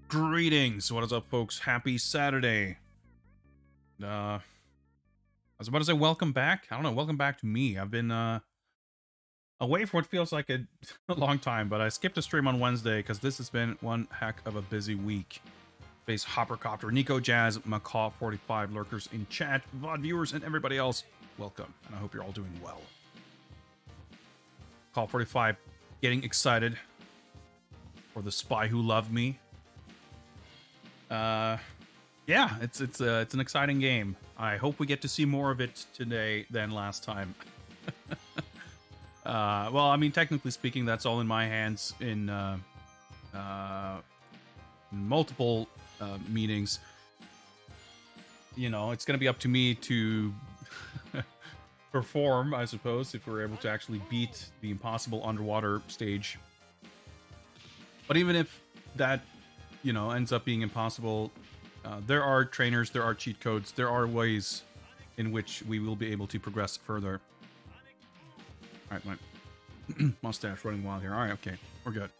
Greetings. What is up, folks? Happy Saturday. I was about to say welcome back. I don't know, welcome back to me. I've been away for what feels like a, a long time, but I skipped a stream on Wednesday because this has been one heck of a busy week. Face Hoppercopter, Nico Jazz, Macaw 45 lurkers in chat, VOD viewers, and everybody else. Welcome, and I hope you're all doing well. Call 45 getting excited for The Spy Who Loved Me. Yeah, it's an exciting game. I hope we get to see more of it today than last time. Well, I mean, technically speaking, that's all in my hands in multiple meetings. You know, it's gonna be up to me to perform, I suppose, if we're able to actually beat the impossible underwater stage. But even if that, you know, ends up being impossible, there are trainers, there are cheat codes, there are ways in which we will be able to progress further. All right, my mustache running wild here. All right, okay, we're good.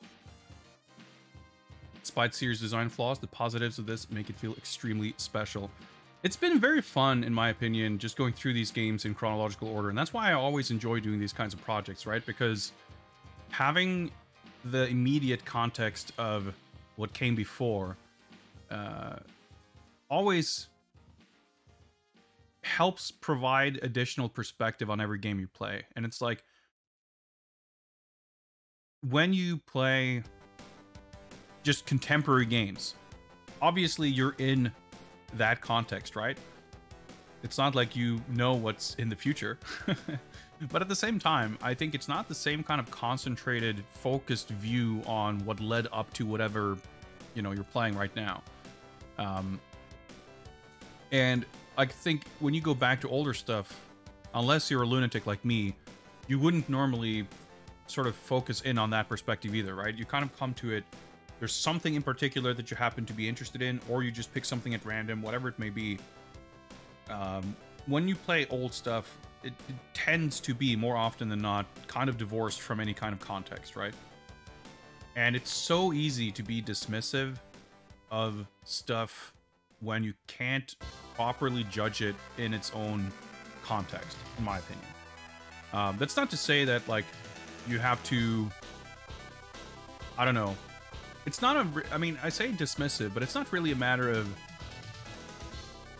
Despite series design flaws, the positives of this make it feel extremely special. It's been very fun, in my opinion, just going through these games in chronological order, and that's why I always enjoy doing these kinds of projects, right? Because having the immediate context of what came before always helps provide additional perspective on every game you play. And it's like, when you play just contemporary games, obviously you're in that context, right? It's not like you know what's in the future. But at the same time, I think it's not the same kind of concentrated, focused view on what led up to whatever, you know, you're playing right now. And I think when you go back to older stuff, unless you're a lunatic like me, you wouldn't normally sort of focus in on that perspective either, right? You kind of come to it, there's something in particular that you happen to be interested in, or you just pick something at random, whatever it may be. When you play old stuff, it tends to be, more often than not, kind of divorced from any kind of context, right? And it's so easy to be dismissive of stuff when you can't properly judge it in its own context, in my opinion. That's not to say that, like, you have to, I don't know, it's not I mean, I say dismissive, but it's not really a matter of,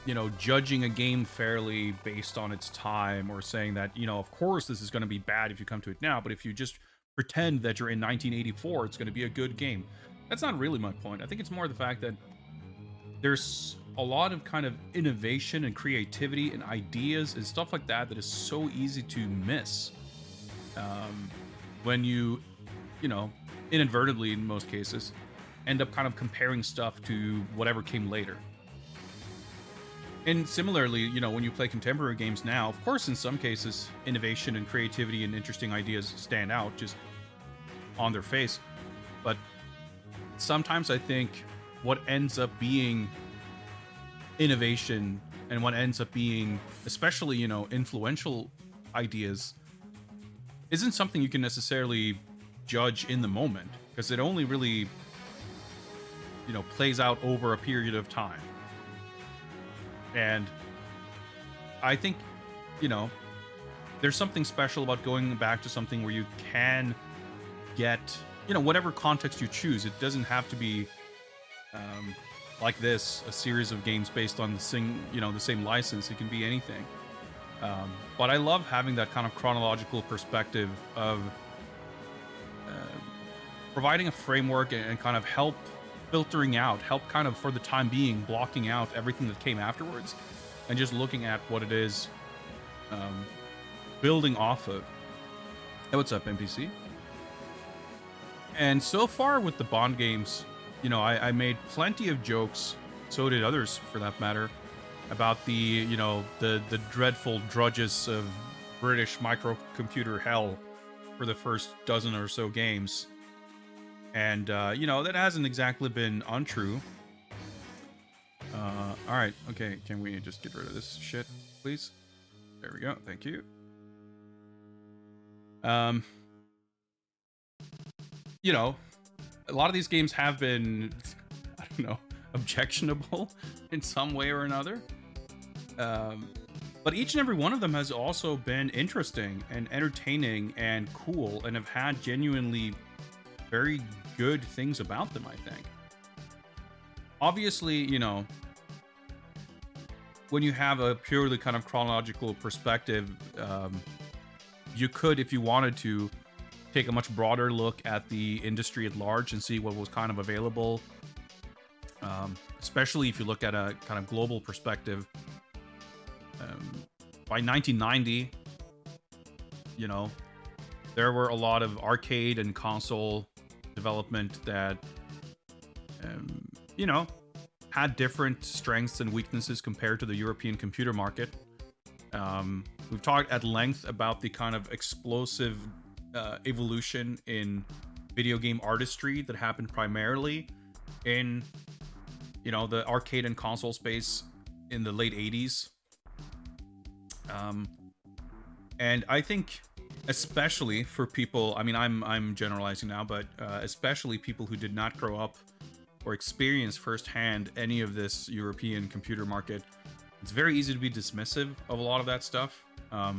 you know, judging a game fairly based on its time, or saying that, you know, of course this is going to be bad if you come to it now, but if you just pretend that you're in 1984, it's going to be a good game. That's not really my point. I think it's more the fact that there's a lot of kind of innovation and creativity and ideas and stuff like that that is so easy to miss when you know, inadvertently in most cases, end up kind of comparing stuff to whatever came later. And similarly, you know, when you play contemporary games now, of course, in some cases, innovation and creativity and interesting ideas stand out just on their face. But sometimes I think what ends up being innovation and what ends up being, especially, you know, influential ideas, isn't something you can necessarily judge in the moment, because it only really, you know, plays out over a period of time. And I think, you know, there's something special about going back to something where you can get, you know, whatever context you choose. It doesn't have to be like this, a series of games based on the same license. It can be anything. But I love having that kind of chronological perspective of providing a framework and kind of help filtering out, help kind of, for the time being, blocking out everything that came afterwards, and just looking at what it is, building off of. Hey, what's up, NPC? And so far with the Bond games, you know, I made plenty of jokes, so did others for that matter, about the, you know, the dreadful drudges of British microcomputer hell for the first dozen or so games. And, you know, that hasn't exactly been untrue. Alright, okay, can we just get rid of this shit, please? There we go, thank you. You know, a lot of these games have been, you know, objectionable in some way or another. But each and every one of them has also been interesting and entertaining and cool, and have had genuinely very good things about them, I think. Obviously, you know, when you have a purely kind of chronological perspective, you could, if you wanted to, take a much broader look at the industry at large and see what was kind of available. Especially if you look at a kind of global perspective. By 1990, you know, there were a lot of arcade and console development that, you know, had different strengths and weaknesses compared to the European computer market. We've talked at length about the kind of explosive evolution in video game artistry that happened primarily in, you know, the arcade and console space in the late 80s. And I think, especially for people, I mean, I'm generalizing now, but especially people who did not grow up or experience firsthand any of this European computer market, it's very easy to be dismissive of a lot of that stuff. I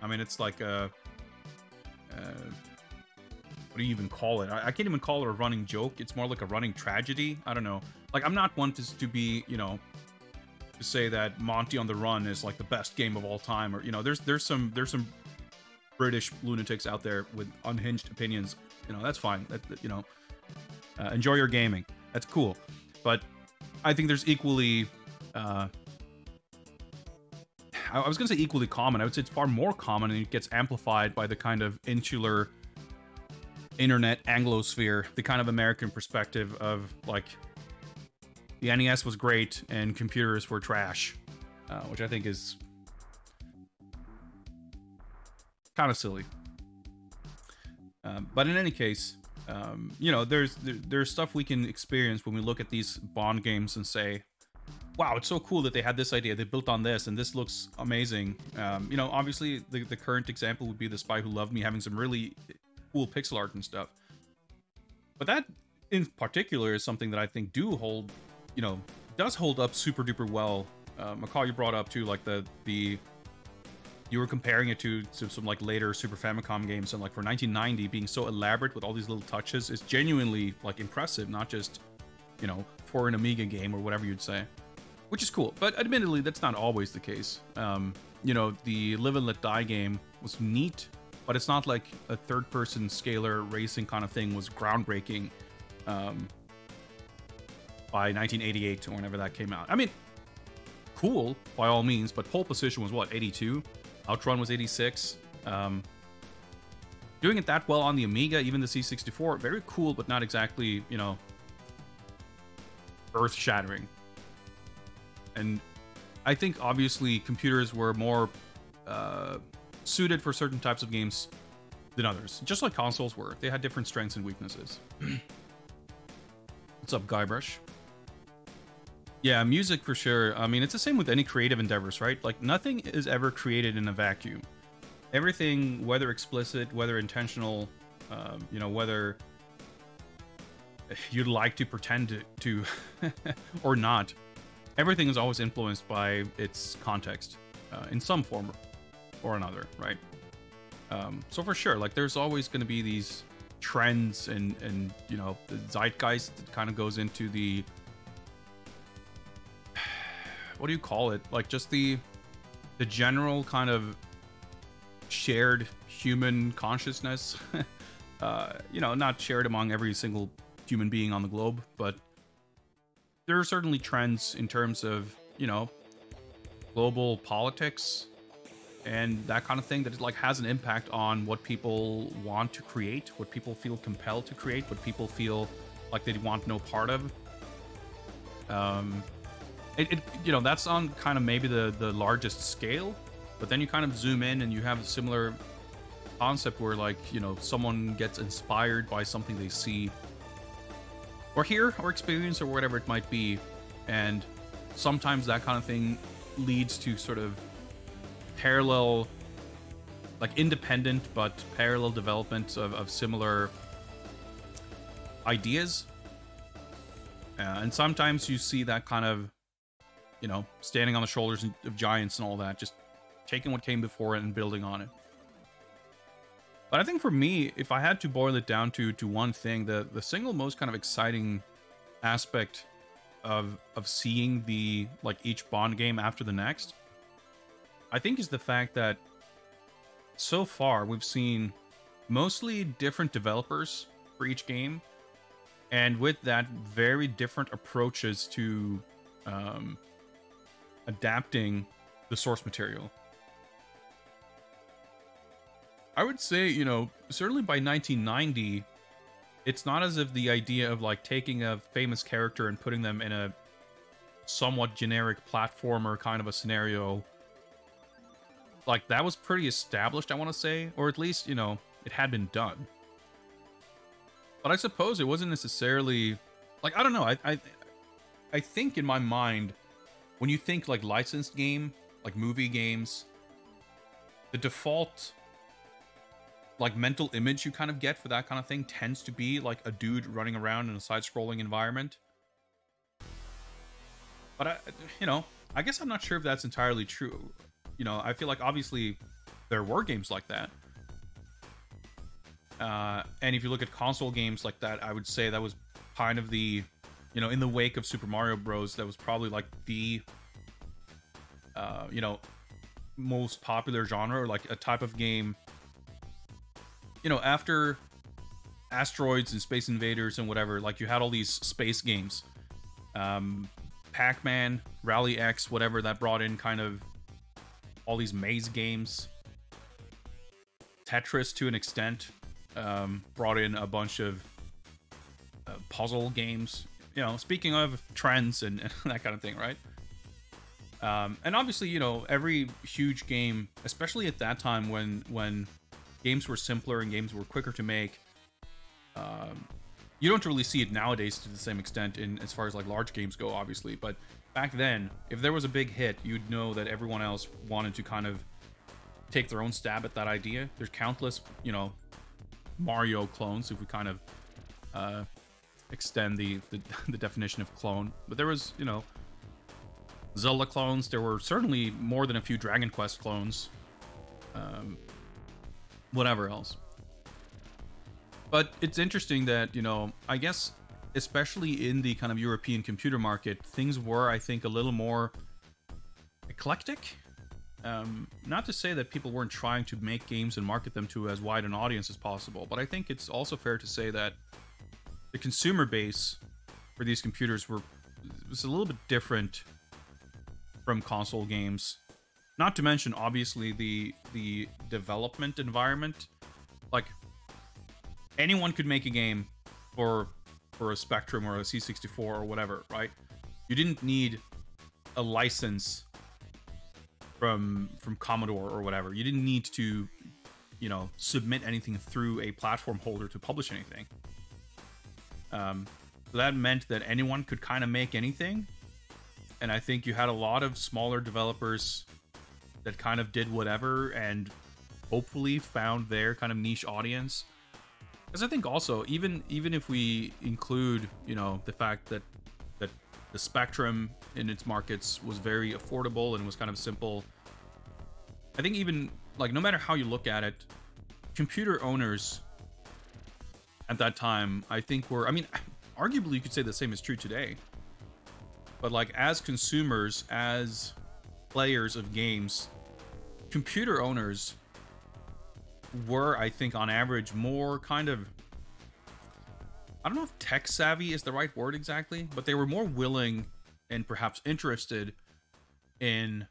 mean, it's like a, what do you even call it? I can't even call it a running joke. It's more like a running tragedy. I don't know. Like, I'm not one to be, you know, to say that Monty on the Run is like the best game of all time, or, you know, there's some British lunatics out there with unhinged opinions. You know, that's fine. That, you know, enjoy your gaming. That's cool. But I think there's equally, I was going to say equally common. I would say it's far more common, and it gets amplified by the kind of insular internet Anglosphere, the kind of American perspective of, like, the NES was great and computers were trash, which I think is kind of silly. But in any case, you know, there's stuff we can experience when we look at these Bond games and say, wow, it's so cool that they had this idea, they built on this, and this looks amazing. You know, obviously the current example would be The Spy Who Loved Me, having some really cool pixel art and stuff. But that in particular is something that I think does hold up super duper well. McCall, you brought up too, like you were comparing it to some like later Super Famicom games, and like for 1990 being so elaborate with all these little touches is genuinely like impressive, not just, you know, for an Amiga game or whatever you'd say, which is cool. But admittedly, that's not always the case. You know, the Live and Let Die game was neat, but it's not like a third-person scalar racing kind of thing was groundbreaking by 1988 or whenever that came out. I mean, cool by all means, but pole position was what, 82? Outrun was 86. Doing it that well on the Amiga, even the C64, very cool, but not exactly, you know, earth-shattering. And I think obviously computers were more suited for certain types of games than others, just like consoles were. They had different strengths and weaknesses. What's up, Guybrush? Yeah, music for sure. I mean, it's the same with any creative endeavors, right? Like, nothing is ever created in a vacuum. Everything, whether explicit, whether intentional, you know, whether you'd like to pretend to or not, everything is always influenced by its context in some form or another, right? So for sure, like, there's always going to be these trends and you know, the zeitgeist that kind of goes into the, what do you call it? Like, just the general kind of shared human consciousness. You know, not shared among every single human being on the globe, but there are certainly trends in terms of, you know, global politics and that kind of thing that, like, has an impact on what people want to create, what people feel compelled to create, what people feel like they want no part of. You know, that's on kind of maybe the largest scale, but then you kind of zoom in and you have a similar concept where, like, you know, someone gets inspired by something they see or hear or experience or whatever it might be, and sometimes that kind of thing leads to sort of parallel, like, independent but parallel development of similar ideas. And sometimes you see that kind of, you know, standing on the shoulders of giants and all that, just taking what came before it and building on it. But I think for me, if I had to boil it down to one thing, the single most kind of exciting aspect of seeing the, like, each Bond game after the next, I think is the fact that so far we've seen mostly different developers for each game, and with that, very different approaches to adapting the source material. I would say, you know, certainly by 1990, it's not as if the idea of, like, taking a famous character and putting them in a somewhat generic platformer kind of a scenario, like, that was pretty established, I want to say, or at least, you know, it had been done. But I suppose it wasn't necessarily, like, I don't know, I think in my mind, when you think, like, licensed game, like movie games, the default, like, mental image you kind of get for that kind of thing tends to be, like, a dude running around in a side-scrolling environment. But, you know, I guess I'm not sure if that's entirely true. You know, I feel like, obviously, there were games like that. And if you look at console games like that, I would say that was kind of the, you know, in the wake of Super Mario Bros., that was probably, like, the, you know, most popular genre, or, like, a type of game. You know, after Asteroids and Space Invaders and whatever, like, you had all these space games. Pac-Man, Rally X, whatever, that brought in kind of all these maze games. Tetris, to an extent, brought in a bunch of puzzle games. You know, speaking of trends and that kind of thing, right? And obviously, you know, every huge game, especially at that time when games were simpler and games were quicker to make, you don't really see it nowadays to the same extent in as far as, like, large games go, obviously. But back then, if there was a big hit, you'd know that everyone else wanted to kind of take their own stab at that idea. There's countless, you know, Mario clones, if we kind of extend the definition of clone. But there was, you know, Zelda clones. There were certainly more than a few Dragon Quest clones. Whatever else. But it's interesting that, you know, I guess, especially in the kind of European computer market, things were, I think, a little more eclectic. Not to say that people weren't trying to make games and market them to as wide an audience as possible, but I think it's also fair to say that the consumer base for these computers was a little bit different from console games. Not to mention, obviously, the development environment. Like, anyone could make a game for a Spectrum or a C64 or whatever, right? You didn't need a license from Commodore or whatever. You didn't need to, you know, submit anything through a platform holder to publish anything. So that meant that anyone could kind of make anything. And I think you had a lot of smaller developers that kind of did whatever and hopefully found their kind of niche audience. Because I think also, even if we include, you know, the fact that the Spectrum in its markets was very affordable and was kind of simple, I think even, like, no matter how you look at it, computer owners at that time, I think were, I mean, arguably you could say the same is true today. But, like, as consumers, as players of games, computer owners were, I think, on average, more kind of, I don't know if tech savvy is the right word exactly, but they were more willing and perhaps interested in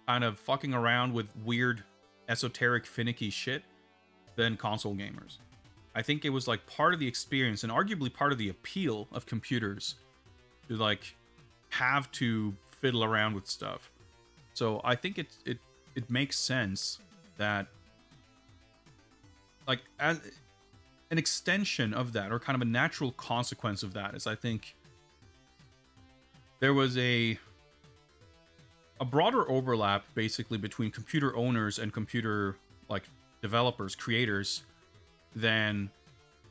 kind of fucking around with weird, esoteric, finicky shit than console gamers. I think it was, like, part of the experience and arguably part of the appeal of computers to, like, have to fiddle around with stuff. So I think it makes sense that, like, as an extension of that, or kind of a natural consequence of that, is I think there was a broader overlap basically between computer owners and computer, like, developers, creators, than,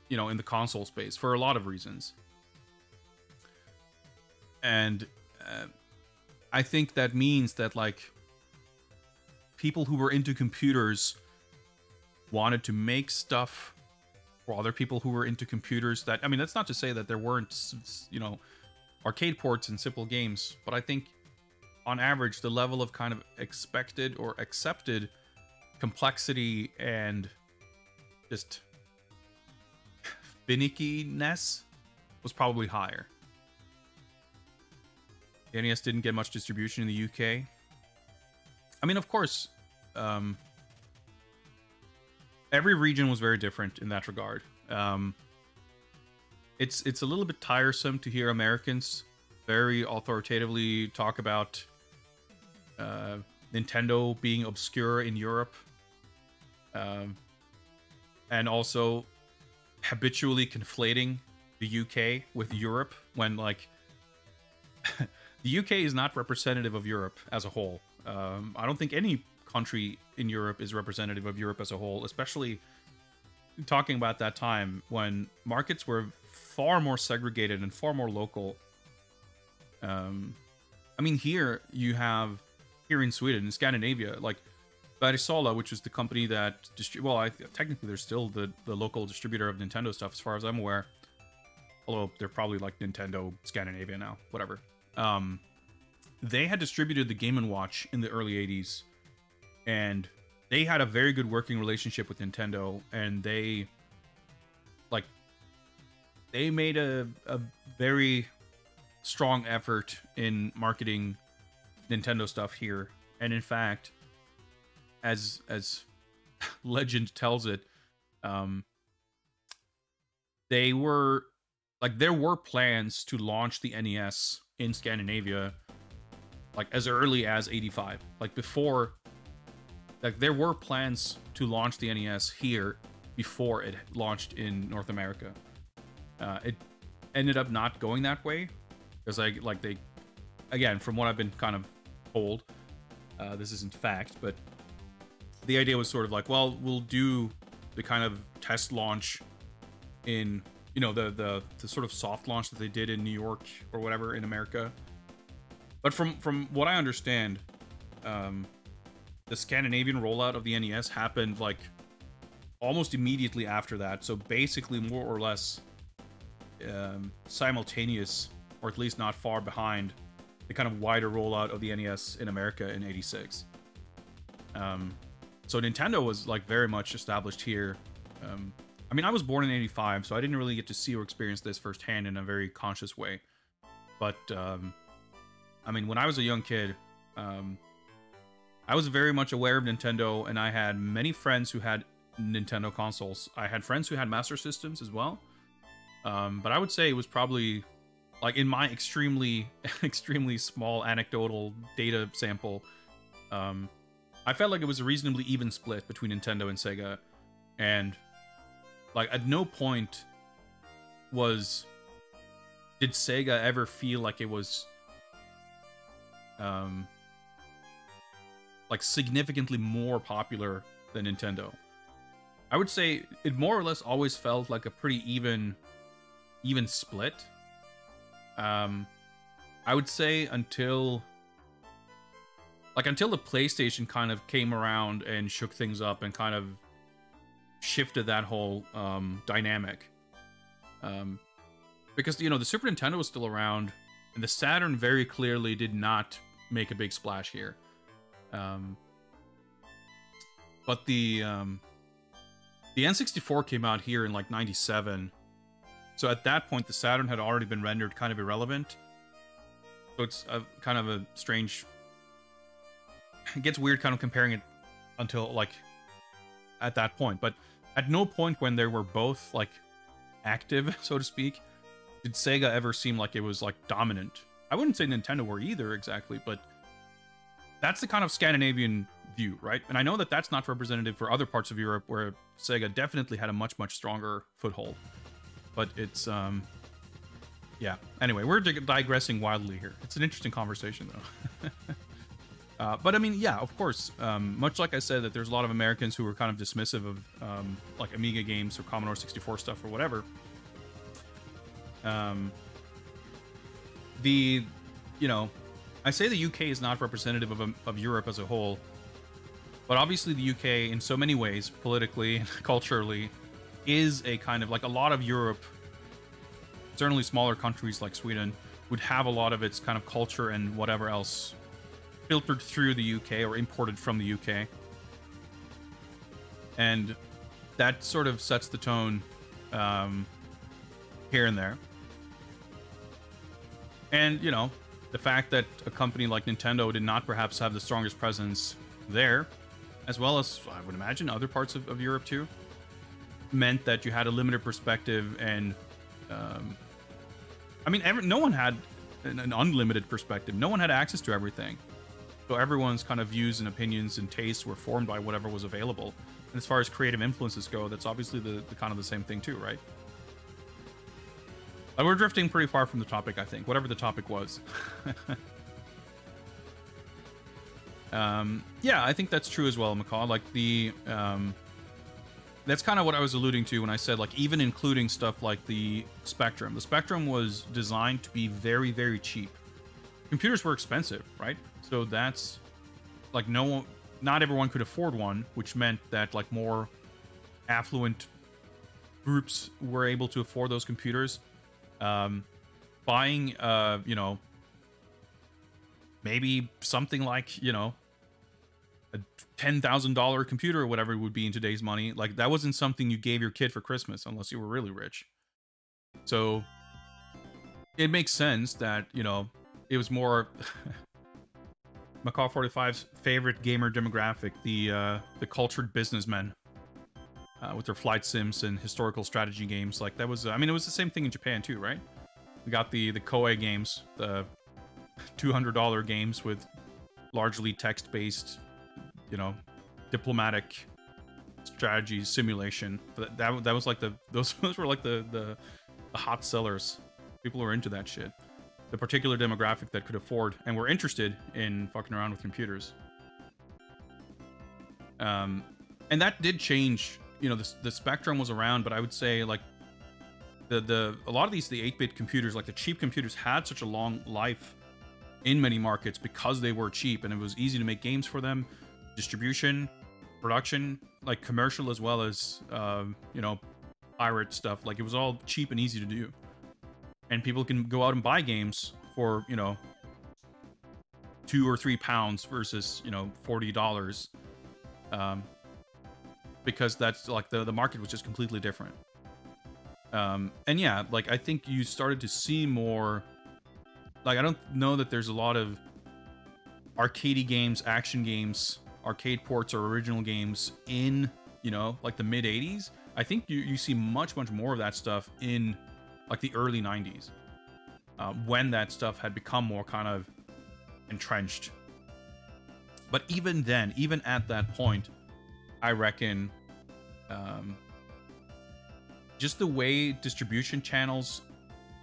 you know, in the console space for a lot of reasons. And I think that means that like people who were into computers wanted to make stuff for other people who were into computers. That, I mean, that's not to say that there weren't, you know, arcade ports and simple games, but I think on average the level of kind of expected or accepted complexity and just finickiness was probably higher. The NES didn't get much distribution in the UK. I mean, of course, every region was very different in that regard. It's a little bit tiresome to hear Americans very authoritatively talk about Nintendo being obscure in Europe, and also habitually conflating the UK with Europe when, like, the UK is not representative of Europe as a whole. I don't think any country in Europe is representative of Europe as a whole, especially talking about that time when markets were far more segregated and far more local. I mean, here in Sweden, in Scandinavia, like Bergsala, which is the company that technically they're still the local distributor of Nintendo stuff as far as I'm aware. Although they're probably like Nintendo Scandinavia now, whatever. They had distributed the Game & Watch in the early 80s, and they had a very good working relationship with Nintendo, and they made a very strong effort in marketing Nintendo stuff here. And in fact, as legend tells it, there were plans to launch the NES in Scandinavia like as early as 85. Like before, like there were plans to launch the NES here before it launched in North America. It ended up not going that way because they again, from what I've been kind of told, this isn't fact, but the idea was sort of like, well, we'll do the kind of test launch in, you know, the sort of soft launch that they did in New York or whatever in America. But from what I understand, the Scandinavian rollout of the NES happened like almost immediately after that. So basically more or less simultaneous, or at least not far behind the kind of wider rollout of the NES in America in 86. So Nintendo was like very much established here. I mean, I was born in 85, so I didn't really get to see or experience this firsthand in a very conscious way. But, I mean, when I was a young kid, I was very much aware of Nintendo, and I had many friends who had Nintendo consoles. I had friends who had Master Systems as well. But I would say it was probably, like, in my extremely, extremely small anecdotal data sample, I felt like it was a reasonably even split between Nintendo and Sega. And, like, at no point did Sega ever feel like it was, like, significantly more popular than Nintendo. I would say it more or less always felt like a pretty even split. I would say until the PlayStation kind of came around and shook things up and kind of shifted that whole dynamic. Because, you know, the Super Nintendo was still around, and the Saturn very clearly did not make a big splash here. But the N64 came out here in like 97. So at that point, the Saturn had already been rendered kind of irrelevant. So it's kind of a strange... It gets weird kind of comparing it until, like, at that point. But at no point when they were both, like, active, so to speak, did Sega ever seem like it was, like, dominant. I wouldn't say Nintendo were either, exactly, but that's the kind of Scandinavian view, right? And I know that that's not representative for other parts of Europe where Sega definitely had a much, much stronger foothold. But it's, yeah. Anyway, we're digressing wildly here. It's an interesting conversation, though. But I mean, yeah, of course, much like I said, that there's a lot of Americans who were kind of dismissive of, like, Amiga games or Commodore 64 stuff or whatever. the, you know, I say the UK is not representative of Europe as a whole, but obviously the UK in so many ways, politically and culturally, is a kind of like a lot of Europe, certainly smaller countries like Sweden, would have a lot of its kind of culture and whatever else filtered through the UK or imported from the UK. And that sort of sets the tone here and there. And, you know, the fact that a company like Nintendo did not perhaps have the strongest presence there, as well as, I would imagine, other parts of Europe too, meant that you had a limited perspective. And, I mean, no one had an unlimited perspective. No one had access to everything. So everyone's kind of views and opinions and tastes were formed by whatever was available. And as far as creative influences go, that's obviously the kind of the same thing too, right? But we're drifting pretty far from the topic, I think, whatever the topic was. Yeah, I think that's true as well, McCall. Like the, that's kind of what I was alluding to when I said, like, even including stuff like the Spectrum. The Spectrum was designed to be very, very cheap. Computers were expensive, right? So that's like not everyone could afford one, which meant that like more affluent groups were able to afford those computers. Buying, you know, maybe something like, you know, a $10,000 computer or whatever it would be in today's money. Like, that wasn't something you gave your kid for Christmas unless you were really rich. So it makes sense that, you know, it was more Macaw45's favorite gamer demographic, the cultured businessmen with their flight sims and historical strategy games. Like, that was, I mean, it was the same thing in Japan too, right? We got the Koei games, the $200 games with largely text-based, you know, diplomatic strategy simulation. That was like those were like the hot sellers. People were into that shit. The particular demographic that could afford and were interested in fucking around with computers. And that did change. You know, the Spectrum was around, but I would say like a lot of the 8-bit computers, like the cheap computers, had such a long life in many markets because they were cheap and it was easy to make games for them. Distribution, production, like commercial as well as you know, pirate stuff. Like, it was all cheap and easy to do. And people can go out and buy games for, you know, £2 or £3 versus, you know, $40. Because that's like the market was just completely different. And yeah, like, I think you started to see more, like, I don't know that there's a lot of arcadey games, action games, arcade ports or original games in, you know, like the mid 80s. I think you see much more of that stuff in like the early 90s, when that stuff had become more kind of entrenched. But even then, even at that point, I reckon just the way distribution channels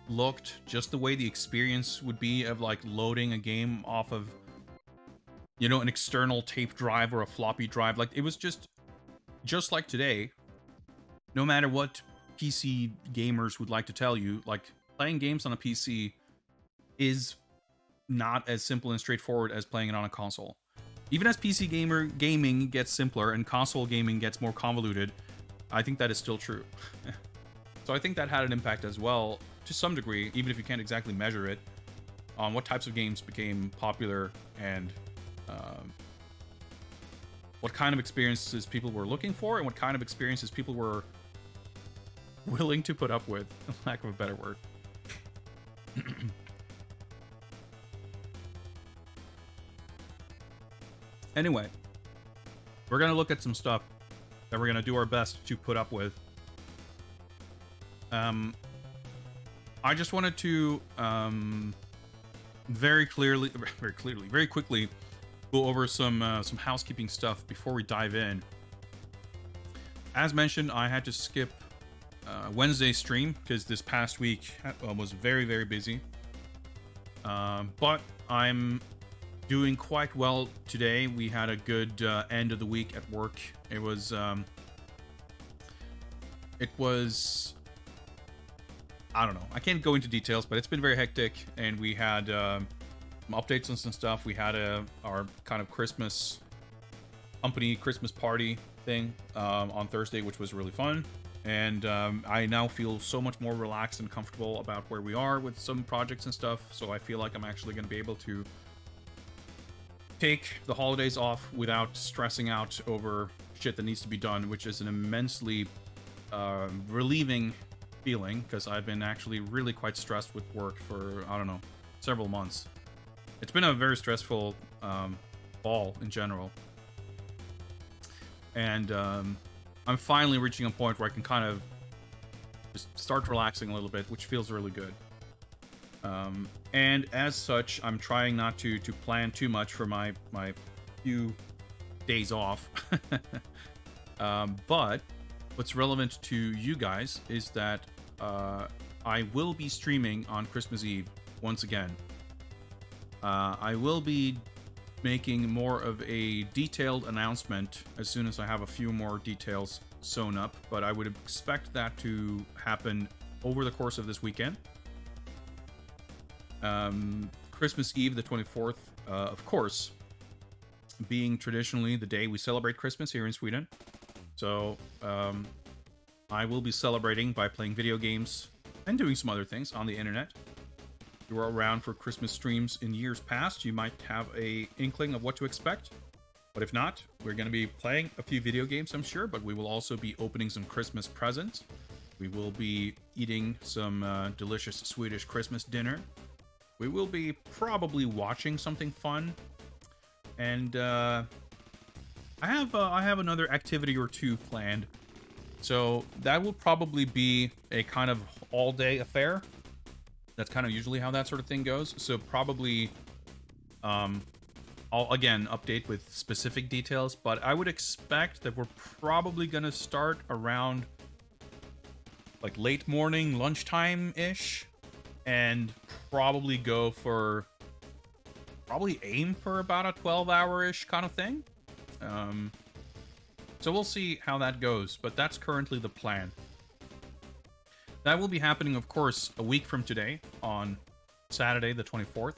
looked, just the way the experience would be of like loading a game off of, you know, an external tape drive or a floppy drive, like, it was just like today. No matter what PC gamers would like to tell you, like, playing games on a PC is not as simple and straightforward as playing it on a console. Even as PC gaming gets simpler and console gaming gets more convoluted, I think that is still true. So I think that had an impact as well, to some degree, even if you can't exactly measure it, on what types of games became popular and what kind of experiences people were looking for and what kind of experiences people were willing to put up with, for lack of a better word. Anyway, we're going to look at some stuff that we're going to do our best to put up with. I just wanted to very quickly go over some housekeeping stuff before we dive in. As mentioned, I had to skip Wednesday's stream because this past week was very busy. But I'm doing quite well today. We had a good end of the week at work. It was I don't know. I can't go into details, but it's been very hectic, and we had some updates on some stuff. We had our kind of company Christmas party thing on Thursday, which was really fun. And I now feel so much more relaxed and comfortable about where we are with some projects and stuff. So I feel like I'm actually going to be able to take the holidays off without stressing out over shit that needs to be done, which is an immensely relieving feeling, because I've been actually really quite stressed with work for, I don't know, several months. It's been a very stressful fall in general. And I'm finally reaching a point where I can kind of just start relaxing a little bit, which feels really good. And as such, I'm trying not to plan too much for my few days off. But what's relevant to you guys is that I will be streaming on Christmas Eve once again. I will be making more of a detailed announcement as soon as I have a few more details sewn up, but I would expect that to happen over the course of this weekend. Christmas Eve, the 24th, of course, being traditionally the day we celebrate Christmas here in Sweden. So I will be celebrating by playing video games and doing some other things on the internet. If you were around for Christmas streams in years past, you might have a inkling of what to expect. But if not, we're going to be playing a few video games, I'm sure, but we will also be opening some Christmas presents. We will be eating some delicious Swedish Christmas dinner. We will be probably watching something fun. And I have another activity or two planned. So that will probably be a kind of all-day affair. That's kind of usually how that sort of thing goes. So probably, I'll again update with specific details, but I would expect that we're probably going to start around like late morning, lunchtime-ish, and probably aim for about a 12-hour-ish kind of thing. So we'll see how that goes, but that's currently the plan. That will be happening, of course, a week from today, on Saturday the 24th.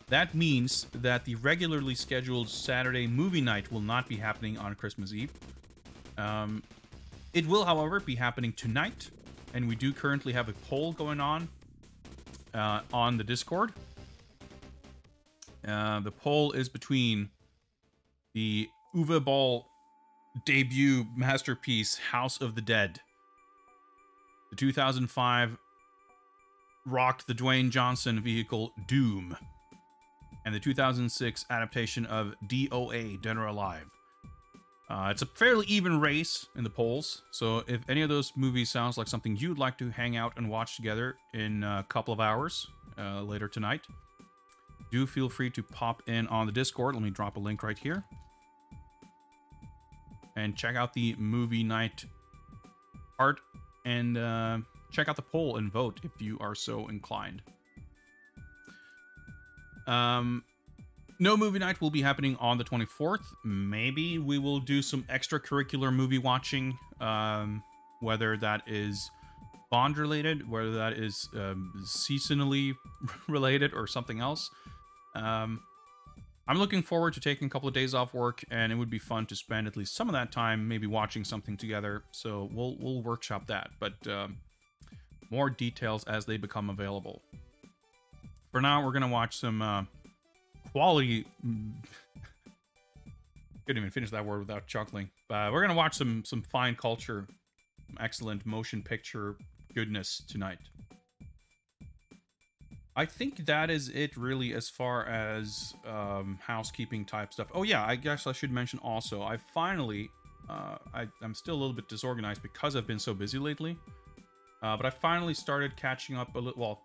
That means that the regularly scheduled Saturday movie night will not be happening on Christmas Eve. It will, however, be happening tonight, and we do currently have a poll going on the Discord. The poll is between the Uwe Boll debut masterpiece, House of the Dead. The 2005 rocked the Dwayne Johnson vehicle Doom. And the 2006 adaptation of DOA, Dead or Alive. It's a fairly even race in the polls, so if any of those movies sounds like something you'd like to hang out and watch together in a couple of hours later tonight, do feel free to pop in on the Discord. Let me drop a link right here. And check out the movie night art, and check out the poll and vote if you are so inclined. No movie night will be happening on the 24th. Maybe we will do some extracurricular movie watching, whether that is Bond related, whether that is seasonally related or something else. I'm looking forward to taking a couple of days off work, and it would be fun to spend at least some of that time maybe watching something together. So we'll workshop that, but more details as they become available. For now, we're gonna watch some quality. Couldn't even finish that word without chuckling. We're gonna watch some fine culture, excellent motion picture goodness tonight. I think that is it really as far as housekeeping type stuff. Oh yeah, I guess I should mention also, I finally, I'm still a little bit disorganized because I've been so busy lately. But I finally started catching up a little, well,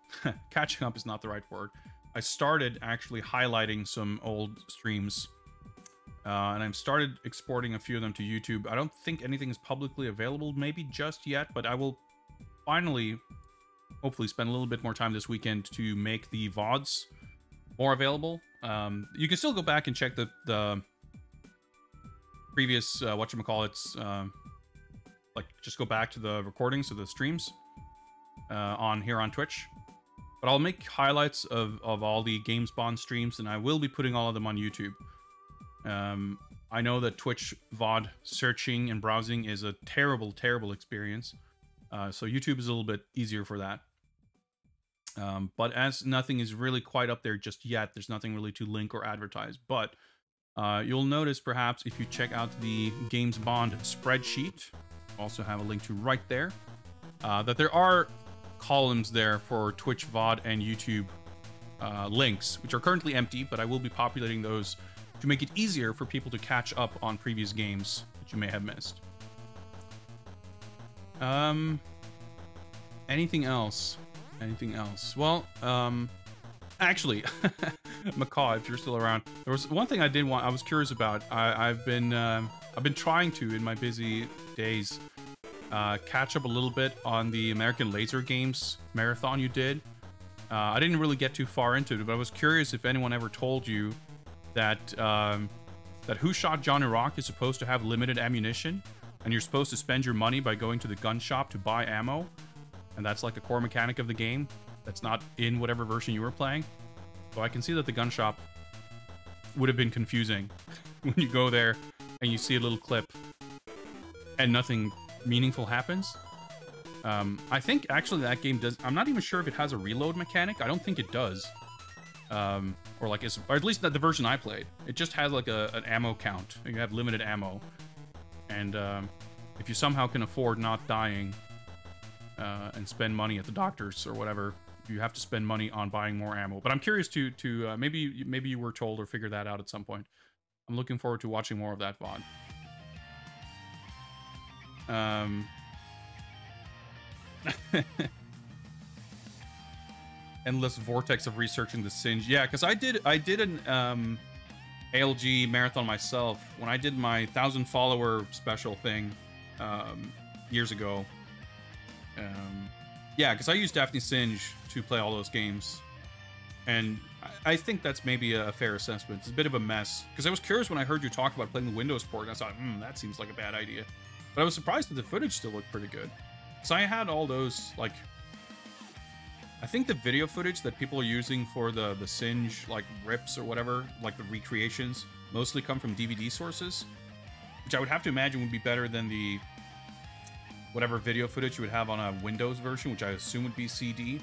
catching up is not the right word. I started actually highlighting some old streams. And I've started exporting a few of them to YouTube. I don't think anything is publicly available maybe just yet, but I will finally hopefully spend a little bit more time this weekend to make the VODs more available. You can still go back and check the previous, whatchamacallits, like just go back to the recordings of the streams. on here on Twitch. But I'll make highlights of all the GamesBond streams, and I will be putting all of them on YouTube. I know that Twitch VOD searching and browsing is a terrible, terrible experience. So YouTube is a little bit easier for that. But as nothing is really quite up there just yet, there's nothing really to link or advertise. But you'll notice perhaps if you check out the GamesBond spreadsheet, also have a link to right there, that there are columns there for Twitch VOD and YouTube links, which are currently empty, but I will be populating those to make it easier for people to catch up on previous games that you may have missed. Anything else? Anything else? Well, actually, Macaw, if you're still around, there was one thing I was curious about. I've been trying to, in my busy days, catch up a little bit on the American Laser Games marathon you did. I didn't really get too far into it, but I was curious if anyone ever told you that that Who Shot Johnny Rock is supposed to have limited ammunition, and you're supposed to spend your money by going to the gun shop to buy ammo, and that's like a core mechanic of the game that's not in whatever version you were playing. So I can see that the gun shop would have been confusing when you go there and you see a little clip and nothing meaningful happens. I think actually that game does. I'm not even sure if it has a reload mechanic. I don't think it does. Or like or at least not the version I played. It just has like an ammo count. You have limited ammo, and if you somehow can afford not dying and spend money at the doctor's or whatever, you have to spend money on buying more ammo. But I'm curious to maybe you were told or figured that out at some point. I'm looking forward to watching more of that VOD. Endless vortex of researching the Singe. Yeah, because I did an ALG marathon myself when I did my 1,000 follower special thing years ago. Yeah, because I used Daphne Singe to play all those games, and I think that's maybe a fair assessment. It's a bit of a mess, because I was curious when I heard you talk about playing the Windows port, and I thought, that seems like a bad idea. But I was surprised that the footage still looked pretty good. So I had all those, like, I think the video footage that people are using for the Singe, like, rips or whatever, like the recreations, mostly come from DVD sources, which I would have to imagine would be better than the whatever video footage you would have on a Windows version, which I assume would be CD.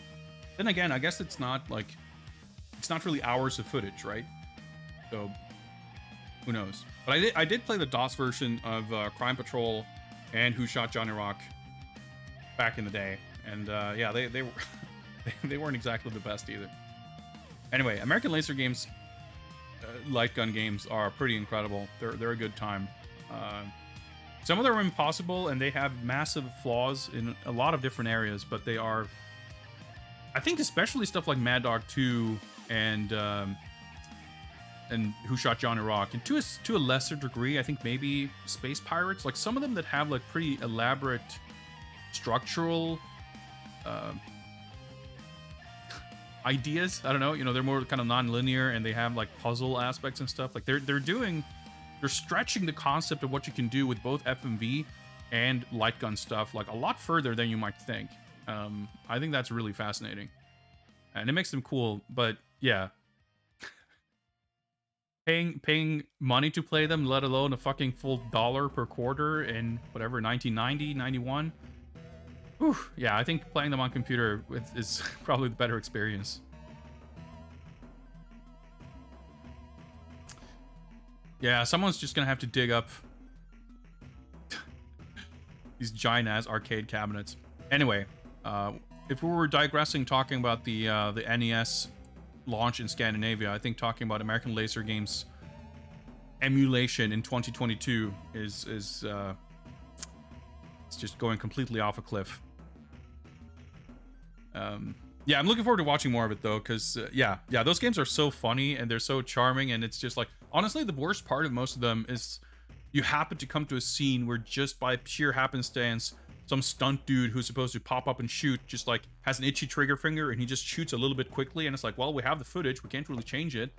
Then again, I guess it's not, like, it's not really hours of footage, right? So, who knows? But I did play the DOS version of Crime Patrol and Who Shot Johnny Rock back in the day, and yeah, they were they weren't exactly the best either. Anyway, American Laser Games light gun games are pretty incredible. They're a good time. Some of them are impossible, and they have massive flaws in a lot of different areas, but they are, I think, especially stuff like Mad Dog 2 and Who Shot Johnny Rock, and to a lesser degree, I think maybe Space Pirates. Like some of them that have like pretty elaborate structural ideas. I don't know. You know, they're more kind of non-linear, and they have like puzzle aspects and stuff. Like they're stretching the concept of what you can do with both FMV and light gun stuff like a lot further than you might think. I think that's really fascinating, and it makes them cool. But yeah, paying money to play them, let alone a fucking full $1 per quarter in whatever 1990, 91. Whew, yeah, I think playing them on computer is probably the better experience. Yeah, someone's just gonna have to dig up these giant-ass arcade cabinets. Anyway, if we were digressing, talking about the NES launch in Scandinavia, I think talking about American Laser Games emulation in 2022 is it's just going completely off a cliff. Yeah, I'm looking forward to watching more of it though, because yeah, those games are so funny and they're so charming, and it's just like, honestly, the worst part of most of them is you happen to come to a scene where just by sheer happenstance, some stunt dude who's supposed to pop up and shoot just like has an itchy trigger finger, and he just shoots a little bit quickly, and it's like, well, we have the footage, we can't really change it.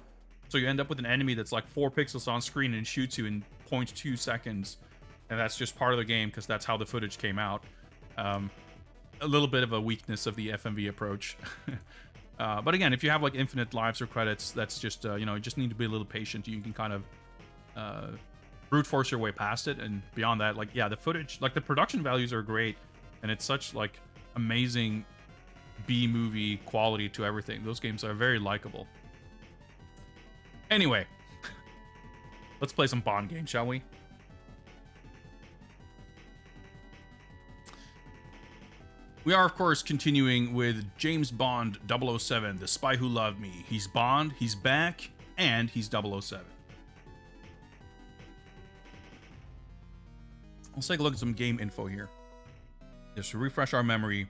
So you end up with an enemy that's like 4 pixels on screen and shoots you in 0.2 seconds, and that's just part of the game because that's how the footage came out. a little bit of a weakness of the FMV approach. But again, if you have like infinite lives or credits, that's just you know, you just need to be a little patient. You can kind of brute force your way past it, and beyond that, like, yeah, the footage, like the production values are great, and it's such like amazing B movie quality to everything. Those games are very likable. Anyway, let's play some Bond games, shall we? We are, of course, continuing with James Bond 007, The Spy Who Loved Me. He's Bond, he's back, and he's 007. Let's take a look at some game info here. Just to refresh our memory.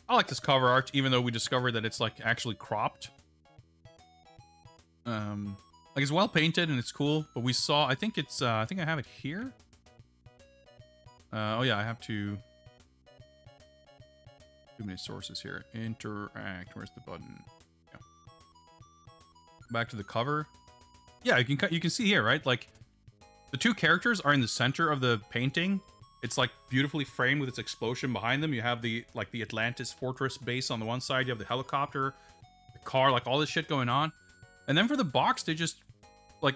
I like this cover art, even though we discovered that it's like actually cropped. Like it's well painted and it's cool, but we saw, I think it's, I think I have it here. Oh yeah, I have to. Too many sources here. Interact. Where's the button? Yeah. Back to the cover. Yeah, you can see here, right? Like the two characters are in the center of the painting. It's like beautifully framed with its explosion behind them. You have the like the Atlantis fortress base on the one side. You have the helicopter, the car, like all this shit going on. And then for the box, they just like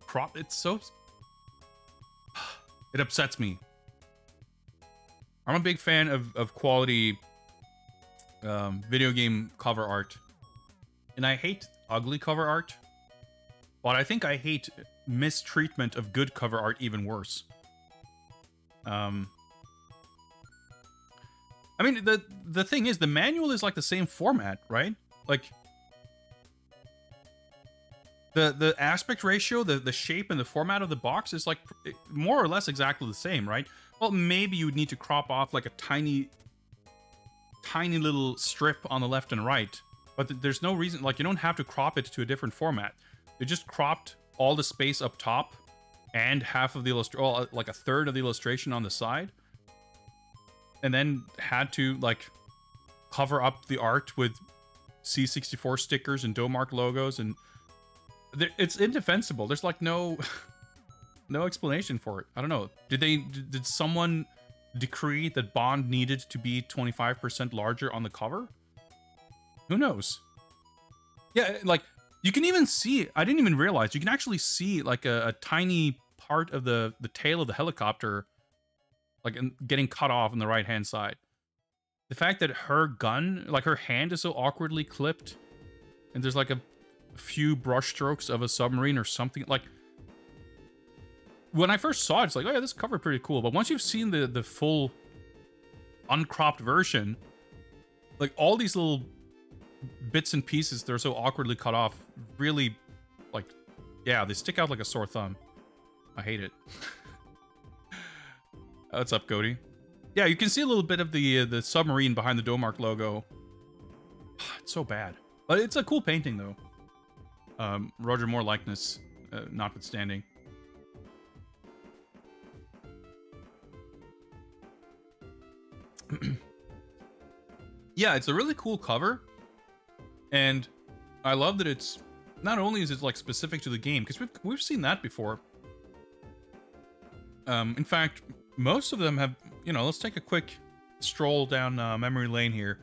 crop. It's so. It upsets me. I'm a big fan of quality video game cover art. And I hate ugly cover art. But I think I hate mistreatment of good cover art even worse. I mean, the thing is, the manual is like the same format, right? Like, the aspect ratio, the shape and the format of the box is like more or less exactly the same, right? Well, maybe you would need to crop off like a tiny little strip on the left and right, but there's no reason, like you don't have to crop it to a different format. They just cropped all the space up top and half of the illustration, like a third of the illustration on the side, and then had to like cover up the art with C64 stickers and Domark logos, and it's indefensible. There's like no explanation for it. I don't know. Did someone decree that Bond needed to be 25% larger on the cover? Who knows? Yeah, like you can even see, I didn't even realize, you can actually see like a tiny part of the tail of the helicopter like getting cut off on the right hand side. The fact that her gun, like her hand is so awkwardly clipped, and there's like a few brush strokes of a submarine or something, like when I first saw it, it's like, oh yeah, this cover pretty cool. But once you've seen the full uncropped version, like all these little bits and pieces that are so awkwardly cut off, really, like, yeah, they stick out like a sore thumb. I hate it. What's up, Cody? Yeah, you can see a little bit of the submarine behind the Domark logo. It's so bad, but it's a cool painting though. Roger Moore likeness notwithstanding. Yeah, it's a really cool cover, and I love that it's not only is it like specific to the game, because we've seen that before. In fact, most of them have, you know, let's take a quick stroll down memory lane here.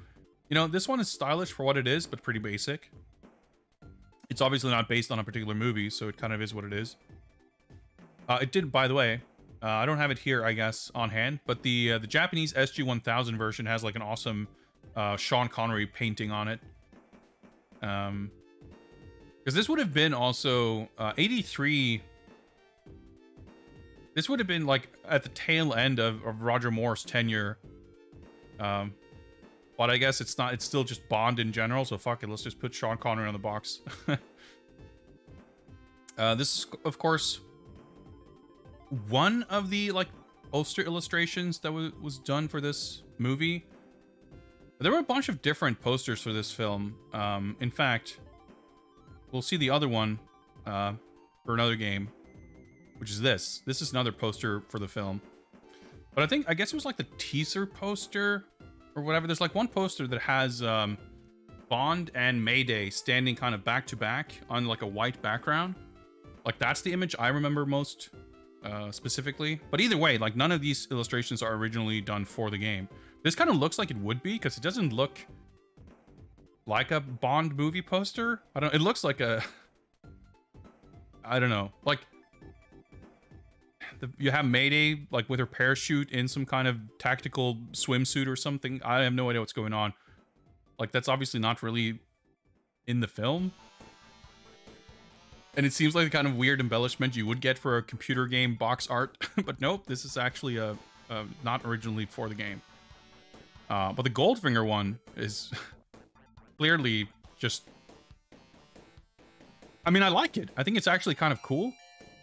You know, this one is stylish for what it is, but pretty basic. It's obviously not based on a particular movie, so it kind of is what it is. It did, by the way, I don't have it here, I guess, on hand, but the Japanese SG-1000 version has like an awesome Sean Connery painting on it. Because this would have been also 83. This would have been like at the tail end of Roger Moore's tenure. But I guess it's not. It's still just Bond in general. So fuck it. Let's just put Sean Connery on the box. This is, of course, one of the like poster illustrations that was done for this movie. There were a bunch of different posters for this film. In fact, we'll see the other one for another game, which is this. This is another poster for the film. But I guess it was like the teaser poster or whatever. There's like one poster that has Bond and Mayday standing kind of back to back on like a white background. Like that's the image I remember most specifically. But either way, like none of these illustrations are originally done for the game. This kind of looks like it would be because it doesn't look like a Bond movie poster. I don't. It looks like a. I don't know. Like you have Mayday like with her parachute in some kind of tactical swimsuit or something. I have no idea what's going on. Like that's obviously not really in the film. And it seems like the kind of weird embellishment you would get for a computer game box art. But nope, this is actually not originally for the game. But the Goldfinger one is clearly just... I mean, I like it. I think it's actually kind of cool.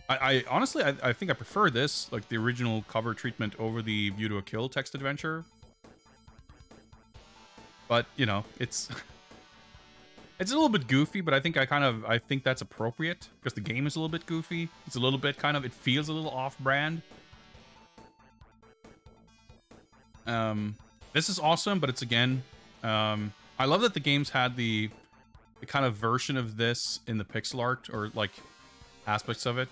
I honestly, I think I prefer this, like the original cover treatment over the View to a Kill text adventure. But, you know, it's... It's a little bit goofy, but I think I think that's appropriate because the game is a little bit goofy. It's a little bit it feels a little off-brand. This is awesome, but it's again, I love that the games had the kind of version of this in the pixel art or like aspects of it.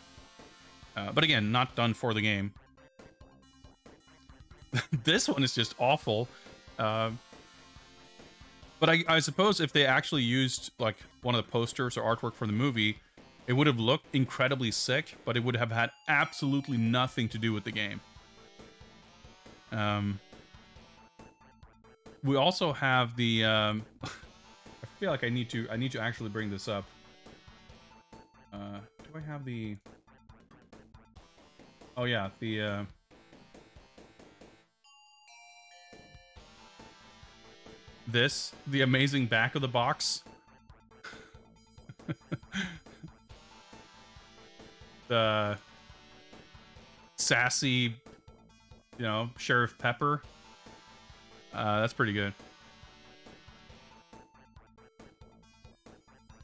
But again, not done for the game. This one is just awful. But I suppose if they actually used, like, one of the posters or artwork for the movie, it would have looked incredibly sick, but it would have had absolutely nothing to do with the game. We also have the, I feel like I need to actually bring this up. Do I have the... Oh, yeah, the, the amazing back of the box. The sassy, you know, Sheriff Pepper. That's pretty good.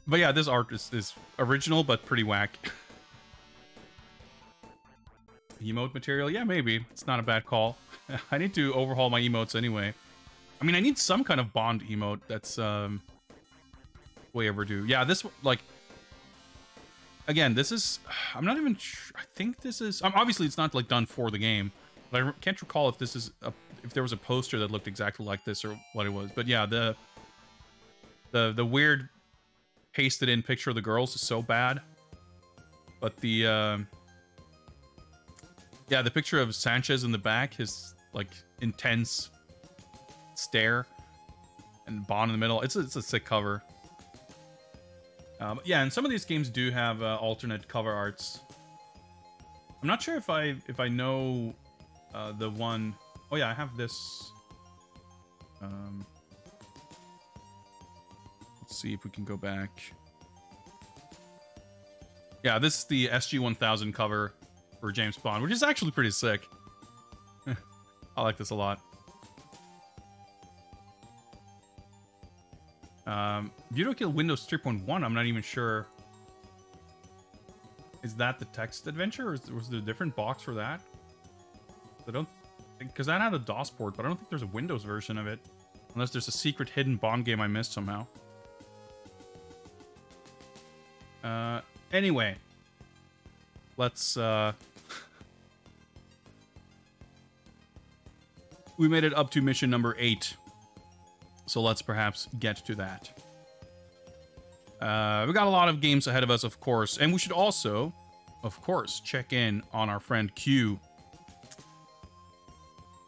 But yeah, this art is original, but pretty whack. Emote material? Yeah, maybe. It's not a bad call. I need to overhaul my emotes anyway. I mean, I need some kind of Bond emote that's way overdue. Yeah, this, like, again, this is, I'm not even sure, I think this is, obviously it's not like done for the game, but I can't recall if this is if there was a poster that looked exactly like this or what it was. But yeah, the weird pasted in picture of the girls is so bad. But the yeah, the picture of Sanchez in the back, his like intense stare, and Bond in the middle. It's a sick cover. Yeah, and some of these games do have alternate cover arts. I'm not sure if I know the one. Oh yeah, I have this. Let's see if we can go back. Yeah, this is the SG-1000 cover for James Bond, which is actually pretty sick. I like this a lot. View to Kill Windows 3.1, I'm not even sure. Is that the text adventure, or was there a different box for that? I don't think, because that had a DOS port, but I don't think there's a Windows version of it. Unless there's a secret hidden Bond game I missed somehow. Anyway. Let's, we made it up to mission number 8. So let's perhaps get to that. We got a lot of games ahead of us, of course. And we should also, of course, check in on our friend Q.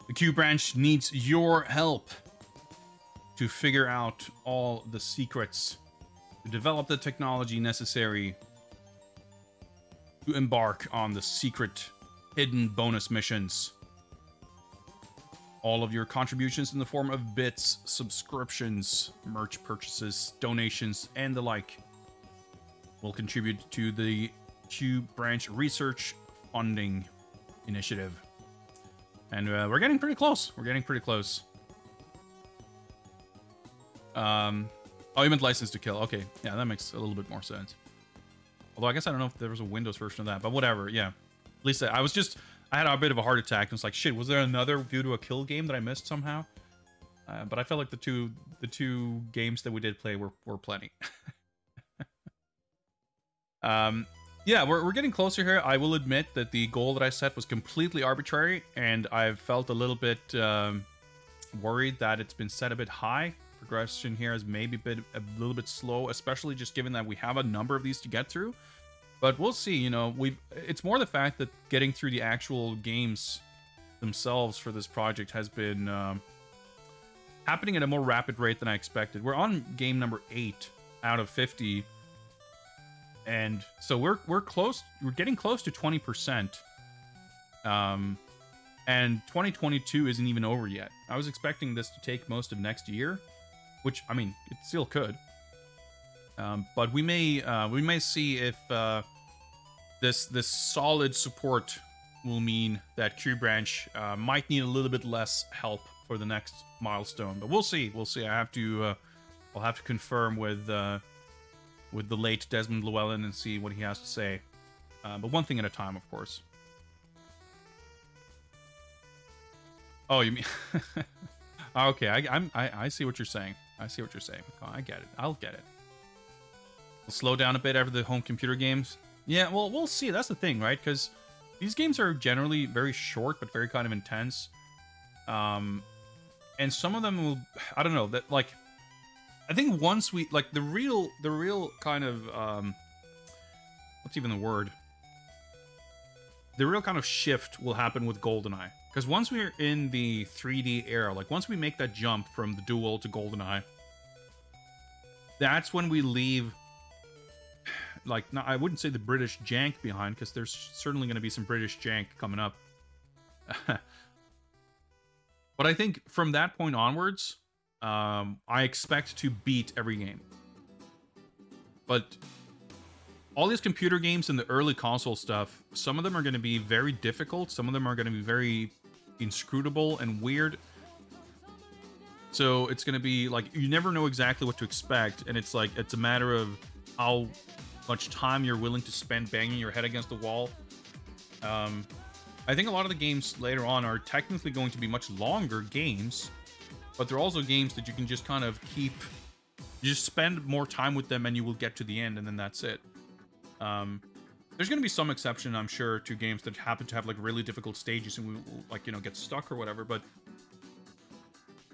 The Q branch needs your help to figure out all the secrets, to develop the technology necessary to embark on the secret hidden bonus missions. All of your contributions in the form of bits, subscriptions, merch purchases, donations, and the like will contribute to the Q Branch Research Funding Initiative. And we're getting pretty close. We're getting pretty close. Oh, you meant License to Kill. Okay, yeah, that makes a little bit more sense. Although I guess I don't know if there was a Windows version of that, but whatever, yeah. At least I had a bit of a heart attack, and it's like, shit, was there another View to a Kill game that I missed somehow? But I felt like the two games that we did play were plenty. Yeah, we're getting closer here. I will admit that the goal that I set was completely arbitrary, and I've felt a little bit worried that it's been set a bit high. Progression here has maybe been a little bit slow, especially just given that we have a number of these to get through. But we'll see. You know, it's more the fact that getting through the actual games themselves for this project has been happening at a more rapid rate than I expected. We're on game number 8 out of 50. And so we're close. We're getting close to 20%. And 2022 isn't even over yet. I was expecting this to take most of next year, which I mean it still could. But we may see if this solid support will mean that Q Branch might need a little bit less help for the next milestone. But we'll see. We'll see. I'll have to confirm with the late Desmond Llewellyn and see what he has to say. But one thing at a time, of course. Oh, you mean... Okay, I see what you're saying. I see what you're saying. I get it. I'll get it. We'll slow down a bit after the home computer games. Yeah, well, we'll see. That's the thing, right? Because these games are generally very short, but very kind of intense. And some of them will... I don't know. That, like... I think once we... Like, the real kind of... what's even the word? The real kind of shift will happen with GoldenEye. Because once we're in the 3D era, like, once we make that jump from the Duel to GoldenEye, that's when we leave... Like, no, I wouldn't say the British jank behind, because there's certainly going to be some British jank coming up. But I think from that point onwards... I expect to beat every game. But all these computer games and the early console stuff, some of them are going to be very difficult. Some of them are going to be very inscrutable and weird. So it's going to be like, you never know exactly what to expect. And it's like, it's a matter of how much time you're willing to spend banging your head against the wall. I think a lot of the games later on are technically going to be much longer games. But they're also games that you can just kind of keep... You just spend more time with them and you will get to the end, and then that's it. There's going to be some exception, I'm sure, to games that happen to have, like, really difficult stages and we will, like, you know, get stuck or whatever, but...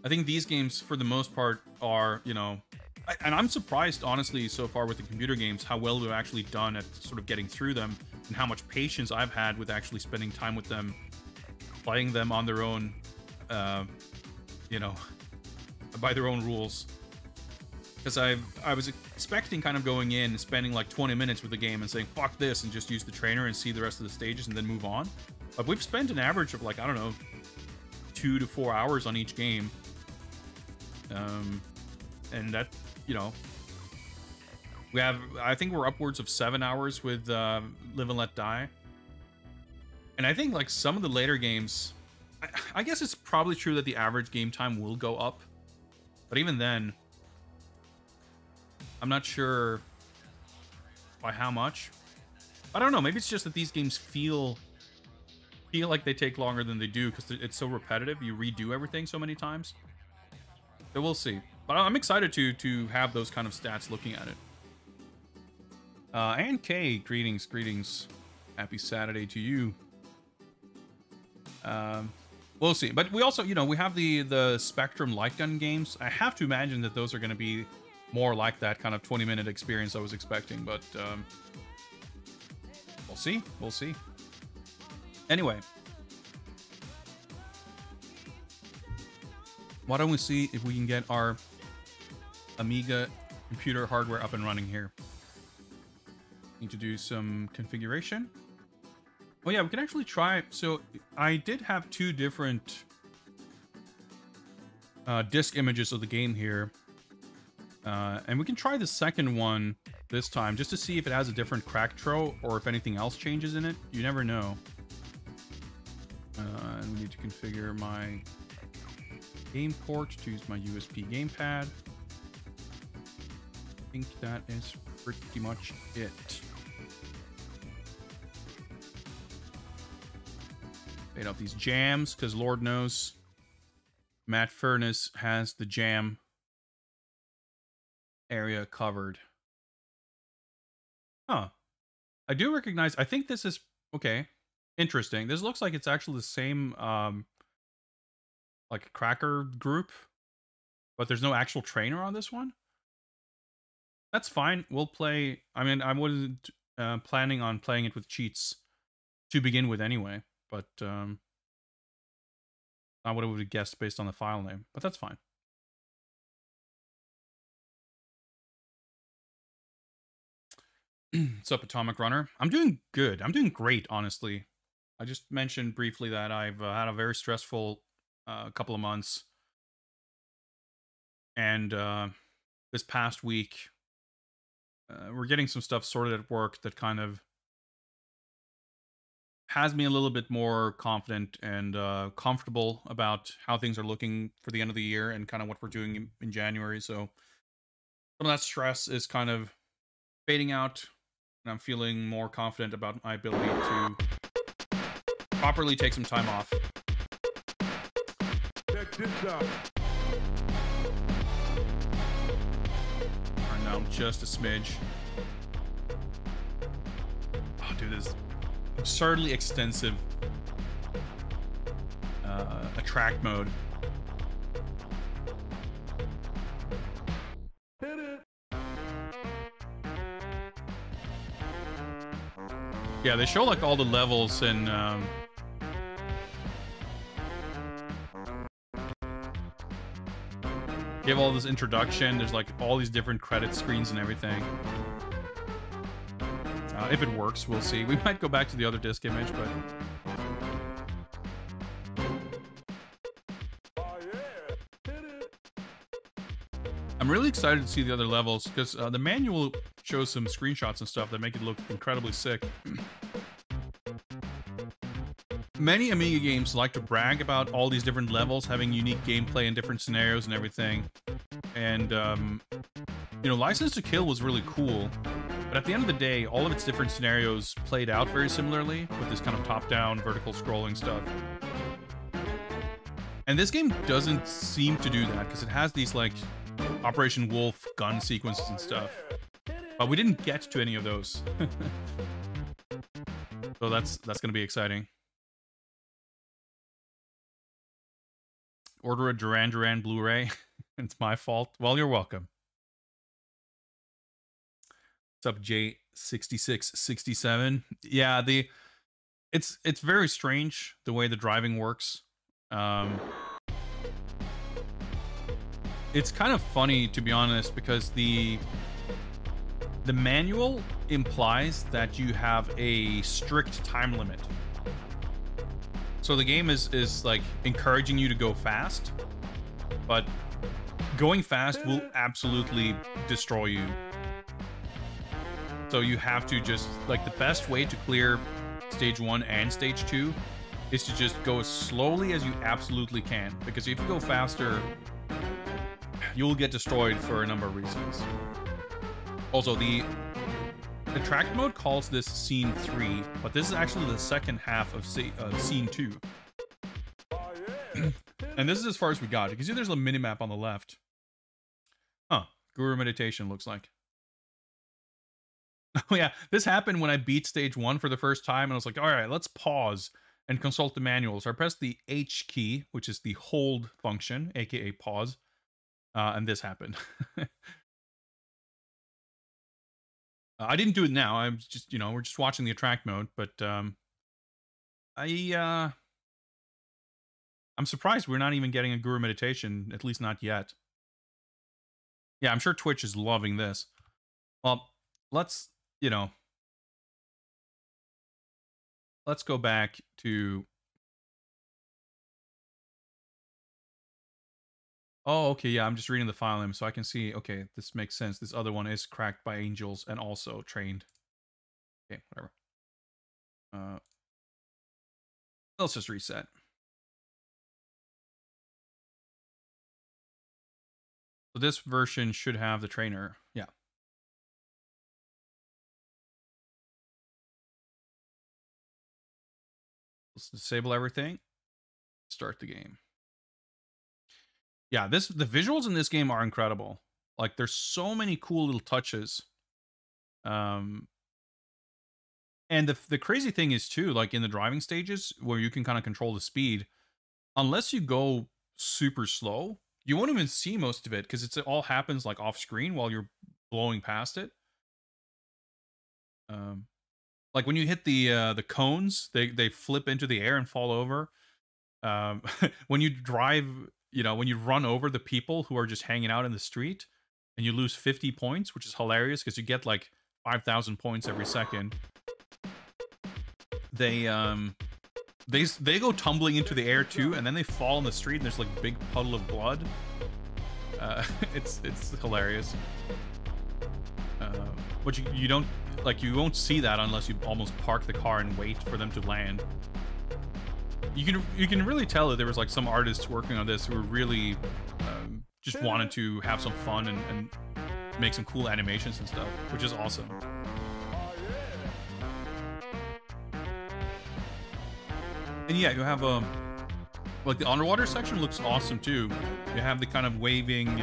I think these games, for the most part, are, you know... And I'm surprised, honestly, so far with the computer games, how well we've actually done at sort of getting through them, and how much patience I've had with actually spending time with them, playing them on their own... you know, by their own rules. Because I was expecting kind of going in and spending like 20 minutes with the game and saying, fuck this, and just use the trainer and see the rest of the stages and then move on. But we've spent an average of like, I don't know, 2 to 4 hours on each game. And that, you know, we have, I think we're upwards of 7 hours with Live and Let Die. And I think like some of the later games... I guess it's probably true that the average game time will go up. But even then, I'm not sure by how much. I don't know, maybe it's just that these games feel like they take longer than they do because it's so repetitive. You redo everything so many times. So we'll see. But I'm excited to have those kind of stats looking at it. And Kay, greetings. Happy Saturday to you. We'll see. But we also, you know, we have the Spectrum light gun games. I have to imagine that those are going to be more like that kind of 20-minute experience I was expecting. But we'll see. We'll see. Anyway. Why don't we see if we can get our Amiga computer hardware up and running here. Need to do some configuration. Oh yeah, we can actually try... So, I did have 2 different disk images of the game here. And we can try the second one this time, just to see if it has a different crack throw, or if anything else changes in it. You never know. And we need to configure my game port to use my USB gamepad. I think that is pretty much it. Fade out these jams, because Lord knows Matt Furness has the jam area covered. Huh. I do recognize. I think this is okay. Interesting. This looks like it's actually the same, like cracker group, but there's no actual trainer on this one. That's fine. We'll play. I mean, I wasn't planning on playing it with cheats to begin with anyway, but not what I would have guessed based on the file name. But that's fine. What's up, Atomic Runner? I'm doing good. I'm doing great, honestly. I just mentioned briefly that I've had a very stressful couple of months. And this past week, we're getting some stuff sorted at work that kind of has me a little bit more confident and comfortable about how things are looking for the end of the year and kind of what we're doing in January. So some of that stress is kind of fading out, and I'm feeling more confident about my ability to properly take some time off. Check this out. Turn down just a smidge. Oh, dude, this absurdly extensive attract mode. Hit it. Yeah, they show like all the levels and give all this introduction. There's like all these different credit screens and everything. If it works, we'll see. We might go back to the other disk image, but Oh yeah. Hit it. I'm really excited to see the other levels because the manual shows some screenshots and stuff that make it look incredibly sick. Many Amiga games like to brag about all these different levels having unique gameplay and different scenarios and everything. And, you know, License to Kill was really cool. But at the end of the day, all of its different scenarios played out very similarly with this kind of top-down, vertical scrolling stuff. And this game doesn't seem to do that because it has these, like, Operation Wolf gun sequences and stuff. But we didn't get to any of those. So that's going to be exciting. Order a Duran Duran Blu-ray. It's my fault. Well, you're welcome. What's up, J6667? Yeah, it's very strange the way the driving works. It's kind of funny, to be honest, because the manual implies that you have a strict time limit. So the game is like encouraging you to go fast, but going fast will absolutely destroy you. So you have to just, like, the best way to clear stage 1 and stage 2 is to just go as slowly as you absolutely can, because if you go faster, you'll get destroyed for a number of reasons. Also, the attract mode calls this scene 3, but this is actually the second half of scene 2. Oh yeah. And this is as far as we got. You can see there's a minimap on the left. Huh. Guru Meditation looks like. Oh yeah, this happened when I beat stage 1 for the first time, and I was like, all right, let's pause and consult the manual. So I pressed the H key, which is the hold function, aka pause, and this happened. I didn't do it now. I'm just, you know, we're just watching the attract mode, but I'm surprised we're not even getting a Guru Meditation, at least not yet. Yeah, I'm sure Twitch is loving this. Well, let's, you know, let's go back to... Oh, okay, yeah, I'm just reading the file name, so I can see, okay, this makes sense. This other one is cracked by angels and also trained. Okay, whatever. Let's just reset. So this version should have the trainer. Yeah. Let's disable everything. Start the game. Yeah, the visuals in this game are incredible. Like, there's so many cool little touches. And the crazy thing is too, like in the driving stages where you can kind of control the speed, unless you go super slow, you won't even see most of it because it all happens like off screen while you're blowing past it. Like when you hit the cones, they flip into the air and fall over. When you drive, you know, when you run over the people who are just hanging out in the street, and you lose 50 points, which is hilarious because you get like 5,000 points every second. They go tumbling into the air too, and then they fall in the street, and there's like a big puddle of blood. It's hilarious. But you don't, like, you won't see that unless you almost park the car and wait for them to land. You can really tell that there was like some artists working on this who were really just wanted to have some fun and make some cool animations and stuff, which is awesome. And yeah, you have like the underwater section looks awesome too. You have the kind of waving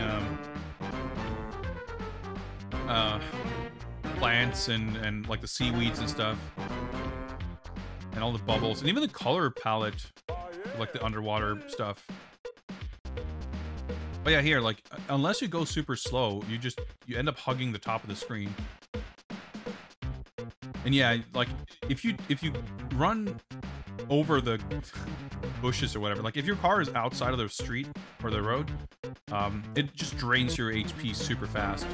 plants and like the seaweeds and stuff, and all the bubbles, and even the color palette, like the underwater stuff. But yeah, here, like, unless you go super slow, you end up hugging the top of the screen. And yeah, like, if you run over the bushes or whatever, like if your car is outside of the street or the road, it just drains your HP super fast.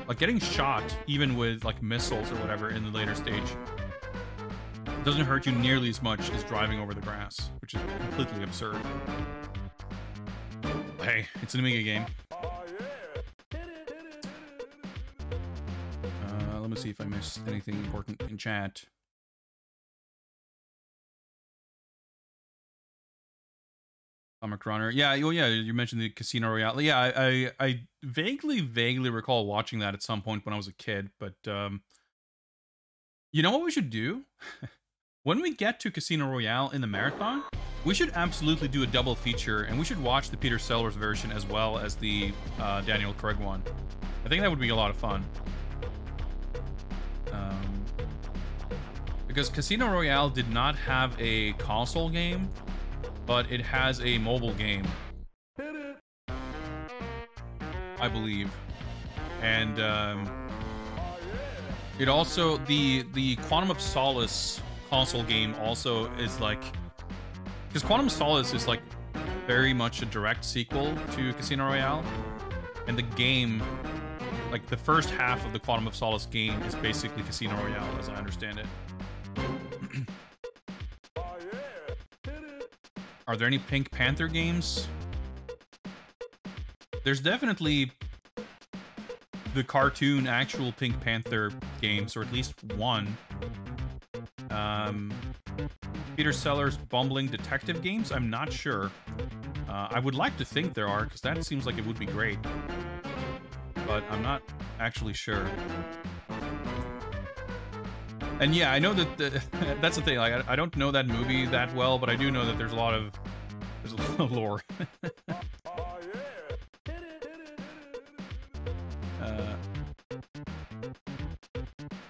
Like getting shot, even with like missiles or whatever in the later stage, doesn't hurt you nearly as much as driving over the grass, which is completely absurd. Hey, it's an Amiga game. Let me see if I missed anything important in chat. Comic Runner. Yeah, well, yeah, you mentioned the Casino Royale. Yeah, I vaguely recall watching that at some point when I was a kid, but you know what we should do? When we get to Casino Royale in the marathon, we should absolutely do a double feature, and we should watch the Peter Sellers version as well as the Daniel Craig one. I think that would be a lot of fun. Because Casino Royale did not have a console game, but it has a mobile game, I believe. And it also, the Quantum of Solace console game also is like, because Quantum of Solace is like very much a direct sequel to Casino Royale, and the game, like the first half of the Quantum of Solace game is basically Casino Royale, as I understand it. Are there any Pink Panther games? There's definitely the cartoon actual Pink Panther games, or at least one. Peter Sellers bumbling detective games? I'm not sure. I would like to think there are, because that seems like it would be great. But I'm not actually sure. And yeah, I know that that's the thing. Like, I don't know that movie that well, but I do know that there's a lot of lore.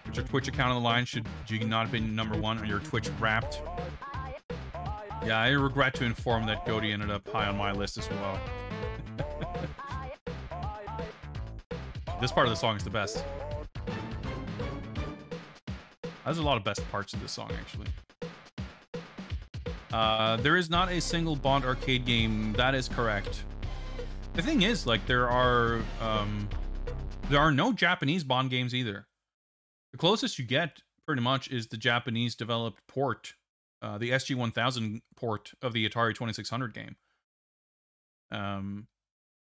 Put your Twitch account on the line. Should you not have been #1 on your Twitch Wrapped? Yeah, I regret to inform that Goaty ended up high on my list as well. This part of the song is the best. There's a lot of best parts of this song, actually. There is not a single Bond arcade game. That is correct. The thing is, like, there are no Japanese Bond games either. The closest you get, pretty much, is the Japanese-developed port, the SG-1000 port of the Atari 2600 game.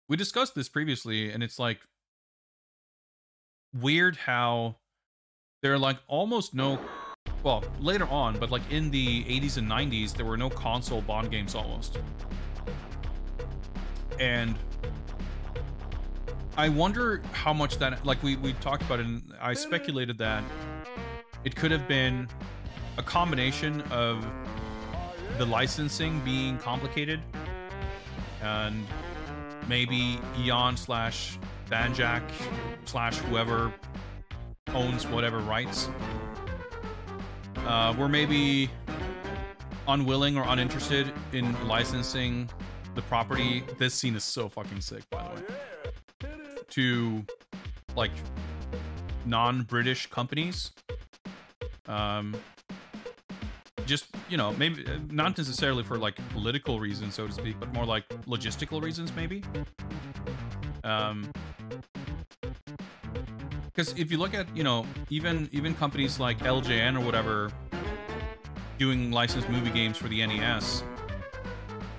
We discussed this previously, and it's, like, weird how there are, like, almost no... Well, later on, but, like, in the 80s and 90s, there were no console Bond games almost. And I wonder how much that... Like, we talked about it, and I speculated that it could have been a combination of the licensing being complicated, and maybe Eon / Banjak / whoever owns whatever rights were maybe unwilling or uninterested in licensing the property. This scene is so fucking sick, by the way. To like non-British companies. Just, you know, maybe not necessarily for like political reasons, so to speak, but more like logistical reasons, maybe. Because if you look at, you know, even companies like LJN or whatever doing licensed movie games for the NES.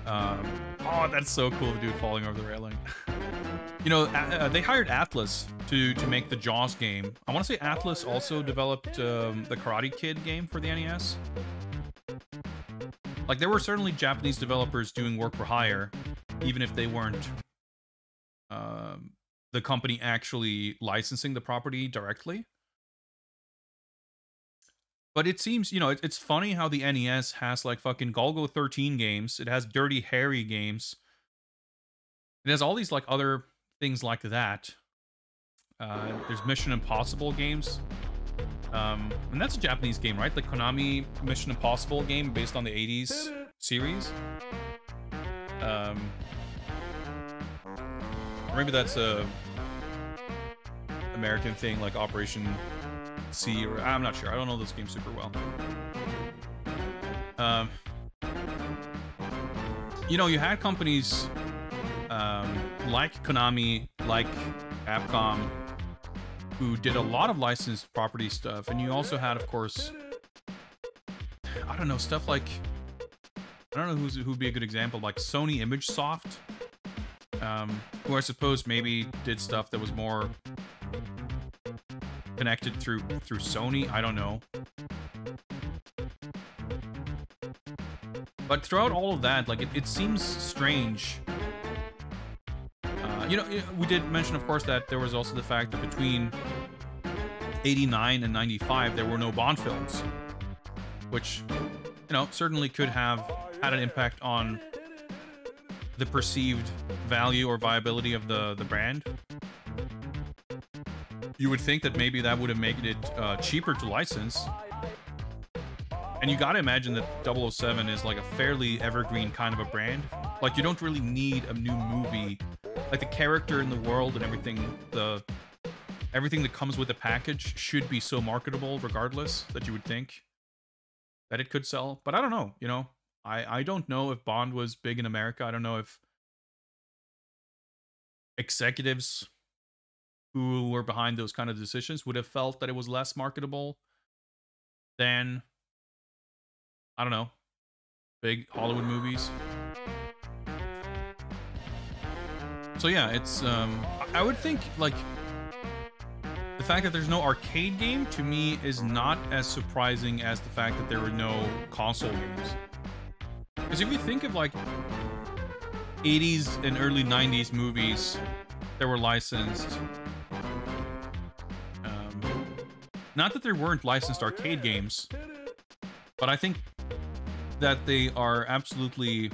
Oh, that's so cool, the dude falling over the railing. You know, they hired Atlas to make the Jaws game. I want to say Atlas also developed the Karate Kid game for the NES. Like, there were certainly Japanese developers doing work for hire, even if they weren't the company actually licensing the property directly. But it seems, you know, it's funny how the NES has, like, fucking Golgo 13 games. It has Dirty Harry games. It has all these, like, other things like that. There's Mission Impossible games. And that's a Japanese game, right? The Konami Mission Impossible game based on the 80s series. Or maybe that's a American thing, like Operation C, or I'm not sure. I don't know this game super well. You know, you had companies like Konami, like Capcom, who did a lot of licensed property stuff, and you also had, of course, I don't know, stuff like, I don't know who'd be a good example, like Sony ImageSoft, who I suppose maybe did stuff that was more connected through Sony. I don't know. But throughout all of that, like, it seems strange. You know, we did mention, of course, that there was also the fact that between 89 and 95, there were no Bond films, which, you know, certainly could have had an impact on the perceived value or viability of the brand. You would think that maybe that would have made it cheaper to license. And you gotta imagine that 007 is like a fairly evergreen kind of a brand. Like, you don't really need a new movie. Like, the character in the world and everything, everything that comes with the package should be so marketable regardless that you would think that it could sell. But I don't know, you know. I don't know if Bond was big in America. I don't know if executives who were behind those kind of decisions would have felt that it was less marketable than, I don't know, big Hollywood movies. So yeah, it's, I would think, like, the fact that there's no arcade game, to me, is not as surprising as the fact that there were no console games. Because if you think of, like, 80s and early 90s movies that were licensed, not that there weren't licensed arcade games, but I think that they are absolutely...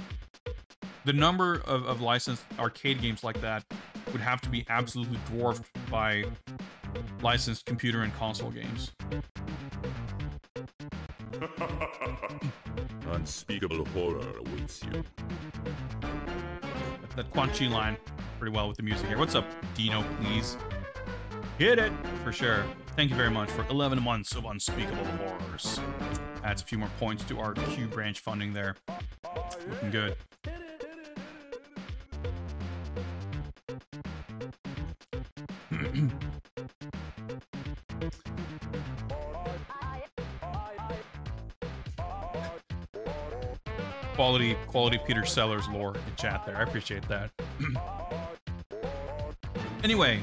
The number of licensed arcade games like that would have to be absolutely dwarfed by licensed computer and console games. Unspeakable horror awaits you. That Quan Chi line pretty well with the music here. What's up, Dino, please? Hit it! For sure. Thank you very much for 11 months of Unspeakable Horrors. Adds a few more points to our Q branch funding there. Looking good. Quality Peter Sellers lore in chat there. I appreciate that. Anyway,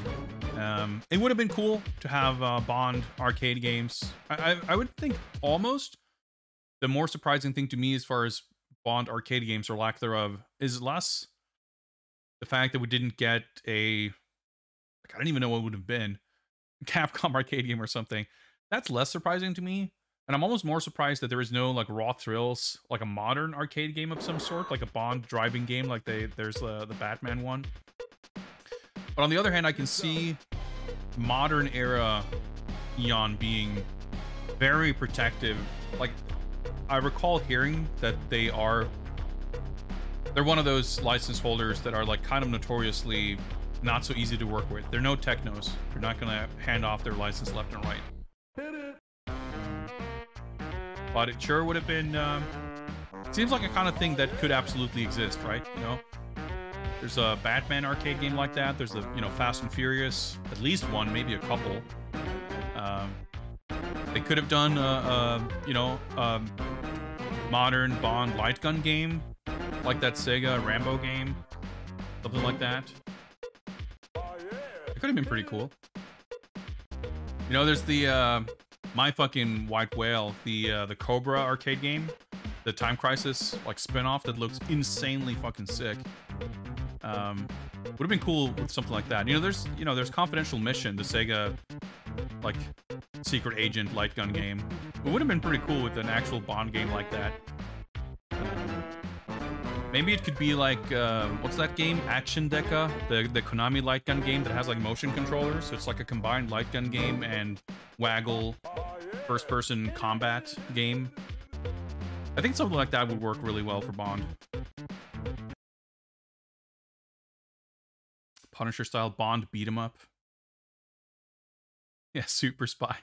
it would have been cool to have Bond arcade games. I would think almost the more surprising thing to me as far as Bond arcade games or lack thereof is less the fact that we didn't get a, like, I don't even know what it would have been, Capcom arcade game or something. That's less surprising to me. And I'm almost more surprised that there is no, like, Raw Thrills, like a modern arcade game of some sort, like a Bond driving game, like there's the Batman one. But on the other hand, I can see modern era Eon being very protective. Like, I recall hearing that they're one of those license holders that are like kind of notoriously not so easy to work with. They're no technos. They're not gonna hand off their license left and right. But it sure would have been, seems like a kind of thing that could absolutely exist, right? You know? There's a Batman arcade game like that. There's the, you know, Fast and Furious, at least one, maybe a couple. They could have done you know, modern Bond light gun game, like that Sega Rambo game, something like that. It could have been pretty cool. You know, there's the My Fucking White Whale, the Cobra arcade game, the Time Crisis like spin-off that looks insanely fucking sick. Would have been cool with something like that. You know, there's Confidential Mission, the Sega like secret agent light gun game. It would have been pretty cool with an actual Bond game like that. Maybe it could be like what's that game? Action Deca, the Konami light gun game that has like motion controllers. So it's like a combined light gun game and Waggle first-person combat game. I think something like that would work really well for Bond. Punisher-style Bond beat-em up. Yeah, Super Spy.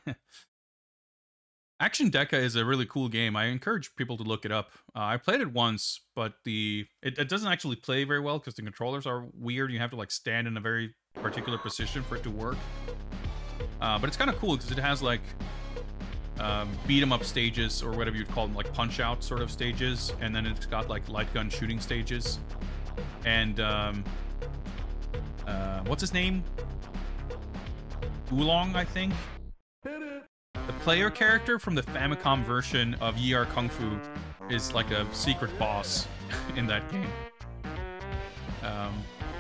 Action Deca is a really cool game. I encourage people to look it up. I played it once, but it doesn't actually play very well because the controllers are weird. You have to like stand in a very particular position for it to work. But it's kind of cool because it has like beat-em-up stages, or whatever you'd call them, like punch-out sort of stages, and then it's got like light gun shooting stages. And what's his name? Oolong, I think. The player character from the Famicom version of ER Kung Fu is like a secret boss in that game.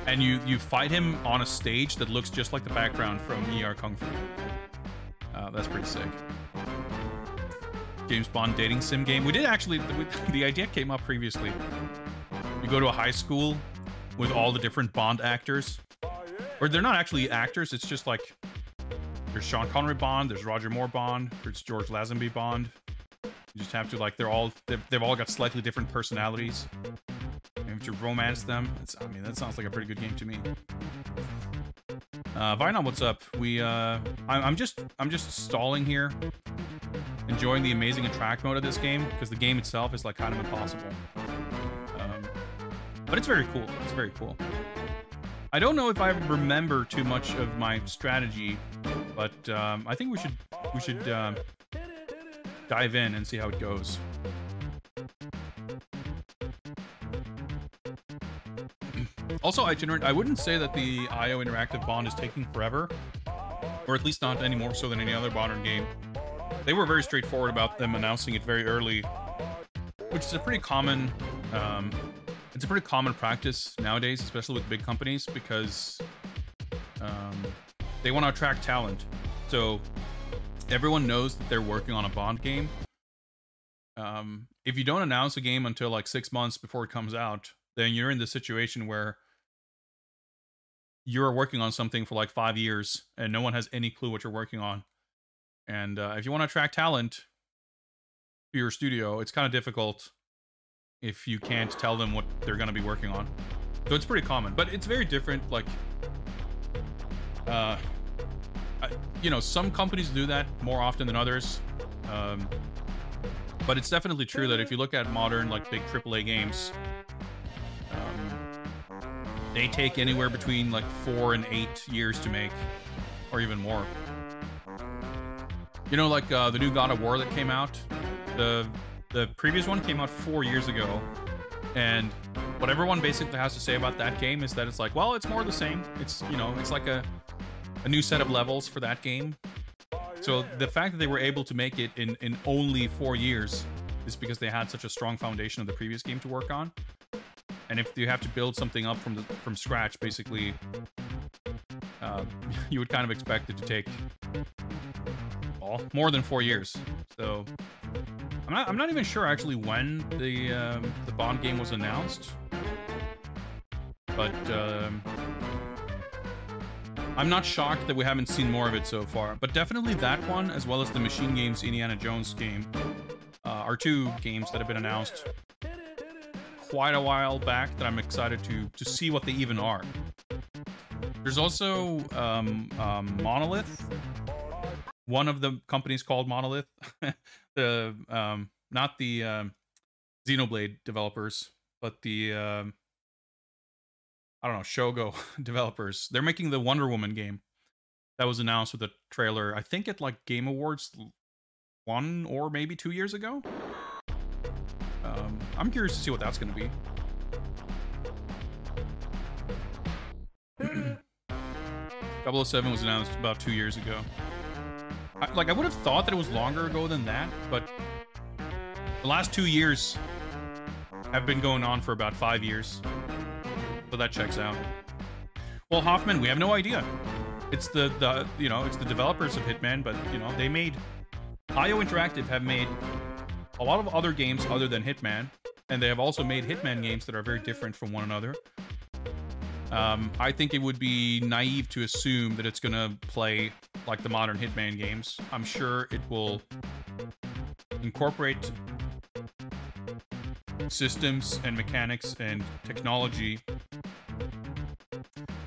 And you fight him on a stage that looks just like the background from ER Kung Fu. That's pretty sick. James Bond dating sim game. We did actually, the idea came up previously. You go to a high school with all the different Bond actors. Or they're not actually actors, it's just like, there's Sean Connery Bond, there's Roger Moore Bond, there's George Lazenby Bond. You just have to, like, they've all got slightly different personalities. You have to romance them. I mean, that sounds like a pretty good game to me. Vinon, what's up? I'm just stalling here, enjoying the amazing attract mode of this game, because the game itself is, like, kind of impossible. But it's very cool. It's very cool. I don't know if I remember too much of my strategy, but I think we should dive in and see how it goes. Also, I wouldn't say that the IO Interactive Bond is taking forever, or at least not any more so than any other modern game. They were very straightforward about them announcing it very early, which is a pretty common it's a pretty common practice nowadays, especially with big companies, because they want to attract talent. So everyone knows that they're working on a Bond game. If you don't announce a game until like 6 months before it comes out, then you're in the situation where you're working on something for like 5 years and no one has any clue what you're working on. And if you want to attract talent to your studio, it's kind of difficult if you can't tell them what they're going to be working on. So it's pretty common, but it's very different. Like, you know, some companies do that more often than others. But it's definitely true that if you look at modern, like, big AAA games, they take anywhere between, like, 4 and 8 years to make, or even more. You know, like, the new God of War that came out, the previous one came out 4 years ago, and what everyone basically has to say about that game is that it's like, well, it's more the same. It's, you know, it's like a new set of levels for that game. So the fact that they were able to make it in only 4 years is because they had such a strong foundation of the previous game to work on. And if you have to build something up from scratch, basically, you would kind of expect it to take more than 4 years. So I'm not even sure actually when the Bond game was announced, but I'm not shocked that we haven't seen more of it so far, but definitely that one, as well as the Machine Games Indiana Jones game, are two games that have been announced quite a while back that I'm excited to see what they even are. There's also Monolith. One of the companies called Monolith. The not the Xenoblade developers, but the I don't know, Shogo developers. They're making the Wonder Woman game that was announced with a trailer, I think at like Game Awards 1 or maybe 2 years ago. I'm curious to see what that's going to be. 007 was announced about 2 years ago. I would have thought that it was longer ago than that, but the last 2 years have been going on for about 5 years. So that checks out. Well, Hoffman, we have no idea. It's the it's the developers of Hitman, but they made IO Interactive have made a lot of other games other than Hitman, and they have also made Hitman games that are very different from one another. I think it would be naive to assume that it's gonna play like the modern Hitman games. I'm sure it will incorporate systems and mechanics and technology,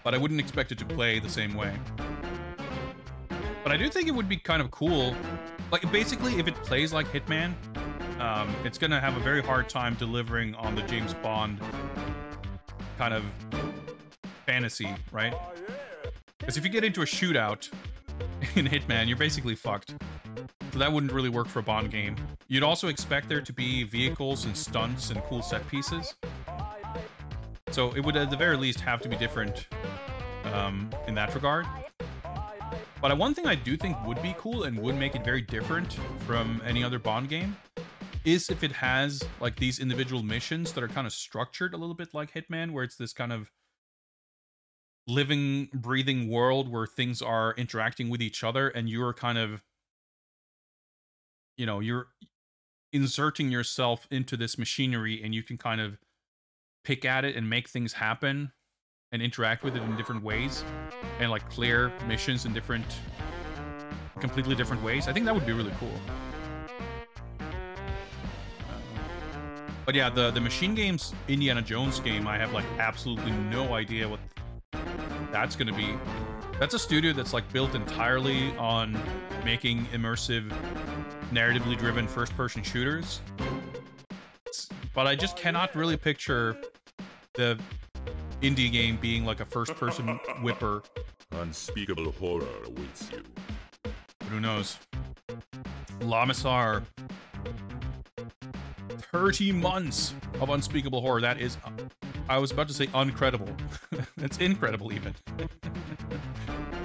but I wouldn't expect it to play the same way. But I do think it would be kind of cool. Like, basically, if it plays like Hitman, it's gonna have a very hard time delivering on the James Bond kind of fantasy, right? Because if you get into a shootout in Hitman, you're basically fucked. So that wouldn't really work for a Bond game. You'd also expect there to be vehicles and stunts and cool set pieces. So it would at the very least have to be different in that regard. But one thing I do think would be cool and would make it very different from any other Bond game is if it has like these individual missions that are kind of structured a little bit like Hitman, where it's this kind of living, breathing world where things are interacting with each other and you're kind of, you're inserting yourself into this machinery and you can kind of pick at it and make things happen and interact with it in different ways and like clear missions in completely different ways. I think that would be really cool. But yeah, the Machine Games Indiana Jones game, I have like absolutely no idea what that's going to be. That's a studio that's like built entirely on making immersive, narratively driven first-person shooters. But I just cannot really picture the indie game being like a first-person whipper. Unspeakable horror awaits you. But who knows? Lamisar. 30 months of unspeakable horror. That is, I was about to say uncredible. That's incredible even.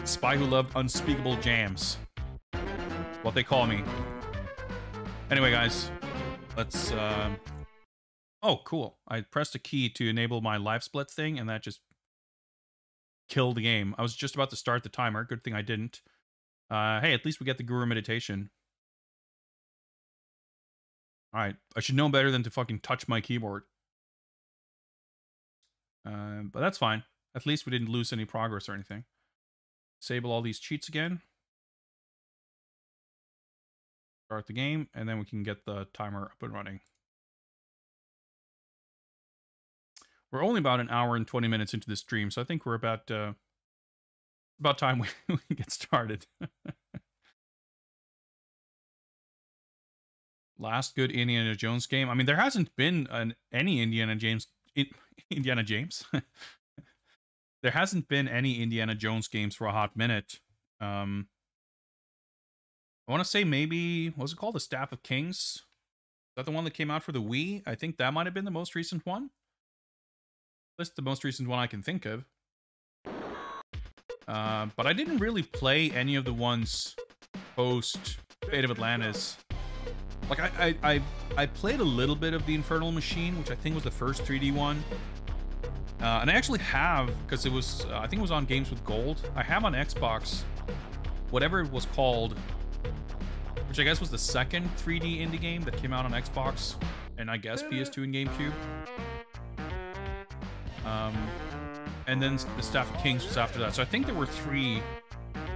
Spy who loved unspeakable jams. What they call me. Anyway, guys, let's, oh, cool. I pressed a key to enable my live split thing, and that just killed the game. I was just about to start the timer. Good thing I didn't. Hey, at least we get the Guru Meditation. Alright, I should know better than to fucking touch my keyboard. But that's fine. At least we didn't lose any progress or anything. Disable all these cheats again. Start the game, and then we can get the timer up and running. We're only about an hour and 20 minutes into the stream, so I think we're about time we get started. Last good Indiana Jones game. I mean, there hasn't been any Indiana James. There hasn't been any Indiana Jones games for a hot minute. I want to say maybe, what was it called? The Staff of Kings? Is that the one that came out for the Wii? I think that might have been the most recent one. That's the most recent one I can think of. But I didn't really play any of the ones post Fate of Atlantis. Like, I played a little bit of the Infernal Machine, which I think was the first 3D one. And I actually have, because it was, I think it was on Games with Gold. I have on Xbox, whatever it was called, which I guess was the second 3D indie game that came out on Xbox, and I guess PS2 and GameCube. and then the Staff of Kings was after that. So I think there were 3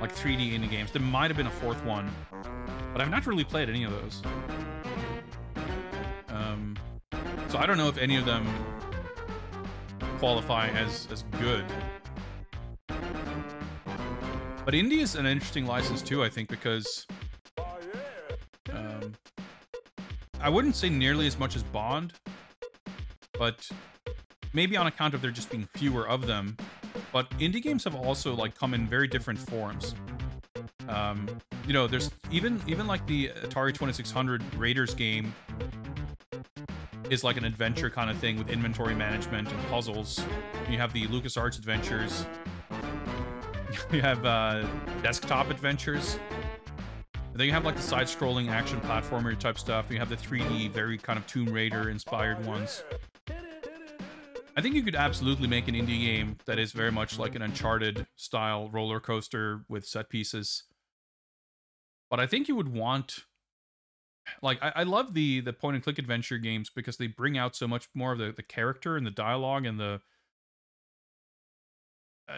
like 3D indie games. There might have been a 4th one, but I've not really played any of those. So I don't know if any of them qualify as good. But indie is an interesting license too, I think, because I wouldn't say nearly as much as Bond, but maybe on account of there just being fewer of them. But indie games have also like come in very different forms. You know, there's even like the Atari 2600 Raiders game is like an adventure kind of thing with inventory management and puzzles. You have the LucasArts adventures. You have desktop adventures. And then you have like the side-scrolling action platformer type stuff. You have the 3D, very kind of Tomb Raider inspired ones. I think you could absolutely make an indie game that is very much like an Uncharted style roller coaster with set pieces. But I think you would want, like, I love the point and click adventure games because they bring out so much more of the character and the dialogue and the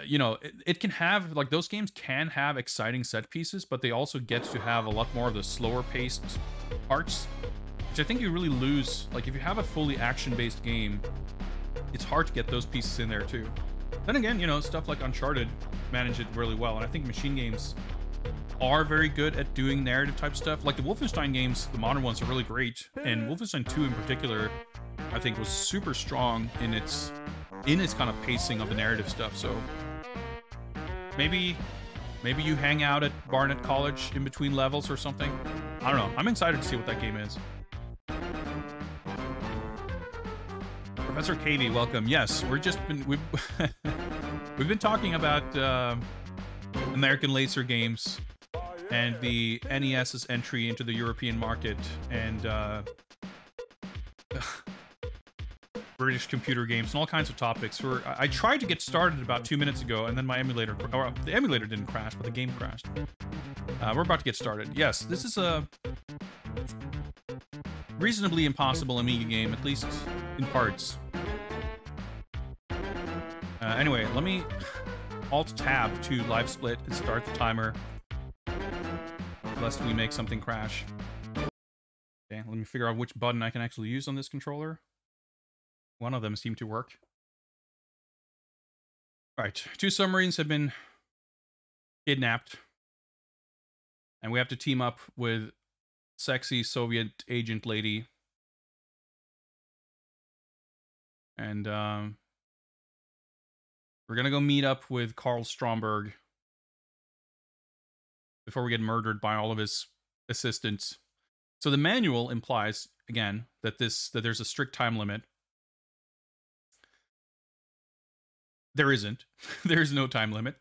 you know, it can have, like, those games can have exciting set pieces, but they also get to have a lot more of the slower paced parts, which I think you really lose. Like, if you have a fully action-based game, it's hard to get those pieces in there too. Then again, you know, stuff like Uncharted manage it really well, and I think Machine Games are very good at doing narrative type stuff. Like the Wolfenstein games, the modern ones are really great, and Wolfenstein 2 in particular, I think was super strong in its kind of pacing of the narrative stuff. So maybe you hang out at Barnet College in between levels or something. I don't know. I'm excited to see what that game is. Professor KV, welcome. Yes, we've been talking about American Laser Games and the NES's entry into the European market and British computer games and all kinds of topics. I tried to get started about 2 minutes ago, and then my emulator, or the emulator didn't crash, but the game crashed. We're about to get started. Yes, this is a reasonably impossible Amiga game, at least in parts. Anyway, let me Alt-Tab to live split and start the timer, lest we make something crash. Okay, let me figure out which button I can actually use on this controller. One of them seemed to work. Alright, 2 submarines have been kidnapped. And we have to team up with sexy Soviet agent lady. And we're gonna go meet up with Karl Stromberg before we get murdered by all of his assistants. So the manual implies, again, that there's a strict time limit. There isn't. There's no time limit.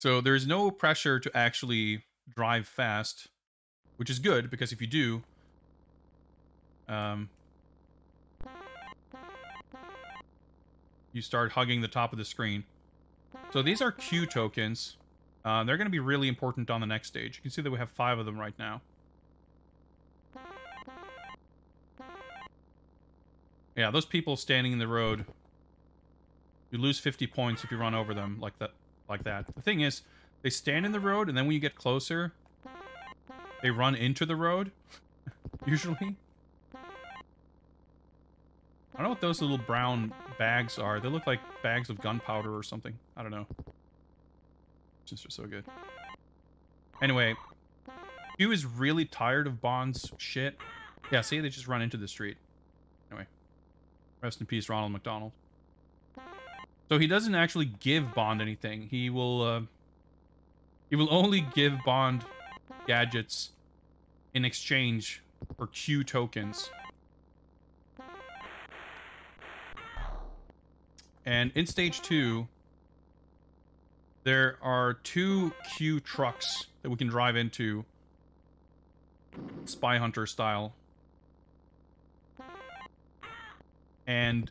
So there's no pressure to actually drive fast, which is good, because if you do, you start hugging the top of the screen. So these are Q tokens. They're going to be really important on the next stage. You can see that we have 5 of them right now. Yeah, those people standing in the road, you lose 50 points if you run over them like that. The thing is, they stand in the road, and then when you get closer, they run into the road, usually. I don't know what those little brown bags are. They look like bags of gunpowder or something. I don't know. Just are so good. Anyway, Q is really tired of Bond's shit. Yeah, see, they just run into the street. Anyway, rest in peace, Ronald McDonald. So he doesn't actually give Bond anything. He will only give Bond gadgets in exchange for Q tokens. And in stage 2, there are 2 Q trucks that we can drive into, Spy Hunter style, and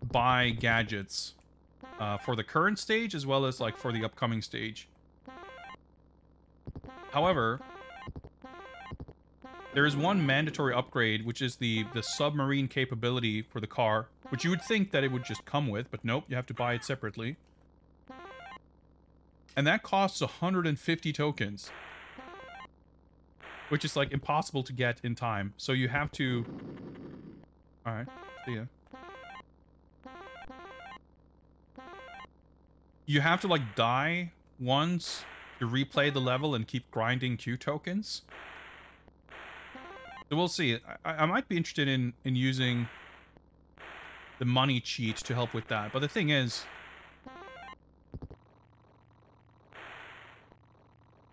buy gadgets for the current stage as well as like for the upcoming stage. However, there is one mandatory upgrade, which is the submarine capability for the car. which you would think that it would just come with, but nope, you have to buy it separately. And that costs 150 tokens, which is like impossible to get in time. So you have to... Alright, see ya. You have to like die once to replay the level and keep grinding Q tokens. So we'll see. I might be interested in using the money cheat to help with that. But the thing is...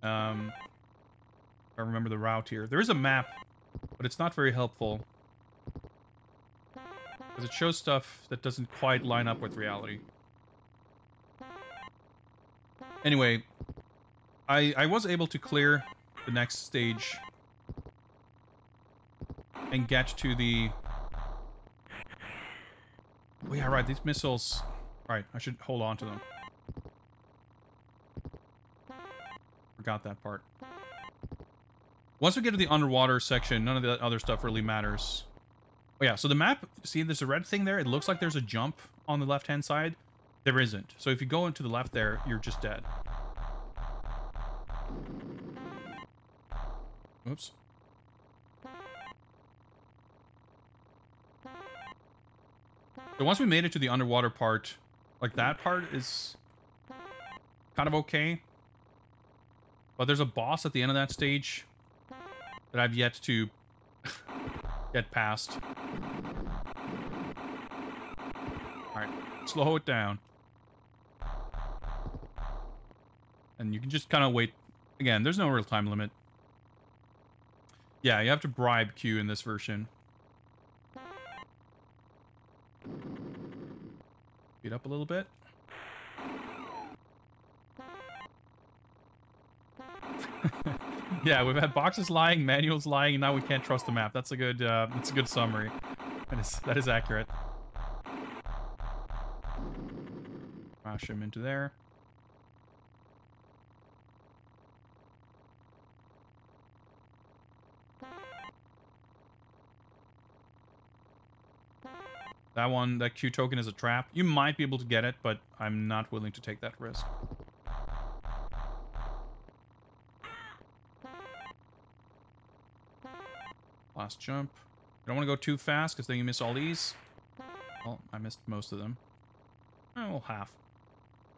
I remember the route here. There is a map, but it's not very helpful. Because it shows stuff that doesn't quite line up with reality. Anyway, I was able to clear the next stage and get to the... Oh yeah, right, these missiles... Right, I should hold on to them. Forgot that part. Once we get to the underwater section, none of the other stuff really matters. Oh yeah, so the map, see there's a red thing there? It looks like there's a jump on the left-hand side. There isn't. So if you go into the left there, you're just dead. Oops. So once we made it to the underwater part, like that part is kind of okay. But there's a boss at the end of that stage that I've yet to get past. Alright, slow it down. And you can just kind of wait. Again, there's no real time limit. Yeah, you have to bribe Q in this version. Speed up a little bit. Yeah, we've had boxes lying, manuals lying, and now we can't trust the map. That's a good summary. That is accurate. Crash him into there. That Q token is a trap. You might be able to get it, but I'm not willing to take that risk. Last jump. You don't want to go too fast, because then you miss all these. Well, I missed most of them. Oh, well, half.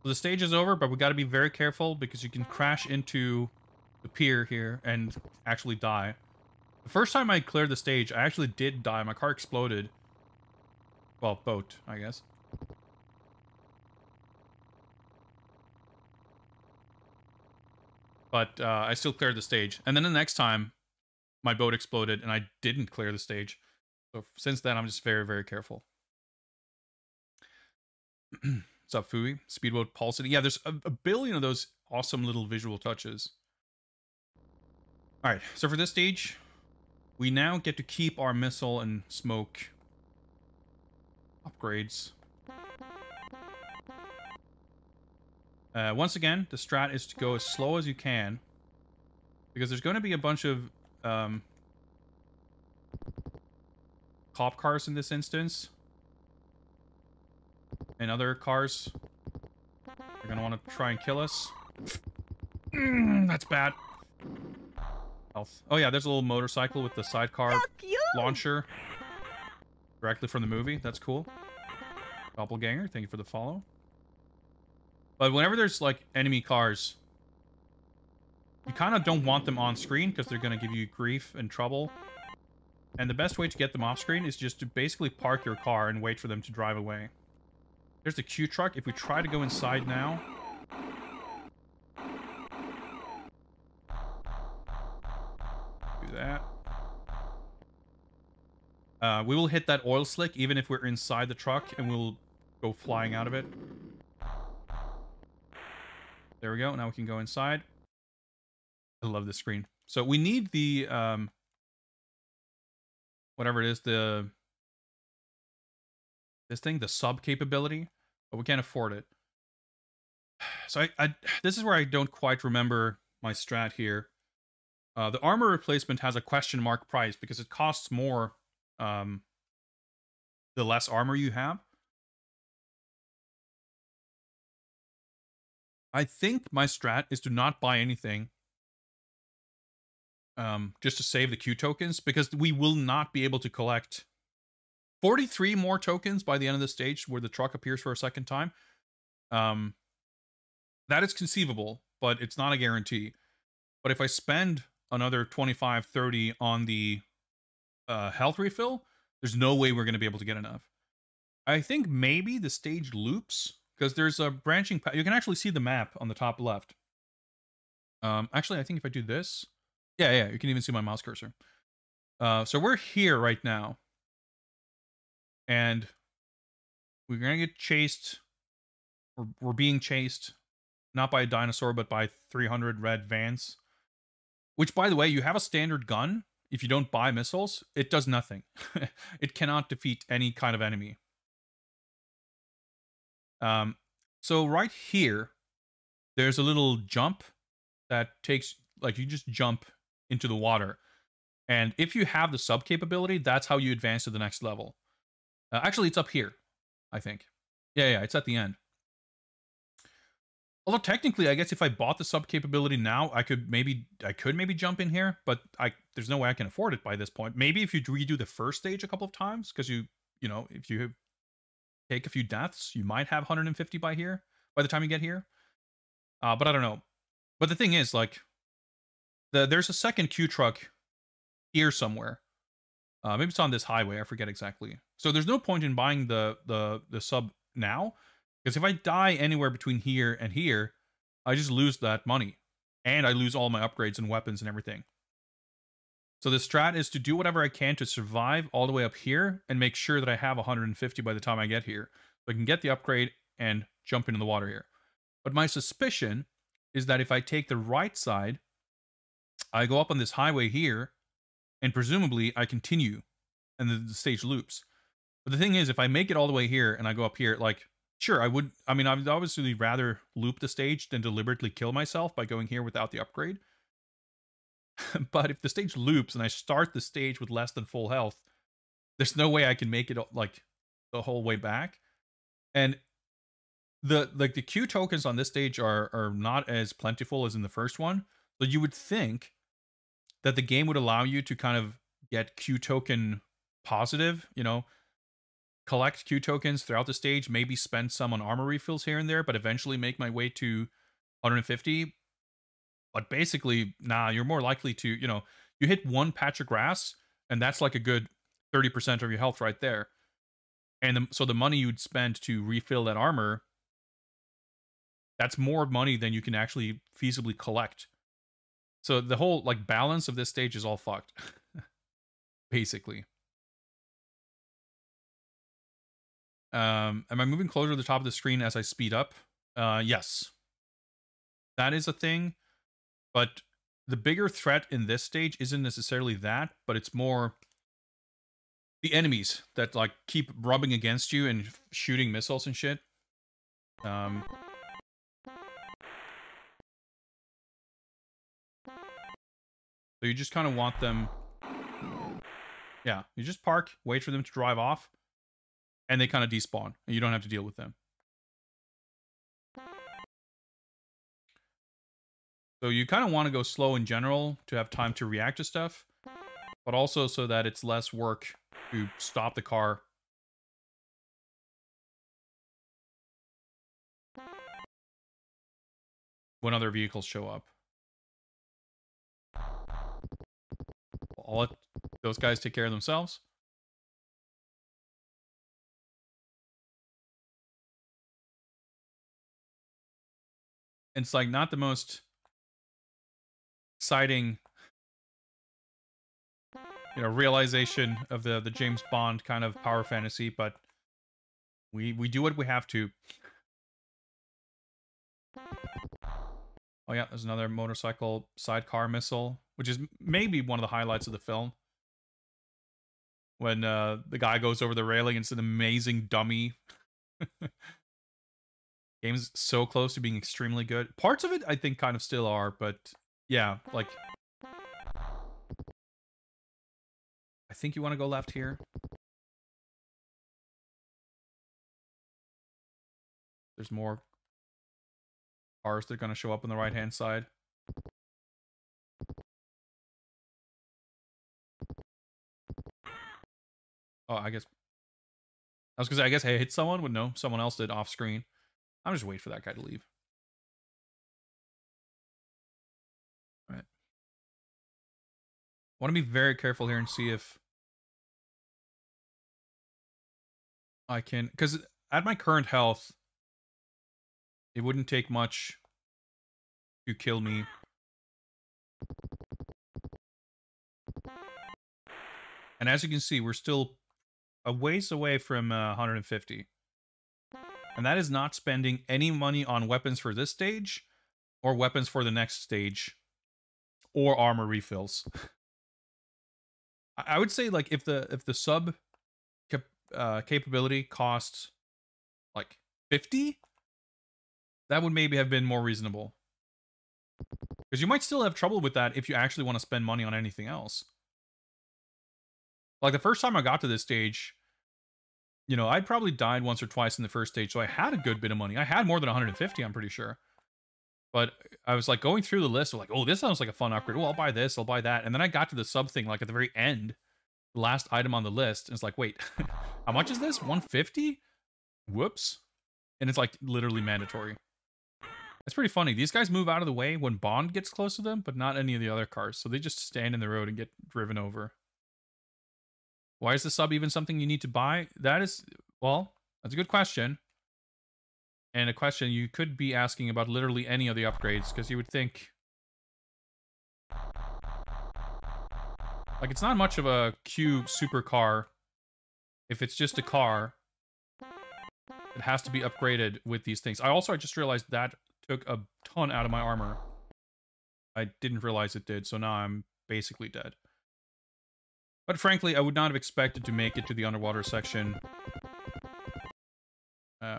So the stage is over, but we got to be very careful, because you can crash into the pier here and actually die. The first time I cleared the stage, I actually did die. My car exploded. Well, boat, I guess. But I still cleared the stage. And then the next time, my boat exploded and I didn't clear the stage. So since then, I'm just very, very careful. What's up, Fui? Speedboat Pulsity. Yeah, there's a billion of those awesome little visual touches. Alright, so for this stage, we now get to keep our missile and smoke upgrades. Once again, the strat is to go as slow as you can, because there's going to be a bunch of cop cars in this instance, and other cars are going to want to try and kill us. That's bad. Health. Oh yeah, there's a little motorcycle with the sidecar launcher directly from the movie. That's cool. Doppelganger, thank you for the follow. But whenever there's like enemy cars, you kind of don't want them on screen because they're going to give you grief and trouble. And the best way to get them off screen is just to basically park your car and wait for them to drive away. There's the Q truck. If we try to go inside now... Do that. We will hit that oil slick even if we're inside the truck, and we'll go flying out of it. There we go. Now we can go inside. I love this screen. So we need the, whatever it is, this thing, the sub capability, but we can't afford it. So this is where I don't quite remember my strat here. The armor replacement has a question mark price because it costs more the less armor you have. I think my strat is to not buy anything, just to save the Q tokens, because we will not be able to collect 43 more tokens by the end of the stage where the truck appears for a second time. That is conceivable, but it's not a guarantee. But if I spend another 25, 30 on the health refill, there's no way we're going to be able to get enough. I think maybe the stage loops, because there's a branching path. You can actually see the map on the top left. Actually, I think if I do this, yeah, you can even see my mouse cursor. So we're here right now, and we're gonna get chased. We're being chased, not by a dinosaur, but by 300 red vans. Which, by the way, you have a standard gun. If you don't buy missiles, it does nothing. It cannot defeat any kind of enemy. So right here, there's a little jump that takes, like, you just jump into the water. And if you have the sub capability, that's how you advance to the next level. Actually, it's up here, I think. Yeah, it's at the end. Although technically, I guess if I bought the sub capability now, I could maybe jump in here, but there's no way I can afford it by this point. Maybe if you redo the first stage a couple of times, because you know, if you take a few deaths, you might have 150 by the time you get here. But I don't know. But the thing is, like, there's a second Q truck here somewhere. Maybe it's on this highway. I forget exactly. So there's no point in buying the sub now, because if I die anywhere between here and here, I just lose that money, and I lose all my upgrades and weapons and everything. So the strat is to do whatever I can to survive all the way up here and make sure that I have 150 by the time I get here, so I can get the upgrade and jump into the water here. But my suspicion is that if I take the right side, I go up on this highway here, and presumably I continue, and the stage loops. But the thing is, if I make it all the way here and I go up here, like, sure, I would obviously rather loop the stage than deliberately kill myself by going here without the upgrade. But if the stage loops and I start the stage with less than full health, there's no way I can make it, like, the whole way back. And the Q tokens on this stage are not as plentiful as in the first one. So you would think that the game would allow you to kind of get Q token positive, you know, collect Q tokens throughout the stage, maybe spend some on armor refills here and there, but eventually make my way to 150. But basically, nah, you're more likely to, you know, you hit one patch of grass, and that's like a good 30% of your health right there. And so the money you'd spend to refill that armor, that's more money than you can actually feasibly collect. So the whole, like, balance of this stage is all fucked. Basically. Am I moving closer to the top of the screen as I speed up? Yes. That is a thing. But the bigger threat in this stage isn't necessarily that, but it's more the enemies that, like, keep rubbing against you and shooting missiles and shit. So you just kind of want them... Yeah, you just park, wait for them to drive off, and they kind of despawn, and you don't have to deal with them. So you kind of want to go slow in general to have time to react to stuff, but also so that it's less work to stop the car. When other vehicles show up. I'll let those guys take care of themselves. And it's like not the most exciting, you know, realization of the James Bond kind of power fantasy, but we do what we have to. Oh yeah, there's another motorcycle sidecar missile, which is maybe one of the highlights of the film. When the guy goes over the railing, it's an amazing dummy. Game's so close to being extremely good. Parts of it, I think, kind of still are, but yeah, like... I think you want to go left here. There's more cars that are going to show up on the right-hand side. Oh, I guess... I was going to say, I guess I hit someone. Would know someone else did off screen. I'm just waiting for that guy to leave. All right. Want to be very careful here and see if I can... Because at my current health, it wouldn't take much to kill me. And as you can see, we're still a ways away from 150. And that is not spending any money on weapons for this stage, or weapons for the next stage, or armor refills. I would say, like, if the sub capability costs like 50, that would maybe have been more reasonable. Because you might still have trouble with that if you actually want to spend money on anything else. Like, the first time I got to this stage, you know, I'd probably died once or twice in the first stage, so I had a good bit of money. I had more than 150, I'm pretty sure. But I was, like, going through the list, like, oh, this sounds like a fun upgrade. Oh, I'll buy this, I'll buy that. And then I got to the sub thing, like, at the very end, the last item on the list, and it's like, wait, how much is this? 150? Whoops. And it's, like, literally mandatory. It's pretty funny. These guys move out of the way when Bond gets close to them, but not any of the other cars. So they just stand in the road and get driven over. Why is the sub even something you need to buy? That is, well, that's a good question. And a question you could be asking about literally any of the upgrades, because you would think... Like, it's not much of a Q supercar if it's just a car. It has to be upgraded with these things. I just realized that took a ton out of my armor. I didn't realize it did, so now I'm basically dead. But frankly, I would not have expected to make it to the underwater section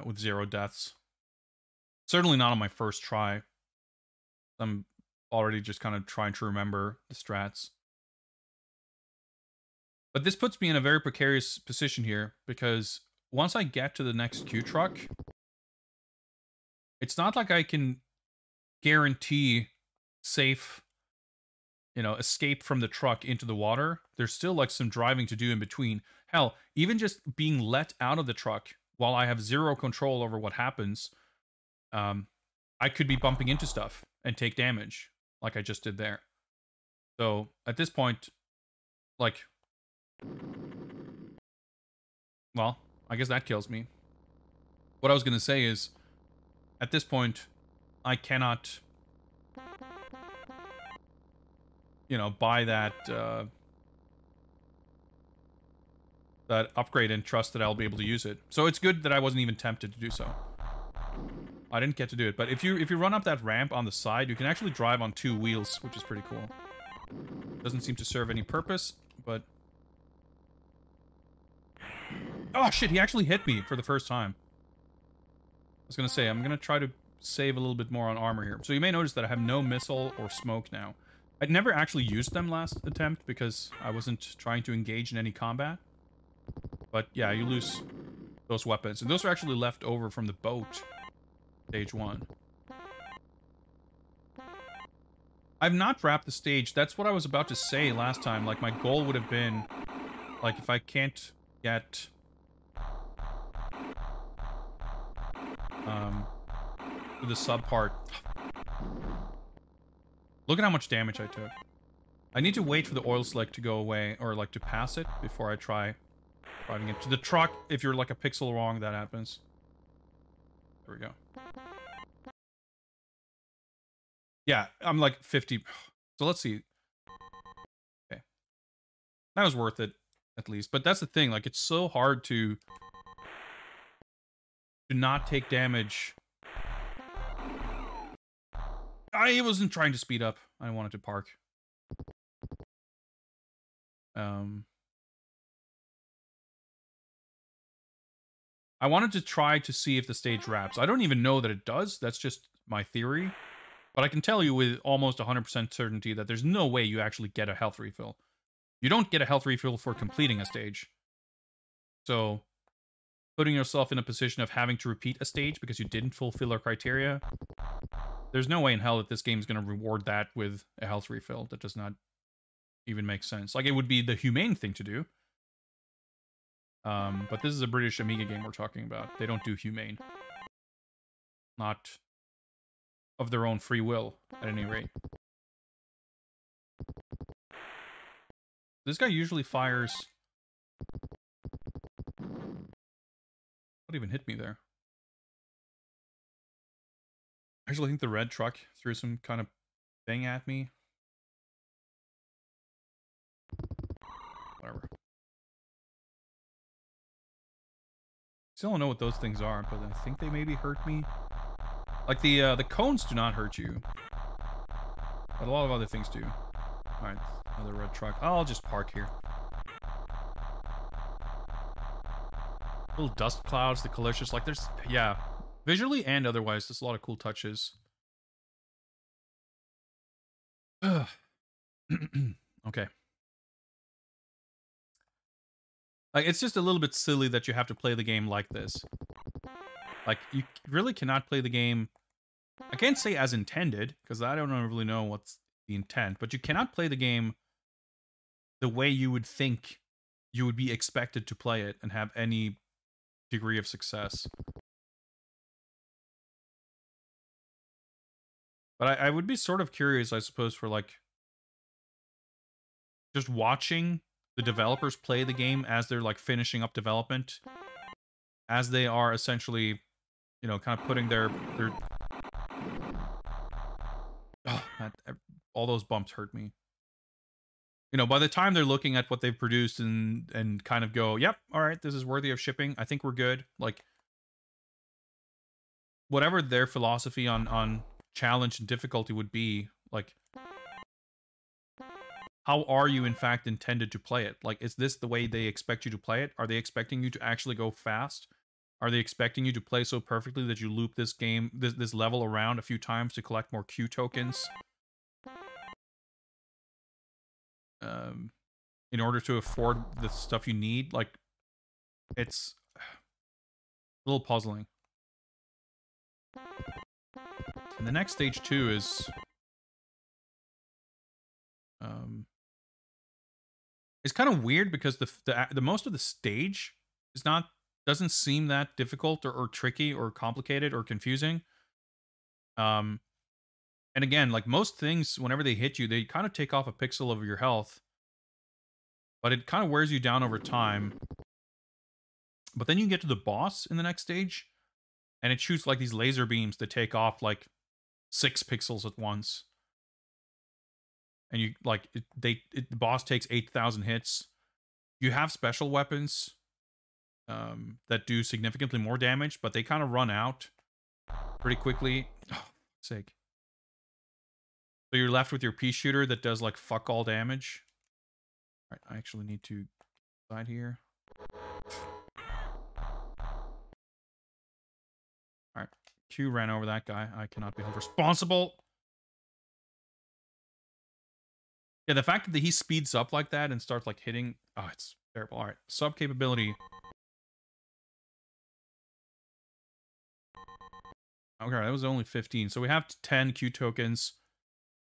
with 0 deaths. Certainly not on my first try. I'm already just kind of trying to remember the strats. But this puts me in a very precarious position here, because once I get to the next Q truck, it's not like I can guarantee safe, you know, escape from the truck into the water. There's still, like, some driving to do in between. Hell, even just being let out of the truck while I have 0 control over what happens, I could be bumping into stuff and take damage, like I just did there. So, at this point, like... Well, I guess that kills me. What I was going to say is, at this point, I cannot, you know, buy that, that upgrade and trust that I'll be able to use it. So it's good that I wasn't even tempted to do so. I didn't get to do it, but if you run up that ramp on the side, you can actually drive on 2 wheels, which is pretty cool. Doesn't seem to serve any purpose, but... Oh shit, he actually hit me for the first time. I was gonna say, I'm gonna try to save a little bit more on armor here. So you may notice that I have no missile or smoke now. I'd never actually used them last attempt because I wasn't trying to engage in any combat. But yeah, you lose those weapons. And those are actually left over from the boat. Stage 1. I've not wrapped the stage. That's what I was about to say last time. Like, my goal would have been, like, if I can't get... to the sub part. Look at how much damage I took. I need to wait for the oil slick to go away, or, like, to pass it before I try driving it. To the truck, if you're, like, a pixel wrong, that happens. There we go. Yeah, I'm like 50. So let's see. Okay. That was worth it, at least. But that's the thing, like, it's so hard to not take damage. I wasn't trying to speed up. I wanted to park. I wanted to try to see if the stage wraps. I don't even know that it does. That's just my theory. But I can tell you with almost 100% certainty that there's no way you actually get a health refill. You don't get a health refill for completing a stage. So, putting yourself in a position of having to repeat a stage because you didn't fulfill our criteria. There's no way in hell that this game is going to reward that with a health refill. That does not even make sense. Like, it would be the humane thing to do. But this is a British Amiga game we're talking about. They don't do humane. Not of their own free will, at any rate. This guy usually fires... What even hit me there? I actually think the red truck threw some kind of thing at me. Whatever. Still don't know what those things are, but I think they maybe hurt me. Like the cones do not hurt you, but a lot of other things do. All right, another red truck. I'll just park here. Little dust clouds, the collisions, like there's, yeah, visually and otherwise, there's a lot of cool touches. Okay. Like, it's just a little bit silly that you have to play the game like this. Like, you really cannot play the game, I can't say as intended, because I don't really know what's the intent, but you cannot play the game the way you would think you would be expected to play it and have any degree of success. But I would be sort of curious, I suppose, for like just watching the developers play the game as they're like finishing up development, as they are essentially, you know, kind of putting their oh, man, all those bumps hurt me. You know, by the time they're looking at what they've produced and kind of go, yep, all right, this is worthy of shipping, I think we're good. Like, whatever their philosophy on challenge and difficulty would be, like, how are you in fact intended to play it? Like, is this the way they expect you to play it? Are they expecting you to actually go fast? Are they expecting you to play so perfectly that you loop this game, this level around a few times to collect more Q tokens? In order to afford the stuff you need? Like, it's a little puzzling. And the next stage too is it's kind of weird because the most of the stage is doesn't seem that difficult or tricky or complicated or confusing. And again, like most things, whenever they hit you, they kind of take off a pixel of your health, but it kind of wears you down over time. But then you get to the boss in the next stage, and it shoots like these laser beams that take off like 6 pixels at once. And you like the boss takes 8,000 hits. You have special weapons that do significantly more damage, but they kind of run out pretty quickly. Oh, sake. So you're left with your pea shooter that does like fuck all damage. All right, I actually need to slide here. All right, Q ran over that guy. I cannot be held responsible. Yeah, the fact that he speeds up like that and starts like hitting, oh, it's terrible. All right, sub capability. Okay, that was only 15. So we have 10 Q tokens.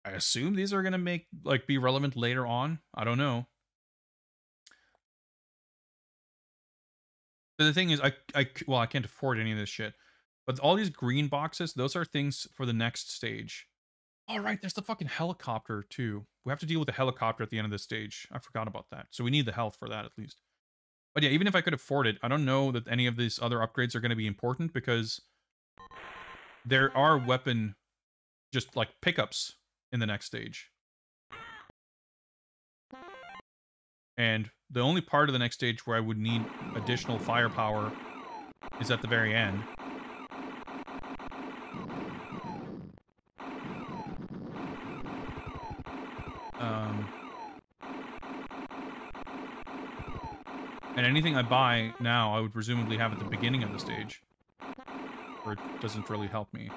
I assume these are gonna be relevant later on. I don't know. But the thing is, well, I can't afford any of this shit. But all these green boxes, those are things for the next stage. All right, there's the fucking helicopter too. We have to deal with the helicopter at the end of this stage. I forgot about that. So we need the health for that at least. But yeah, even if I could afford it, I don't know that any of these other upgrades are going to be important because there are weapon just like pickups in the next stage. And the only part of the next stage where I would need additional firepower is at the very end. And anything I buy now, I would presumably have at the beginning of the stage. Or it doesn't really help me.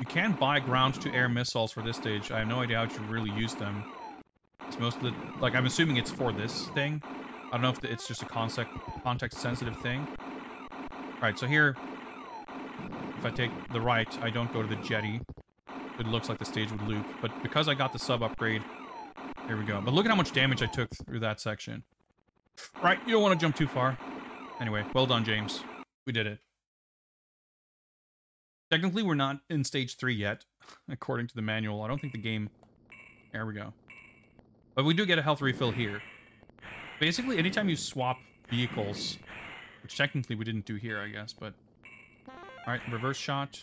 You can buy ground-to-air missiles for this stage. I have no idea how to really use them. It's most of the... Like, I'm assuming it's for this thing. I don't know if it's just a context-sensitive thing. Alright, so here... If I take the right, I don't go to the jetty. It looks like the stage would loop. But because I got the sub-upgrade... Here we go. But look at how much damage I took through that section. Right, you don't want to jump too far. Anyway, well done, James. We did it. Technically, we're not in stage 3 yet, according to the manual. I don't think the game... There we go. But we do get a health refill here. Basically, anytime you swap vehicles, which technically we didn't do here, I guess, but... Alright, reverse shot.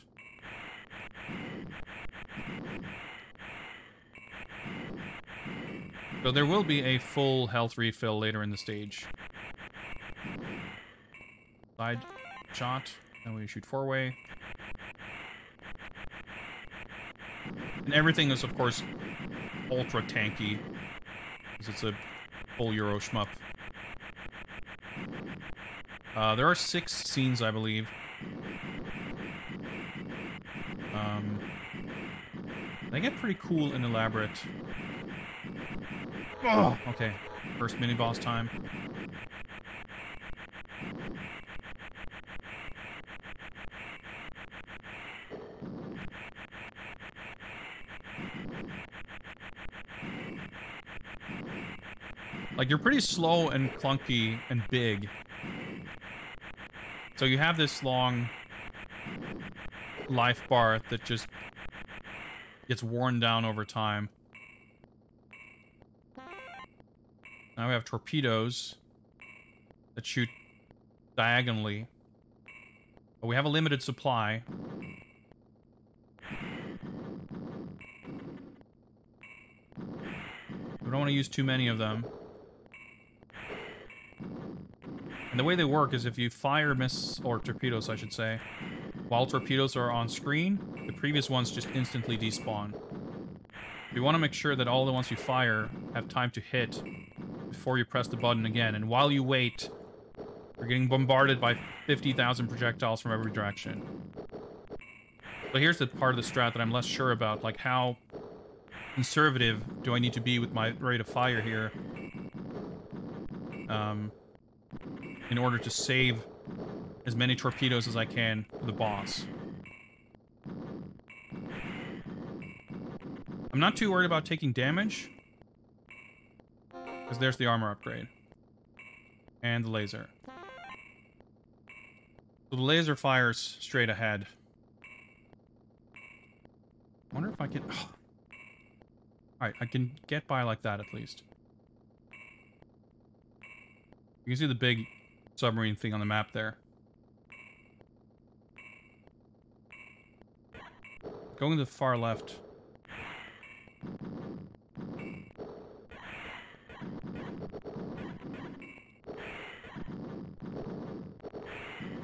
So there will be a full health refill later in the stage. Side shot, then we shoot 4-way. And everything is, of course, ultra tanky, because it's a full Euro shmup. There are 6 scenes, I believe. They get pretty cool and elaborate. Oh, okay. First mini-boss time. Like, you're pretty slow and clunky and big. So you have this long life bar that just gets worn down over time. Now we have torpedoes that shoot diagonally. But we have a limited supply. We don't want to use too many of them. And the way they work is if you fire or torpedoes, I should say, while torpedoes are on screen, the previous ones just instantly despawn. You want to make sure that all the ones you fire have time to hit before you press the button again. And while you wait, you're getting bombarded by 50,000 projectiles from every direction. So here's the part of the strat that I'm less sure about, like how conservative do I need to be with my rate of fire here in order to save as many torpedoes as I can for the boss. I'm not too worried about taking damage, because there's the armor upgrade. And the laser. So the laser fires straight ahead. I wonder if I can... Oh. Alright, I can get by like that at least. You can see the big submarine thing on the map there. Going to the far left.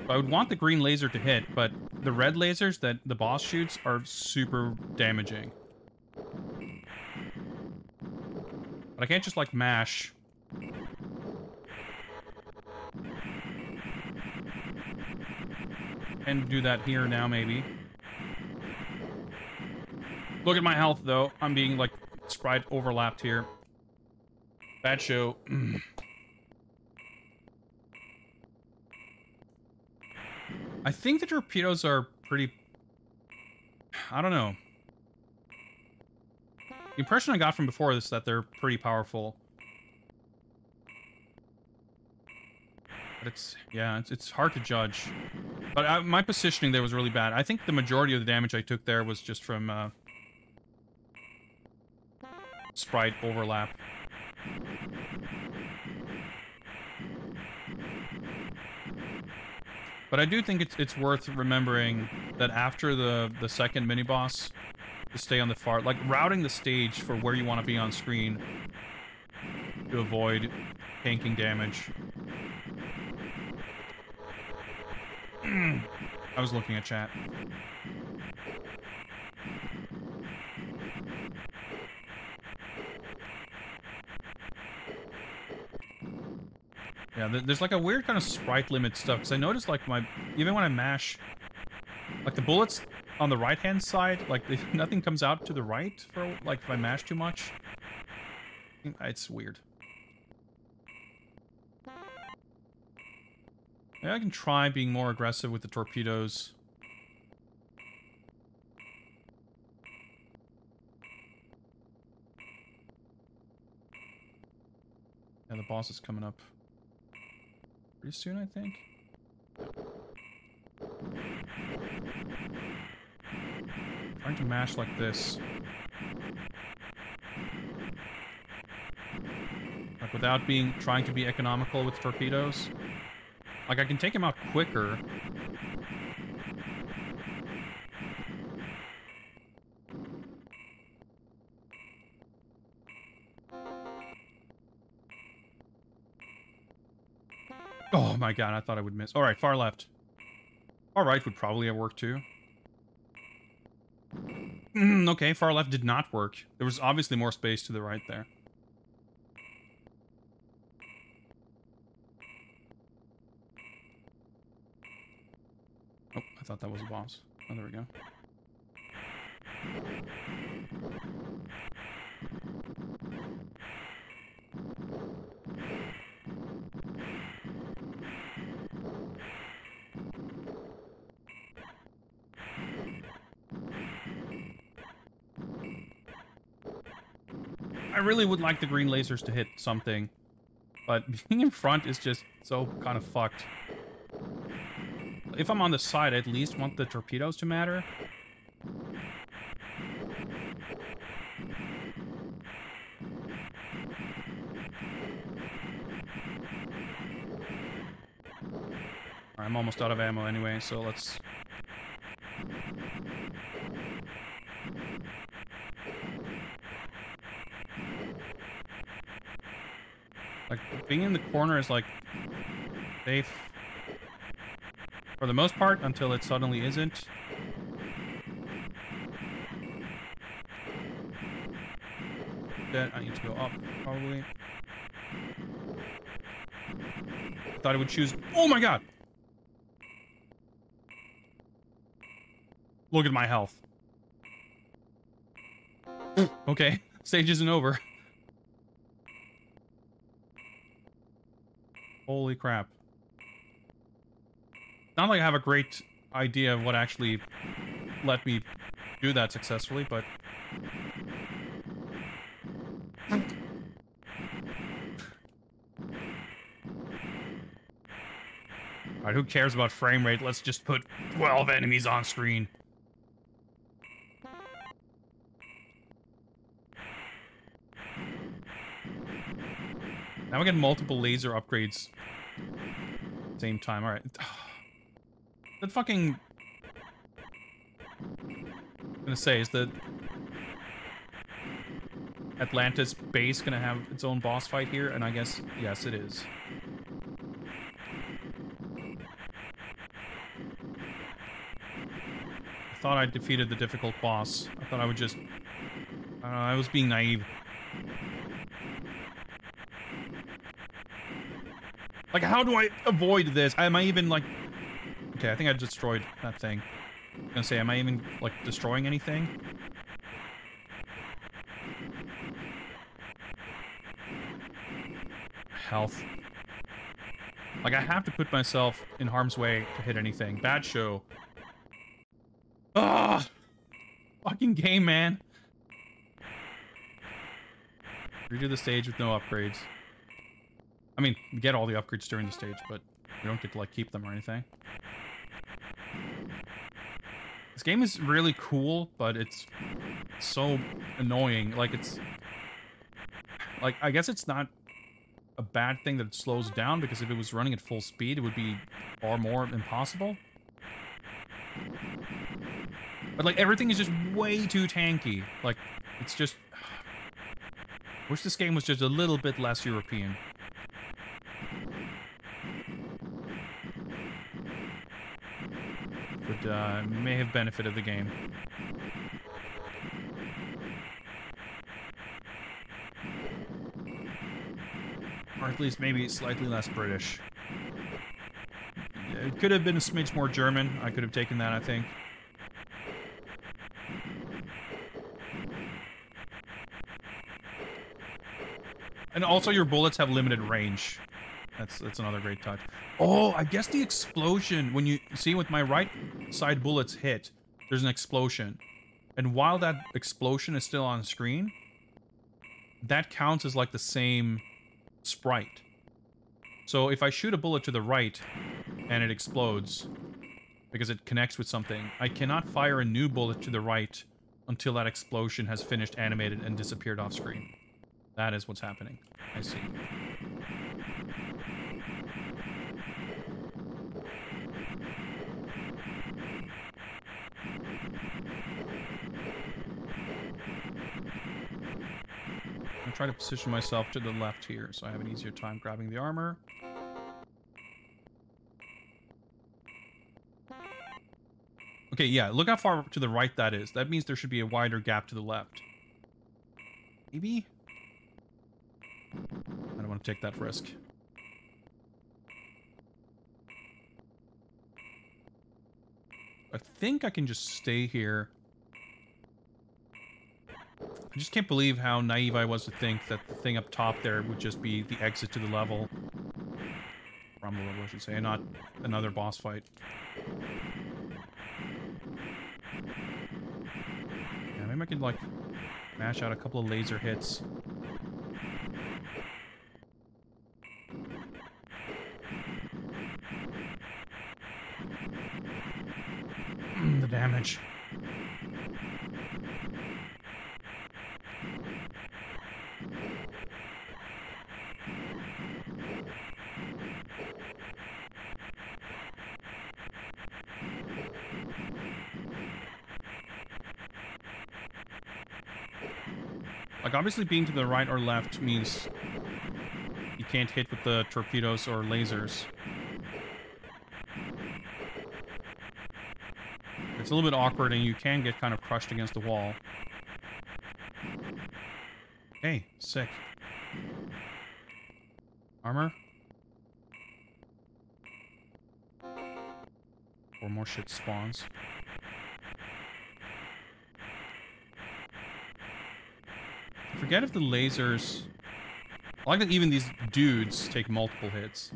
I would want the green laser to hit, but the red lasers that the boss shoots are super damaging. But I can't just, like, mash. And do that here now, maybe. Look at my health, though. I'm being, like, sprite overlapped here. Bad show. I think the torpedoes are pretty... I don't know. The impression I got from before is that they're pretty powerful. But it's... yeah, it's hard to judge. But my positioning there was really bad. I think the majority of the damage I took there was just from... sprite overlap. But I do think it's worth remembering that after the second mini-boss, to stay on the far... like, routing the stage for where you want to be on screen to avoid tanking damage. I was looking at chat. Yeah, there's like a weird kind of sprite limit stuff, because I noticed like even when I mash, like the bullets on the right-hand side, like, nothing comes out to the right for, like, if I mash too much. It's weird. Maybe I can try being more aggressive with the torpedoes. Yeah, the boss is coming up pretty soon, I think. Trying to mash like this. Like without trying to be economical with torpedoes. Like I can take him out quicker. Oh my god, I thought I would miss. Alright, far left. Far right would probably have worked too. Okay, far left did not work. There was obviously more space to the right there. Oh, I thought that was a boss. Oh, there we go. I really would like the green lasers to hit something, but being in front is just so kind of fucked. If I'm on the side, I at least want the torpedoes to matter. I'm almost out of ammo anyway, so let's... Like, being in the corner is, like, safe. For the most part, until it suddenly isn't. Then I need to go up, probably. I thought I would choose... Oh my god! Look at my health. Okay, stage isn't over. Holy crap. Not like I have a great idea of what actually let me do that successfully, but... Alright, who cares about frame rate? Let's just put 12 enemies on screen. Now we get multiple laser upgrades at the same time. Alright. That fucking... I'm gonna say, is the Atlantis base gonna have its own boss fight here? And I guess, yes, it is. I thought I defeated the difficult boss. I thought I would just... I don't know, I was being naive. Like, how do I avoid this? Am I even, like... Okay, I think I destroyed that thing. I was gonna say, am I even, like, destroying anything? Health. Like, I have to put myself in harm's way to hit anything. Bad show. Ah! Fucking game, man. Redo the stage with no upgrades. I mean, you get all the upgrades during the stage, but you don't get to, like, keep them or anything. This game is really cool, but it's so annoying. Like, it's... Like, I guess it's not a bad thing that it slows down, because if it was running at full speed, it would be far more impossible. But, like, everything is just way too tanky. Like, it's just... Wish this game was just a little bit less European. Would, may have benefited the game. Or at least maybe slightly less British. It could have been a smidge more German. I could have taken that, I think. And also your bullets have limited range. That's another great touch. Oh, I guess the explosion, when you see with my right side bullets hit, there's an explosion. And while that explosion is still on screen, that counts as like the same sprite. So if I shoot a bullet to the right and it explodes because it connects with something, I cannot fire a new bullet to the right until that explosion has finished animated and disappeared off screen. That is what's happening. I see. I'm trying to position myself to the left here so I have an easier time grabbing the armor. Okay, yeah, look how far to the right that is. That means there should be a wider gap to the left. Maybe? I don't want to take that risk. I think I can just stay here. I just can't believe how naive I was to think that the thing up top there would just be the exit to the level. From the level, I should say, and not another boss fight. Yeah, maybe I could, like, mash out a couple of laser hits. The damage. Like, obviously being to the right or left means you can't hit with the torpedoes or lasers. It's a little bit awkward and you can get kind of crushed against the wall. Hey, sick. Armor? Or more shit spawns. I forget if the lasers... I like that even these dudes take multiple hits.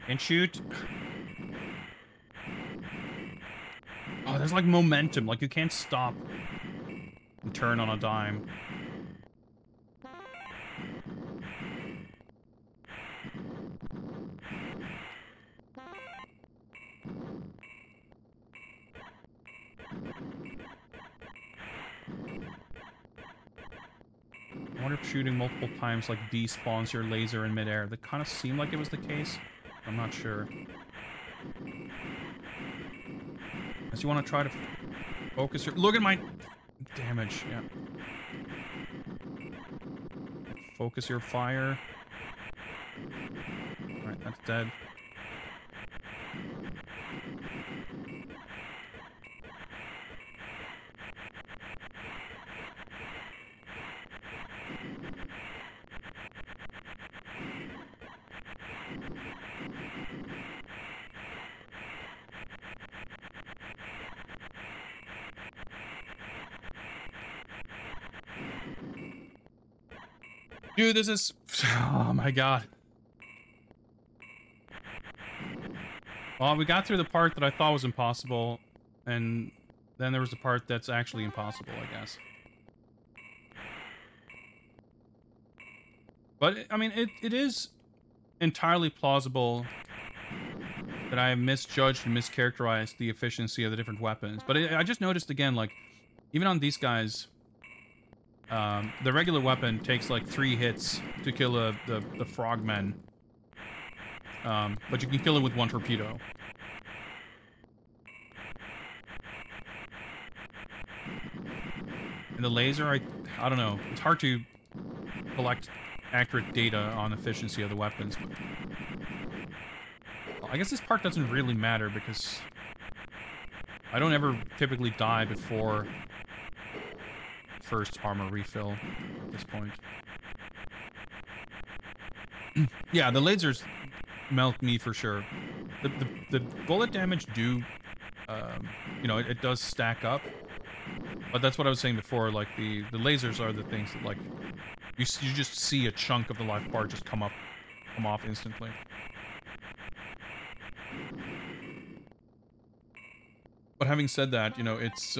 And shoot. Oh, there's like momentum. Like you can't stop and turn on a dime. I wonder if shooting multiple times like despawns your laser in midair. That kind of seemed like it was the case. I'm not sure. Unless you want to try to focus your... Look at my damage, yeah. Focus your fire. Alright, that's dead. Dude, this is... Oh my god. Well, we got through the part that I thought was impossible, and then there was the part that's actually impossible, I guess. But, I mean, it is entirely plausible that I have misjudged and mischaracterized the efficiency of the different weapons. But I just noticed again, like, even on these guys... the regular weapon takes like 3 hits to kill the frogmen. But you can kill it with 1 torpedo. And the laser, I don't know. It's hard to collect accurate data on efficiency of the weapons. Well, I guess this part doesn't really matter because I don't ever typically die before first armor refill at this point. Yeah, the lasers melt me for sure. The bullet damage do, you know, it does stack up. But that's what I was saying before. Like the lasers are the things that like you just see a chunk of the life bar just come off instantly. But having said that, you know, it's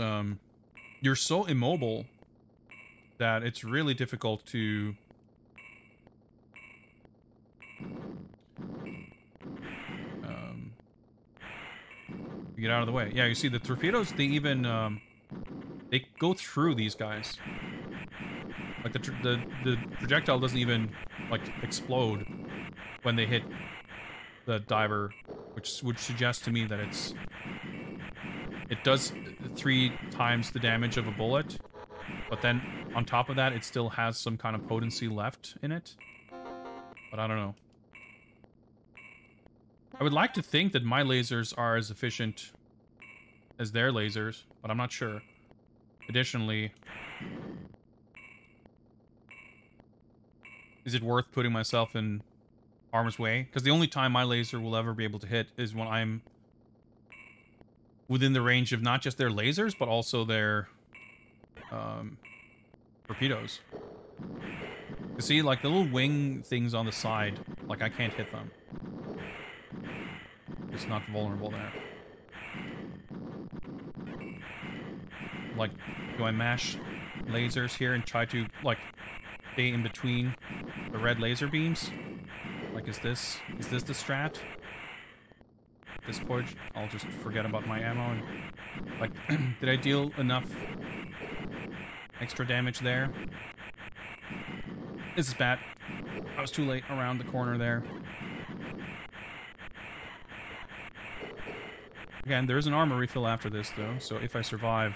you're so immobile that it's really difficult to get out of the way. Yeah, you see the torpedoes, they even they go through these guys. Like the projectile doesn't even like explode when they hit the diver, which would suggest to me that it does 3 times the damage of a bullet, but then on top of that, it still has some kind of potency left in it. But I don't know. I would like to think that my lasers are as efficient as their lasers, but I'm not sure. Additionally, is it worth putting myself in harm's way? Because the only time my laser will ever be able to hit is when I'm within the range of not just their lasers, but also their torpedoes. You see, like the little wing things on the side, like I can't hit them. It's not vulnerable there. Like, do I mash lasers here and try to, like, stay in between the red laser beams? Like, is this the strat? At this point, I'll just forget about my ammo and, like, did I deal enough extra damage there? This is bad. I was too late around the corner there. Again, there is an armor refill after this, though, so if I survive...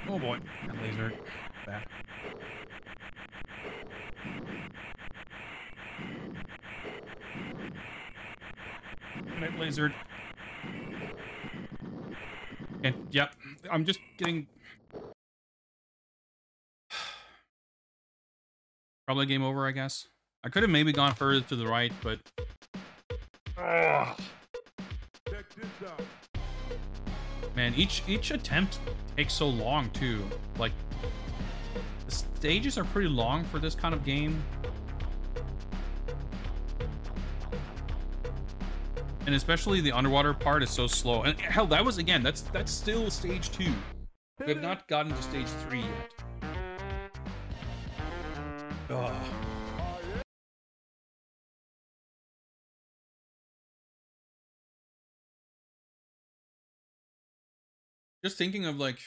Oh boy, that laser. Bad. Right, lasered. And, yep, I'm just getting... Probably game over, I guess. I could have maybe gone further to the right, but... Ugh. Man, each attempt takes so long, too. Like, the stages are pretty long for this kind of game. And especially the underwater part is so slow. And hell, that was, again, that's still stage 2. We have not gotten to stage 3 yet. Ugh. Just thinking of, like,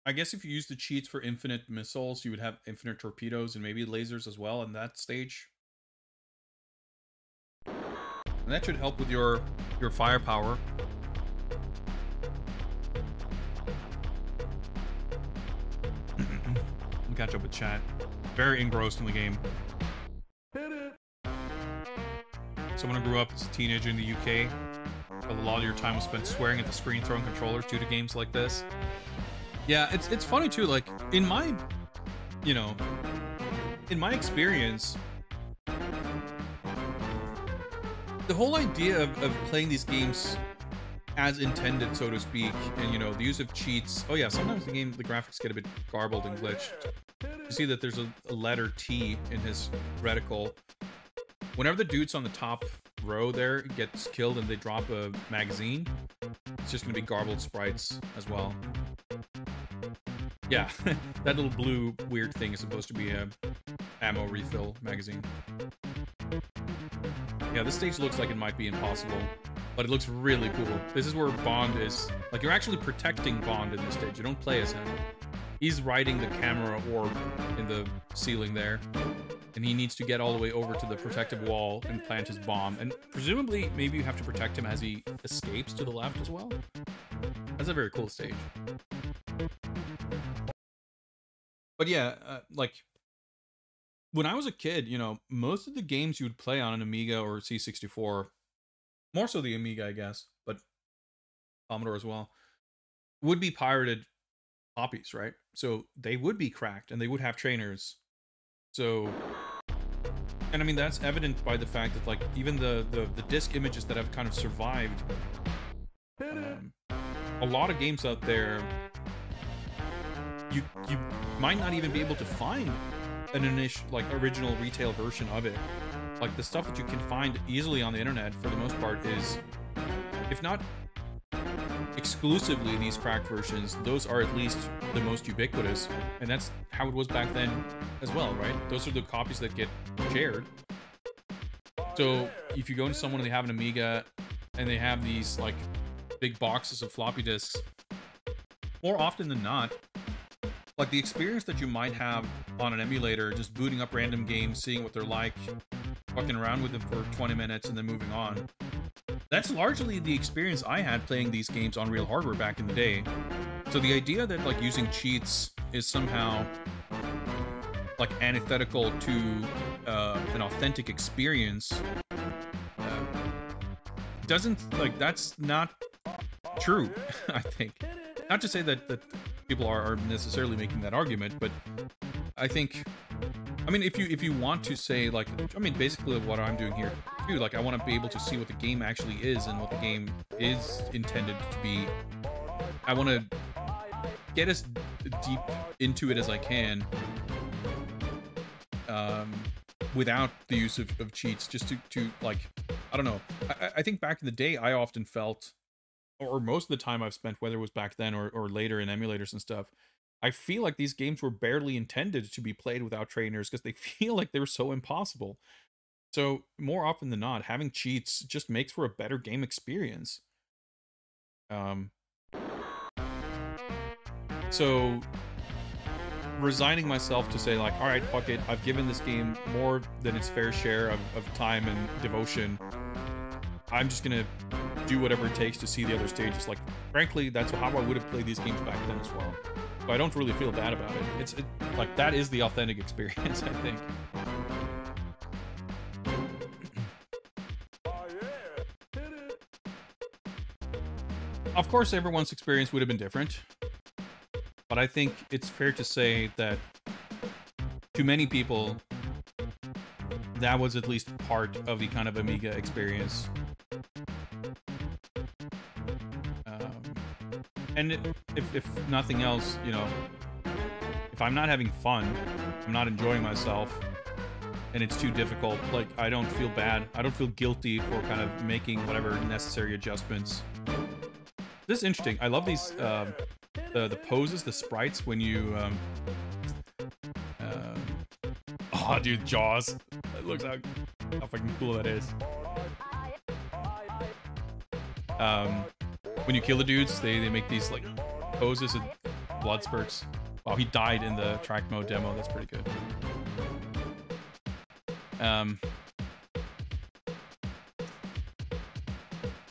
I guess if you use the cheats for infinite missiles, you would have infinite torpedoes and maybe lasers as well in that stage. And that should help with your firepower. Catch up with chat. Very engrossed in the game. Someone who grew up as a teenager in the UK, but a lot of your time was spent swearing at the screen, throwing controllers due to games like this. Yeah, it's funny too. Like in my, you know, in my experience, the whole idea of playing these games as intended, so to speak, and you know, the use of cheats. Oh yeah, sometimes the graphics get a bit garbled and glitched. You see that there's a letter T in his reticle. Whenever the dudes on the top row there gets killed and they drop a magazine, it's just gonna be garbled sprites as well. Yeah, that little blue weird thing is supposed to be a ammo refill magazine. Yeah, this stage looks like it might be impossible, but it looks really cool. This is where Bond is, like, you're actually protecting Bond in this stage. You don't play as him. He's riding the camera orb in the ceiling there, and he needs to get all the way over to the protective wall and plant his bomb. And presumably, maybe you have to protect him as he escapes to the left as well. That's a very cool stage. But yeah, like, when I was a kid, you know, most of the games you would play on an Amiga or C64, more so the Amiga, I guess, but Commodore as well, would be pirated copies, right? So they would be cracked and they would have trainers. So And I mean, that's evident by the fact that, like, even the disc images that have kind of survived, um, a lot of games out there, you might not even be able to find an initial, like, original retail version of it. Like, the stuff that you can find easily on the internet, for the most part, is, if not exclusively these cracked versions, those are at least the most ubiquitous, and that's how it was back then as well, right? Those are the copies that get shared. So if you go into someone and they have an Amiga and they have these like big boxes of floppy disks, more often than not, like the experience that you might have on an emulator, just booting up random games, seeing what they're like, fucking around with them for 20 minutes and then moving on, that's largely the experience I had playing these games on real hardware back in the day. So the idea that like using cheats is somehow like antithetical to an authentic experience doesn't, like, that's not true. I think, not to say that people are necessarily making that argument, but I think, I mean, if you want to say, like, I mean, basically what I'm doing here too, like, I want to be able to see what the game actually is and what the game is intended to be. I want to get as deep into it as I can, without the use of cheats, just to like, I don't know. I think back in the day, I often felt, or most of the time I've spent, whether it was back then or later in emulators and stuff, I feel like these games were barely intended to be played without trainers because they feel like they were so impossible. So more often than not, having cheats just makes for a better game experience. So resigning myself to say, like, all right, fuck it, I've given this game more than its fair share of time and devotion. I'm just gonna do whatever it takes to see the other stages. Like, frankly, that's how I would have played these games back then as well. So I don't really feel bad about it. It's like, that is the authentic experience, I think. Of course, everyone's experience would have been different, but I think it's fair to say that to many people, that was at least part of the kind of Amiga experience. And if nothing else, you know, if I'm not having fun, I'm not enjoying myself, and it's too difficult, like, I don't feel bad. I don't feel guilty for kind of making whatever necessary adjustments. This is interesting. I love these, the poses, the sprites, when you, oh, dude, Jaws. That looks how fucking cool that is. When you kill the dudes, they make these, like, poses and blood spurts. Wow, he died in the track mode demo. That's pretty good.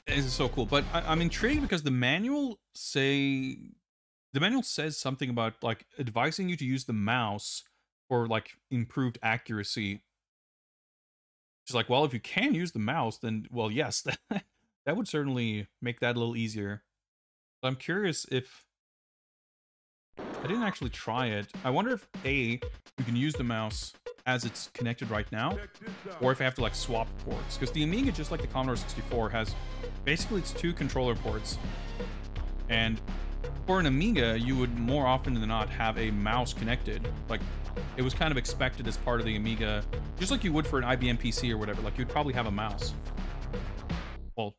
This is so cool, but I'm intrigued because the manual says something about, like, advising you to use the mouse for, like, improved accuracy. Just like, well, if you can use the mouse, then, well, yes, that would certainly make that a little easier. But I'm curious if... I didn't actually try it. I wonder if, A, you can use the mouse as it's connected right now, or if I have to, like, swap ports. Because the Amiga, just like the Commodore 64, has basically it's 2 controller ports. And for an Amiga, you would more often than not have a mouse connected. Like, it was kind of expected as part of the Amiga, just like you would for an IBM PC or whatever. Like, you'd probably have a mouse. Well,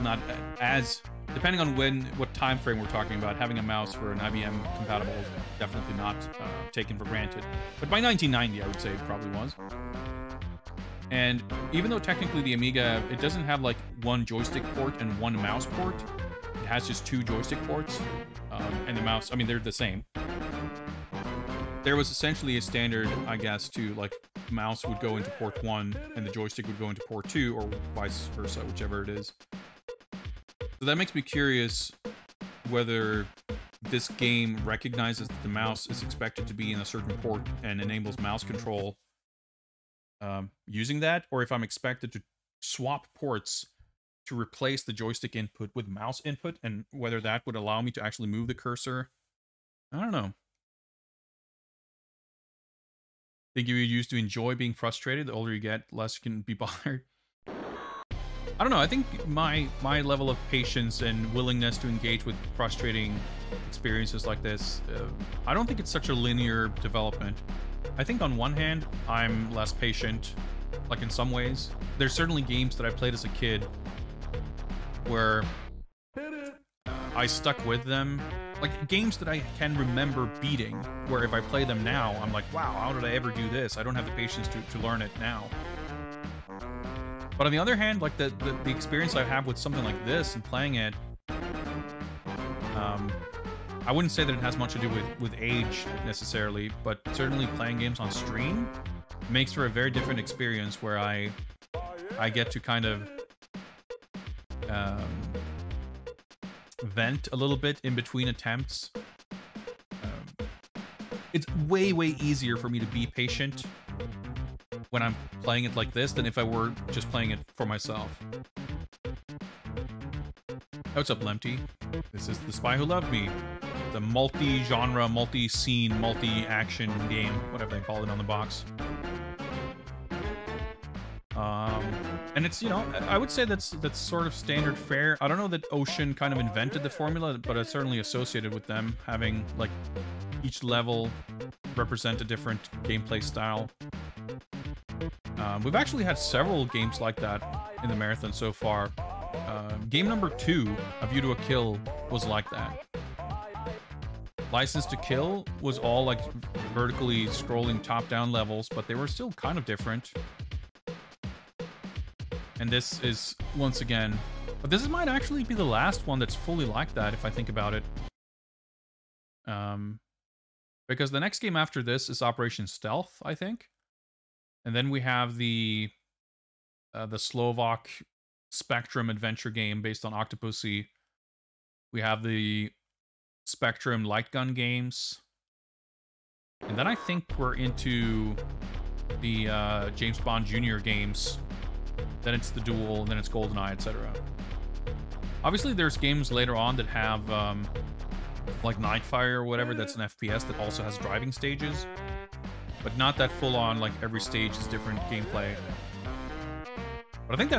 not as, depending on what time frame we're talking about, having a mouse for an IBM compatible is definitely not taken for granted. But by 1990, I would say it probably was. And even though technically the Amiga, it doesn't have like one joystick port and one mouse port, it has just 2 joystick ports, and the mouse, I mean, they're the same. There was essentially a standard, I guess, to, like, mouse would go into port 1 and the joystick would go into port 2, or vice versa, whichever it is. So that makes me curious whether this game recognizes that the mouse is expected to be in a certain port and enables mouse control using that, or if I'm expected to swap ports to replace the joystick input with mouse input, and whether that would allow me to actually move the cursor. I don't know. think you used to enjoy being frustrated. The older you get, less you can be bothered. I don't know. I think my level of patience and willingness to engage with frustrating experiences like this, I don't think it's such a linear development. I think on one hand, I'm less patient, like in some ways. There's certainly games that I played as a kid where I stuck with them. Like games that I can remember beating, where if I play them now, I'm like, wow, how did I ever do this? I don't have the patience to learn it now. But on the other hand, like the experience I have with something like this and playing it, I wouldn't say that it has much to do with age necessarily, but certainly playing games on stream makes for a very different experience where I get to kind of vent a little bit in between attempts. It's way easier for me to be patient when I'm playing it like this than if I were just playing it for myself. What's up, Lemty? This is The Spy Who Loved Me. The multi-genre, multi-scene, multi-action game, whatever they call it on the box. And it's, you know, I would say that's sort of standard fare. I don't know that Ocean kind of invented the formula, but it's certainly associated with them having, like, each level represent a different gameplay style. We've actually had several games like that in the marathon so far. Game number 2, A View to a Kill, was like that. License to Kill was all like vertically scrolling top-down levels, but they were still kind of different. And this is, once again... But this might actually be the last one that's fully like that, if I think about it. Because the next game after this is Operation Stealth, I think. And then we have the Slovak Spectrum adventure game based on Octopussy. We have the Spectrum light gun games. And then I think we're into the James Bond Jr. games. Then it's the Duel, and then it's GoldenEye, etc. Obviously, there's games later on that have, like Nightfire or whatever, that's an FPS that also has driving stages. But not that full-on, like every stage is different gameplay. But I think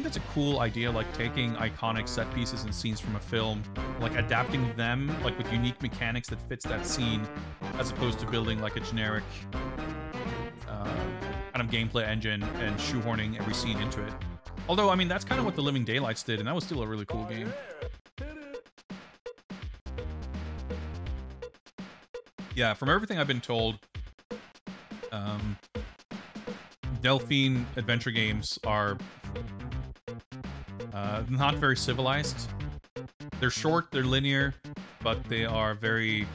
that's a cool idea, like taking iconic set pieces and scenes from a film, like adapting them, like with unique mechanics that fits that scene, as opposed to building like a generic kind of gameplay engine and shoehorning every scene into it. Although, I mean, that's kind of what the Living Daylights did, and that was still a really cool game. Yeah, from everything I've been told, Delphine adventure games are not very civilized. They're short, they're linear, but they are very...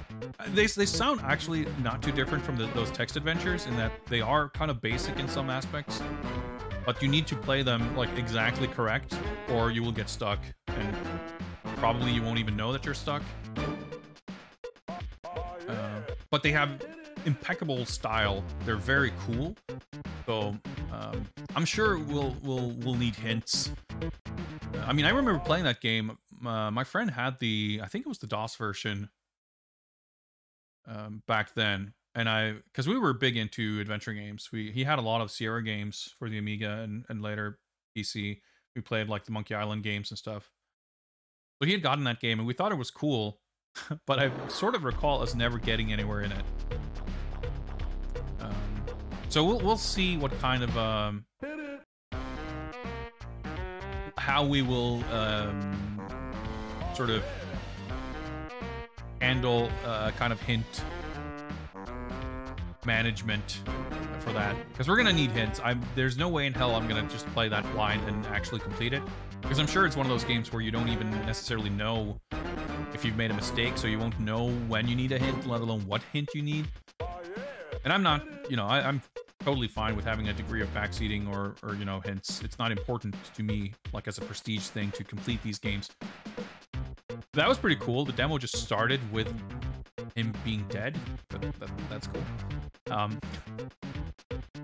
They sound actually not too different from those text adventures in that they are kind of basic in some aspects, but you need to play them like exactly correct, or you will get stuck, and probably you won't even know that you're stuck. But they have impeccable style. They're very cool. So I'm sure we'll need hints. I mean, I remember playing that game. My friend had I think it was the DOS version back then, and because we were big into adventure games. He had a lot of Sierra games for the Amiga and later PC. We played like the Monkey Island games and stuff. So he had gotten that game, and we thought it was cool, but I sort of recall us never getting anywhere in it. So we'll see what kind of how we will sort of handle kind of hint management for that, because we're gonna need hints. There's no way in hell I'm gonna just play that blind and actually complete it, because I'm sure it's one of those games where you don't even necessarily know if you've made a mistake, so you won't know when you need a hint, let alone what hint you need. And I'm not, you know, I'm totally fine with having a degree of backseating or you know, hints. It's not important to me, like as a prestige thing, to complete these games. That was pretty cool. The demo just started with him being dead. That's cool.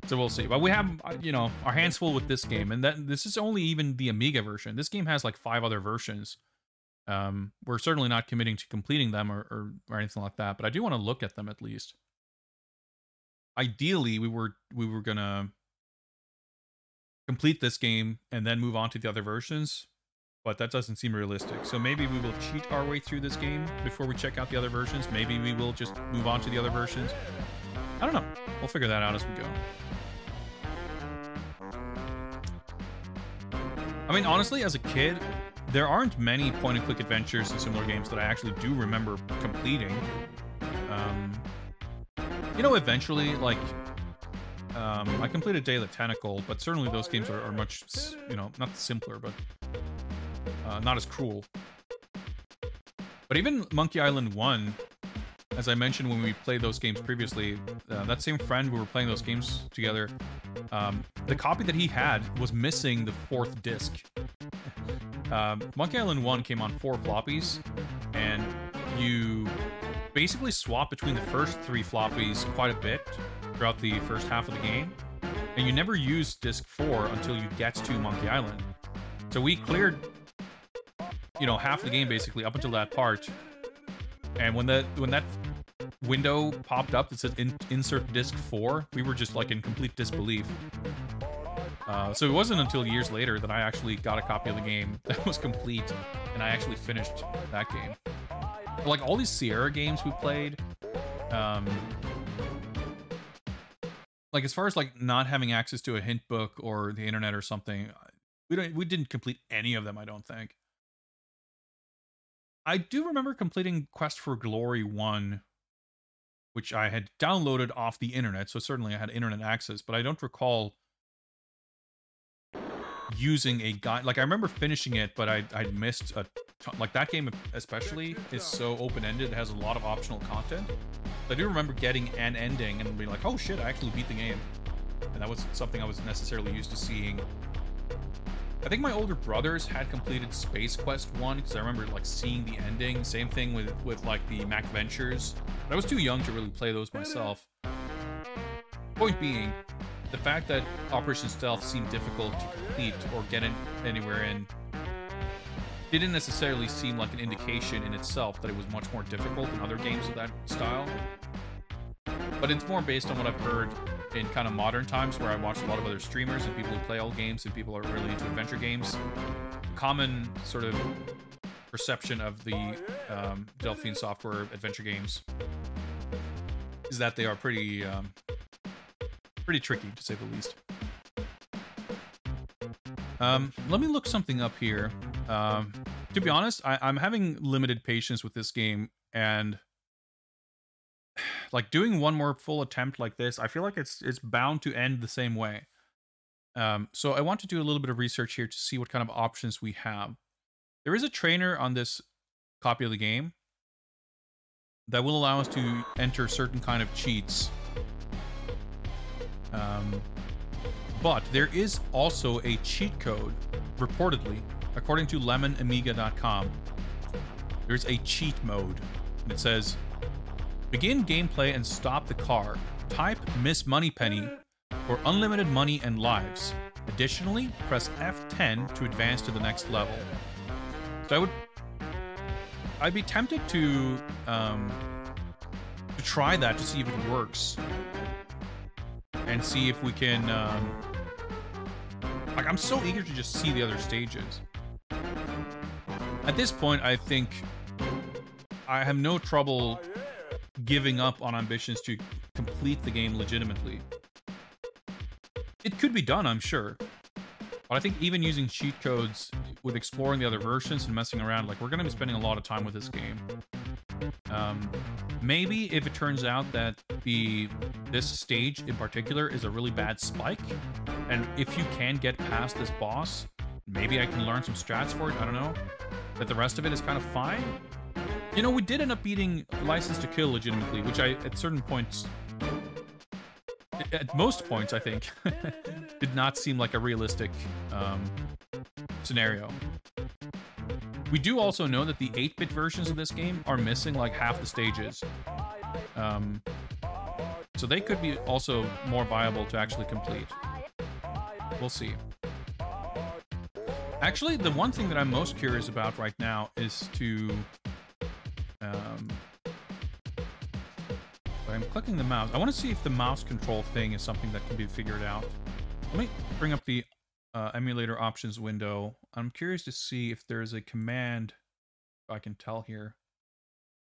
So we'll see. But we have, you know, our hands full with this game, and this is only even the Amiga version. This game has like 5 other versions. We're certainly not committing to completing them or anything like that, but I do want to look at them at least. ideally we were gonna complete this game and then move on to the other versions, but that doesn't seem realistic. So maybe we will cheat our way through this game before we check out the other versions. Maybe we will just move on to the other versions. I don't know. We'll figure that out as we go. I mean, honestly, as a kid, there aren't many point-and-click adventures in similar games that I actually do remember completing. You know, eventually, like, I completed Day of the Tentacle, but certainly those games are much, you know, not simpler, but not as cruel. But even Monkey Island 1, as I mentioned when we played those games previously, that same friend we were playing those games together, the copy that he had was missing the 4th disc. Monkey Island 1 came on 4 floppies, and you basically swap between the first 3 floppies quite a bit throughout the first half of the game, and you never use disc 4 until you get to Monkey Island. So we cleared, you know, half the game basically up until that part, and when that window popped up that said insert disc 4, we were just like in complete disbelief. So it wasn't until years later that I actually got a copy of the game that was complete, and I actually finished that game. But like all these Sierra games we played, like as far as like not having access to a hint book or the internet or something, we didn't complete any of them, I don't think. I do remember completing Quest for Glory 1, which I had downloaded off the internet, so certainly I had internet access, but I don't recall using a guide. Like, I remember finishing it, but I'd missed a ton. Like, that game especially is so open-ended, it has a lot of optional content. I do remember getting an ending and being like, oh shit, I actually beat the game. And that was something I was necessarily used to seeing. I think my older brothers had completed Space Quest 1, because I remember like seeing the ending. Same thing with like the Mac Ventures. But I was too young to really play those myself. Point being, the fact that Operation Stealth seemed difficult to complete or get anywhere in didn't necessarily seem like an indication in itself that it was much more difficult than other games of that style. But it's more based on what I've heard in kind of modern times, where I watch a lot of other streamers and people who play old games and people are really into adventure games. Common sort of perception of the Delphine Software adventure games is that they are pretty tricky, to say the least. Let me look something up here. To be honest, I'm having limited patience with this game, and like doing one more full attempt like this, I feel like it's bound to end the same way. So I want to do a little bit of research here to see what kind of options we have. There is a trainer on this copy of the game that will allow us to enter certain kind of cheats. But there is also a cheat code, reportedly, according to lemonamiga.com. There's a cheat mode, and it says, begin gameplay and stop the car. Type Miss Moneypenny for unlimited money and lives. Additionally, press F10 to advance to the next level. So I'd be tempted to try that to see if it works, and see if we can. Like, I'm so eager to just see the other stages. At this point, I think I have no trouble giving up on ambitions to complete the game legitimately. It could be done, I'm sure. But I think even using cheat codes with exploring the other versions and messing around, like, we're going to be spending a lot of time with this game. Maybe if it turns out that this stage in particular is a really bad spike, and if you can get past this boss, maybe I can learn some strats for it, I don't know. But the rest of it is kind of fine. You know, we did end up beating License to Kill legitimately, which at certain points, at most points, I think, did not seem like a realistic scenario. We do also know that the 8-bit versions of this game are missing like half the stages. So they could be also more viable to actually complete. We'll see. Actually, the one thing that I'm most curious about right now is to... wait, I'm clicking the mouse. I want to see if the mouse control thing is something that can be figured out. Let me bring up the emulator options window. I'm curious to see if there's a command I can tell here.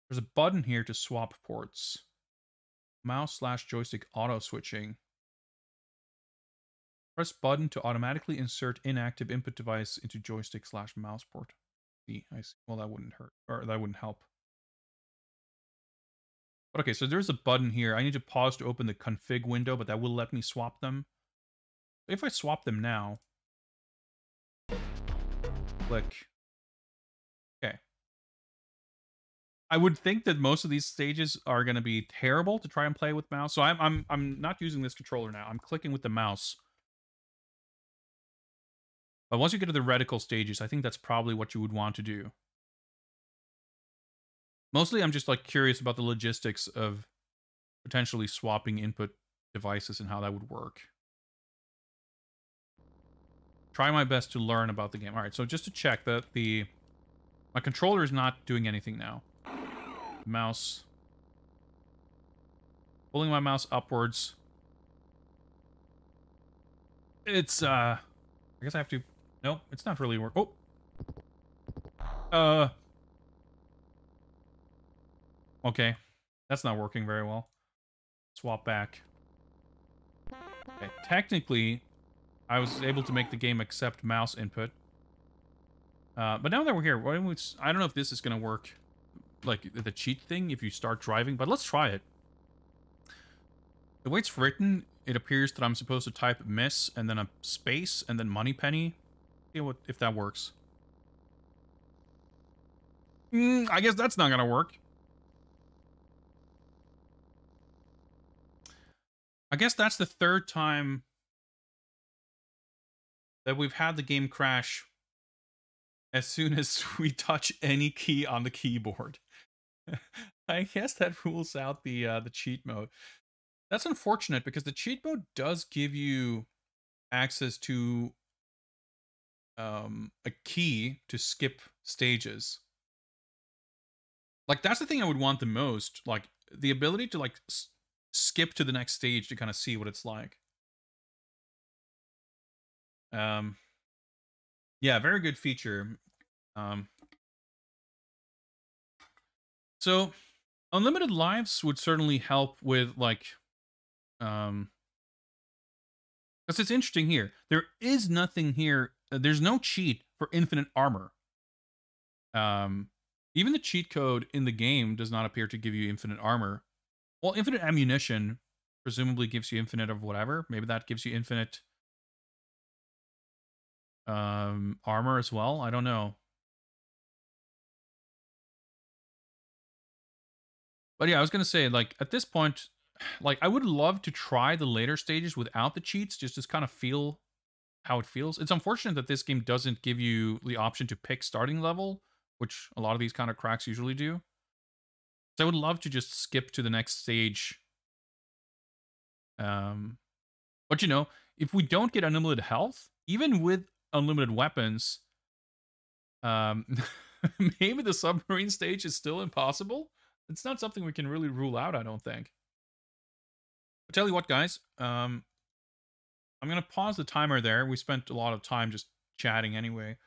There's a button here to swap ports. Mouse/joystick auto switching. Press button to automatically insert inactive input device into joystick/mouse port. See, I see. Well, that wouldn't hurt, or that wouldn't help. But okay, so there's a button here. I need to pause to open the config window, but that will let me swap them. If I swap them now, click. Okay. I would think that most of these stages are going to be terrible to try and play with mouse. So I'm not using this controller now. I'm clicking with the mouse. But once you get to the reticle stages, I think that's probably what you would want to do. Mostly, I'm just like curious about the logistics of potentially swapping input devices and how that would work. Try my best to learn about the game. All right, so just to check that my controller is not doing anything now. Mouse. Pulling my mouse upwards. It's, I guess I have to... Nope, it's not really working. Oh! Okay. That's not working very well. Swap back. Okay, technically, I was able to make the game accept mouse input. But now that we're here, I don't know if this is going to work, like the cheat thing, if you start driving, but let's try it. The way it's written, it appears that I'm supposed to type miss, and then a space, and then Moneypenny. See if that works. I guess that's not going to work. I guess that's the third time that we've had the game crash as soon as we touch any key on the keyboard. I guess that rules out the cheat mode. That's unfortunate because the cheat mode does give you access to a key to skip stages. Like, that's the thing I would want the most. Like, the ability to, like, skip to the next stage to kind of see what it's like. Yeah, very good feature. So, unlimited lives would certainly help with, like, because it's interesting here. There is nothing here. There's no cheat for infinite armor. Even the cheat code in the game does not appear to give you infinite armor. Well, infinite ammunition presumably gives you infinite of whatever. Maybe that gives you infinite armor as well. I don't know. But yeah, I was going to say, like, at this point, like, I would love to try the later stages without the cheats, just to kind of feel how it feels. It's unfortunate that this game doesn't give you the option to pick starting level, which a lot of these kind of cracks usually do. So I would love to just skip to the next stage. But you know, if we don't get unlimited health, even with unlimited weapons, maybe the submarine stage is still impossible. It's not something we can really rule out, I don't think. But tell you what, guys, I'm going to pause the timer there. We spent a lot of time just chatting anyway.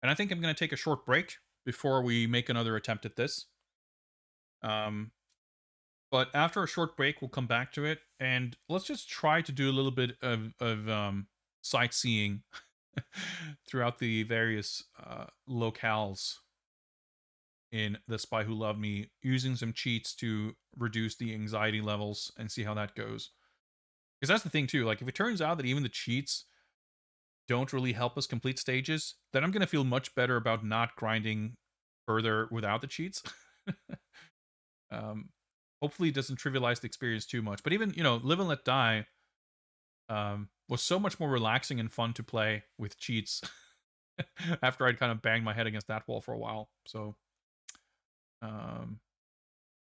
And I think I'm going to take a short break before we make another attempt at this. But after a short break, we'll come back to it. And let's just try to do a little bit of sightseeing throughout the various locales in The Spy Who Loved Me, using some cheats to reduce the anxiety levels and see how that goes. Because that's the thing too, like if it turns out that even the cheats don't really help us complete stages, then I'm going to feel much better about not grinding further without the cheats. Hopefully it doesn't trivialize the experience too much. But even, you know, Live and Let Die was so much more relaxing and fun to play with cheats after I'd kind of banged my head against that wall for a while. So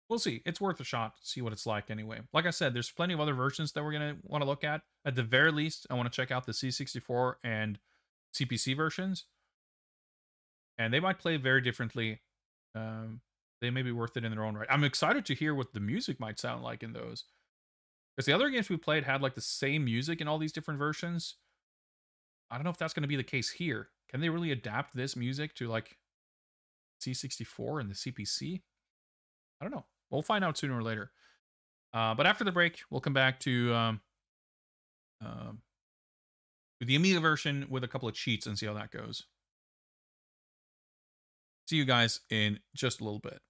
we'll see. It's worth a shot to see what it's like anyway. Like I said, there's plenty of other versions that we're going to want to look at. At the very least, I want to check out the C64 and CPC versions. And they might play very differently. they may be worth it in their own right. I'm excited to hear what the music might sound like in those. Because the other games we played had like the same music in all these different versions. I don't know if that's going to be the case here. Can they really adapt this music to like C64 and the CPC? I don't know. We'll find out sooner or later. But after the break, we'll come back to the Amiga version with a couple of cheats and see how that goes. See you guys in just a little bit.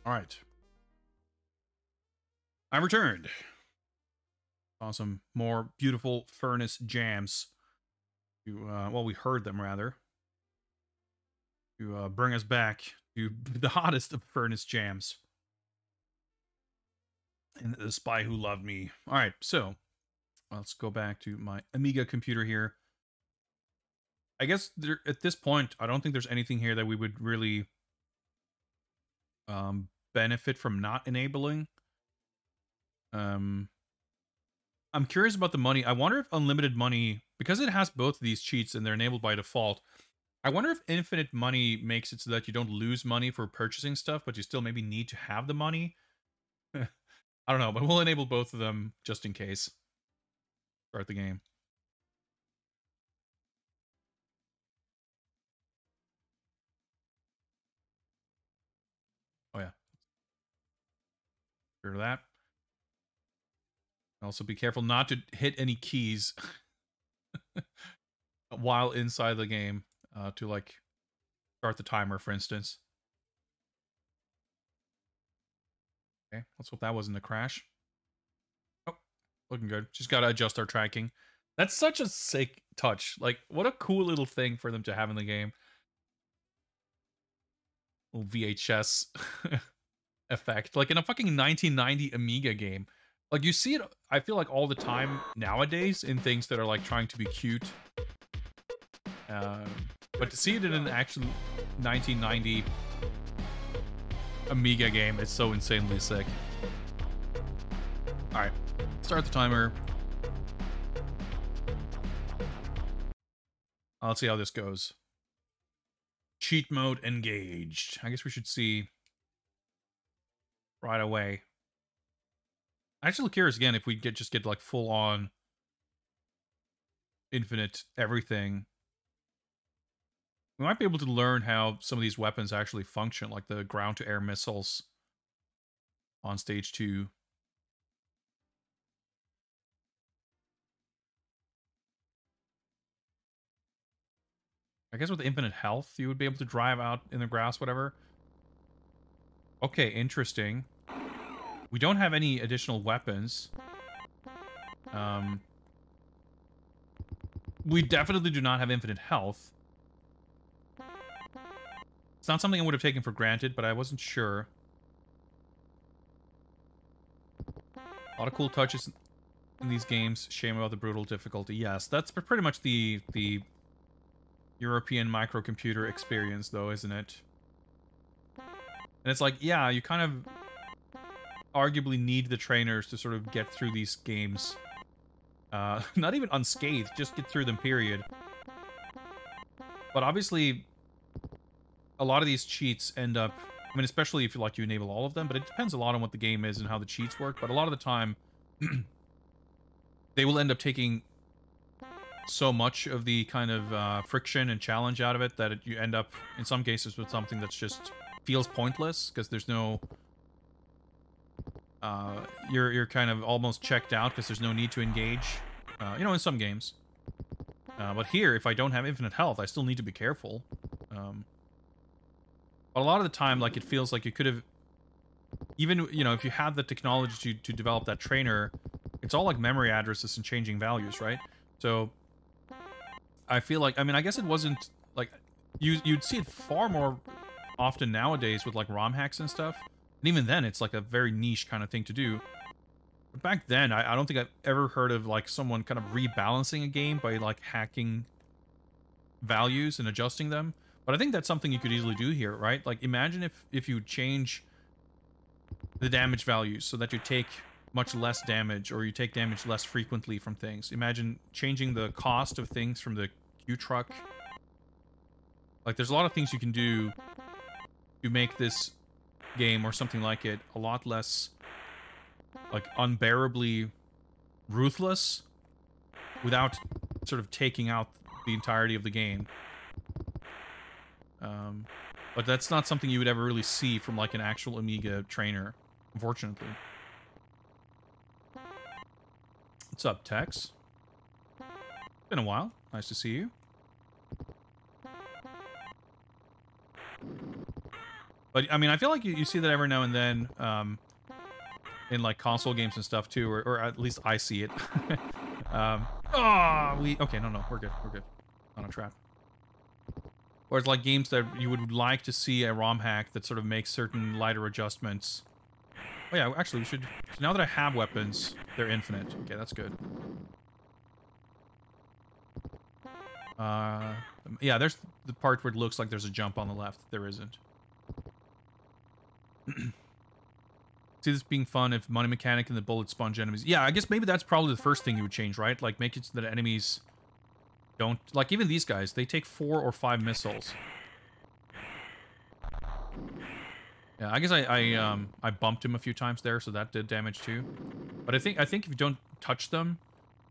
All right. I returned. Awesome. More beautiful furnace jams. Well, we heard them rather. To bring us back to the hottest of furnace jams. And The Spy Who Loved Me. All right, so let's go back to my Amiga computer here. I guess at this point, I don't think there's anything here that we would really benefit from not enabling. I'm curious about the money. I wonder if unlimited money, because it has both of these cheats and they're enabled by default, I wonder if infinite money makes it so that you don't lose money for purchasing stuff, but you still maybe need to have the money. I don't know, but we'll enable both of them just in case. Start the game. Oh yeah. Hear that. Also be careful not to hit any keys while inside the game to like start the timer, for instance. Okay, let's hope that wasn't a crash. Oh, looking good. Just gotta adjust our tracking. That's such a sick touch. Like, what a cool little thing for them to have in the game. Little VHS effect. Like in a fucking 1990 Amiga game. Like, you see it, I feel like, all the time nowadays in things that are, like, trying to be cute. But to see it in an actual 1990 Amiga game is so insanely sick. Alright, start the timer. Let's see how this goes. Cheat mode engaged. I guess we should see right away. I'm actually curious again if we just get like full on infinite everything. We might be able to learn how some of these weapons actually function, like the ground to air missiles on stage 2. I guess with infinite health, you would be able to drive out in the grass, whatever. Okay, interesting. We don't have any additional weapons. We definitely do not have infinite health. It's not something I would have taken for granted, but I wasn't sure. A lot of cool touches in these games. Shame about the brutal difficulty. Yes, that's pretty much the European microcomputer experience, though, isn't it? And it's like, yeah, you kind of arguably need the trainers to sort of get through these games. Not even unscathed, just get through them, period. But obviously, a lot of these cheats end up... I mean, especially if you enable all of them, but it depends a lot on what the game is and how the cheats work. But a lot of the time, they will end up taking so much of the kind of friction and challenge out of it that you end up, in some cases, with something that's just feels pointless, because there's no... you're kind of almost checked out because there's no need to engage, you know, in some games. But here, if I don't have infinite health, I still need to be careful. But a lot of the time, like, it feels like you could have... Even, you know, if you had the technology to develop that trainer, it's all like memory addresses and changing values, right? So, I feel like... I mean, I guess it wasn't... Like, you'd see it far more often nowadays with, like, ROM hacks and stuff. And even then, it's like a very niche kind of thing to do. But back then, I don't think I've ever heard of, like, someone kind of rebalancing a game by, like, hacking values and adjusting them. But I think that's something you could easily do here, right? Like, imagine if you change the damage values so that you take much less damage, or you take damage less frequently from things. Imagine changing the cost of things from the Q-Truck. Like, there's a lot of things you can do to make this game or something like it a lot less, like, unbearably ruthless without sort of taking out the entirety of the game. But that's not something you would ever really see from, like, an actual Amiga trainer, unfortunately. What's up, Tex? Been a while. Nice to see you. But I mean, I feel like you see that every now and then in like console games and stuff too, or at least I see it. Okay, no, we're good, on a trap. Or it's like games that you would like to see a ROM hack that sort of makes certain lighter adjustments. Oh yeah, actually we should, so now that I have weapons, they're infinite. Okay, that's good. Yeah, there's the part where it looks like there's a jump on the left. There isn't. See this being fun if money mechanic and the bullet sponge enemies. Yeah, I guess maybe that's probably the first thing you would change, right? Like make it so that enemies don't, like even these guys, they take 4 or 5 missiles. Yeah, I guess I bumped him a few times there, so that did damage too. But I think if you don't touch them,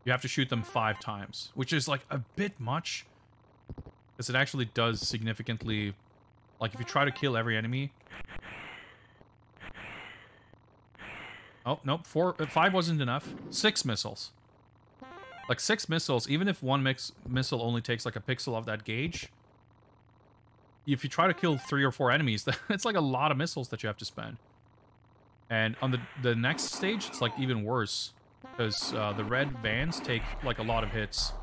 you have to shoot them 5 times, which is like a bit much, because it actually does significantly, like if you try to kill every enemy. Oh, nope, 5 wasn't enough. 6 missiles. Like 6 missiles, even if one missile only takes like a pixel of that gauge, if you try to kill 3 or 4 enemies, it's like a lot of missiles that you have to spend. And on the next stage, it's like even worse, because the red vans take like a lot of hits.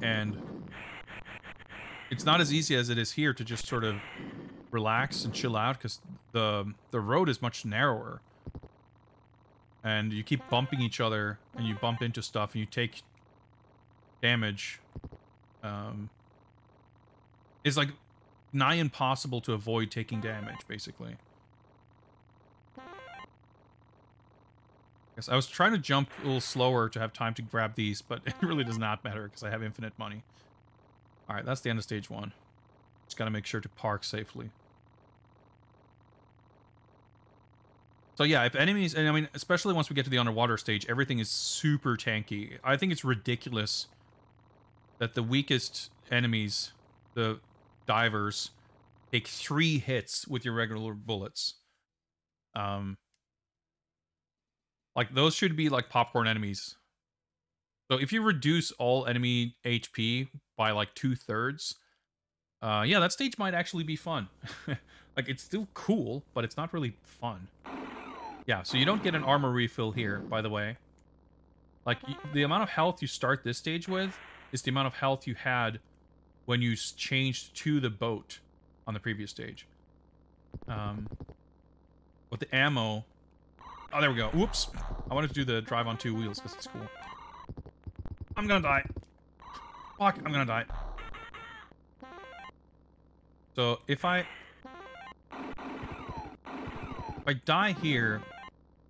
And it's not as easy as it is here to just sort of relax and chill out, because the road is much narrower. And you keep bumping each other, and you bump into stuff, and you take damage. It's like nigh impossible to avoid taking damage, basically. Guess I was trying to jump a little slower to have time to grab these, but it really does not matter because I have infinite money. Alright, that's the end of stage 1. Just gotta make sure to park safely. So yeah, if enemies, and I mean, especially once we get to the underwater stage, everything is super tanky. I think it's ridiculous that the weakest enemies, the divers, take 3 hits with your regular bullets. Like, those should be like popcorn enemies. So if you reduce all enemy HP by like 2/3, yeah, that stage might actually be fun. Like, it's still cool, but it's not really fun. Yeah, so you don't get an armor refill here, by the way. Like, the amount of health you start this stage with is the amount of health you had when you changed to the boat on the previous stage. With the ammo... Oh, there we go. Whoops. I wanted to do the drive on 2 wheels because it's cool. I'm gonna die. Fuck, I'm gonna die. So, if I die here,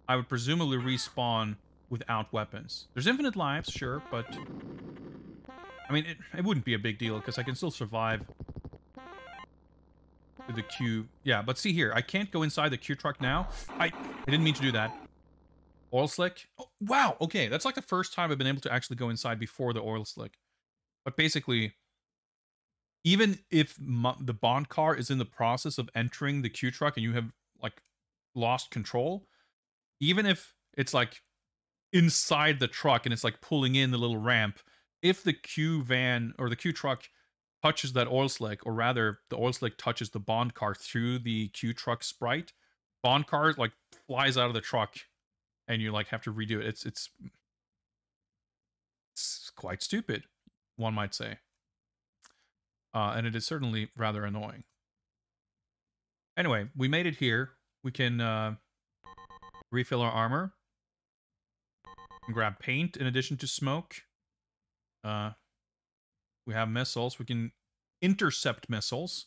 I would presumably respawn without weapons. There's infinite lives, sure, but... I mean, it wouldn't be a big deal, because I can still survive with the Q. Yeah, but see here, I can't go inside the Q truck now. I didn't mean to do that. Oil slick? Oh, wow, okay, that's like the first time I've been able to actually go inside before the oil slick. But basically, even if the Bond car is in the process of entering the Q truck and you have, like, lost control, even if it's, like, inside the truck and it's, like, pulling in the little ramp, if the Q van or the Q truck touches that oil slick, or rather, the oil slick touches the Bond car through the Q truck sprite, Bond car, like, flies out of the truck, and you, like, have to redo it. It's quite stupid, one might say. And it is certainly rather annoying. Anyway, we made it here. We can refill our armor. And grab paint in addition to smoke. We have missiles. We can intercept missiles.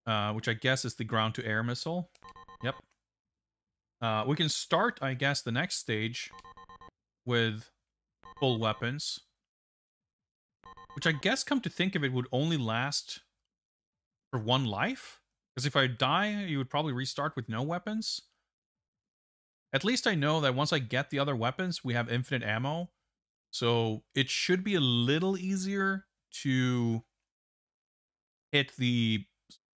Which I guess is the ground-to-air missile. Yep. We can start, I guess, the next stage with full weapons. Which I guess, come to think of it, would only last for 1 life? Because if I die, you would probably restart with no weapons. At least I know that once I get the other weapons, we have infinite ammo. So it should be a little easier to hit the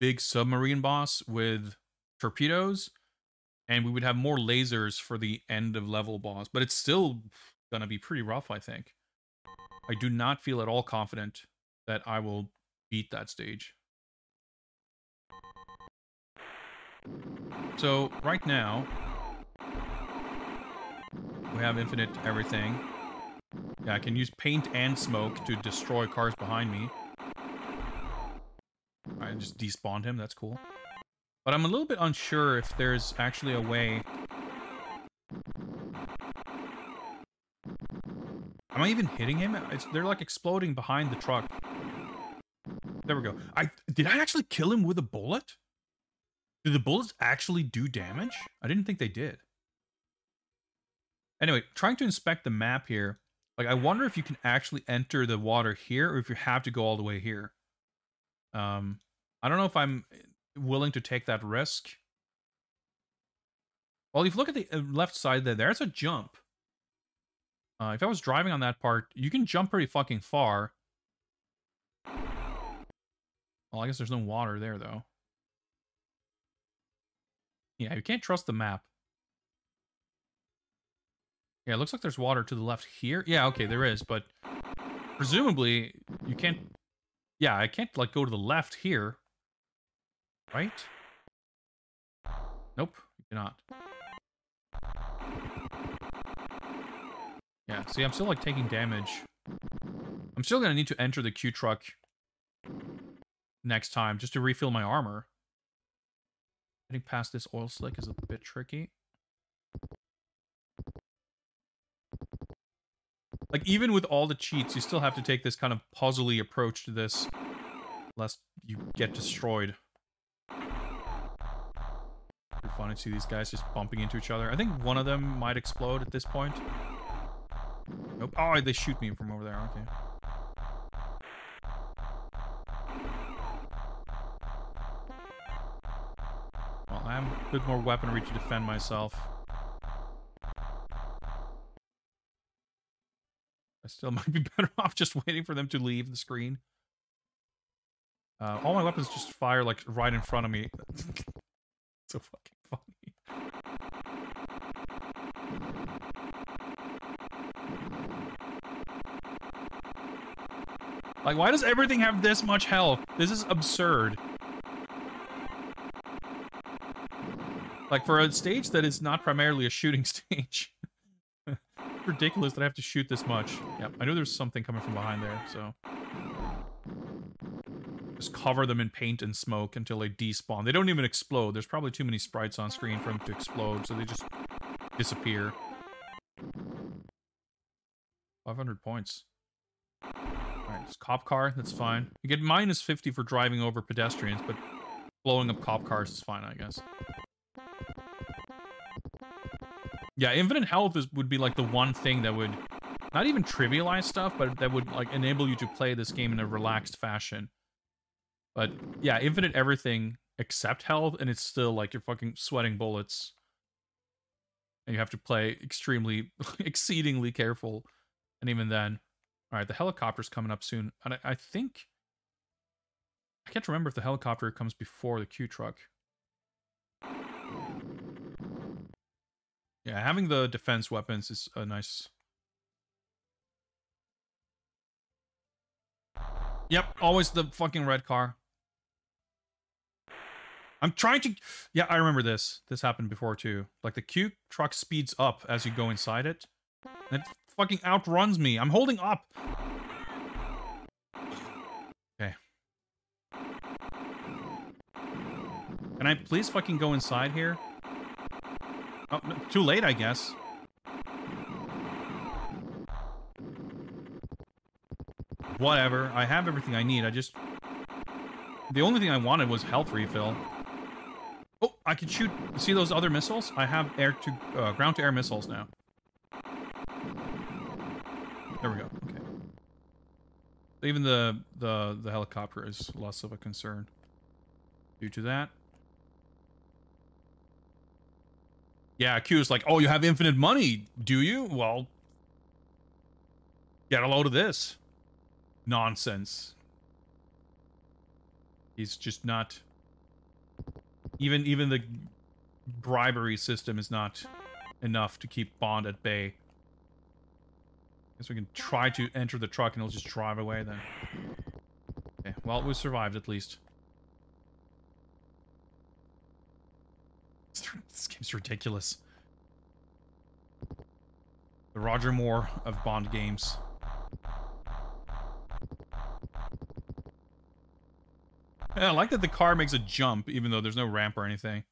big submarine boss with torpedoes. And we would have more lasers for the end of level boss. But it's still gonna be pretty rough, I think. I do not feel at all confident that I will beat that stage. So, right now, we have infinite everything. Yeah, I can use paint and smoke to destroy cars behind me. I just despawned him, that's cool. But I'm a little bit unsure if there's actually a way... Am I even hitting him? They're like exploding behind the truck. There we go. Did I actually kill him with a bullet? Did the bullets actually do damage? I didn't think they did. Anyway, trying to inspect the map here. Like, I wonder if you can actually enter the water here, or if you have to go all the way here. I don't know if I'm willing to take that risk. Well, if you look at the left side there's a jump. If I was driving on that part, you can jump pretty fucking far. Well, I guess there's no water there, though. Yeah, you can't trust the map. Yeah, it looks like there's water to the left here. Yeah, okay, there is, but presumably you can't... Yeah, I can't, like, go to the left here. Right? Nope, you cannot. Yeah, see, I'm still, like, taking damage. I'm still gonna need to enter the Q truck next time, just to refill my armor. Getting past this oil slick is a bit tricky. Like, even with all the cheats, you still have to take this kind of puzzly approach to this, lest you get destroyed. Pretty funny to see these guys just bumping into each other. I think one of them might explode at this point. Nope. Oh, they shoot me from over there. Okay. Well, I have a bit more weaponry to defend myself. I still might be better off just waiting for them to leave the screen. All my weapons just fire, like, right in front of me. So fucking funny. Like, why does everything have this much health? This is absurd. Like, for a stage that is not primarily a shooting stage. It's ridiculous that I have to shoot this much. Yep, I knew there's something coming from behind there, so... Just cover them in paint and smoke until they despawn. They don't even explode. There's probably too many sprites on screen for them to explode, so they just disappear. 500 points. Alright, it's cop car, that's fine. You get minus 50 for driving over pedestrians, but blowing up cop cars is fine, I guess. Yeah, infinite health would be like the one thing that would not even trivialize stuff, but that would like enable you to play this game in a relaxed fashion. But yeah, infinite everything except health, and it's still like you're fucking sweating bullets. And you have to play extremely, exceedingly careful. And even then... Alright, the helicopter's coming up soon. And I think... I can't remember if the helicopter comes before the Q truck. Yeah, having the defense weapons is a nice... Yep, always the fucking red car. I'm trying to... Yeah, I remember this. This happened before, too. Like, the Q truck speeds up as you go inside it. And it fucking outruns me. I'm holding up. Okay. Can I please fucking go inside here? Oh, no, too late, I guess. Whatever. I have everything I need. I just... The only thing I wanted was health refill. Oh, I can shoot... See those other missiles? I have ground-to-air missiles now. There we go. Okay. Even the helicopter is less of a concern due to that. Yeah, Q's like, oh, you have infinite money, do you? Well, get a load of this. Nonsense. He's just not... Even the bribery system is not enough to keep Bond at bay. Guess we can try to enter the truck and he'll just drive away then. Okay, well, we survived at least. This game's ridiculous. The Roger Moore of Bond games. Yeah, I like that the car makes a jump, even though there's no ramp or anything.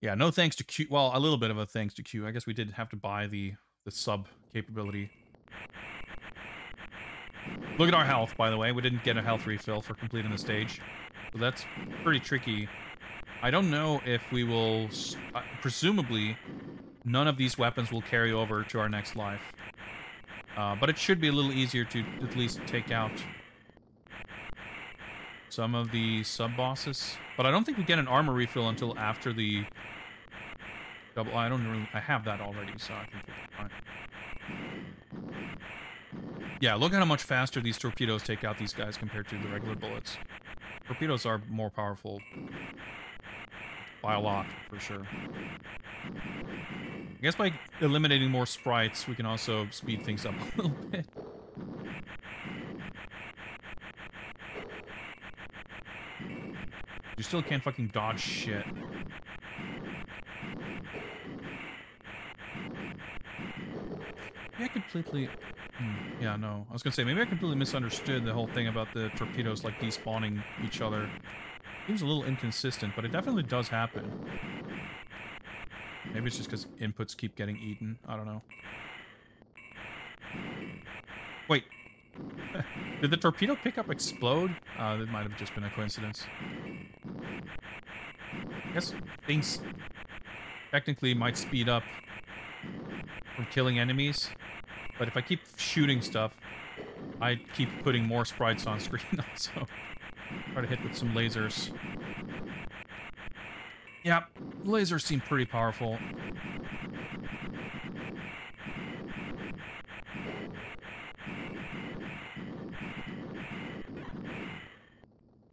Yeah, no thanks to Q. Well, a little bit of a thanks to Q. I guess we did have to buy the sub capability. Look at our health, by the way. We didn't get a health refill for completing the stage. So that's pretty tricky. I don't know if we will... presumably, none of these weapons will carry over to our next life. But it should be a little easier to at least take out some of the sub-bosses. But I don't think we get an armor refill until after the... double... I don't really... I have that already, so I think it's fine. Yeah, look at how much faster these torpedoes take out these guys compared to the regular bullets. Torpedoes are more powerful. By a lot, for sure. I guess by eliminating more sprites, we can also speed things up a little bit. You still can't fucking dodge shit. Yeah, I completely... yeah, no. I was gonna say, maybe I completely misunderstood the whole thing about the torpedoes, like, despawning each other. Seems a little inconsistent, but it definitely does happen. Maybe it's just because inputs keep getting eaten. I don't know. Wait. Did the torpedo pickup explode? That might have just been a coincidence. I guess things technically might speed up from killing enemies. But if I keep shooting stuff, I keep putting more sprites on screen also. Try to hit with some lasers. Yeah, lasers seem pretty powerful.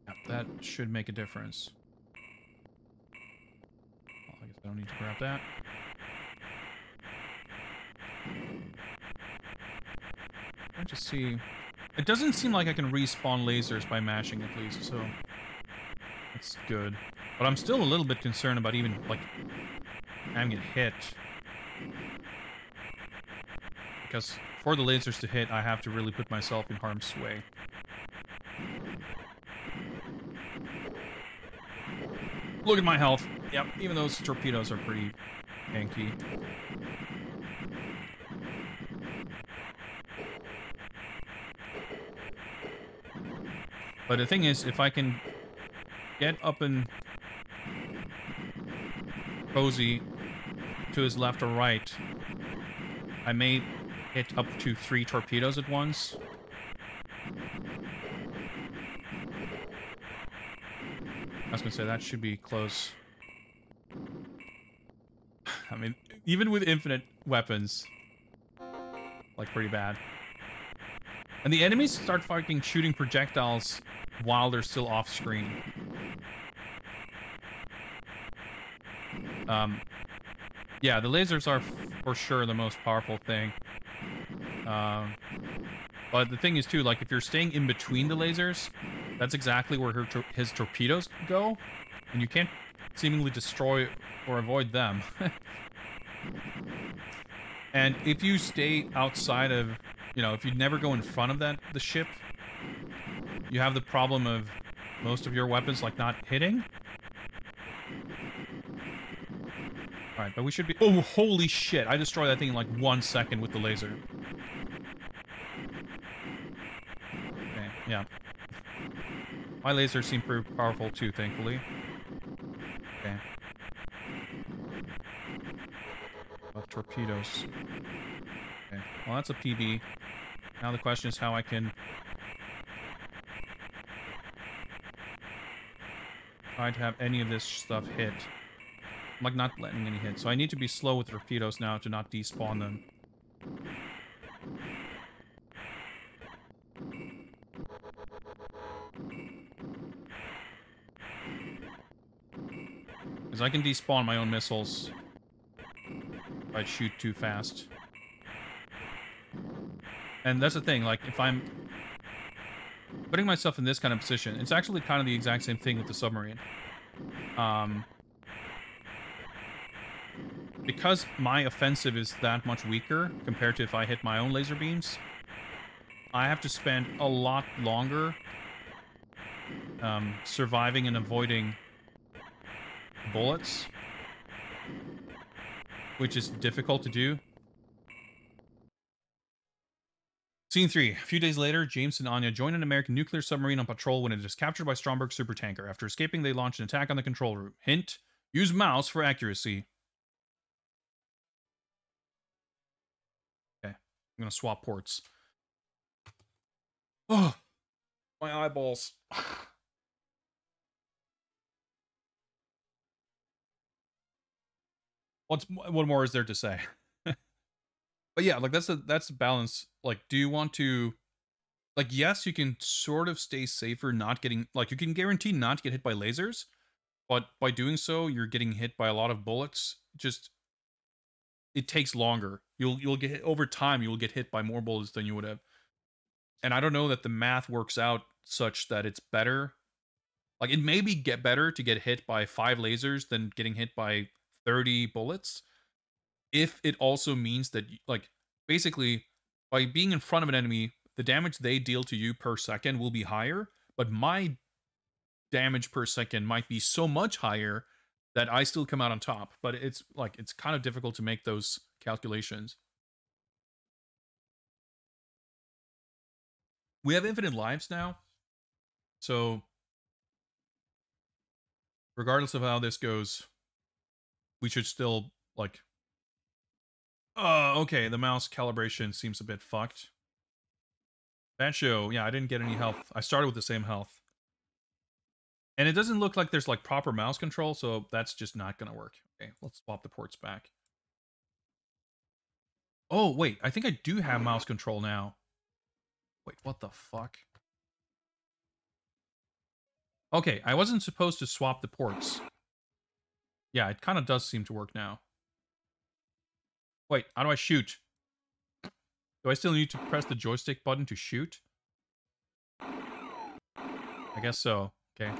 Yeah, that should make a difference. Well, I guess I don't need to grab that. I just see... It doesn't seem like I can respawn lasers by mashing at least, so... That's good. But I'm still a little bit concerned about even, like, having it hit. Because for the lasers to hit, I have to really put myself in harm's way. Look at my health. Yep, even those torpedoes are pretty tanky. But the thing is, if I can get up and cozy to his left or right, I may hit up to 3 torpedoes at once. I was gonna say, that should be close. I mean, even with infinite weapons, like, pretty bad. And the enemies start fucking shooting projectiles while they're still off screen. Yeah, the lasers are for sure the most powerful thing. But the thing is too, like, if you're staying in between the lasers, that's exactly where his torpedoes go, and you can't seemingly destroy or avoid them. And if you stay outside of, you know, if you never go in front of the ship, you have the problem of most of your weapons, like, not hitting. Alright, but we should be... Oh, holy shit! I destroyed that thing in, like, 1 second with the laser. Okay, yeah. My lasers seem pretty powerful, too, thankfully. Okay. About torpedoes. Okay, well, that's a PB. Now the question is how I can... try to have any of this stuff hit. I'm, like, not letting any hit. So I need to be slow with torpedoes now to not despawn them. Because I can despawn my own missiles if I shoot too fast. And that's the thing, like, if I'm putting myself in this kind of position, it's actually kind of the exact same thing with the submarine. because my offensive is that much weaker compared to if I hit my own laser beams, I have to spend a lot longer surviving and avoiding bullets, which is difficult to do. Scene 3. A few days later, James and Anya join an American nuclear submarine on patrol when it is captured by Stromberg's supertanker. After escaping, they launch an attack on the control room. Hint, use mouse for accuracy. Okay, I'm gonna swap ports. Oh, my eyeballs. What more is there to say? But yeah, like that's the balance. Like, do you want to, like, yes, you can sort of stay safer, not getting, like, you can guarantee not to get hit by lasers, but by doing so, you're getting hit by a lot of bullets. Just, it takes longer. You'll get hit over time. You will get hit by more bullets than you would have. And I don't know that the math works out such that it's better. Like, it may be get better to get hit by 5 lasers than getting hit by 30 bullets. If it also means that, like, basically, by being in front of an enemy, the damage they deal to you per second will be higher, but my damage per second might be so much higher that I still come out on top. But it's, like, it's kind of difficult to make those calculations. We have infinite lives now, so regardless of how this goes, we should still, like... okay, the mouse calibration seems a bit fucked. Bad show. Yeah, I didn't get any health. I started with the same health. And it doesn't look like there's, like, proper mouse control, so that's just not gonna work. Okay, let's swap the ports back. Oh, wait, I think I do have mouse control now. Wait, what the fuck? Okay, I wasn't supposed to swap the ports. Yeah, it kind of does seem to work now. Wait, how do I shoot? Do I still need to press the joystick button to shoot? I guess so. Okay.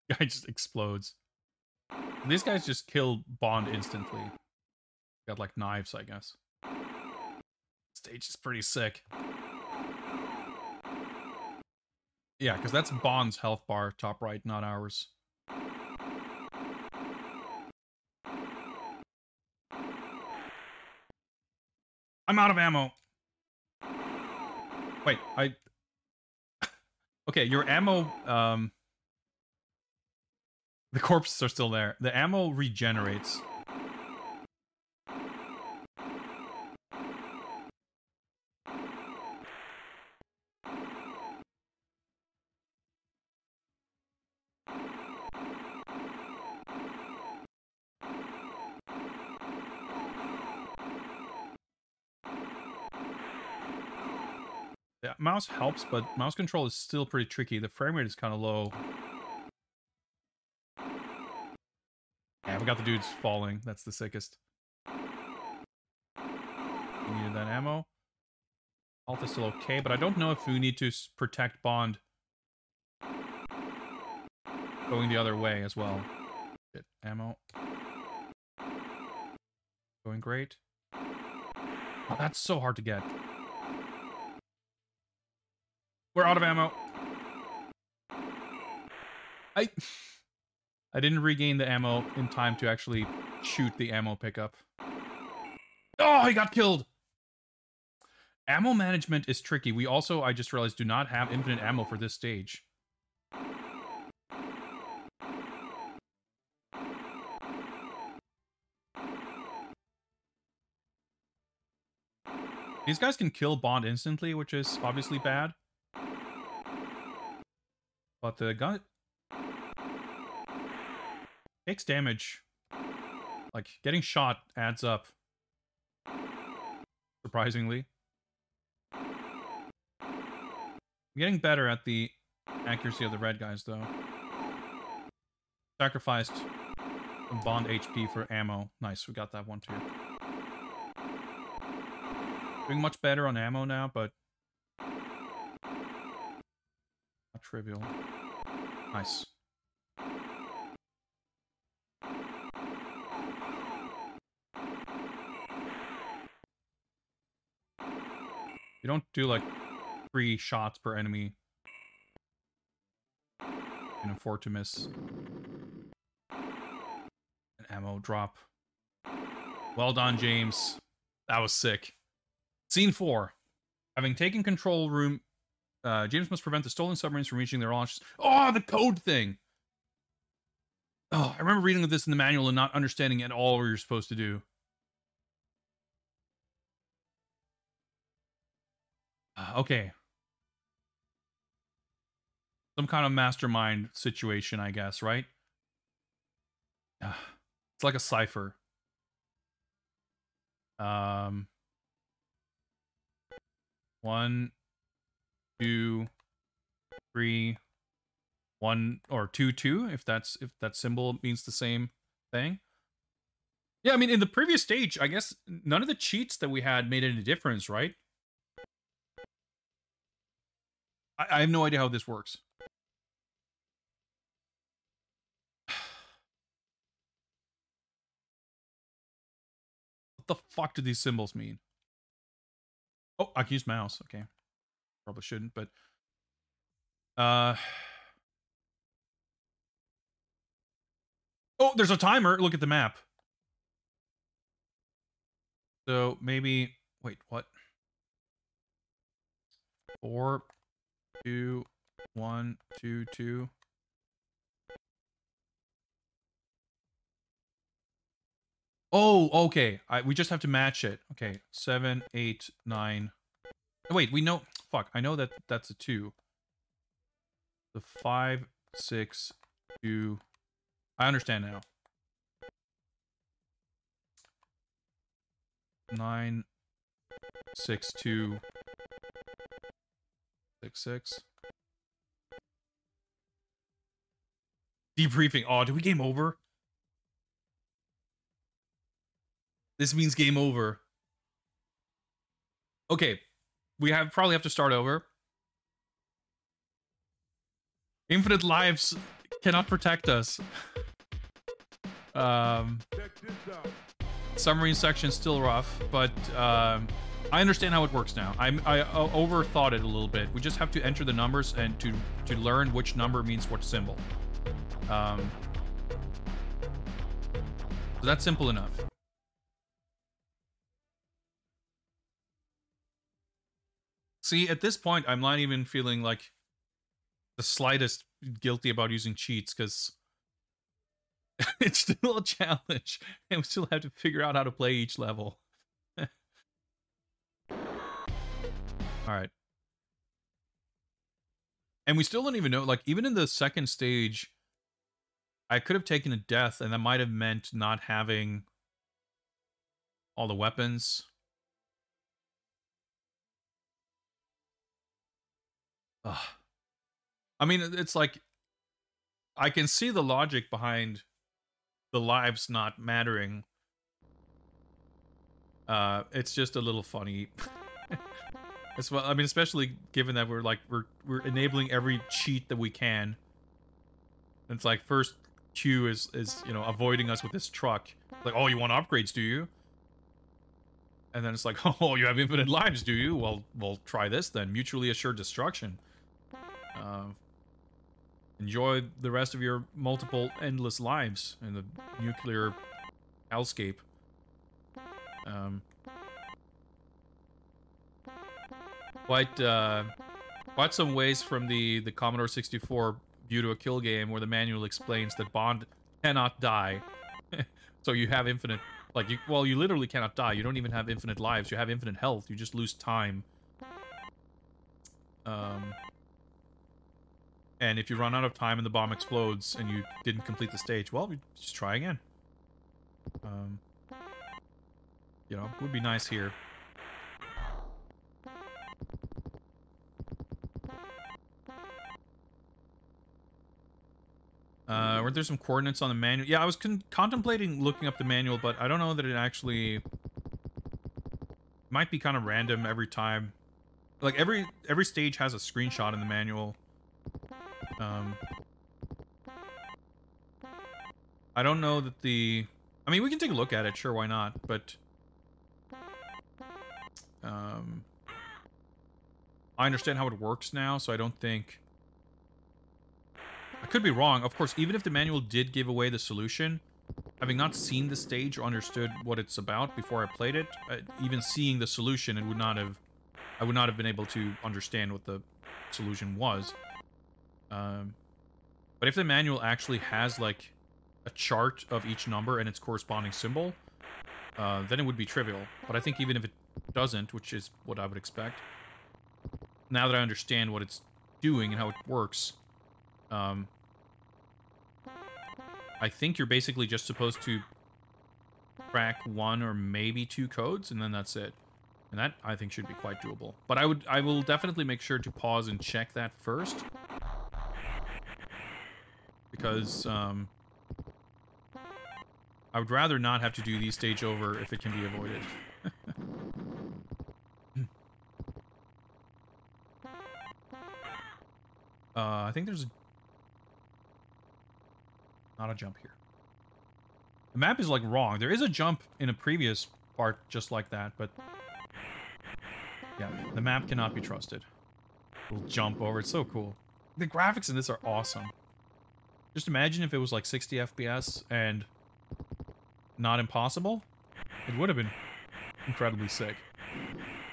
Guy just explodes. These guys just kill Bond instantly. Got, like, knives, I guess. Stage is pretty sick. Yeah, because that's Bond's health bar, top right, not ours. I'm out of ammo. Wait, okay, your ammo, the corpses are still there. The ammo regenerates. The mouse helps, but mouse control is still pretty tricky. The frame rate is kind of low. Yeah, we got the dudes falling. That's the sickest. We needed that ammo. Health is still okay, but I don't know if we need to protect Bond going the other way as well. Shit, ammo. Going great. Oh, that's so hard to get. We're out of ammo. I didn't regain the ammo in time to actually shoot the ammo pickup. Oh, he got killed! Ammo management is tricky. We also, I just realized, do not have infinite ammo for this stage. These guys can kill Bond instantly, which is obviously bad. But the gun takes damage. Like, getting shot adds up. Surprisingly. I'm getting better at the accuracy of the red guys, though. Sacrificed some Bond HP for ammo. Nice, we got that one, too. Doing much better on ammo now, but not trivial. Nice. You don't do like 3 shots per enemy. You can afford to miss. An ammo drop. Well done, James. That was sick. Scene 4. Having taken control room, James must prevent the stolen submarines from reaching their launches. Oh, the code thing! Oh, I remember reading this in the manual and not understanding at all what you're supposed to do. Okay. Some kind of mastermind situation, I guess, right? It's like a cipher. 1, 2, 3, 1 or 2, 2. If that symbol means the same thing. Yeah, I mean, in the previous stage, I guess none of the cheats that we had made any difference, right? I have no idea how this works. What the fuck do these symbols mean? Oh, I can use mouse. Okay. Probably shouldn't, but... Oh, there's a timer! Look at the map. So, maybe... Wait, what? 4, 2, 1, 2, 2... Oh, okay. We just have to match it. Okay, 7, 8, 9. Oh, wait, we know... Fuck, I know that that's a 2. The 5, 6, 2... I understand now. 9, 6, 2... 6, 6... Debriefing. Oh, did we game over? This means game over. Okay. We probably have to start over. Infinite lives cannot protect us. Submarine section's still rough, but I understand how it works now. I overthought it a little bit. We just have to enter the numbers and to learn which number means what symbol. So that's simple enough. See, at this point, I'm not even feeling like the slightest guilty about using cheats, because it's still a challenge, and we still have to figure out how to play each level. Alright. And we still don't even know, like, even in the second stage, I could have taken a death, and that might have meant not having all the weapons. Ugh. I mean, it's like, I can see the logic behind the lives not mattering. It's just a little funny. As well, I mean, especially given that we're enabling every cheat that we can. And it's like, first Q is you know, avoiding us with this truck. Like, oh, you want upgrades, do you? And then it's like, oh, you have infinite lives, do you? Well, we'll try this then. Mutually assured destruction. Enjoy the rest of your multiple endless lives in the nuclear hellscape. Quite some ways from the Commodore 64 View to a Kill game where the manual explains that Bond cannot die. So you have infinite, like, you literally cannot die. You don't even have infinite lives. You have infinite health. You just lose time. And if you run out of time and the bomb explodes and you didn't complete the stage, well, just try again. You know, would be nice here. Weren't there some coordinates on the manual? Yeah, I was contemplating looking up the manual, but I don't know that it actually... might be kind of random every time. Like, every stage has a screenshot in the manual. Um, I don't know that the... I mean, we can take a look at it, sure, why not? But... I understand how it works now, so I don't think... I could be wrong. Of course, even if the manual did give away the solution, having not seen the stage or understood what it's about before I played it, even seeing the solution, it would not have... I would not have been able to understand what the solution was. But if the manual actually has, like, a chart of each number and its corresponding symbol, then it would be trivial. But I think even if it doesn't, which is what I would expect, now that I understand what it's doing and how it works, I think you're basically just supposed to crack 1 or maybe 2 codes, and then that's it. And that, I think, should be quite doable. But I will definitely make sure to pause and check that first. Because, I would rather not have to do these stage over if it can be avoided. I think there's not a jump here. The map is, like, wrong. There is a jump in a previous part just like that, but... yeah, the map cannot be trusted. We'll jump over. It's so cool. The graphics in this are awesome. Just imagine if it was, like, 60 FPS and not impossible. It would have been incredibly sick.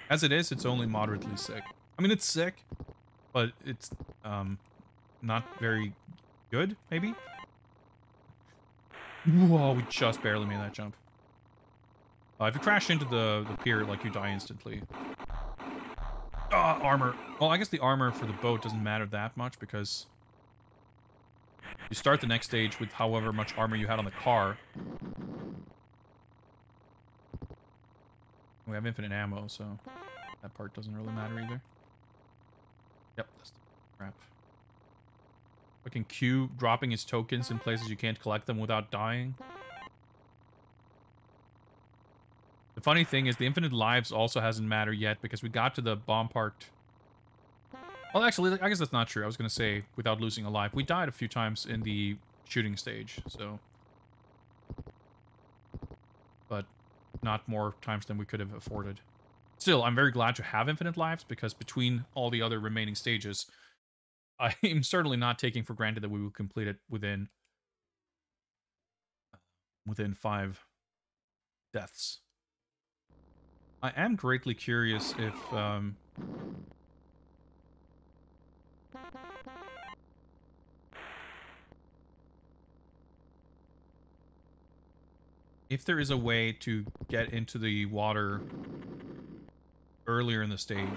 As it is, it's only moderately sick. I mean, it's sick, but it's, not very good, maybe? Whoa, we just barely made that jump. If you crash into the pier, like, you die instantly. Armor. Well, I guess the armor for the boat doesn't matter that much, because you start the next stage with however much armor you had on the car. We have infinite ammo, so that part doesn't really matter either. Yep, that's the crap. Fucking Q dropping his tokens in places you can't collect them without dying. The funny thing is the infinite lives also hasn't mattered yet because we got to the bomb part. Well, actually, I guess that's not true. I was going to say without losing a life. We died a few times in the shooting stage, so... but not more times than we could have afforded. Still, I'm very glad to have infinite lives because between all the other remaining stages, I am certainly not taking for granted that we will complete it within 5 deaths. I am greatly curious if there is a way to get into the water earlier in the stage.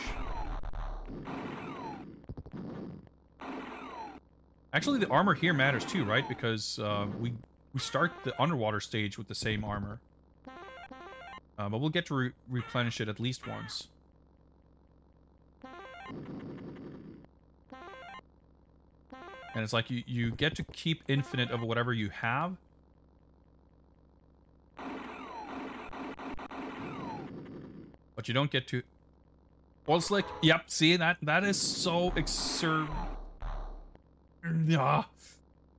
Actually, the armor here matters too, right? Because we start the underwater stage with the same armor. But we'll get to replenish it at least once. And it's like you get to keep infinite of whatever you have. But you don't get to... Well, it's like... Yep, see? That is so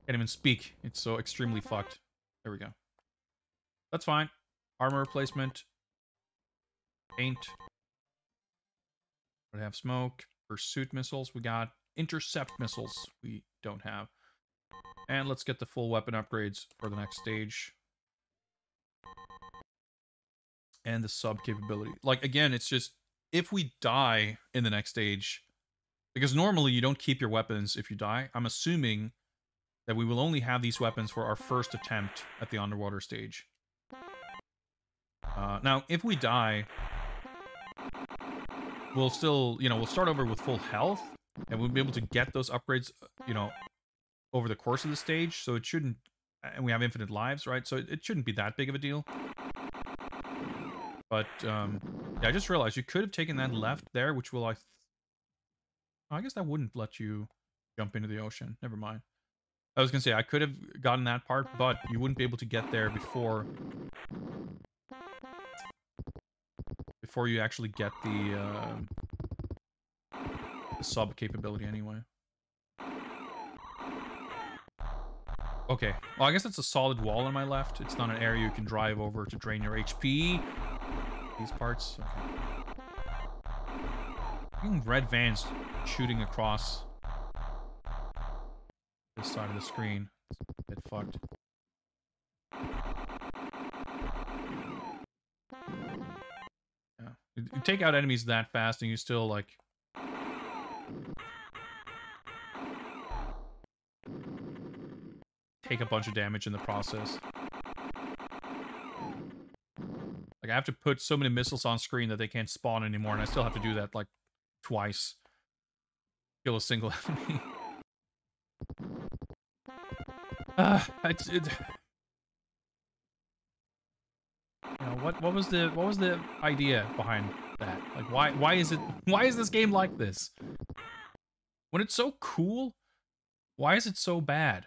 can't even speak. It's so extremely fucked. There we go. That's fine. Armor replacement. Paint. We have smoke. Pursuit missiles. We got intercept missiles. We don't have. And let's get the full weapon upgrades for the next stage. And the sub capability. Like, again, it's just... if we die in the next stage... because normally you don't keep your weapons if you die. I'm assuming that we will only have these weapons for our first attempt at the underwater stage. Now, if we die, we'll still, we'll start over with full health, and we'll be able to get those upgrades, over the course of the stage, so it shouldn't, and we have infinite lives, right? So it shouldn't be that big of a deal. But, yeah, I just realized you could have taken that left there, which will, I guess that wouldn't let you jump into the ocean. Never mind. I was gonna say, I could have gotten that part, but you wouldn't be able to get there before you actually get the sub capability anyway. Okay. Well, I guess it's a solid wall on my left. It's not an area you can drive over to drain your HP. These parts. Okay. Red vans shooting across this side of the screen. It's a bit fucked. Yeah. You take out enemies that fast and you still, like... take a bunch of damage in the process. Like, I have to put so many missiles on screen that they can't spawn anymore, and I still have to do that, like, twice. Kill a single enemy. You know, what was the idea behind that? Like, why is this game like this? When it's so cool, why is it so bad?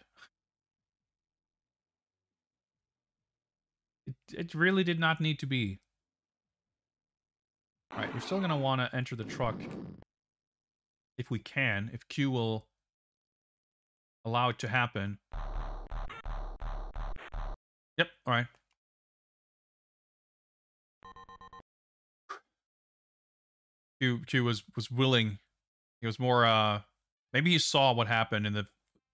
It really did not need to be. Alright, we're still gonna want to enter the truck if we can, if Q will allow it to happen. Yep, alright. Q was willing. He was more, maybe he saw what happened in the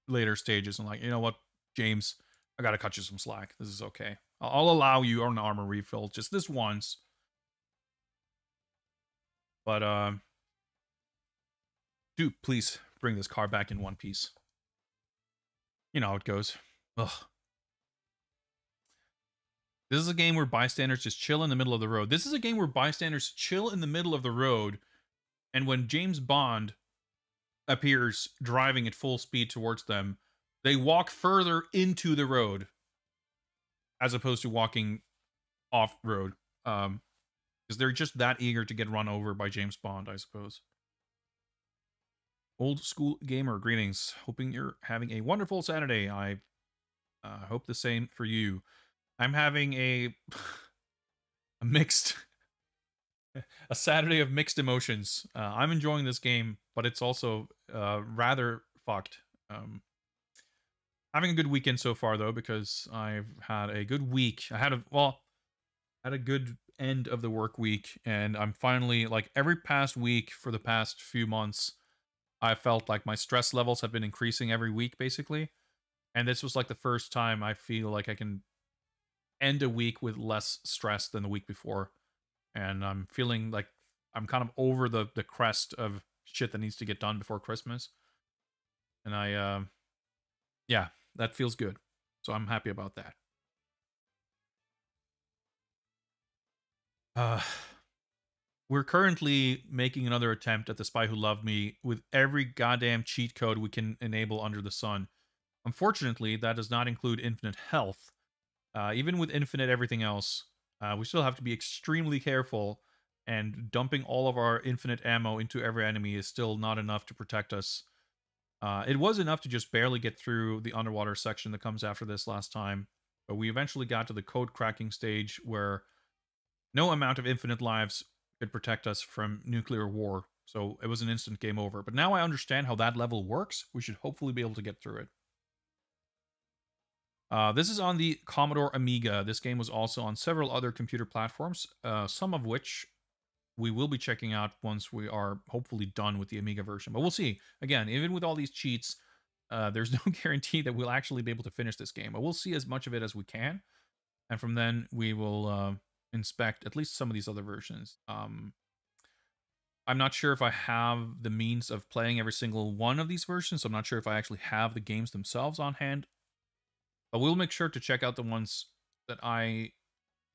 later stages and like, you know what, James, I gotta cut you some slack. This is okay. I'll allow you an armor refill just this once. But, dude, please bring this car back in one piece. You know how it goes. Ugh. This is a game where bystanders just chill in the middle of the road. This is a game where bystanders chill in the middle of the road, and when James Bond appears driving at full speed towards them, they walk further into the road as opposed to walking off-road. Because they're just that eager to get run over by James Bond, I suppose. Old school gamer, greetings. Hoping you're having a wonderful Saturday. I hope the same for you. I'm having a a Saturday of mixed emotions. I'm enjoying this game, but it's also rather fucked. Having a good weekend so far though, because I've had a good week. I had a good end of the work week, and I'm finally, like, every past week for the past few months, I felt like my stress levels have been increasing every week basically, and this was like the first time I feel like I can end a week with less stress than the week before. And I'm feeling like I'm kind of over the crest of shit that needs to get done before Christmas. And yeah, that feels good. So I'm happy about that. We're currently making another attempt at The Spy Who Loved Me with every goddamn cheat code we can enable under the sun. Unfortunately, that does not include infinite health. Even with infinite everything else, we still have to be extremely careful, and dumping all of our infinite ammo into every enemy is still not enough to protect us. It was enough to just barely get through the underwater section that comes after this last time, but we eventually got to the code cracking stage where no amount of infinite lives could protect us from nuclear war, so it was an instant game over. But now I understand how that level works. We should hopefully be able to get through it. This is on the Commodore Amiga. This game was also on several other computer platforms, some of which we will be checking out once we are hopefully done with the Amiga version. But we'll see. Again, even with all these cheats, there's no guarantee that we'll actually be able to finish this game. But we'll see as much of it as we can. And from then, we will inspect at least some of these other versions. I'm not sure if I have the means of playing every single one of these versions. So I'm not sure if I actually have the games themselves on hand. But we'll make sure to check out the ones that I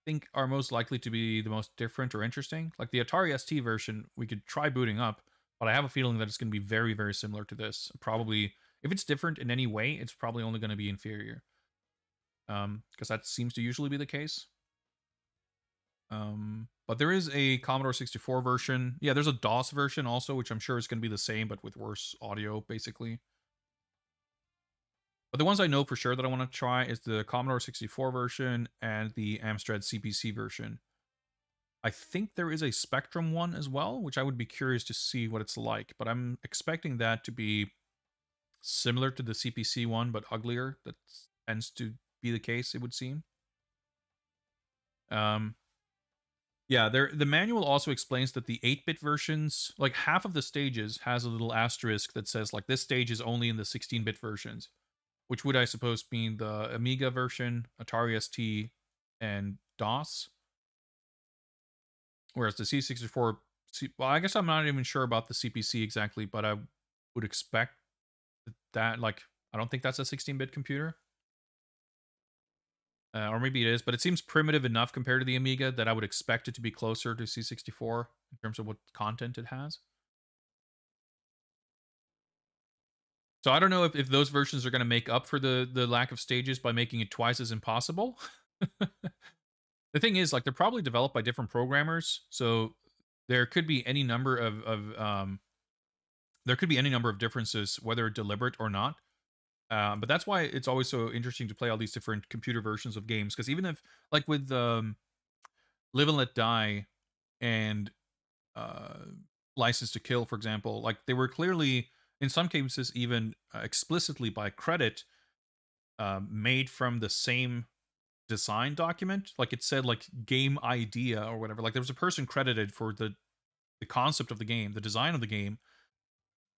think are most likely to be the most different or interesting. Like the Atari ST version, we could try booting up, but I have a feeling that it's going to be very, very similar to this. Probably, if it's different in any way, it's probably only going to be inferior. Because that seems to usually be the case. But there is a Commodore 64 version. Yeah, there's a DOS version also, which I'm sure is going to be the same, but with worse audio, basically. But the ones I know for sure that I want to try is the Commodore 64 version and the Amstrad CPC version. I think there is a Spectrum one as well, which I would be curious to see what it's like. But I'm expecting that to be similar to the CPC one, but uglier. tends to be the case, it would seem. Yeah, the manual also explains that the 8-bit versions, like half of the stages has a little asterisk that says like this stage is only in the 16-bit versions, which would I suppose mean the Amiga version, Atari ST, and DOS. Whereas the C64, well, I guess I'm not even sure about the CPC exactly, but I would expect that, like, I don't think that's a 16-bit computer. Or maybe it is, but it seems primitive enough compared to the Amiga that I would expect it to be closer to C64 in terms of what content it has. So I don't know if those versions are going to make up for the lack of stages by making it twice as impossible. The thing is, like, they're probably developed by different programmers, so there could be any number of differences, whether deliberate or not. But that's why it's always so interesting to play all these different computer versions of games, because even if, like, with Live and Let Die and License to Kill, for example, like, they were clearly, in some cases, even explicitly by credit, made from the same design document. Like, it said, like, game idea or whatever. Like, there was a person credited for the concept of the game, the design of the game.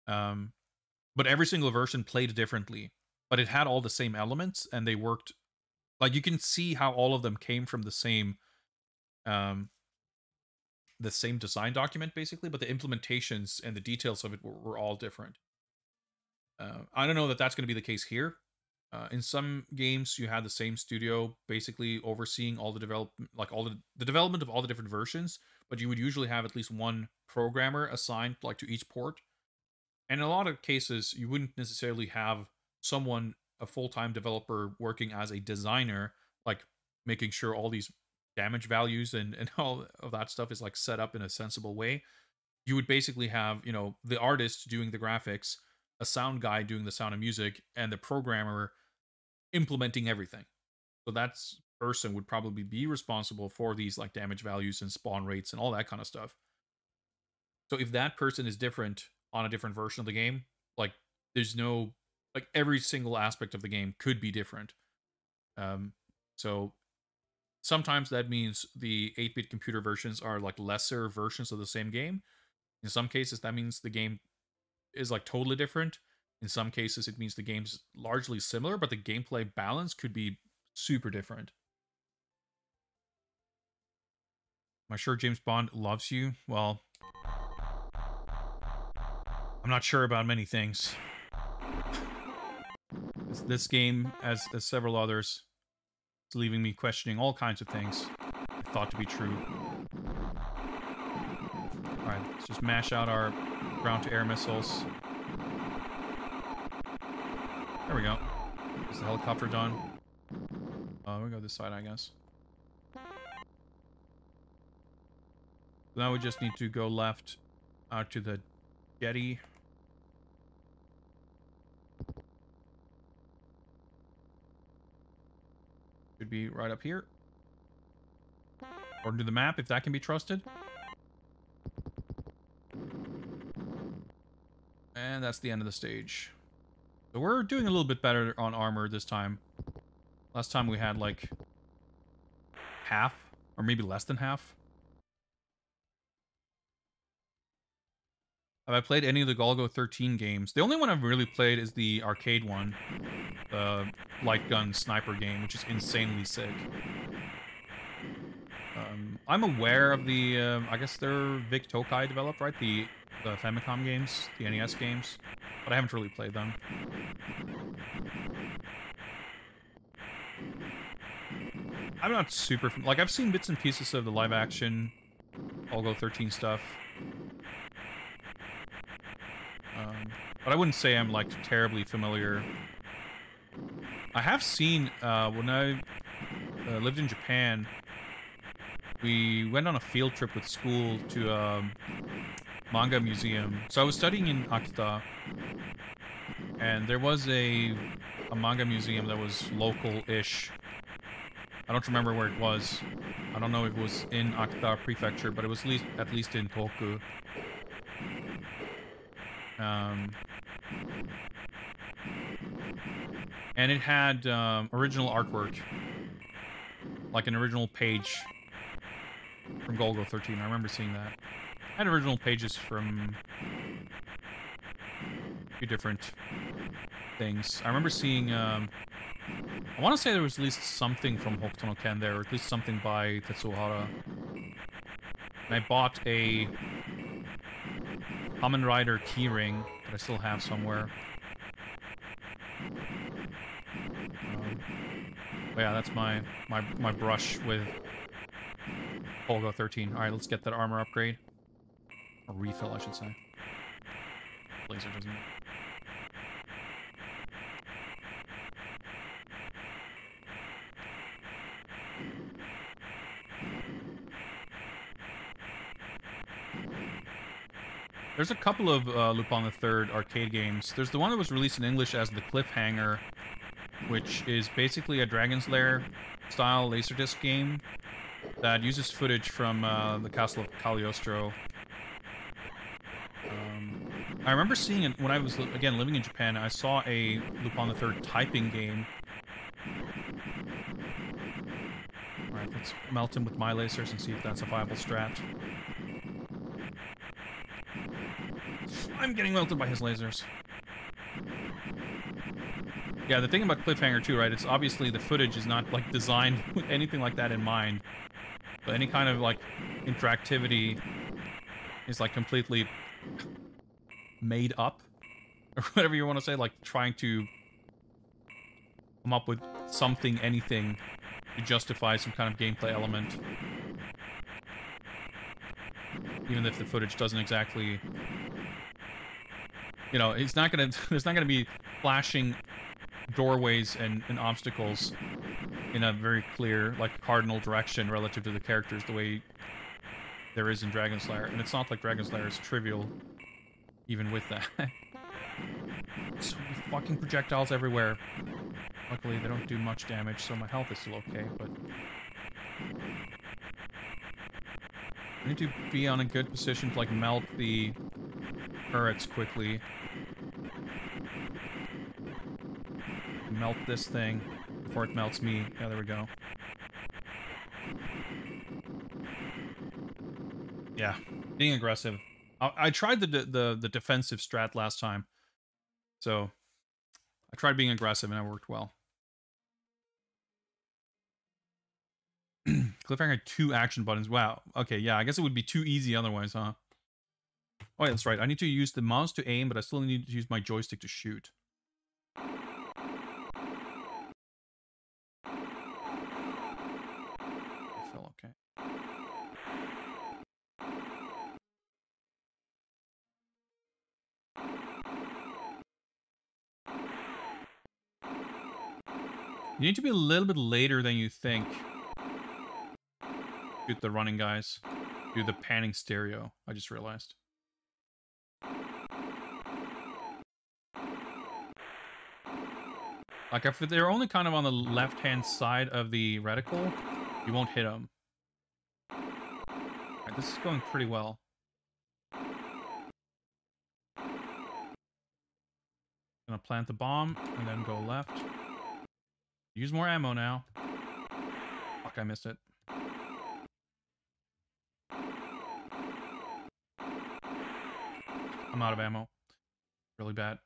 But every single version played differently. But it had all the same elements, and they worked. Like, you can see how all of them came from the same design document, basically, but the implementations and the details of it were all different. I don't know that that's going to be the case here. In some games, you had the same studio basically overseeing all the development, like all the development of all the different versions, but you would usually have at least one programmer assigned, like, to each port. And in a lot of cases, you wouldn't necessarily have someone, a full-time developer, working as a designer, like making sure all these damage values and all of that stuff is, like, set up in a sensible way. You would basically have, you know, the artist doing the graphics, a sound guy doing the sound and music, and the programmer implementing everything. So that person would probably be responsible for these, like, damage values and spawn rates and all that kind of stuff. So if that person is different on a different version of the game, like, there's no, like, every single aspect of the game could be different. So sometimes that means the 8-bit computer versions are, like, lesser versions of the same game. In some cases, that means the game is, like, totally different. In some cases, it means the game's largely similar, but the gameplay balance could be super different. Am I sure James Bond loves you? Well, I'm not sure about many things. This game, as several others, is leaving me questioning all kinds of things I thought to be true. Alright, let's just mash out our ground-to-air missiles. There we go. Is the helicopter done? We go this side, I guess. Now we just need to go left out to the jetty. Should be right up here. According to the map, if that can be trusted. And that's the end of the stage. So we're doing a little bit better on armor this time. Last time we had, like, half, or maybe less than half. Have I played any of the Golgo 13 games? The only one I've really played is the arcade one. The light gun sniper game, which is insanely sick. I'm aware of the, I guess they're Vic Tokai developed, right? The Famicom games, the NES games. But I haven't really played them. I'm not super... Like, I've seen bits and pieces of the live-action Golgo 13 stuff. But I wouldn't say I'm, like, terribly familiar. I have seen, when I lived in Japan, we went on a field trip with school to a manga museum. So I was studying in Akita, and there was a manga museum that was local-ish. I don't remember where it was. I don't know if it was in Akita Prefecture, but it was at least in Toku. And it had original artwork. Like an original page from Golgo 13. I remember seeing that. I had original pages from a few different things. I remember seeing, I want to say there was at least something from Hokuto no Ken there, or at least something by Tetsuo Hara. And I bought a Kamen Rider keyring that I still have somewhere. But yeah, that's my brush with Golgo 13. Alright, let's get that armor upgrade. Or refill, I should say. Laser doesn't. There's a couple of Lupin the Third arcade games. There's the one that was released in English as The Cliffhanger, which is basically a Dragon's Lair style Laserdisc game that uses footage from the Castle of Cagliostro. I remember seeing it when I was, again, living in Japan. I saw a Lupin the Third typing game. Alright, let's melt him with my lasers and see if that's a viable strat. I'm getting melted by his lasers. Yeah, the thing about Cliffhanger too, right? It's obviously the footage is not like designed with anything like that in mind. But any kind of like interactivity is like completely made up, or whatever you want to say, like trying to come up with something, anything to justify some kind of gameplay element. Even if the footage doesn't exactly, you know, it's not gonna, there's not gonna be flashing doorways and obstacles in a very clear, like, cardinal direction relative to the characters the way there is in Dragon's Lair. And it's not like Dragon's Lair is trivial, even with that. So many fucking projectiles everywhere. Luckily, they don't do much damage, so my health is still okay, but I need to be on a good position to, like, melt the turrets quickly. Melt this thing before it melts me. Yeah, there we go. Yeah, being aggressive. I tried the defensive strat last time, so I tried being aggressive and it worked well. Cliffhanger had 2 action buttons. Wow. Okay, yeah, I guess it would be too easy otherwise, huh? Oh, yeah, that's right. I need to use the mouse to aim, but I still need to use my joystick to shoot. Okay. You need to be a little bit later than you think. Shoot the running guys. Do the panning stereo, I just realized. Like, if they're only kind of on the left-hand side of the reticle, you won't hit them. Alright, this is going pretty well. Gonna plant the bomb, and then go left. Use more ammo now. Fuck, I missed it. I'm out of ammo. Really bad.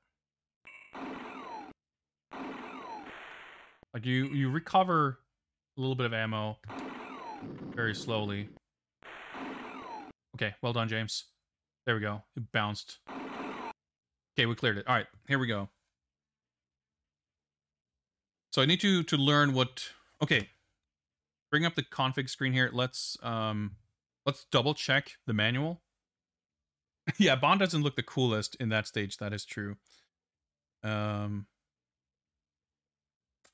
Like, you recover a little bit of ammo very slowly. Okay, well done, James. There we go. It bounced. Okay, we cleared it. All right, here we go. So I need to learn what... Okay. Bring up the config screen here. Let's double check the manual. Yeah, Bond doesn't look the coolest in that stage. That is true.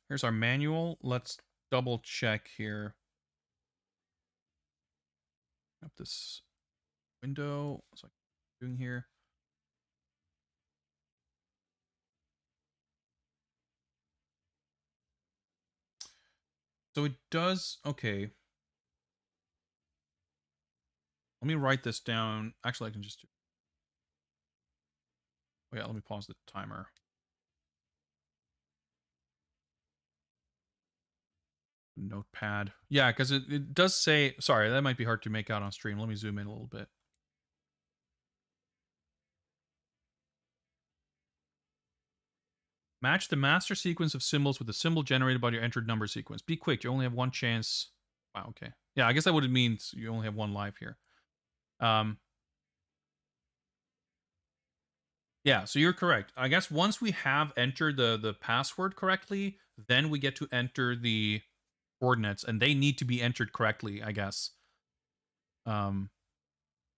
Here's our manual. Let's double check here. Up this window. What's I'm doing here? So it does. Okay. Let me write this down. Actually, I can just do. Oh yeah, let me pause the timer. Notepad. Yeah, because it does say... Sorry, that might be hard to make out on stream. Let me zoom in a little bit. Match the master sequence of symbols with the symbol generated by your entered number sequence. Be quick. You only have one chance. Wow, okay. Yeah, I guess that would mean you only have one life here. Yeah, so you're correct. I guess once we have entered the password correctly, then we get to enter the coordinates, and they need to be entered correctly, I guess. So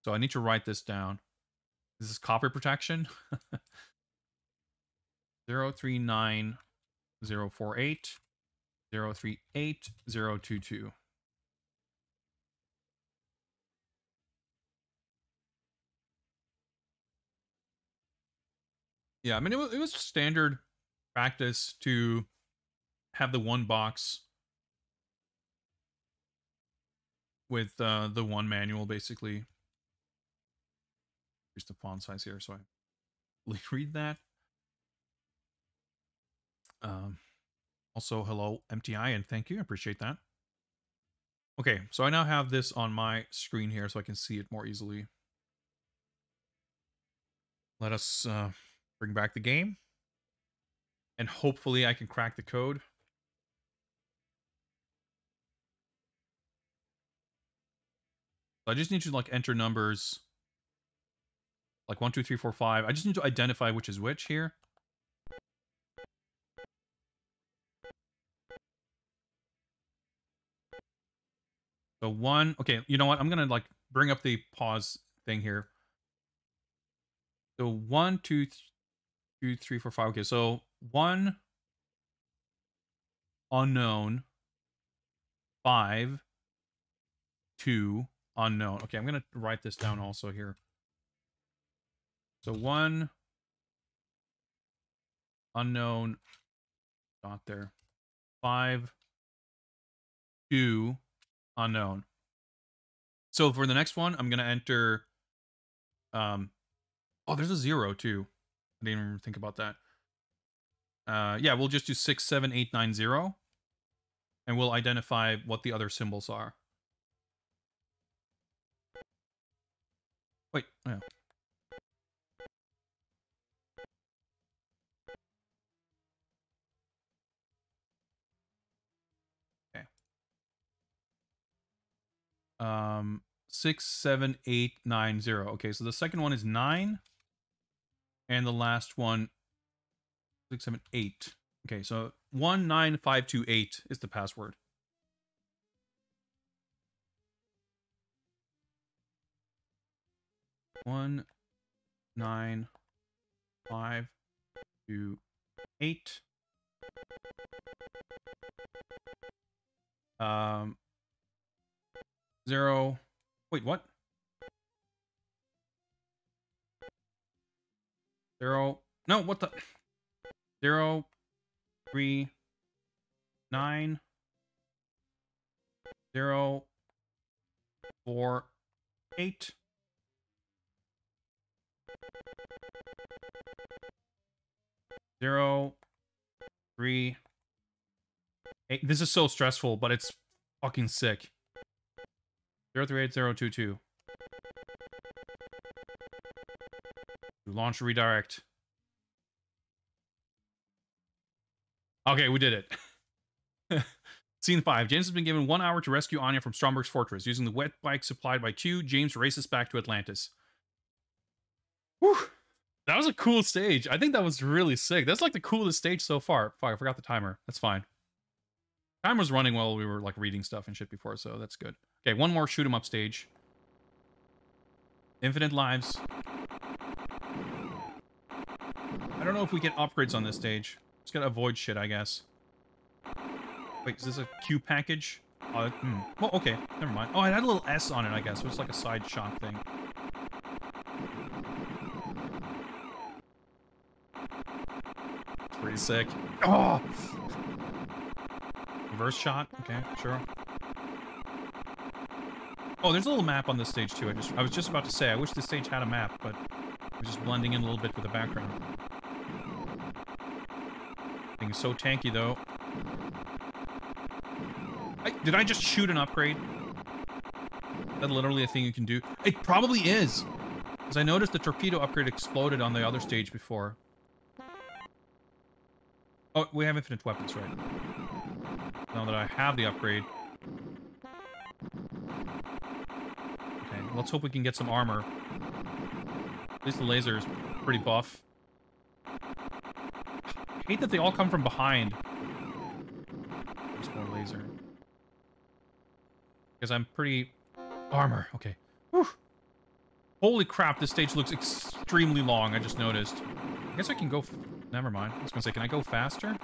I need to write this down. This is copy protection. 039048 038022. Yeah, I mean, it was standard practice to have the one box with the one manual, basically. Here's the font size here, so I read that. Also, hello, MTI, and thank you. I appreciate that. Okay, so I now have this on my screen here so I can see it more easily. Let us bring back the game. And hopefully I can crack the code. I just need to like enter numbers like 1, 2, 3, 4, 5. I just need to identify which is which here. So 1, okay, you know what? I'm gonna like bring up the pause thing here. So 1, 2, 3, 4, 5. Okay, so 1 unknown, 5 2 unknown. Okay, I'm gonna write this down also here. So 1 unknown dot there. 5 2 unknown. So for the next one, I'm gonna enter oh, there's a 0 too. I didn't even think about that. Yeah, we'll just do 67890 and we'll identify what the other symbols are. Wait, yeah. Okay. 67890. Okay, so the second one is 9. And the last one 678. Okay, so 19528 is the password. One 9 5 2 8. 0. Wait, what? 0. No, what the? 0 3 9 0 4 8. 0 3 8. This is so stressful, but it's fucking sick. 038022. Launch redirect. Okay, we did it. Scene 5. James has been given 1 hour to rescue Anya from Stromberg's fortress. Using the wet bike supplied by Q, James races back to Atlantis. Whew. That was a cool stage. I think that was really sick. That's like the coolest stage so far. Fuck, I forgot the timer. That's fine. Time was running while we were like reading stuff and shit before, so that's good. Okay, one more shoot 'em up stage. Infinite lives. I don't know if we get upgrades on this stage. Just gotta avoid shit, I guess. Wait, is this a Q package? Oh, well, okay, never mind. Oh, it had a little S on it, I guess. So it's like a side shot thing. It's pretty sick. Oh! Reverse shot? Okay, sure. Oh, there's a little map on this stage too. I was just about to say, I wish this stage had a map, but I'm just blending in a little bit with the background. Thing is so tanky though. Did I just shoot an upgrade? Is that literally a thing you can do? It probably is! Because I noticed the torpedo upgrade exploded on the other stage before. Oh, we have infinite weapons, right? Now that I have the upgrade. Okay, let's hope we can get some armor. At least the laser is pretty buff. I hate that they all come from behind. There's more laser. Because I'm pretty... Armor, okay. Whew. Holy crap, this stage looks extremely long, I just noticed. I guess I can go... Never mind. I was gonna say, can I go faster?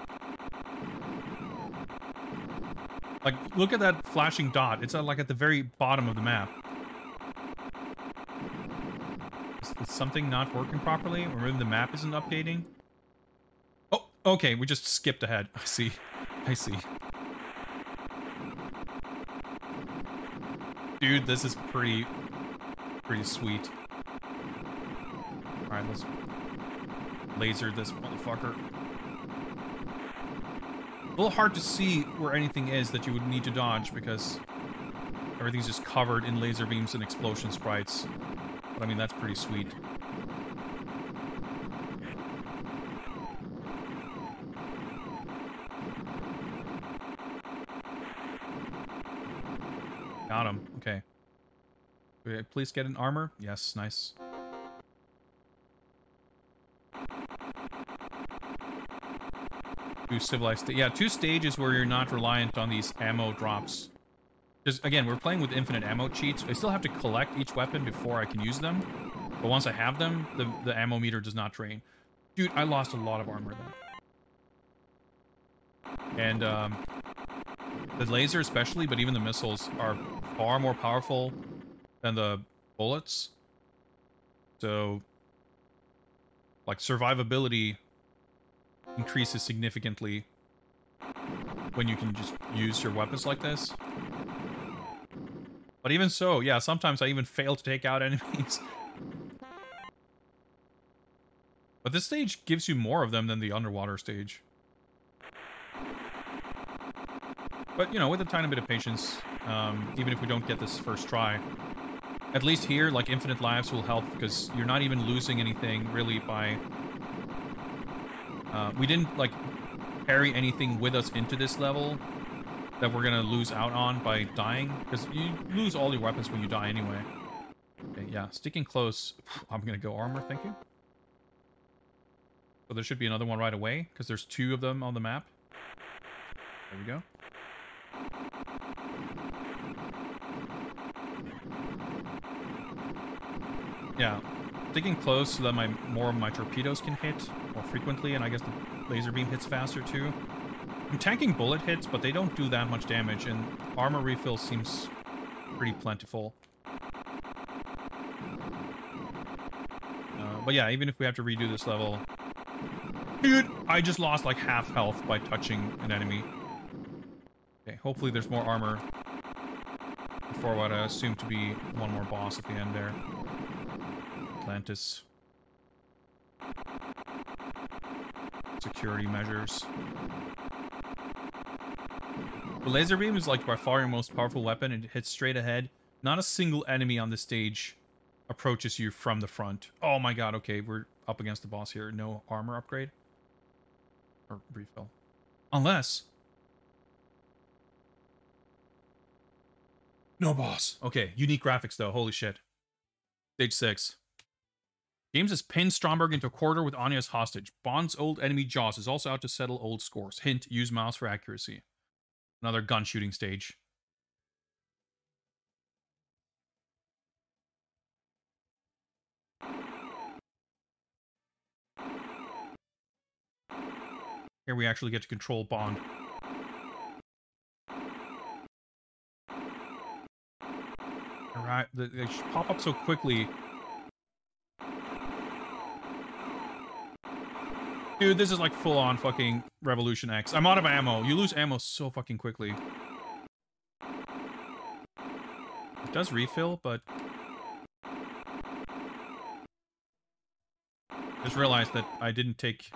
Like, look at that flashing dot. It's like at the very bottom of the map. Is something not working properly? Or maybe the map isn't updating? Oh, okay, we just skipped ahead. I see. I see. Dude, this is pretty sweet. Alright, let's laser this motherfucker. A little hard to see where anything is that you would need to dodge because everything's just covered in laser beams and explosion sprites. But I mean, that's pretty sweet. Got him. Okay. Please get an armor. Yes, nice. Two civilized... Yeah, 2 stages where you're not reliant on these ammo drops. Because, again, we're playing with infinite ammo cheats. I still have to collect each weapon before I can use them. But once I have them, the ammo meter does not drain. Dude, I lost a lot of armor then. And, the laser especially, but even the missiles are far more powerful than the bullets. So, like, survivability increases significantly when you can just use your weapons like this. But even so, yeah, sometimes I even fail to take out enemies. But this stage gives you more of them than the underwater stage. But, you know, with a tiny bit of patience, even if we don't get this first try, at least here, like, infinite lives will help, because you're not even losing anything, really, by... we didn't, like, carry anything with us into this level that we're gonna lose out on by dying, because you lose all your weapons when you die anyway. Okay, yeah, sticking close. I'm gonna go armor, thank you. So there should be another one right away, because there's 2 of them on the map. There we go. Yeah, sticking close so that more of my torpedoes can hit more frequently, and I guess the laser beam hits faster too. I'm tanking bullet hits, but they don't do that much damage, and armor refill seems pretty plentiful. But yeah, even if we have to redo this level... Dude, I just lost like half health by touching an enemy. Okay, hopefully there's more armor before what I assume to be one more boss at the end there. Atlantis. Security measures. The laser beam is like by far your most powerful weapon. It hits straight ahead. Not a single enemy on this stage approaches you from the front. Oh my god, okay, we're up against the boss here. No armor upgrade. Or refill. Unless... No boss. Okay, unique graphics though. Holy shit. Stage 6. James has pinned Stromberg into a corridor with Anya as hostage. Bond's old enemy Jaws is also out to settle old scores. Hint, use mouse for accuracy. Another gun shooting stage. Here we actually get to control Bond. Alright, they pop up so quickly. Dude, this is like full-on fucking Revolution X. I'm out of ammo. You lose ammo so fucking quickly. It does refill, but... Just realized that I didn't take...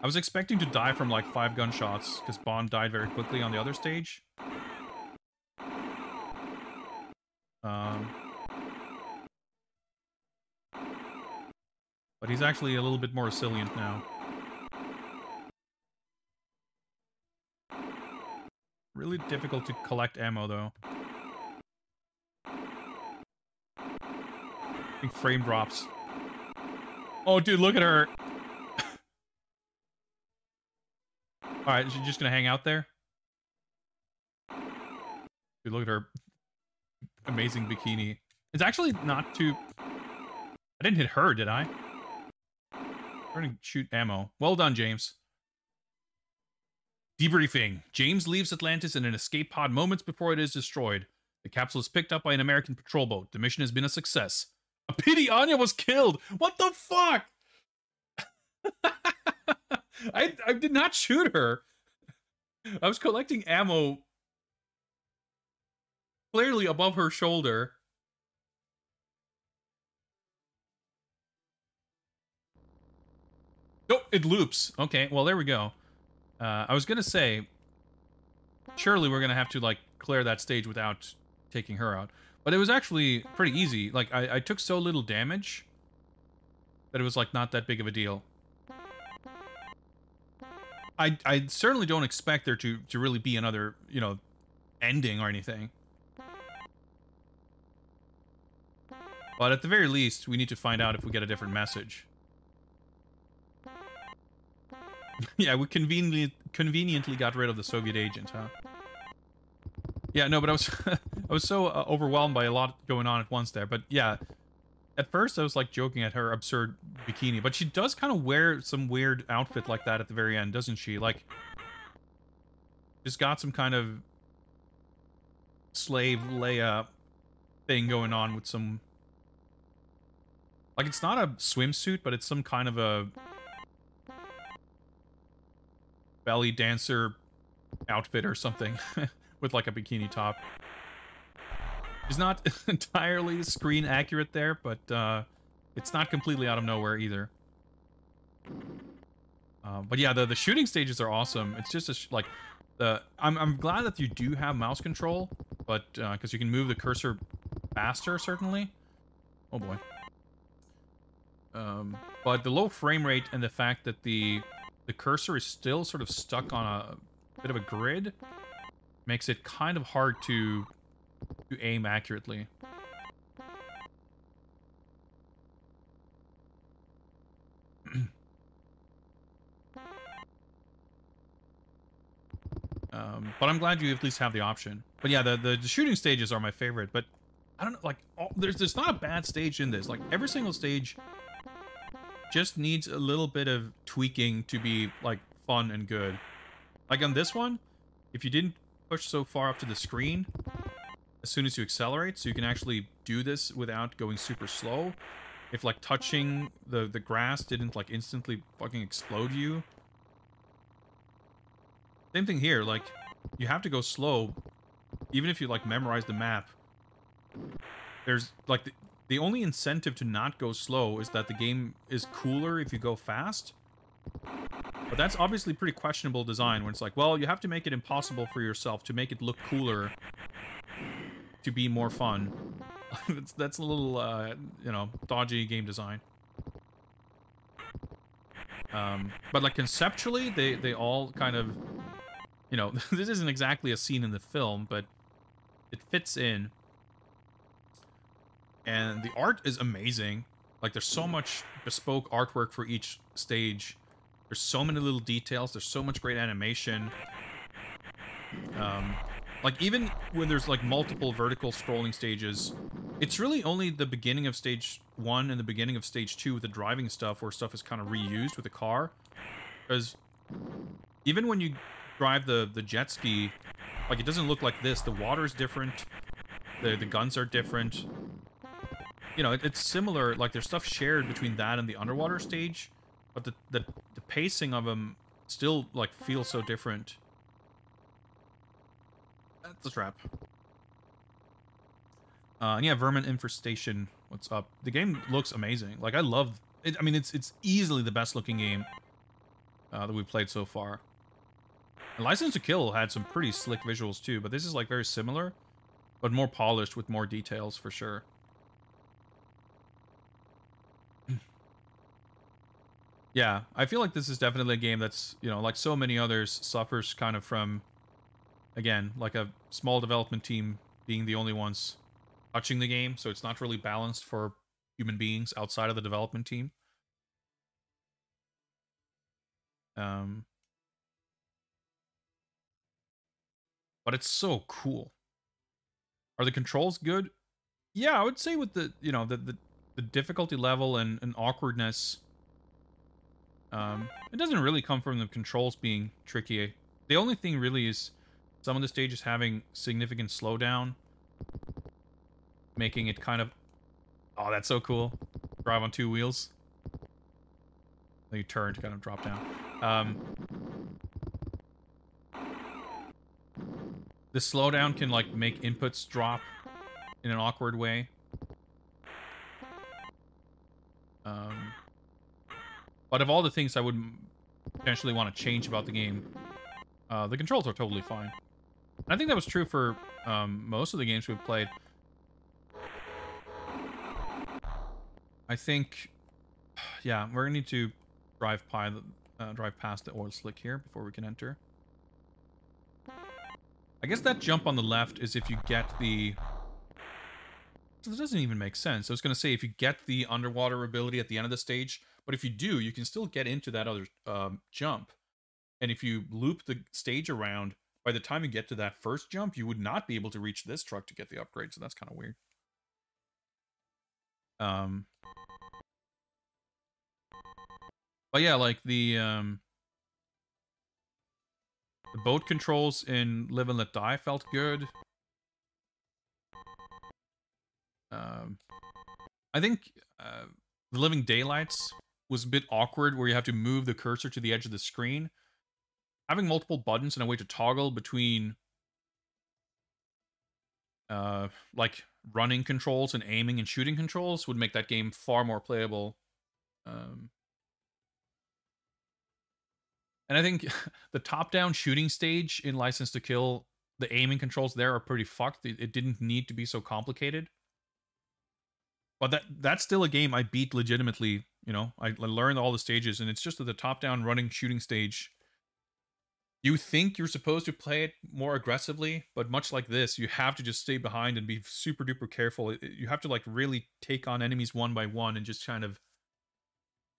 I was expecting to die from like 5 gunshots, because Bond died very quickly on the other stage. Um, but he's actually a little bit more resilient now. Really difficult to collect ammo, though. Big frame drops. Oh, dude, look at her. Alright, is she just gonna hang out there? Dude, look at her amazing bikini. It's actually not too... I didn't hit her, did I? Trying to shoot ammo. Well done, James. Debriefing. James leaves Atlantis in an escape pod moments before it is destroyed. The capsule is picked up by an American patrol boat. The mission has been a success. A pity Anya was killed! What the fuck?! I did not shoot her. I was collecting ammo clearly above her shoulder. Oh, it loops. Okay, well, there we go. I was gonna say, surely we're gonna have to, like, clear that stage without taking her out. But it was actually pretty easy. Like, I took so little damage that it was, like, not that big of a deal. I certainly don't expect there to really be another, you know, ending or anything. But at the very least, we need to find out if we get a different message. Yeah, we conveniently got rid of the Soviet agent, huh? Yeah, no, but I was I was so overwhelmed by a lot going on at once there. But yeah, at first I was like joking at her absurd bikini, but she does kind of wear some weird outfit like that at the very end, doesn't she? Like, just got some kind of slave Leia thing going on with some... Like, it's not a swimsuit, but it's some kind of a belly dancer outfit or something with like a bikini top. It's not entirely screen accurate there, but it's not completely out of nowhere either. But yeah, the shooting stages are awesome. It's just like I'm glad that you do have mouse control, but because you can move the cursor faster, certainly. Oh boy. But the low frame rate and the fact that the cursor is still sort of stuck on a bit of a grid makes it kind of hard to aim accurately. But I'm glad you at least have the option. But yeah, the shooting stages are my favorite, but I don't know, like, there's not a bad stage in this. Like, every single stage just needs a little bit of tweaking to be, like, fun and good. Like, on this one, if you didn't push so far up to the screen as soon as you accelerate, so you can actually do this without going super slow, if, like, touching the grass didn't, like, instantly fucking explode you. Same thing here, like, you have to go slow, even if you, like, memorize the map. There's, like, the only incentive to not go slow is that the game is cooler if you go fast. But that's obviously pretty questionable design, when it's like, well, you have to make it impossible for yourself to make it look cooler to be more fun. That's a little, you know, dodgy game design. But, like, conceptually, they all kind of, you know, this isn't exactly a scene in the film, but it fits in. And the art is amazing. Like, there's so much bespoke artwork for each stage. There's so many little details. There's so much great animation. Like, even when there's, like, multiple vertical scrolling stages, it's really only the beginning of stage 1 and the beginning of stage 2 with the driving stuff where stuff is kind of reused with the car. Because even when you drive the jet ski, like, it doesn't look like this. The water is different. The guns are different. You know, it's similar. Like, there's stuff shared between that and the underwater stage, but the pacing of them still, like, feels so different. That's a trap. And yeah, Vermin Infestation, what's up? The game looks amazing. Like, I love it. I mean, it's easily the best looking game that we've played so far. And License to Kill had some pretty slick visuals too, but this is, like, very similar. but more polished with more details for sure. Yeah, I feel like this is definitely a game that's, you know, like so many others, suffers kind of from, again, like a small development team being the only ones touching the game, so it's not really balanced for human beings outside of the development team. But it's so cool. Are the controls good? Yeah, I would say with the, you know, the difficulty level and awkwardness, it doesn't really come from the controls being tricky. The only thing really is some of the stages having significant slowdown, making it kind of... Oh, that's so cool. Drive on 2 wheels. Then you turn to kind of drop down. The slowdown can, like, make inputs drop in an awkward way. But of all the things I would potentially want to change about the game, the controls are totally fine. And I think that was true for most of the games we've played. I think, yeah, we're gonna need to drive past the oil slick here before we can enter. I guess that jump on the left is if you get the... That doesn't even make sense. I was going to say if you get the underwater ability at the end of the stage, but if you do, you can still get into that other jump. And if you loop the stage around, by the time you get to that first jump, you would not be able to reach this truck to get the upgrade, so that's kind of weird. But yeah, like the boat controls in Live and Let Die felt good. I think the Living Daylights was a bit awkward, where you have to move the cursor to the edge of the screen. Having multiple buttons and a way to toggle between like running controls and aiming and shooting controls would make that game far more playable. And I think the top-down shooting stage in License to Kill, the aiming controls there are pretty fucked. It didn't need to be so complicated. But that's still a game I beat legitimately, you know? I learned all the stages, and it's just that the top-down running shooting stage, you think you're supposed to play it more aggressively, but much like this, you have to just stay behind and be super-duper careful. You have to, like, really take on enemies one by one and just kind of...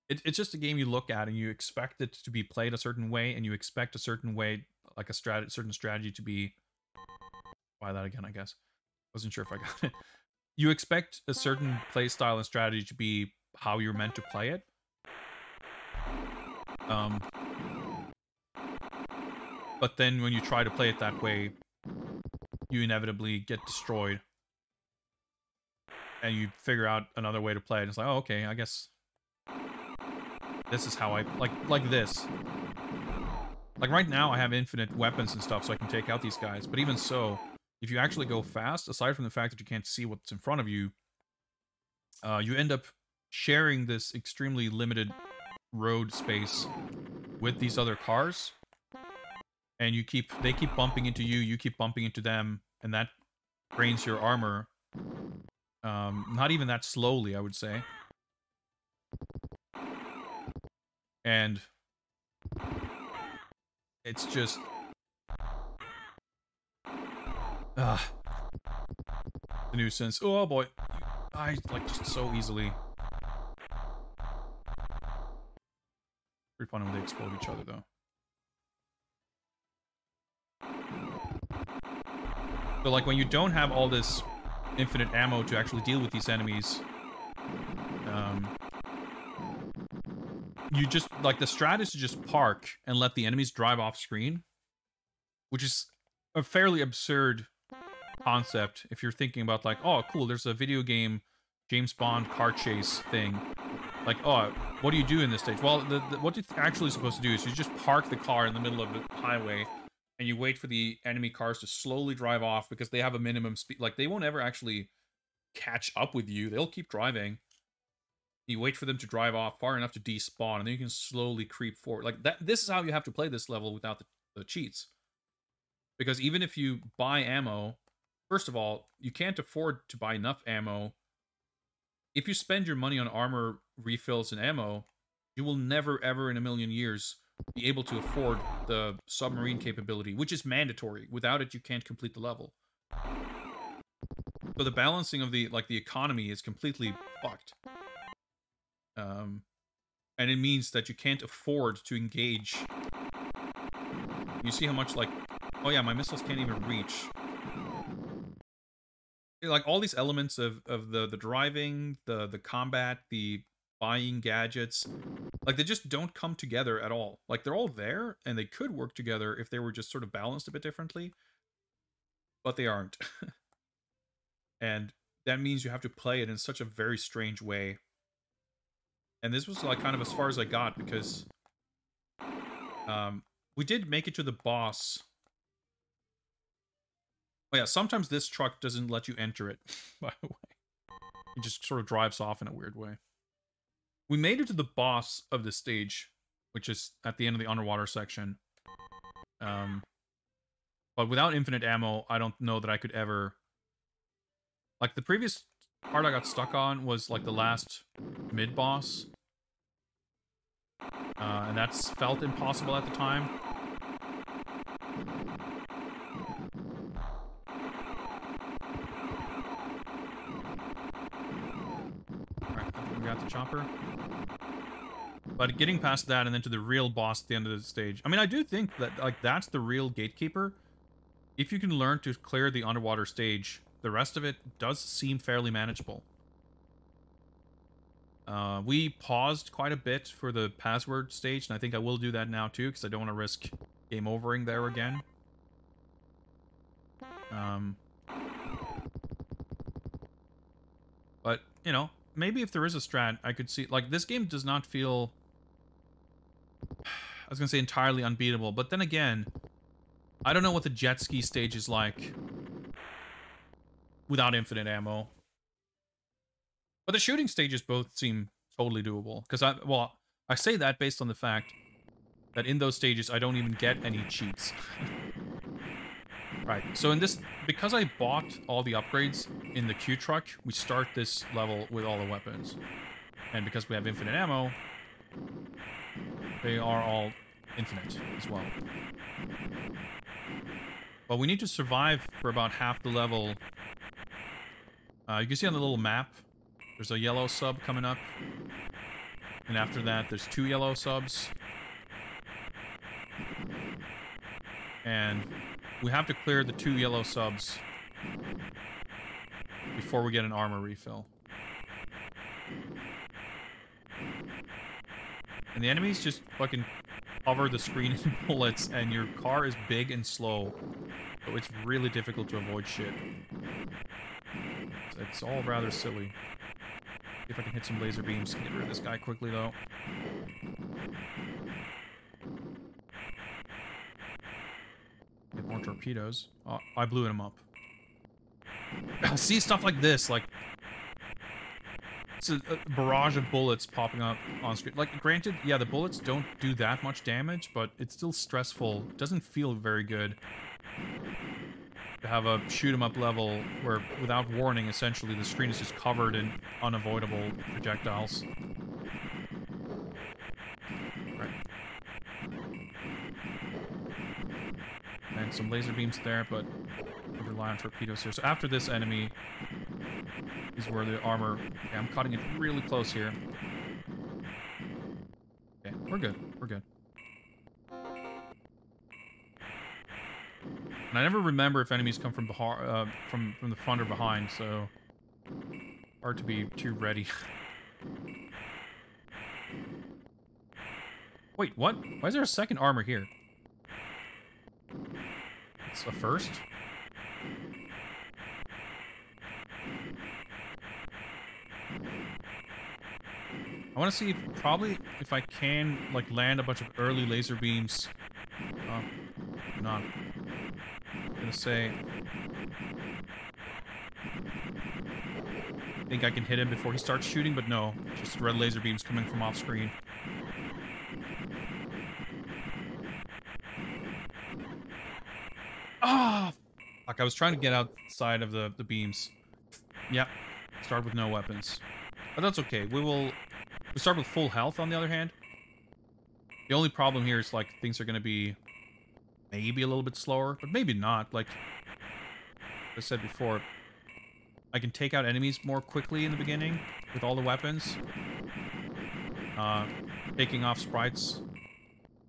It's just a game you look at and you expect it to be played a certain way, and you expect a certain way, like a certain strategy to be... Try that again, I guess. Wasn't sure if I got it. You expect a certain play style and strategy to be how you're meant to play it. But then when you try to play it that way, you inevitably get destroyed. And you figure out another way to play it. It's like, oh, okay, I guess this is how I... Like this. Like right now, I have infinite weapons and stuff, so I can take out these guys. But even so... If you actually go fast, aside from the fact that you can't see what's in front of you, you end up sharing this extremely limited road space with these other cars. And they keep bumping into you, you keep bumping into them, and that drains your armor. Not even that slowly, I would say. And it's just... The nuisance. Oh boy. I like just so easily. Pretty fun when they explode each other though. So like when you don't have all this infinite ammo to actually deal with these enemies, you just like the strat is to just park and let the enemies drive off screen, which is a fairly absurd concept if you're thinking about like, oh cool, there's a video game James Bond car chase thing. Like, oh, what do you do in this stage? Well, what you're actually supposed to do is you just park the car in the middle of the highway and you wait for the enemy cars to slowly drive off because they have a minimum speed. Like, they won't ever actually catch up with you. They'll keep driving. You wait for them to drive off far enough to despawn, and then you can slowly creep forward. Like, this is how you have to play this level without the cheats. Because even if you buy ammo First of all, you can't afford to buy enough ammo. If you spend your money on armor refills and ammo, you will never ever in a million years be able to afford the submarine capability, which is mandatory. Without it, you can't complete the level. So the balancing of the economy is completely fucked. And it means that you can't afford to engage. You see how much, like, oh yeah, my missiles can't even reach. Like, all these elements of the driving, the combat, the buying gadgets, like, they just don't come together at all. Like, they're all there, and they could work together if they were just sort of balanced a bit differently. But they aren't. And that means you have to play it in such a very strange way. And this was, like, kind of as far as I got, because we did make it to the boss. Oh yeah, sometimes this truck doesn't let you enter it, by the way. It just sort of drives off in a weird way. We made it to the boss of the stage, which is at the end of the underwater section. But without infinite ammo, I don't know that I could ever... Like, the previous part I got stuck on was, like, the last mid-boss. And that's felt impossible at the time. Alright, I think we got the chopper. But getting past that and then to the real boss at the end of the stage. I mean, I do think that, like, that's the real gatekeeper. If you can learn to clear the underwater stage, the rest of it does seem fairly manageable. We paused quite a bit for the password stage, and I think I will do that now too, because I don't want to risk game overing there again. But, you know, maybe if there is a strat, I could see... Like, this game does not feel... I was going to say entirely unbeatable, but then again, I don't know what the jet ski stage is like without infinite ammo. But the shooting stages both seem totally doable. Because I say that based on the fact that in those stages, I don't even get any cheats. Right, so in this, because I bought all the upgrades in the Q truck, we start this level with all the weapons. And because we have infinite ammo, they are all infinite as well. But we need to survive for about half the level. You can see on the little map, there's a yellow sub coming up. And after that, there's 2 yellow subs. And we have to clear the 2 yellow subs before we get an armor refill. And the enemies just fucking cover the screen in bullets, and your car is big and slow. So it's really difficult to avoid shit. It's all rather silly. See if I can hit some laser beams and get rid of this guy quickly, though. Get more torpedoes. Oh, I blew him up. I see stuff like this, like... It's a barrage of bullets popping up on screen. Like, granted, yeah, the bullets don't do that much damage, but it's still stressful. It doesn't feel very good to have a shoot-'em-up level where, without warning, essentially, the screen is just covered in unavoidable projectiles. Right. And some laser beams there, but we rely on torpedoes here. So after this enemy is where the armor... Okay, I'm cutting it really close here. Okay, we're good. We're good. And I never remember if enemies come from the front or behind, so... Hard to be too ready. Wait, what? Why is there a second armor here? It's a first? I want to see, probably, if I can, like, land a bunch of early laser beams. Oh, not. I'm gonna say... I think I can hit him before he starts shooting, but no. Just red laser beams coming from off screen. Ah! Oh, fuck, I was trying to get outside of the beams. Yeah, start with no weapons. But that's okay. We start with full health, on the other hand. The only problem here is, like, things are going to be maybe a little bit slower, but maybe not. Like I said before, I can take out enemies more quickly in the beginning with all the weapons. Taking off sprites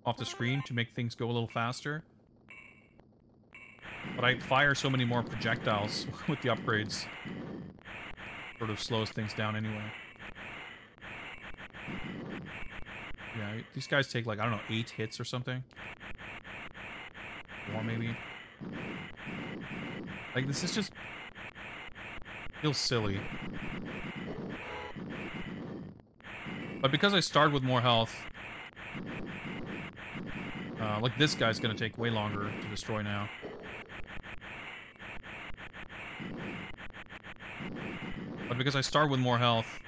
off the screen to make things go a little faster. But I fire so many more projectiles with the upgrades. Sort of slows things down anyway. Yeah, these guys take, like, I don't know, 8 hits or something. More, maybe. Like, this is just... feels silly. But because I start with more health... like, this guy's gonna take way longer to destroy now. But because I start with more health,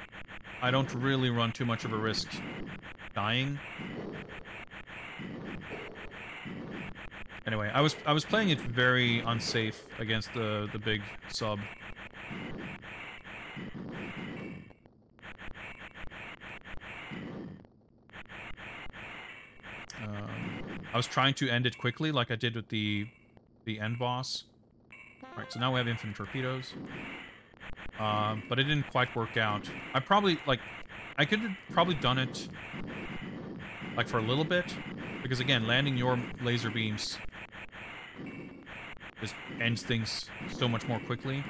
I don't really run too much of a risk dying. Anyway, I was playing it very unsafe against the big sub. I was trying to end it quickly, like I did with the end boss. Alright, so now we have infinite torpedoes. But it didn't quite work out. I probably, like, I could have probably done it, like, for a little bit. Because, again, landing your laser beams just ends things so much more quickly.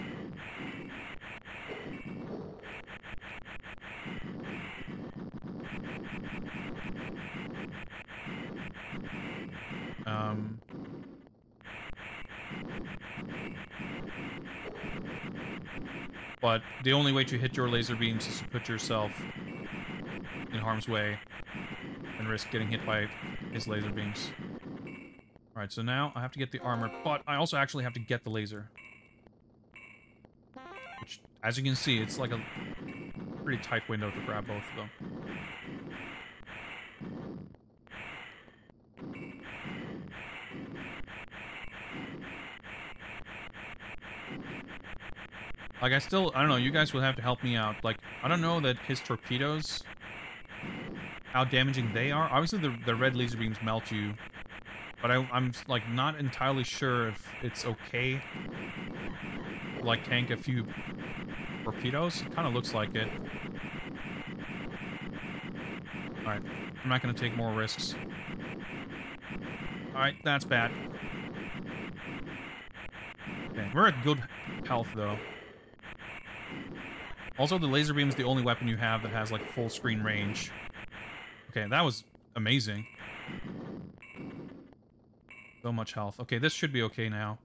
But the only way to hit your laser beams is to put yourself in harm's way and risk getting hit by his laser beams. Alright, so now I have to get the armor, but I also actually have to get the laser. Which, as you can see, it's like a pretty tight window to grab both of them. Like, I don't know, you guys will have to help me out. Like, I don't know that his torpedoes, how damaging they are. Obviously, the red laser beams melt you. But I'm, like, not entirely sure if it's okay to, like, tank a few torpedoes. It kind of looks like it. Alright, I'm not going to take more risks. Alright, that's bad. Okay, we're at good health, though. Also, the laser beam is the only weapon you have that has, like, full screen range. Okay, that was amazing. So much health. Okay, this should be okay now.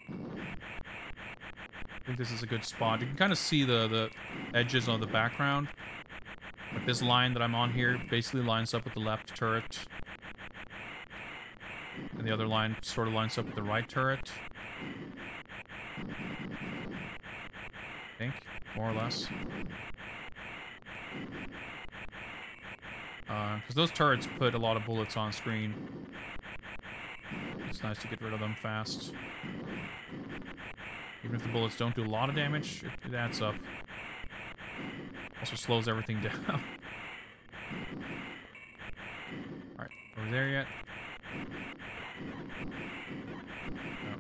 I think this is a good spot. You can kind of see the edges on the background. But this line that I'm on here basically lines up with the left turret. And the other line sort of lines up with the right turret. I think, more or less. Because those turrets put a lot of bullets on screen. It's nice to get rid of them fast. Even if the bullets don't do a lot of damage, it adds up. Also slows everything down. Alright, are we there yet? No.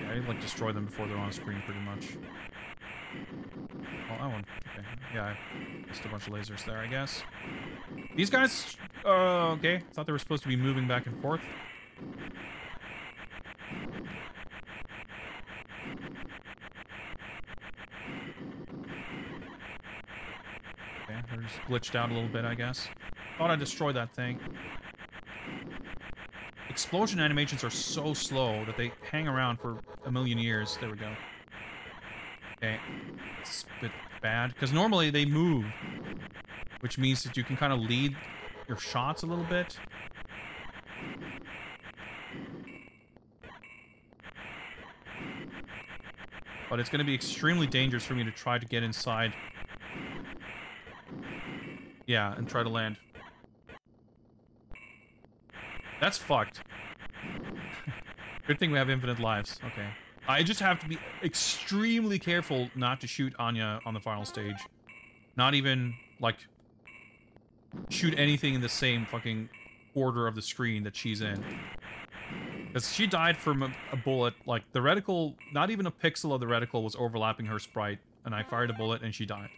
Yeah, I like destroy them before they're on screen pretty much. Oh, that one. Okay. Yeah, just a bunch of lasers there, I guess. These guys, okay. Thought they were supposed to be moving back and forth. Okay, they're just glitched out a little bit, I guess. Thought I'd destroy that thing. Explosion animations are so slow that they hang around for a million years. There we go. Okay. It's a bit bad, because normally they move, which means that you can kind of lead your shots a little bit. But it's going to be extremely dangerous for me to try to get inside Yeah, and try to land. That's fucked. Good thing we have infinite lives. Okay. I just have to be extremely careful not to shoot Anya on the final stage. Not even, like, shoot anything in the same fucking order of the screen that she's in. Because she died from a bullet, like, the reticle, not even a pixel of the reticle was overlapping her sprite, and I fired a bullet and she died.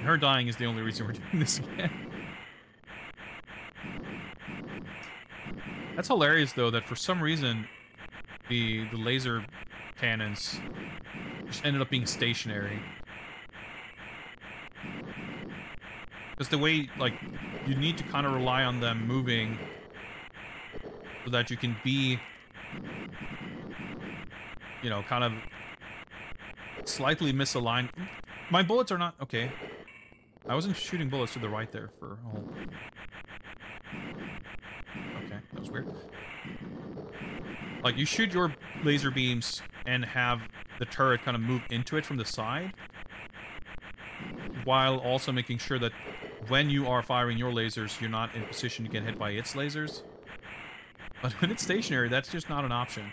Her dying is the only reason we're doing this again. That's hilarious, though, that for some reason, the laser cannons just ended up being stationary. Because the way, like, you need to kind of rely on them moving so that you can be, you know, kind of slightly misaligned. My bullets are not... Okay. I wasn't shooting bullets to the right there for a whole... Okay, that was weird. Like, you shoot your laser beams and have the turret kind of move into it from the side, while also making sure that when you are firing your lasers, you're not in position to get hit by its lasers. But when it's stationary, that's just not an option.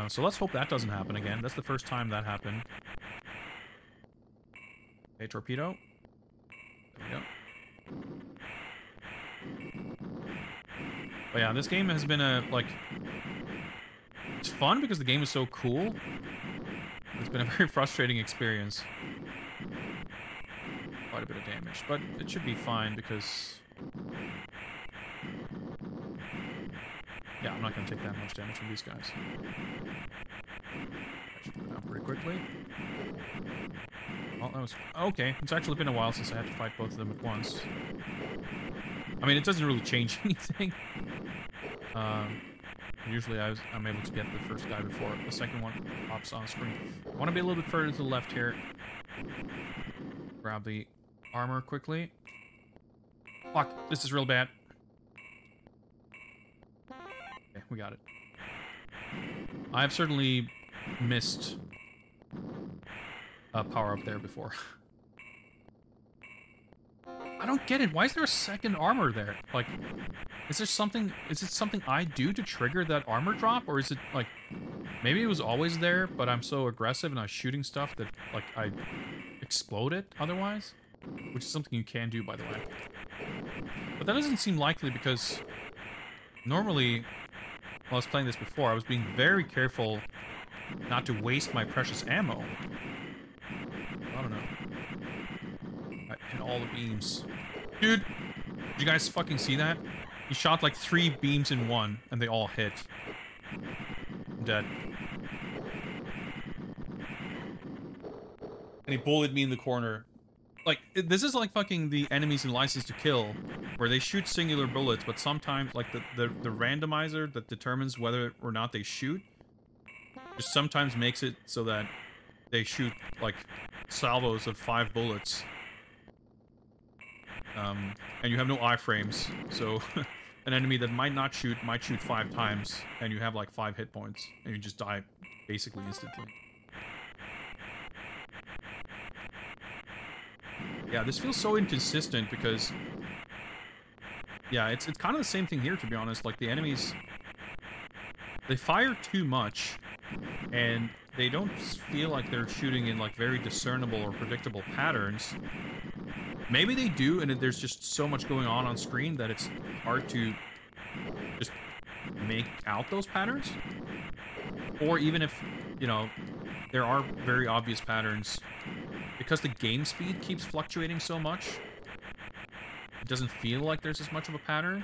So let's hope that doesn't happen again. That's the first time that happened. Okay, torpedo. There we go. But yeah, this game has been a, like... It's fun because the game is so cool. It's been a very frustrating experience. Quite a bit of damage, but it should be fine because... Yeah, I'm not going to take that much damage from these guys. I should go down pretty quickly. Well, that was... Okay, it's actually been a while since I had to fight both of them at once. I mean, it doesn't really change anything. Usually I'm able to get the first guy before the second one pops on screen. I want to be a little bit further to the left here. Grab the armor quickly. Fuck, this is real bad. Okay, we got it. I've certainly missed a power-up there before. I don't get it. Why is there a second armor there? Like, is it something I do to trigger that armor drop? Or is it, like, maybe it was always there, but I'm so aggressive and I was shooting stuff that, like, I explode it otherwise? Which is something you can do, by the way. But that doesn't seem likely because normally, when I was playing this before, I was being very careful not to waste my precious ammo. I don't know. I hit all the beams. Dude, did you guys fucking see that? He shot like 3 beams in one, and they all hit. I'm dead. And he bullied me in the corner. Like, this is like fucking the enemies in License to Kill, where they shoot singular bullets, but sometimes, like, the randomizer that determines whether or not they shoot, just sometimes makes it so that they shoot, like, salvos of 5 bullets. And you have no iframes, so an enemy that might shoot 5 times, and you have like 5 hit points, and you just die basically instantly. Yeah, this feels so inconsistent because... Yeah, it's kind of the same thing here, to be honest. Like, the enemies... They fire too much, and they don't feel like they're shooting in, like, very discernible or predictable patterns. Maybe they do, and there's just so much going on screen that it's hard to just make out those patterns. Or even if, you know, there are very obvious patterns, because the game speed keeps fluctuating so much, it doesn't feel like there's as much of a pattern.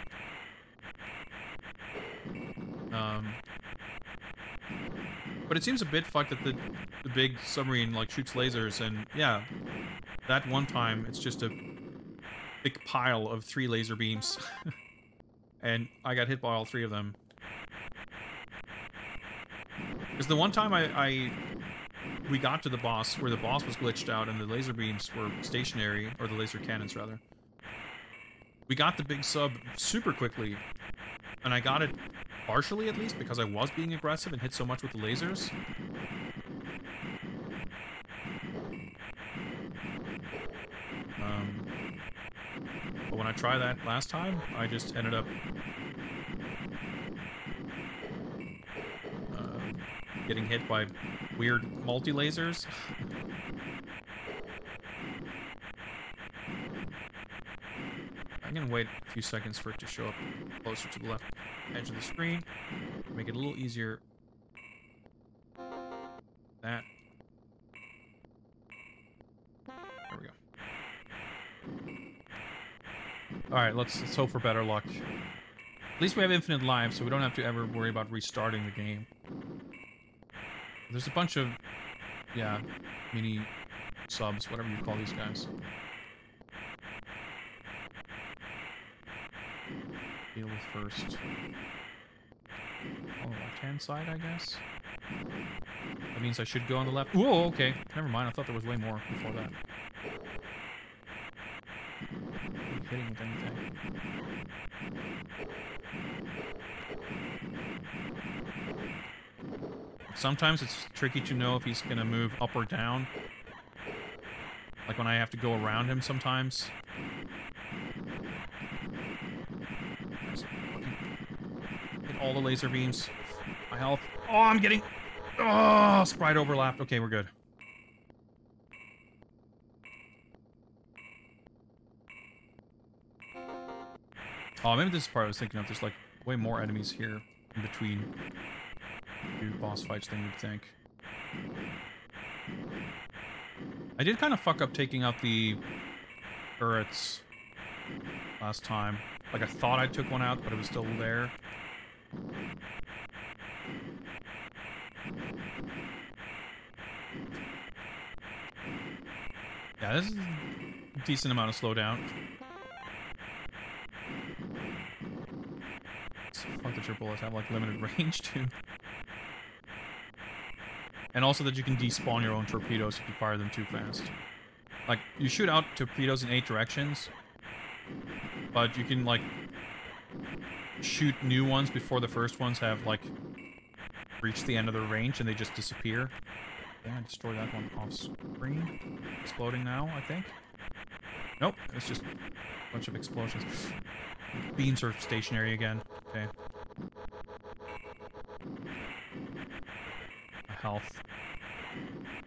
But it seems a bit fucked that the big submarine, like, shoots lasers, and yeah, that one time, it's just a big pile of 3 laser beams. And I got hit by all 3 of them. Because the one time we got to the boss, where the boss was glitched out and the laser beams were stationary, or the laser cannons, rather. We got the big sub super quickly, and I got it partially, at least, because I was being aggressive and hit so much with the lasers. But when I tried that last time, I just ended up getting hit by weird multi-lasers. I'm gonna wait a few seconds for it to show up closer to the left edge of the screen. Make it a little easier. That. There we go. Alright, let's hope for better luck. At least we have infinite lives, so we don't have to ever worry about restarting the game. There's a bunch of, yeah, mini subs, whatever you call these guys. Deal with first. On the left-hand side, I guess. That means I should go on the left. Whoa, okay. Never mind, I thought there was way more before that. I'm hitting with anything. Sometimes it's tricky to know if he's gonna move up or down. Like when I have to go around him sometimes. Hit all the laser beams. My health. Oh, I'm getting... Oh, sprite overlapped. Okay, we're good. Oh, maybe this is part I was thinking of. There's like way more enemies here in between two boss fights than you'd think. I did kind of fuck up taking out the turrets last time. Like I thought I took one out, but it was still there. Yeah, this is a decent amount of slowdown. It's fun that your bullets have like limited range too. And also that you can despawn your own torpedoes if you fire them too fast. Like, you shoot out torpedoes in 8 directions, but you can, like, shoot new ones before the first ones have, like, reached the end of their range and they just disappear. Yeah, I destroyed that one off screen. Exploding now, I think. Nope, it's just a bunch of explosions. Beams are stationary again. Okay. My health.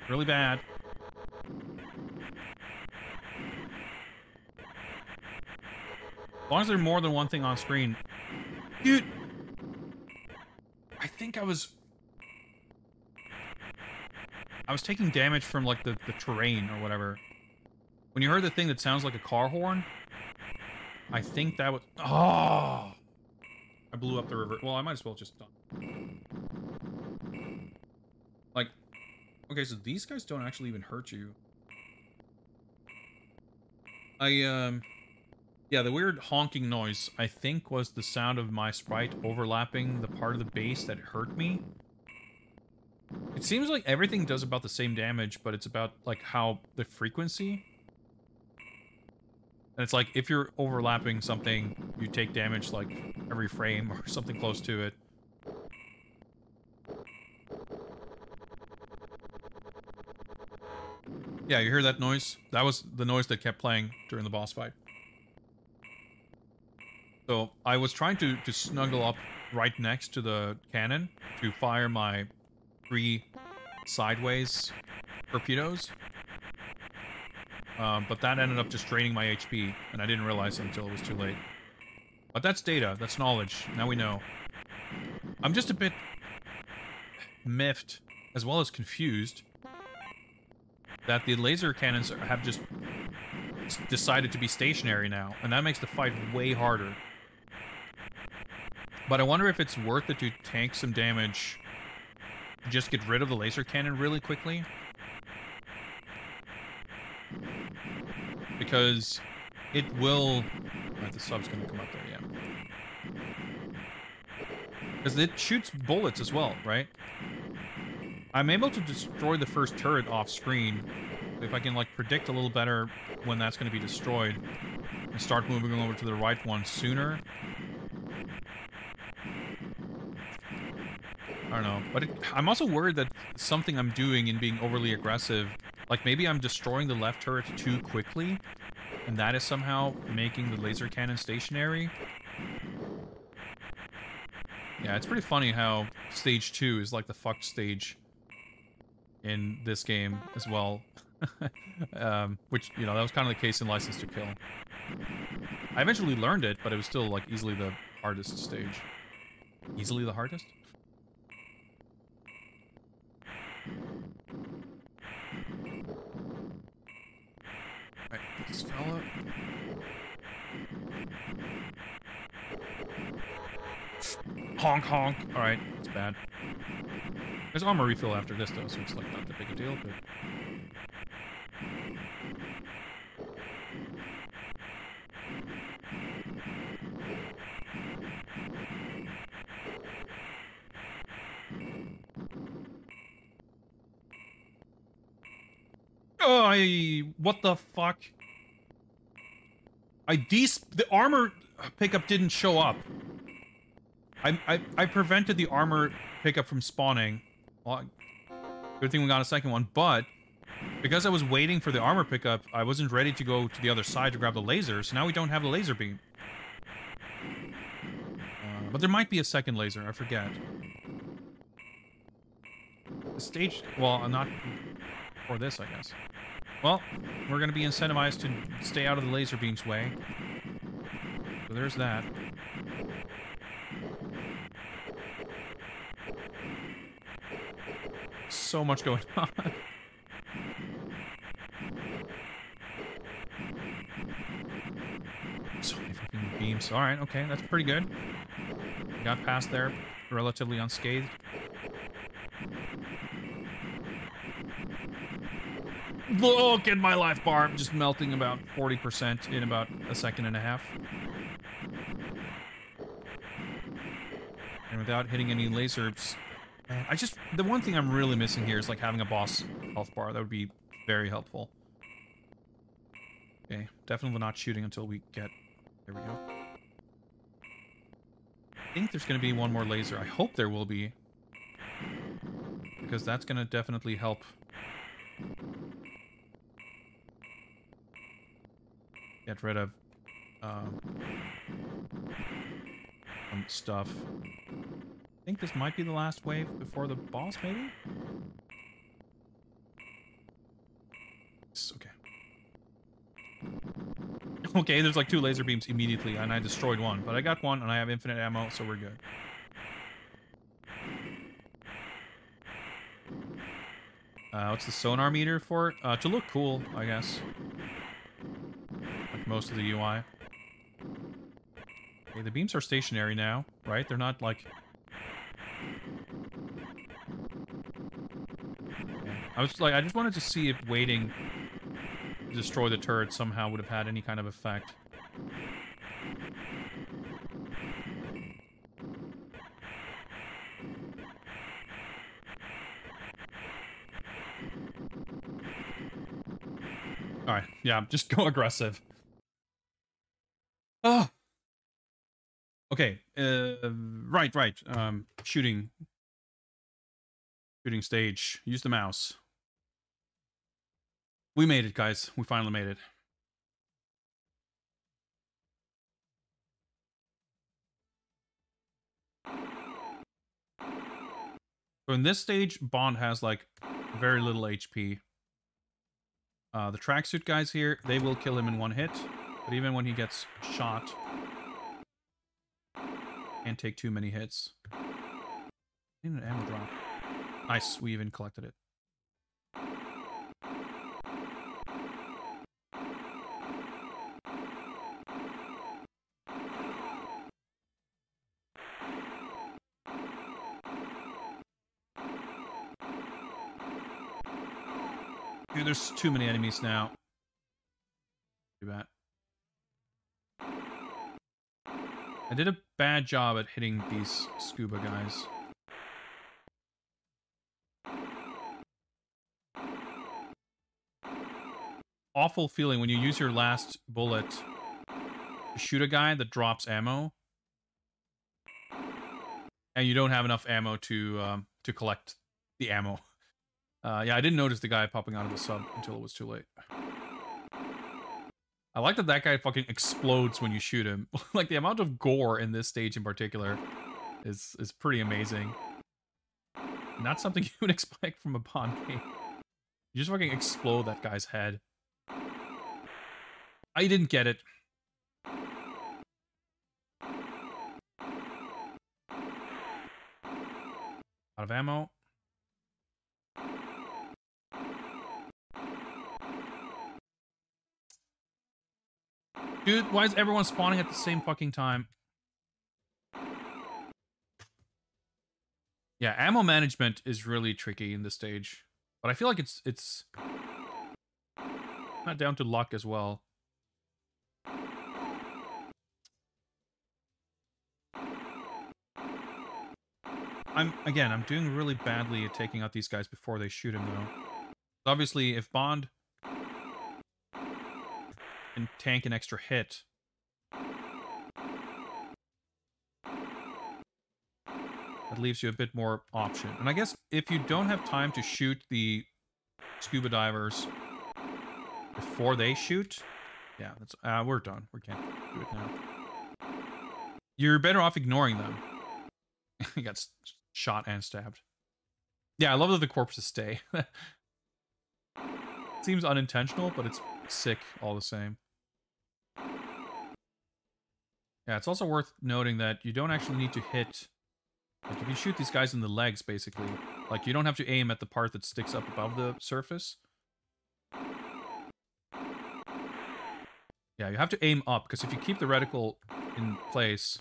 Really bad. As long as there's more than one thing on screen. Dude! I think I was taking damage from, like, the terrain or whatever. When you heard the thing that sounds like a car horn, I think that was... Oh! I blew up the river. Well, I might as well just... Like... Okay, so these guys don't actually even hurt you. Yeah, the weird honking noise, I think, was the sound of my sprite overlapping the part of the base that hurt me. It seems like everything does about the same damage, but it's about, like, how the frequency... And it's like, if you're overlapping something, you take damage, like, every frame or something close to it. Yeah, you hear that noise? That was the noise that kept playing during the boss fight. So, I was trying to snuggle up right next to the cannon to fire my 3 sideways torpedoes. But that ended up just draining my HP, and I didn't realize it until it was too late. But that's data, that's knowledge, now we know. I'm just a bit miffed, as well as confused, that the laser cannons have just decided to be stationary now, and that makes the fight way harder. But I wonder if it's worth it to tank some damage, just get rid of the laser cannon really quickly. Because it will... Right, the sub's gonna come up there, yeah. Because it shoots bullets as well, right? I'm able to destroy the first turret off screen. If I can, like, predict a little better when that's gonna be destroyed, and start moving over to the right one sooner. I don't know, but I'm also worried that something I'm doing in being overly aggressive, like maybe I'm destroying the left turret too quickly, and that is somehow making the laser cannon stationary. Yeah, it's pretty funny how stage 2 is like the fucked stage in this game as well. Which, you know, that was kind of the case in License to Kill. I eventually learned it, but it was still, like, easily the hardest stage. Easily the hardest? Alright, this fella. Honk, honk. Alright, it's bad. There's armor refill after this, though, so it's, like, not that big a deal, but... Oh, what the fuck? The armor pickup didn't show up. I prevented the armor pickup from spawning. Well, good thing we got a second one, but because I was waiting for the armor pickup, I wasn't ready to go to the other side to grab the laser, so now we don't have the laser beam. But there might be a second laser, I forget. The stage... Well, not for this, I guess. Well, we're going to be incentivized to stay out of the laser beam's way. So there's that. So much going on. So many fucking beams. Alright, okay, that's pretty good. Got past there relatively unscathed. Look at my life bar, just melting about 40% in about a second and a half. And without hitting any lasers... Man, the one thing I'm really missing here is, like, having a boss health bar. That would be very helpful. Okay, definitely not shooting until we get... There we go. I think there's going to be one more laser. I hope there will be. Because that's going to definitely help. Get rid of some stuff. I think this might be the last wave before the boss, maybe? It's okay. Okay, there's like 2 laser beams immediately, and I destroyed one. But I got one, and I have infinite ammo, so we're good. What's the sonar meter for? To look cool, I guess. Like most of the UI. Okay, the beams are stationary now, right? They're not like... Okay. I just wanted to see if waiting to destroy the turret somehow would have had any kind of effect. Alright, yeah, just go aggressive. Oh! Okay, right. Shooting stage. Use the mouse. We made it, guys. We finally made it. So in this stage, Bond has, like, very little HP. The tracksuit guys here, they will kill him in one hit. But even when he gets shot, can't take too many hits. Need an ammo drop. Nice, we even collected it. Dude, there's too many enemies now. Too bad. I did a bad job at hitting these scuba guys. Awful feeling when you use your last bullet to shoot a guy that drops ammo, and you don't have enough ammo to collect the ammo. Yeah, I didn't notice the guy popping out of the sub until it was too late. I like that that guy fucking explodes when you shoot him. Like, the amount of gore in this stage in particular is pretty amazing. Not something you would expect from a Bond game. You just fucking explode that guy's head. I didn't get it. Out of ammo. Dude, why is everyone spawning at the same fucking time? Yeah, ammo management is really tricky in this stage. But I feel like it's not down to luck as well. I'm doing really badly at taking out these guys before they shoot him, though. Obviously, if Bond can tank an extra hit, that leaves you a bit more option. And I guess if you don't have time to shoot the scuba divers before they shoot, yeah, that's we're done. We can't do it now. You're better off ignoring them. He got shot and stabbed. Yeah, I love that the corpses stay. Seems unintentional, but it's sick all the same. Yeah, it's also worth noting that you don't actually need to hit... Like, you can shoot these guys in the legs, basically. Like, you don't have to aim at the part that sticks up above the surface. Yeah, you have to aim up, because if you keep the reticle in place...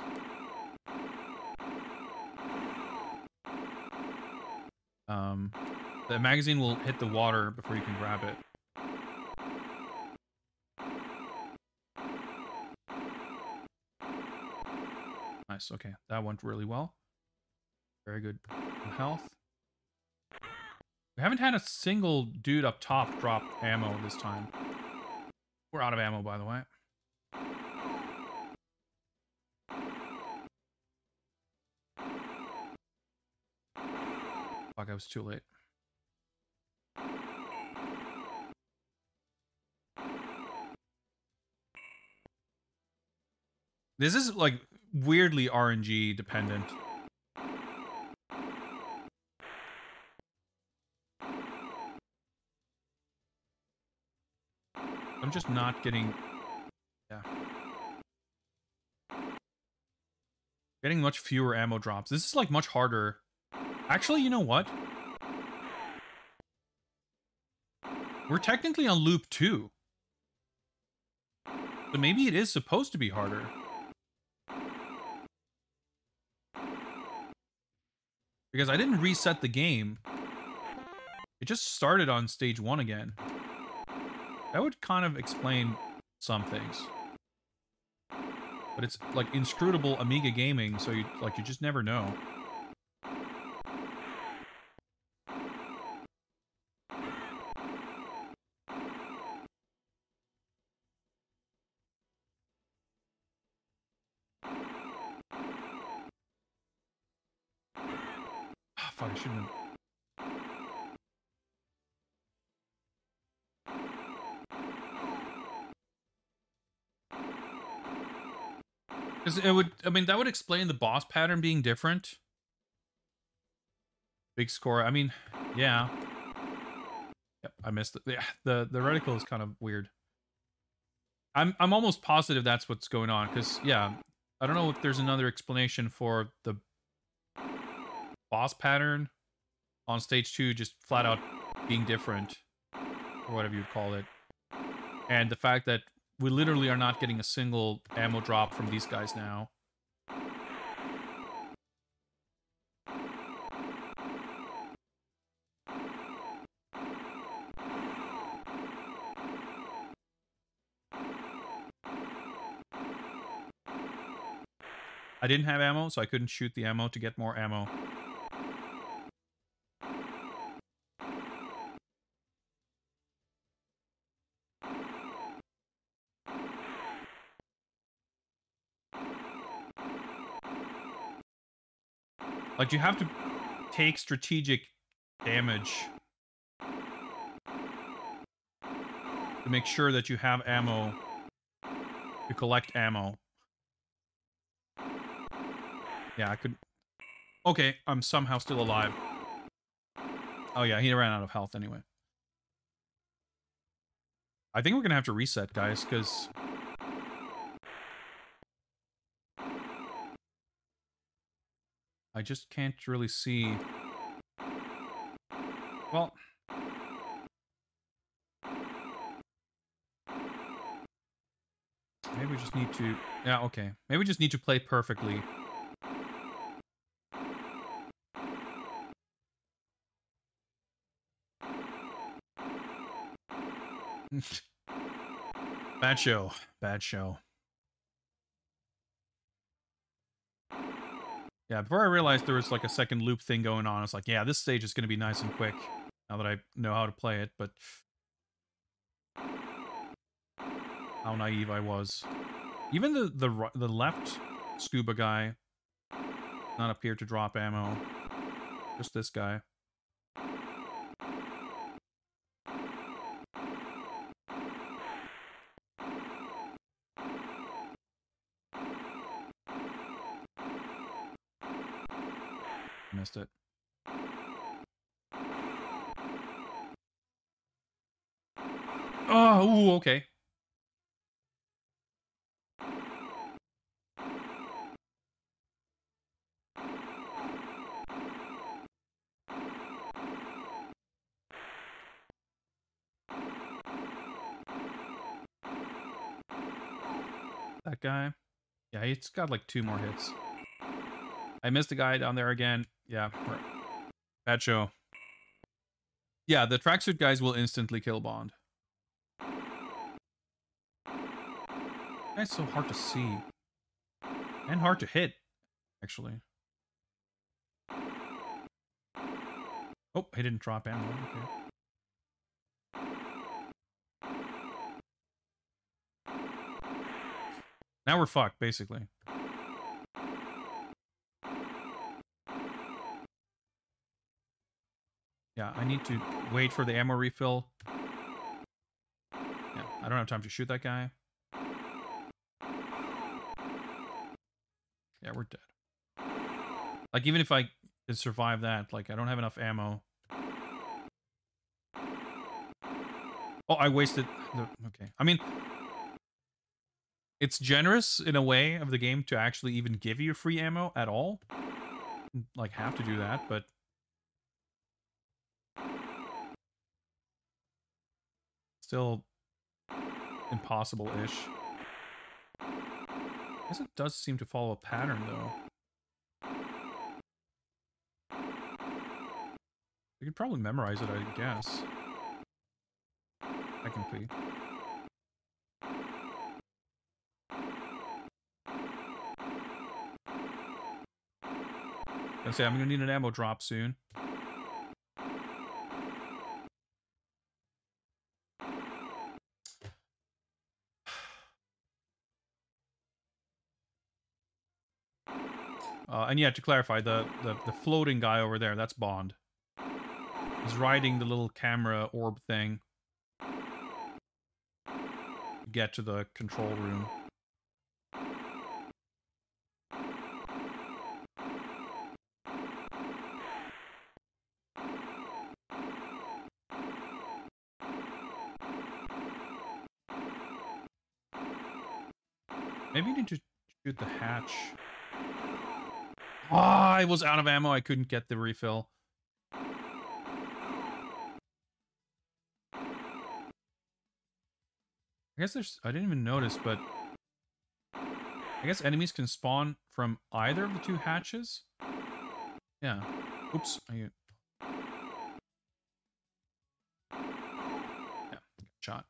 the magazine will hit the water before you can grab it. Nice, okay. That went really well. Very good health. We haven't had a single dude up top drop ammo this time. We're out of ammo, by the way. Fuck, I was too late. This is, like, weirdly RNG dependent. I'm just not getting... Yeah. Getting much fewer ammo drops. This is, like, much harder. Actually, you know what? We're technically on loop 2. So maybe it is supposed to be harder. Because I didn't reset the game. It just started on stage 1 again. That would kind of explain some things. But it's like inscrutable Amiga gaming, so you just never know. Fuck, I shouldn't have... Because it would... I mean, that would explain the boss pattern being different. Big score. I mean, yeah. Yep, I missed it. Yeah, the reticle is kind of weird. I'm almost positive that's what's going on, because, yeah, I don't know if there's another explanation for the boss pattern on stage 2 just flat out being different, or whatever you'd call it. And the fact that we literally are not getting a single ammo drop from these guys now. I didn't have ammo, so I couldn't shoot the ammo to get more ammo. Like, you have to take strategic damage to make sure that you have ammo to collect ammo. Yeah, I could... Okay, I'm somehow still alive. Oh yeah, he ran out of health anyway. I think we're gonna have to reset, guys, because... I just can't really see... Well... Maybe we just need to... Yeah, okay. Maybe we just need to play perfectly. Bad show. Bad show. Yeah, before I realized there was like a second loop thing going on, I was like, yeah, this stage is going to be nice and quick. Now that I know how to play it, but... How naive I was. Even the left scuba guy not appear to drop ammo. Just this guy. Missed it. Oh, ooh, okay. That guy. Yeah, he's got like 2 more hits. I missed the guy down there again. Yeah, bad show. Yeah, the tracksuit guys will instantly kill Bond. That's so hard to see. And hard to hit, actually. Oh, he didn't drop ammo. Okay. Now we're fucked, basically. Yeah, I need to wait for the ammo refill. Yeah, I don't have time to shoot that guy. Yeah, we're dead. Like, even if I could survive that, like, I don't have enough ammo. Oh, I wasted the... Okay. I mean, it's generous in a way of the game to actually even give you free ammo at all. Like, have to do that, but... Still impossible-ish. I guess it does seem to follow a pattern, though. You could probably memorize it, I guess. Technically. I say I'm gonna need an ammo drop soon. And yeah, to clarify, the floating guy over there, that's Bond. He's riding the little camera orb thing to get to the control room. Maybe you need to shoot the hatch. Ah, I was out of ammo. I couldn't get the refill. I guess there's... I didn't even notice, but... I guess enemies can spawn from either of the 2 hatches? Yeah. Oops. Yeah, shot.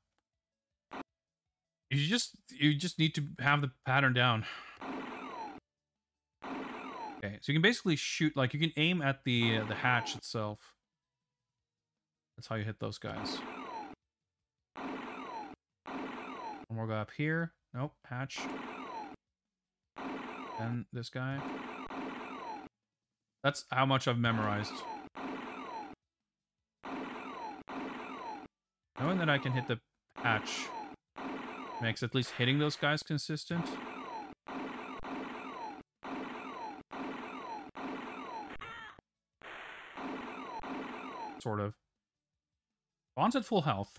You just need to have the pattern down. Okay, so you can basically shoot, like, you can aim at the hatch itself. That's how you hit those guys. One more guy up here. Nope, hatch. Then this guy. That's how much I've memorized. Knowing that I can hit the hatch Makes at least hitting those guys consistent. Sort of. Vaughn's at full health.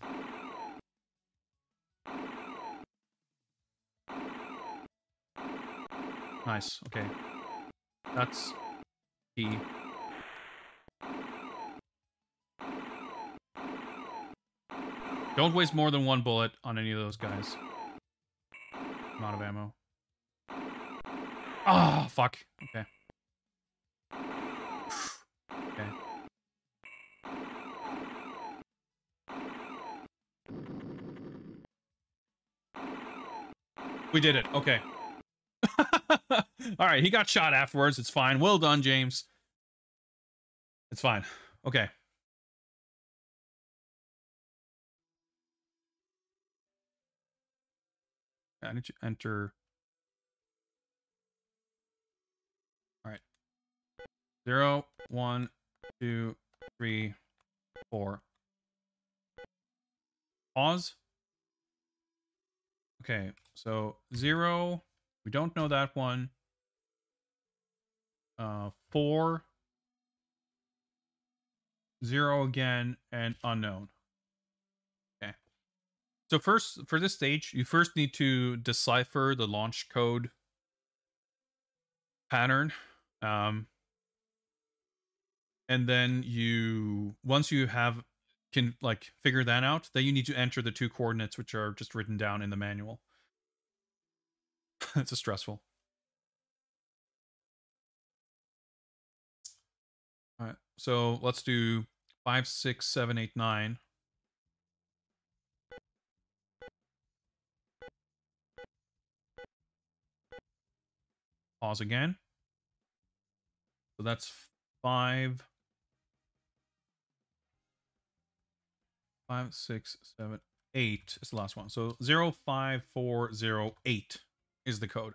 Nice, okay. That's key. Don't waste more than one bullet on any of those guys. I'm out of ammo. Ah, oh, fuck. Okay. Okay. We did it. Okay. All right, he got shot afterwards. It's fine. Well done, James. It's fine. Okay. I need to enter. All right. 0, 1, 2, 3, 4. Pause. Okay, so 0, we don't know that one. 4, 0 again, and unknown. Okay. So first, for this stage, you first need to decipher the launch code pattern. And then once you can like figure that out, then you need to enter the 2 coordinates, which are just written down in the manual. It's stressful. All right, so let's do 5, 6, 7, 8, 9. Pause again. So that's 5, 6, 7, 8 is the last one. So 0, 5, 4, 0, 8 is the code.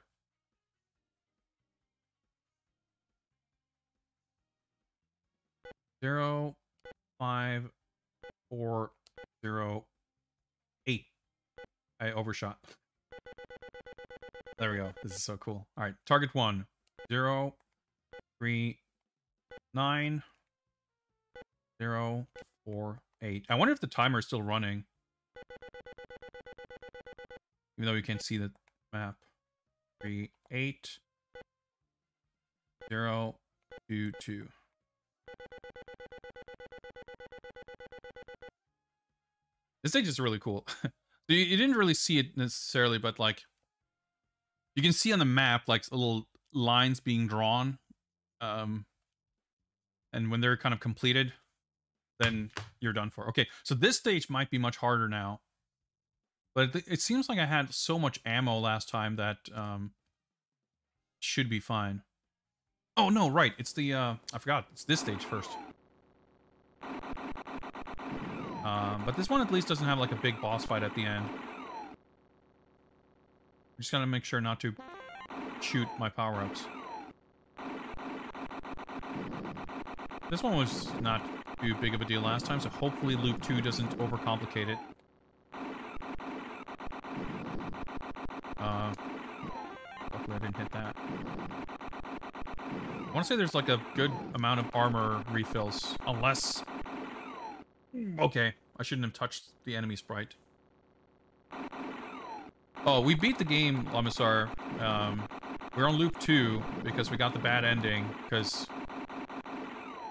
Zero, 5, 4, 0, 8. I overshot. There we go. This is so cool. All right, target 1. 0, 3, 9, 0, 4, 8. I wonder if the timer is still running. Even though you can't see the map. 3, 8, 0, 2, 2. This stage is really cool. You didn't really see it necessarily, but like you can see on the map like little lines being drawn. And when they're kind of completed, then you're done for. Okay, so this stage might be much harder now. But it seems like I had so much ammo last time that should be fine. Oh no, right. It's the I forgot. It's this stage first. But this one at least doesn't have like a big boss fight at the end. I'm just gotta make sure not to shoot my power-ups. This one was not too big of a deal last time, so hopefully Loop 2 doesn't overcomplicate it. Hopefully I didn't hit that. I want to say there's like a good amount of armor refills, unless... Okay, I shouldn't have touched the enemy sprite. Oh, we beat the game, Lamisar. We're on Loop 2 because we got the bad ending, because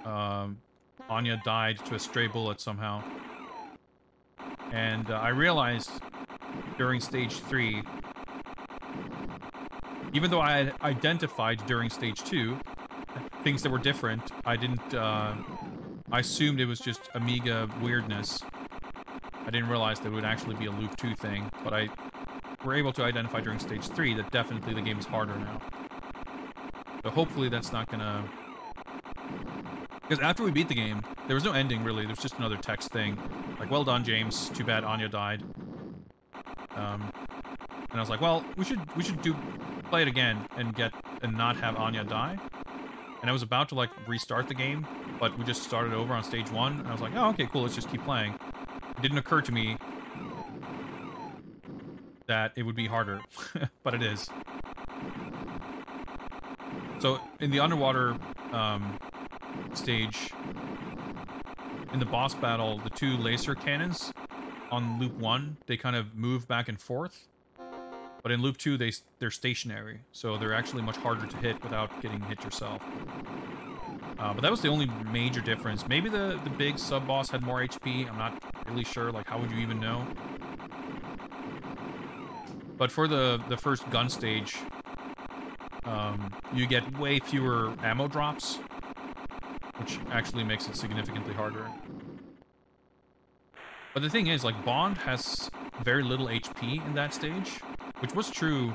Anya died to a stray bullet somehow. And I realized during Stage 3, even though I had identified during Stage 2 things that were different, I didn't... I assumed it was just Amiga weirdness. I didn't realize that it would actually be a Loop 2 thing, but I were able to identify during Stage 3 that definitely the game is harder now. So hopefully that's not gonna... Because after we beat the game, there was no ending, really. There was just another text thing. Like, well done, James. Too bad Anya died. And I was like, well, we should play it again and not have Anya die. And I was about to, like, restart the game, but we just started over on Stage 1, and I was like, oh, okay, cool, let's just keep playing. It didn't occur to me that it would be harder, but it is. So in the underwater stage, in the boss battle, the two laser cannons on loop 1, they kind of move back and forth. But in loop 2, they're stationary, so they're actually much harder to hit without getting hit yourself. But that was the only major difference. Maybe the big sub-boss had more HP. I'm not really sure. Like, how would you even know? But for the first gun stage, you get way fewer ammo drops, which actually makes it significantly harder. But the thing is, like, Bond has very little HP in that stage, which was true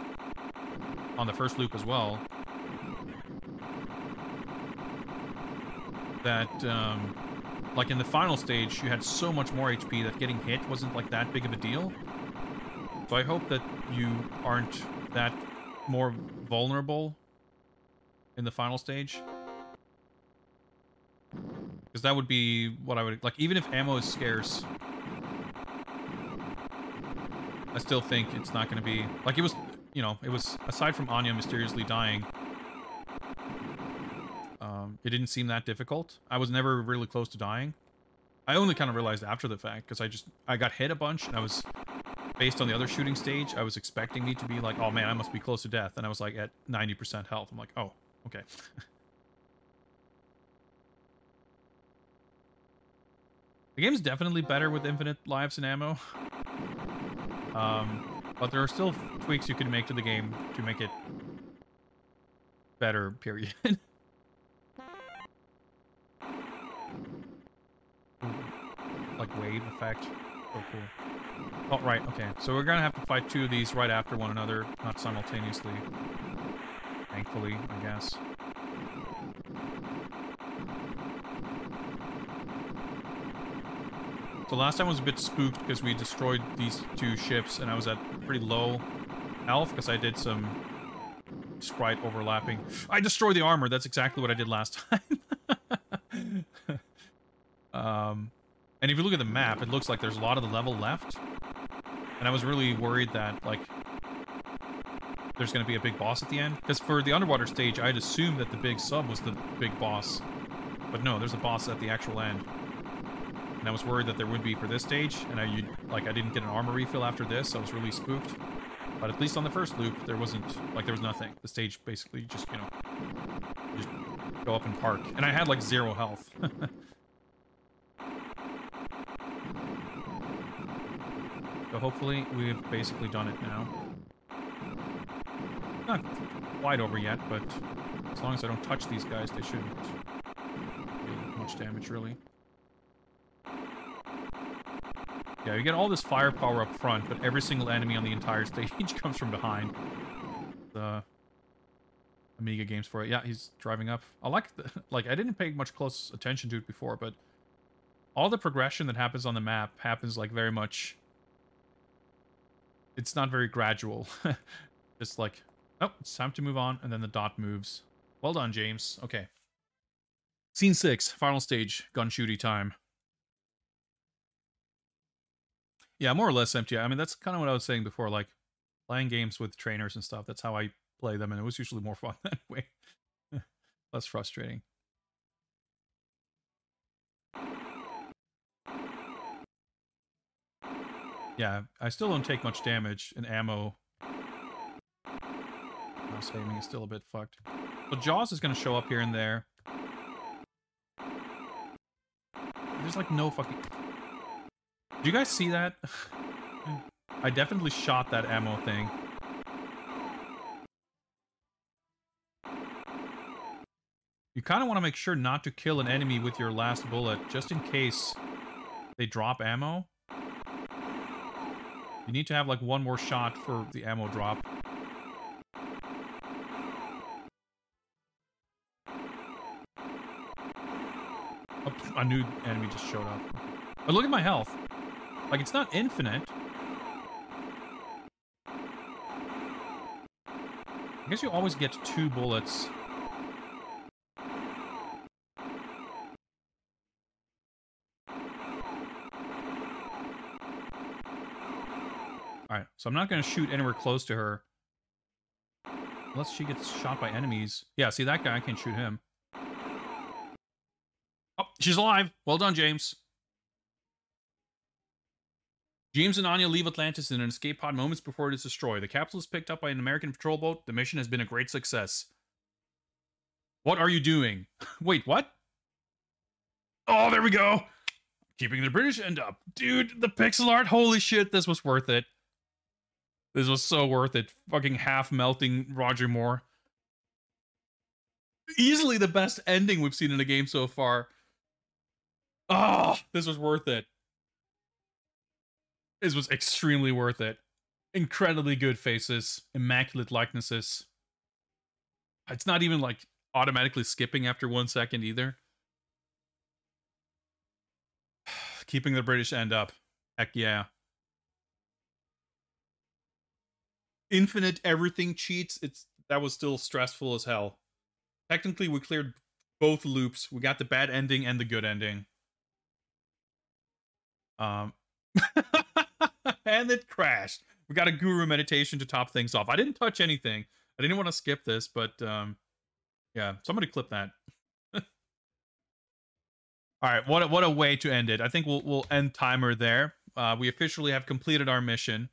on the first loop as well. That, like, in the final stage, you had so much more HP that getting hit wasn't, like, that big of a deal. So I hope that you aren't that more vulnerable in the final stage. Because that would be what I would... Like, even if ammo is scarce, I still think it's not going to be... Like, it was... You know, it was... Aside from Anya mysteriously dying, it didn't seem that difficult. I was never really close to dying. I only kind of realized after the fact, because I got hit a bunch, and I was... Based on the other shooting stage, I was expecting me to be like, oh man, I must be close to death. And I was like at 90% health. I'm like, oh, okay. The game's definitely better with infinite lives and ammo. But there are still tweaks you can make to the game to make it better, period. Like wave effect. Oh, cool. Oh, right, okay. So we're gonna have to fight two of these right after one another, not simultaneously. Thankfully, I guess. So last time I was a bit spooked because we destroyed these two ships and I was at pretty low health because I did some sprite overlapping. I destroyed the armor, that's exactly what I did last time. And if you look at the map, it looks like there's a lot of the level left. And I was really worried that, like, there's going to be a big boss at the end. Because for the underwater stage, I'd assumed that the big sub was the big boss. But no, there's a boss at the actual end. And I was worried that there would be for this stage. And I didn't get an armor refill after this, so I was really spooked. But at least on the first loop, there wasn't, like, there was nothing. The stage basically just, you know, just go up and park. And I had, like, 0 health. So hopefully we've basically done it now. Not quite over yet, but as long as I don't touch these guys, they shouldn't do much damage, really. Yeah, you get all this firepower up front, but every single enemy on the entire stage comes from behind. The Amiga games for it. Yeah, he's driving up. I like the... Like, I didn't pay much close attention to it before, but all the progression that happens on the map happens, like, very much... It's not very gradual. Just like, oh, it's time to move on, and then the dot moves. Well done, James. Okay. Scene 6, final stage, gun shooty time. Yeah, more or less empty. I mean, that's kind of what I was saying before, like, playing games with trainers and stuff, that's how I play them, and it was usually more fun that way. Less frustrating. Yeah, I still don't take much damage in ammo. Mouse aiming is still a bit fucked. So Jaws is going to show up here and there. There's like no fucking... Do you guys see that? I definitely shot that ammo thing. You kind of want to make sure not to kill an enemy with your last bullet, just in case they drop ammo. You need to have, like, one more shot for the ammo drop. Oh, a new enemy just showed up. But look at my health. Like, it's not infinite. I guess you always get 2 bullets. Alright, so I'm not going to shoot anywhere close to her. Unless she gets shot by enemies. Yeah, see that guy? I can't shoot him. Oh, she's alive. Well done, James. James and Anya leave Atlantis in an escape pod moments before it is destroyed. The capsule is picked up by an American patrol boat. The mission has been a great success. What are you doing? Wait, what? Oh, there we go. Keeping the British end up. Dude, the pixel art. Holy shit, this was worth it. This was so worth it. Fucking half-melting Roger Moore. Easily the best ending we've seen in a game so far. Oh, this was worth it. This was extremely worth it. Incredibly good faces. Immaculate likenesses. It's not even like automatically skipping after 1 second either. Keeping the British end up. Heck yeah. Infinite everything cheats. That was still stressful as hell. Technically, we cleared both loops. We got the bad ending and the good ending. And it crashed. We got a guru meditation to top things off. I didn't touch anything. I didn't want to skip this, but yeah, somebody clip that. All right, what a way to end it. I think we'll end timer there. We officially have completed our mission,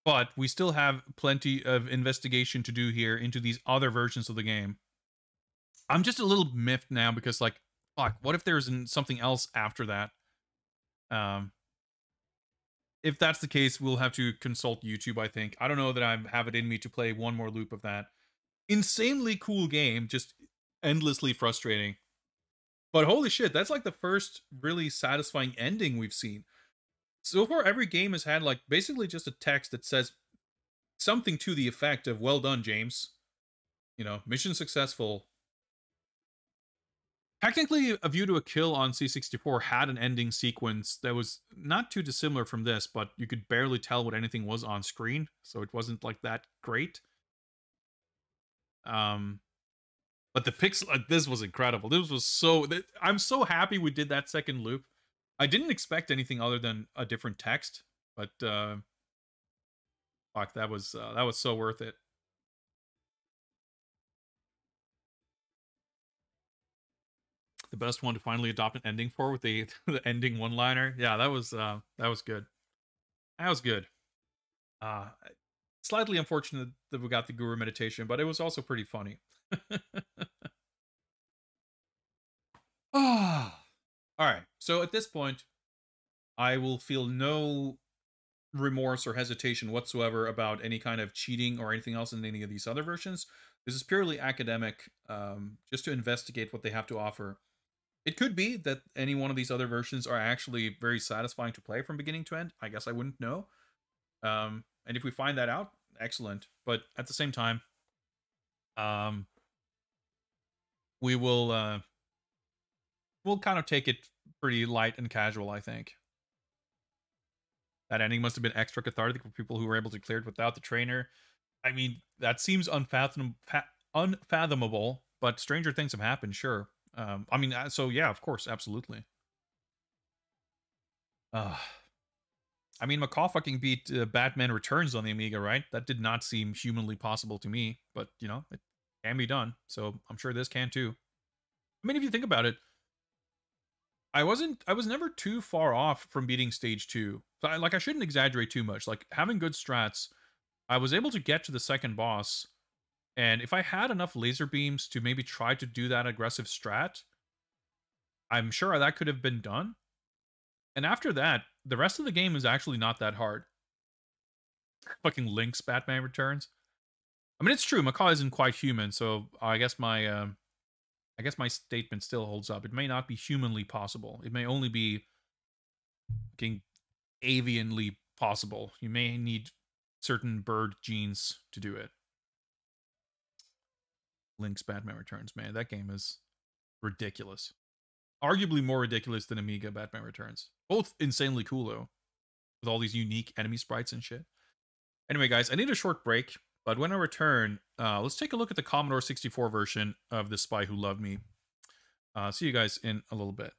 but we still have plenty of investigation to do here into these other versions of the game. I'm just a little miffed now because, like, fuck, what if there's something else after that? If that's the case, we'll have to consult YouTube, I think. I don't know that I have it in me to play one more loop of that. Insanely cool game, just endlessly frustrating. But holy shit, that's like the first really satisfying ending we've seen. So far, every game has had like basically just a text that says something to the effect of, well done, James. You know, mission successful. Technically, A View to a Kill on C64 had an ending sequence that was not too dissimilar from this, but you could barely tell what anything was on screen, so it wasn't like that great. But the pixel, this was incredible. This was so, I'm so happy we did that second loop. I didn't expect anything other than a different text, but fuck, that was so worth it. The best one to finally adopt an ending for with the ending one-liner. Yeah, that was good. That was good. Slightly unfortunate that we got the guru meditation, but it was also pretty funny. All right. So at this point, I will feel no remorse or hesitation whatsoever about any kind of cheating or anything else in any of these other versions. This is purely academic, just to investigate what they have to offer. It could be that any one of these other versions are actually very satisfying to play from beginning to end. I guess I wouldn't know. And if we find that out, excellent. But at the same time, we will we'll kind of take it pretty light and casual, I think. That ending must have been extra cathartic for people who were able to clear it without the trainer. I mean, that seems unfathomable, but stranger things have happened, sure. I mean, so yeah, of course, absolutely. I mean, Macaw fucking beat Batman Returns on the Amiga, right? That did not seem humanly possible to me, but, you know, it can be done, so I'm sure this can too. I mean, if you think about it, I was never too far off from beating stage 2. So I shouldn't exaggerate too much. Like, having good strats, I was able to get to the second boss, and if I had enough laser beams to maybe try to do that aggressive strat, I'm sure that could have been done. And after that, the rest of the game is actually not that hard. Fucking Link's Batman Returns. I mean, it's true, Macaw isn't quite human, so I guess my statement still holds up. It may not be humanly possible. It may only be fucking avianly possible. You may need certain bird genes to do it. Link's Batman Returns, man, that game is ridiculous. Arguably more ridiculous than Amiga Batman Returns. Both insanely cool, though, with all these unique enemy sprites and shit. Anyway, guys, I need a short break, but when I return, let's take a look at the Commodore 64 version of The Spy Who Loved Me. See you guys in a little bit.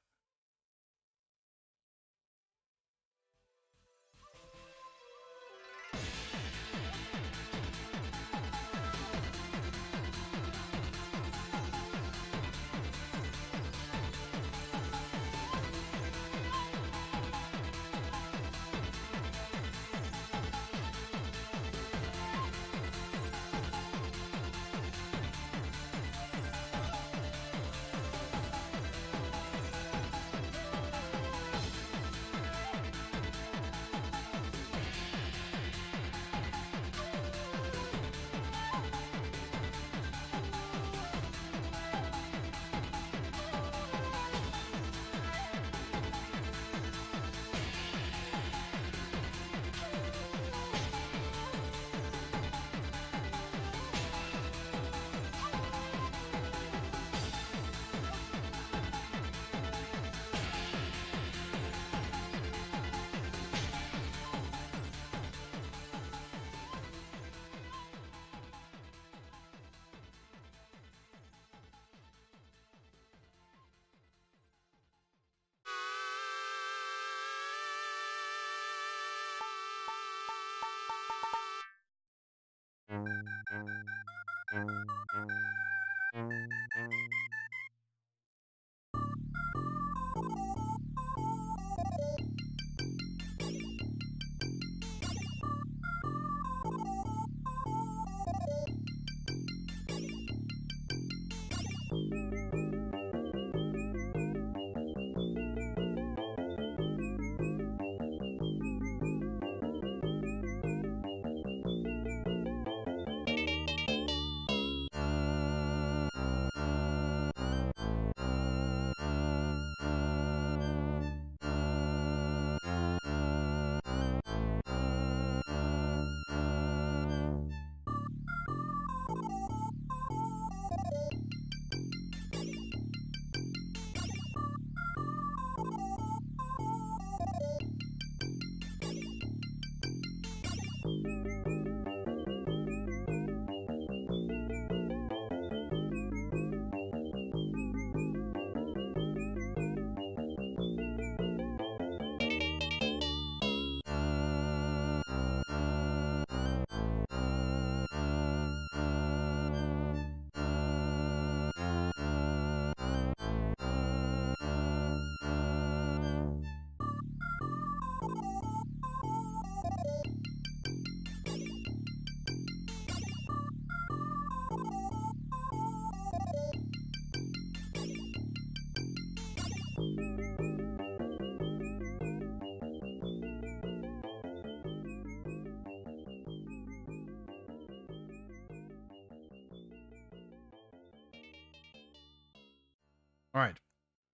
All right,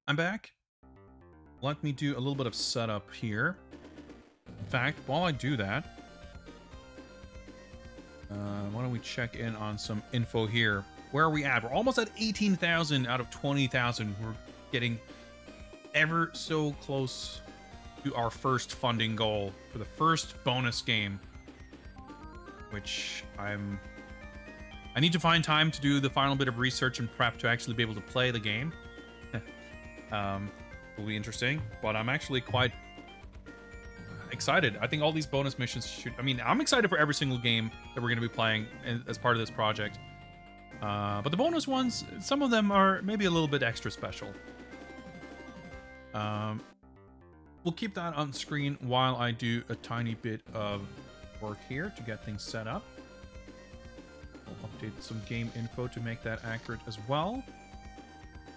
I'm back. Let me do a little bit of setup here. In fact, while I do that, why don't we check in on some info here? Where are we at? We're almost at 18,000 out of 20,000. We're getting ever so close to our first funding goal for the first bonus game, which I need to find time to do the final bit of research and prep to actually be able to play the game. Will be interesting, but I'm actually quite excited. I think all these bonus missions should... I mean, I'm excited for every single game that we're going to be playing as part of this project. But the bonus ones, some of them are maybe a little bit extra special. We'll keep that on screen while I do a tiny bit of work here to get things set up. I'll update some game info to make that accurate as well.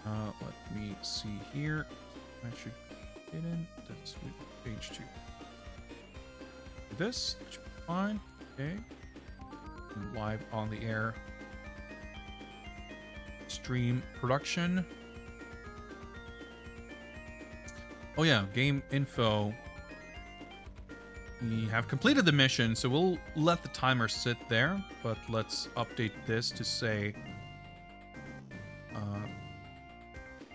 Let me see here. I should get in. That's page 2. This should be fine. Okay. I'm live on the air. Stream production. Oh yeah, game info. We have completed the mission, so we'll let the timer sit there, but let's update this to say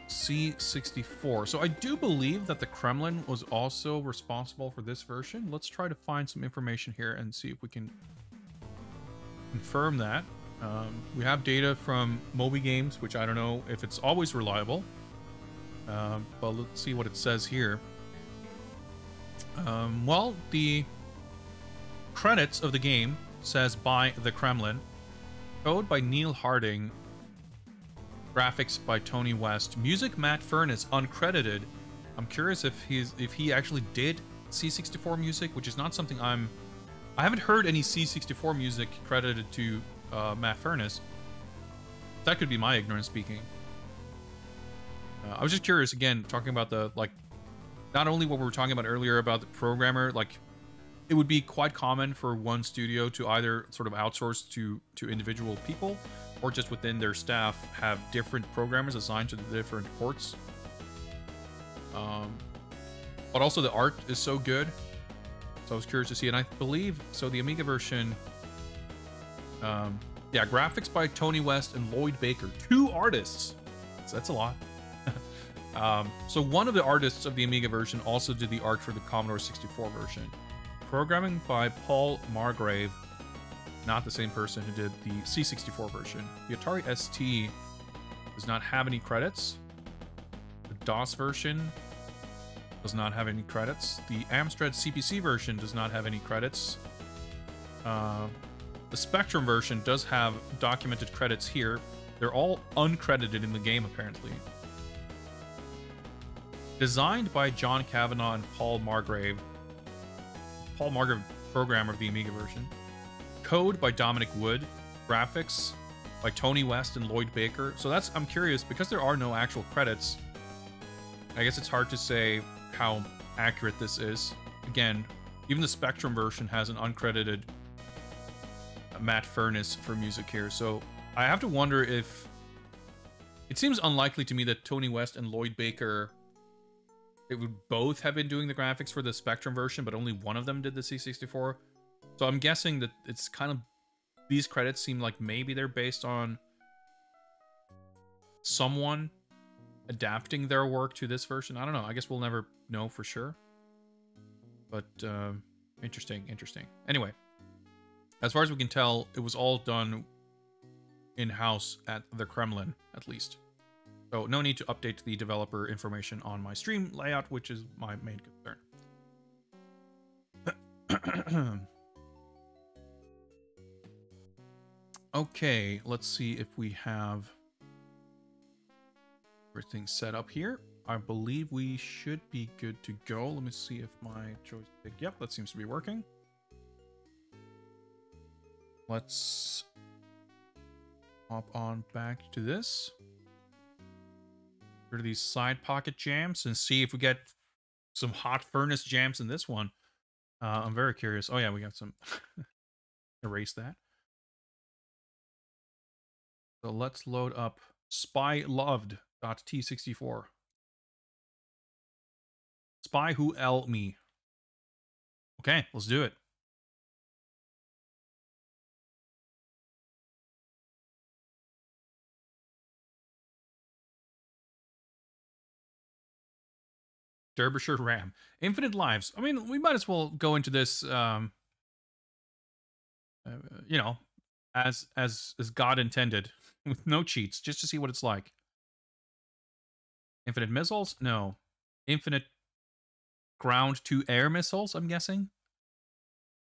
C64. So I do believe that the Kremlin was also responsible for this version. Let's try to find some information here and see if we can confirm that. We have data from Moby Games, which I don't know if it's always reliable. But let's see what it says here. Well, the credits of the game says by the Kremlin, code by Neil Harding, graphics by Tony West, music Matt Furness, uncredited. I'm curious if he actually did C64 music, which is not something I haven't heard any C64 music credited to Matt Furness. That could be my ignorance speaking. I was just curious, again, talking about the, like, not only what we were talking about earlier about the programmer, like, it would be quite common for one studio to either sort of outsource to individual people or just within their staff have different programmers assigned to the different ports. But also the art is so good. So I was curious to see, and I believe, so the Amiga version, yeah, graphics by Tony West and Lloyd Baker, 2 artists. So that's a lot. So one of the artists of the Amiga version also did the art for the Commodore 64 version. Programming by Paul Margrave, not the same person who did the C64 version. The Atari ST does not have any credits. The DOS version does not have any credits. The Amstrad CPC version does not have any credits. The Spectrum version does have documented credits here. They're all uncredited in the game, apparently. Designed by John Kavanagh and Paul Margrave. Paul Margrave, programmer of the Amiga version. Code by Dominic Wood. Graphics by Tony West and Lloyd Baker. So that's, I'm curious, because there are no actual credits, I guess it's hard to say how accurate this is. Again, even the Spectrum version has an uncredited Matt Furness for music here. So I have to wonder if... It seems unlikely to me that Tony West and Lloyd Baker... It would both have been doing the graphics for the Spectrum version, but only one of them did the C64. So I'm guessing that it's kind of... These credits seem like maybe they're based on someone adapting their work to this version. I don't know. I guess we'll never know for sure. But interesting. Anyway, as far as we can tell, it was all done in-house at the Kremlin, at least. So no need to update the developer information on my stream layout, which is my main concern. Okay, let's see if we have everything set up here. I believe we should be good to go. Let me see if my joystick... Yep, that seems to be working. Let's hop on back to this. Rid of these side pocket jams and see if we get some hot furnace jams in this one. I'm very curious. Oh yeah, we got some. Erase that. So let's load up Spy Loved T64. Spy Who L Me. Okay, let's do it. Derbyshire Ram. Infinite lives. I mean, we might as well go into this, you know, as God intended, with no cheats, just to see what it's like. Infinite missiles? No. Infinite ground to air missiles, I'm guessing.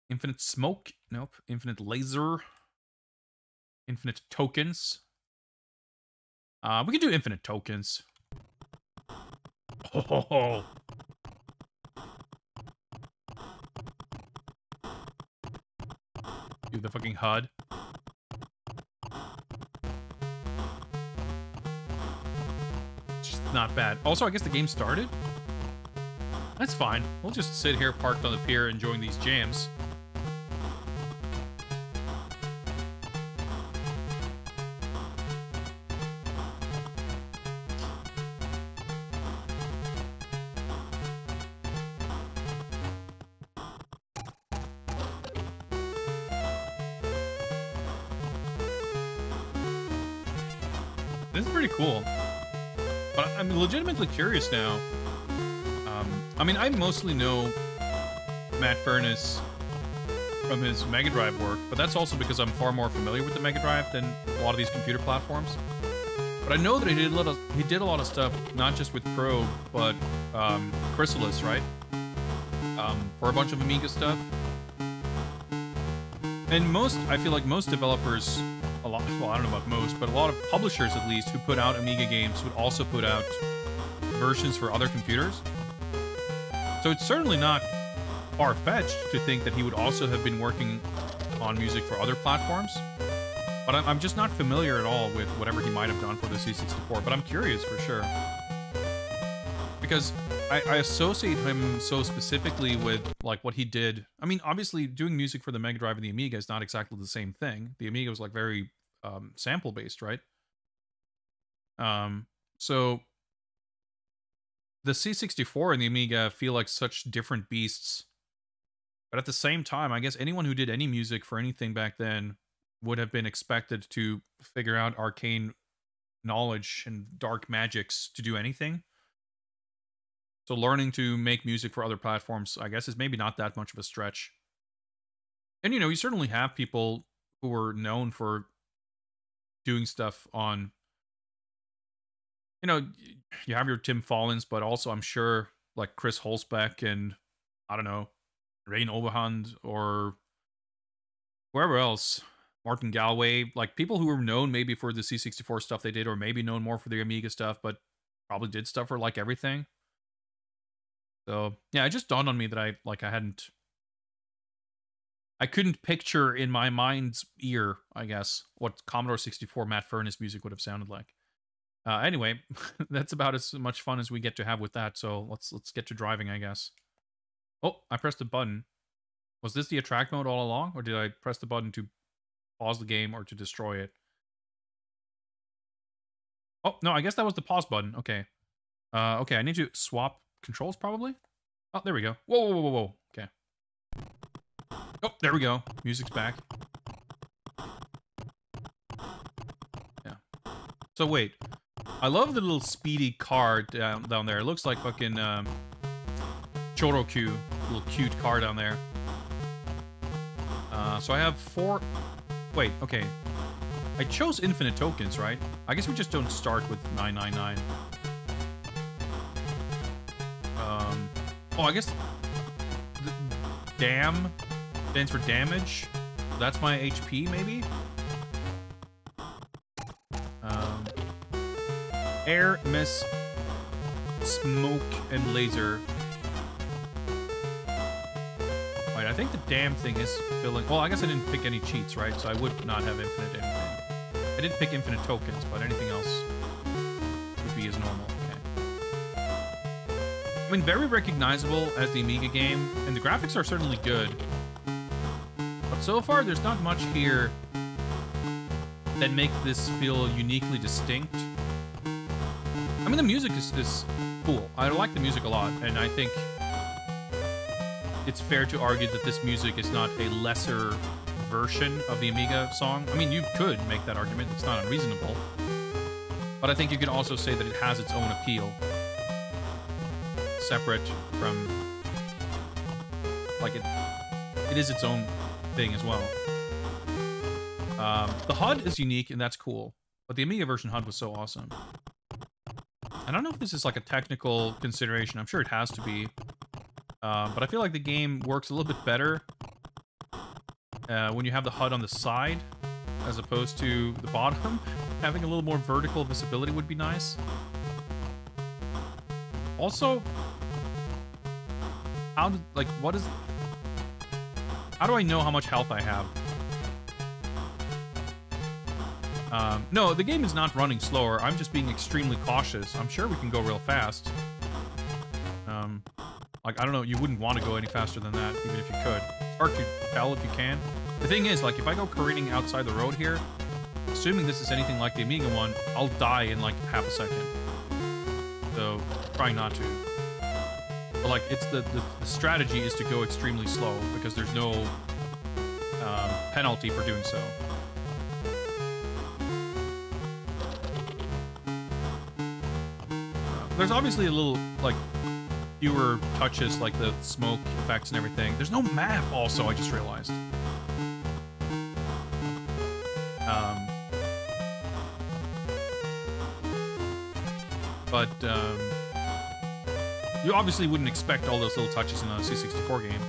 Infinite smoke? Nope. Infinite laser. Infinite tokens. We can do infinite tokens. Oh. Do the fucking HUD. It's just not bad. Also, I guess the game started? That's fine. We'll just sit here parked on the pier enjoying these jams. This is pretty cool. But I'm legitimately curious now. I mean, I mostly know Matt Furness from his Mega Drive work, but that's also because I'm far more familiar with the Mega Drive than a lot of these computer platforms. But I know that he did a lot of stuff, not just with Probe, but Chrysalis, right? For a bunch of Amiga stuff. And I feel like most developers, well, I don't know about most, but a lot of publishers at least who put out Amiga games would also put out versions for other computers. So it's certainly not far-fetched to think that he would also have been working on music for other platforms. But I'm just not familiar at all with whatever he might have done for the C64, but I'm curious for sure. Because I associate him so specifically with like what he did. I mean, obviously doing music for the Mega Drive and the Amiga is not exactly the same thing. The Amiga was like very sample-based, right? So the C64 and the Amiga feel like such different beasts. But at the same time, I guess anyone who did any music for anything back then would have been expected to figure out arcane knowledge and dark magics to do anything. So learning to make music for other platforms, I guess, is maybe not that much of a stretch. And, you know, you certainly have people who were known for doing stuff on... You know, you have your Tim Follins, but also I'm sure like Chris Holzbeck and, I don't know, Rain Overhand or wherever else, Martin Galway, like people who were known maybe for the C64 stuff they did, or maybe known more for the Amiga stuff, but probably did stuff for like everything. So yeah, it just dawned on me that I couldn't picture in my mind's ear, I guess, what Commodore 64 Matt Furness music would have sounded like. Anyway, that's about as much fun as we get to have with that, so let's get to driving, I guess. Oh, I pressed the button. Was this the attract mode all along, or did I press the button to pause the game or to destroy it? Oh, no, I guess that was the pause button. Okay. Okay, I need to swap controls, probably? Oh, there we go. Whoa, whoa, whoa, whoa. Okay. Oh, there we go. Music's back. Yeah. So, wait. I love the little speedy car down there. It looks like fucking Chorokyu, little cute car down there. So I have 4... Wait, okay. I chose infinite tokens, right? I guess we just don't start with 999. Oh, I guess... Dam stands for damage. That's my HP, maybe? Air, miss, smoke, and laser. Wait, I think the damn thing is filling... Well, I guess I didn't pick any cheats, right? So I would not have infinite anything. I didn't pick infinite tokens, but anything else would be as normal. Okay. I mean, very recognizable as the Amiga game, and the graphics are certainly good. But so far, there's not much here that make this feel uniquely distinct. mean, the music is cool. I like the music a lot, and I think it's fair to argue that this music is not a lesser version of the Amiga song. I mean, you could make that argument. It's not unreasonable. But I think you could also say that it has its own appeal. Separate from... like, it is its own thing as well. The HUD is unique, and that's cool. But the Amiga version HUD was so awesome. I don't know if this is like a technical consideration. I'm sure it has to be. But I feel like the game works a little bit better when you have the HUD on the side as opposed to the bottom. Having a little more vertical visibility would be nice. Also, how do I know how much health I have? No, the game is not running slower. I'm just being extremely cautious. I'm sure we can go real fast. Like, I don't know, you wouldn't want to go any faster than that, even if you could. It's hard to tell if you can. The thing is, like, if I go careening outside the road here, assuming this is anything like the Amiga one, I'll die in, like, half a second. So, trying not to. But, like, it's the strategy is to go extremely slow, because there's no penalty for doing so. There's obviously a little, like, fewer touches, like the smoke effects and everything. There's no map, also, I just realized. You obviously wouldn't expect all those little touches in a C64 game.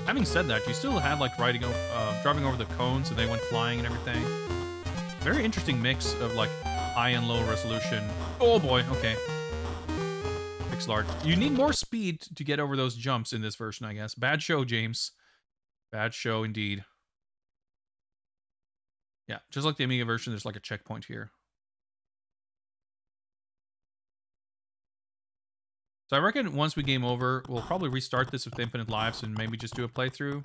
Having said that, you still had, like, driving over the cones and they went flying and everything. Very interesting mix of, like, high and low resolution. Oh boy, okay. Pixel art. You need more speed to get over those jumps in this version, I guess. Bad show, James. Bad show indeed. Yeah, just like the Amiga version, there's like a checkpoint here. So I reckon once we game over, we'll probably restart this with infinite lives and maybe just do a playthrough.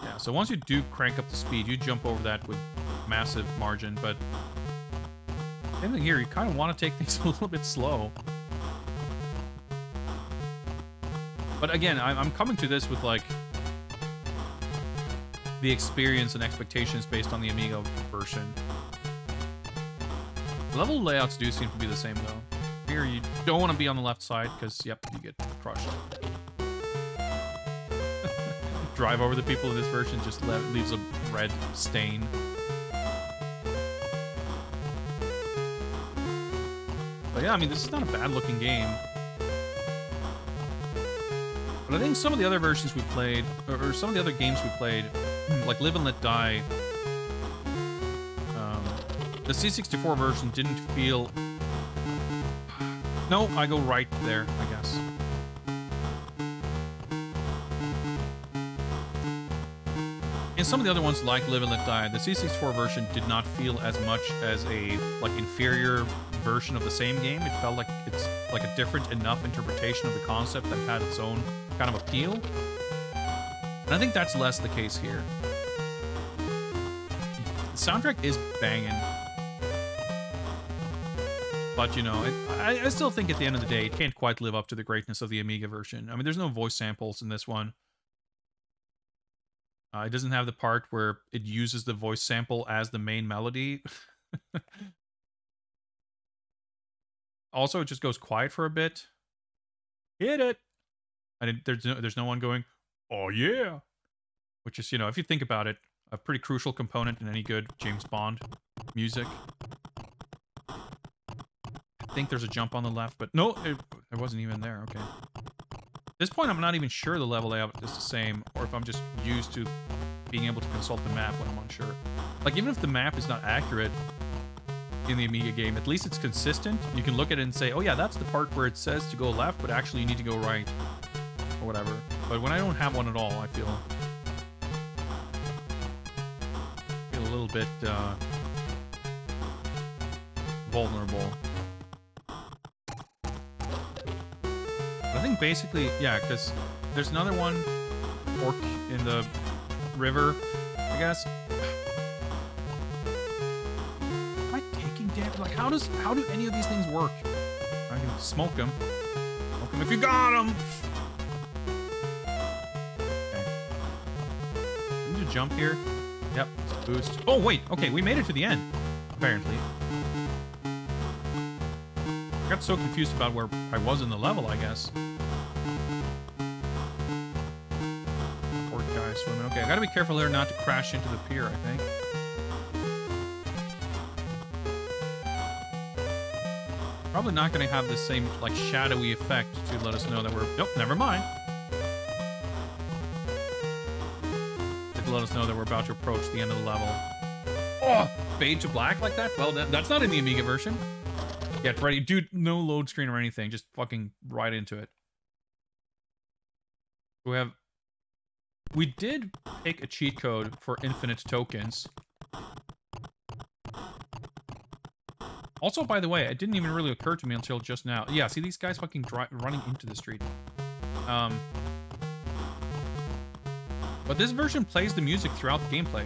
Yeah, so once you do crank up the speed, you jump over that with massive margin, but same thing here, you kind of want to take things a little bit slow. But again, I'm coming to this with, like, the experience and expectations based on the Amiga version. Level layouts do seem to be the same, though. Here, you don't want to be on the left side, because, yep, you get crushed. Drive over the people in this version just leaves a red stain. But yeah, I mean, this is not a bad-looking game. But I think some of the other versions we played, or some of the other games we played, like Live and Let Die, the C64 version didn't feel... No, I go right there, I guess. In some of the other ones, like Live and Let Die, the C64 version did not feel as much as a, like, inferior version of the same game. It felt like it's like a different enough interpretation of the concept that had its own kind of appeal. And I think that's less the case here. The soundtrack is banging. But, you know, I still think at the end of the day, it can't quite live up to the greatness of the Amiga version. I mean, there's no voice samples in this one. It doesn't have the part where it uses the voice sample as the main melody. Also, it just goes quiet for a bit. Hit it! And there's no one going, oh yeah! Which is, you know, if you think about it, a pretty crucial component in any good James Bond music. I think there's a jump on the left, but no, it wasn't even there, okay. At this point, I'm not even sure the level layout is the same, or if I'm just used to being able to consult the map when I'm unsure. Like, even if the map is not accurate in the Amiga game, at least it's consistent. You can look at it and say, oh yeah, that's the part where it says to go left, but actually you need to go right, or whatever. But when I don't have one at all, I feel a little bit vulnerable. I think basically, yeah, because there's another one, Orc in the river, I guess. how do any of these things work? I can smoke him. Smoke him if you got him. Okay. I need to jump here. Yep, let's boost. Oh wait, okay, we made it to the end. Apparently. I got so confused about where I was in the level, I guess. Poor guy swimming. Okay, I gotta be careful here not to crash into the pier, I think. Probably not gonna have the same, like, shadowy effect to let us know that we're... Nope, never mind. To let us know that we're about to approach the end of the level. Oh! Fade to black like that? Well, that's not in the Amiga version. Get ready. Dude, no load screen or anything. Just fucking right into it. We did pick a cheat code for infinite tokens. Also, by the way, it didn't even really occur to me until just now. Yeah, see these guys fucking running into the street. But this version plays the music throughout the gameplay.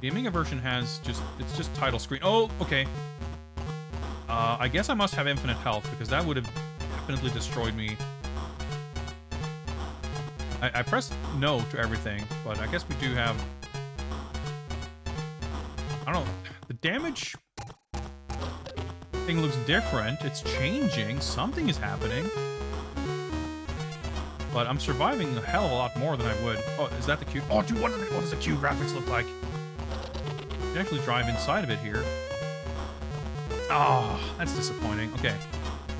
The Amiga version has it's just title screen. Oh, okay. I guess I must have infinite health, because that would have definitely destroyed me. I pressed no to everything, but I guess we do have... I don't know. The damage thing looks different. It's changing. Something is happening. But I'm surviving a hell of a lot more than I would. Oh, is that the Q? Oh, dude, what does the Q graphics look like? You can actually drive inside of it here. Oh, that's disappointing. Okay.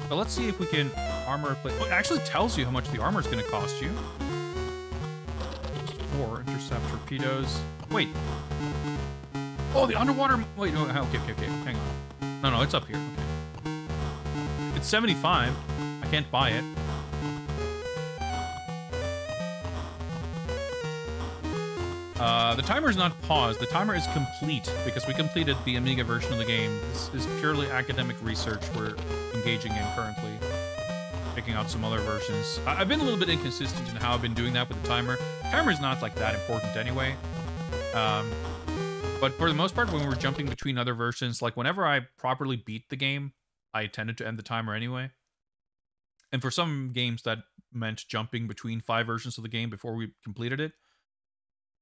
So let's see if we can armor plate. Oh, it actually tells you how much the armor is going to cost you. Just 4 intercept torpedoes. Wait. Oh, the underwater. Wait, no. Okay. Hang on. No, it's up here. Okay. It's 75. I can't buy it. The timer is not paused. The timer is complete because we completed the Amiga version of the game. This is purely academic research we're engaging in currently. Picking out some other versions. I've been a little bit inconsistent in how I've been doing that with the timer. The timer is not like that important anyway. But for the most part, when we're jumping between other versions, like whenever I properly beat the game, I tended to end the timer anyway. And for some games, that meant jumping between 5 versions of the game before we completed it.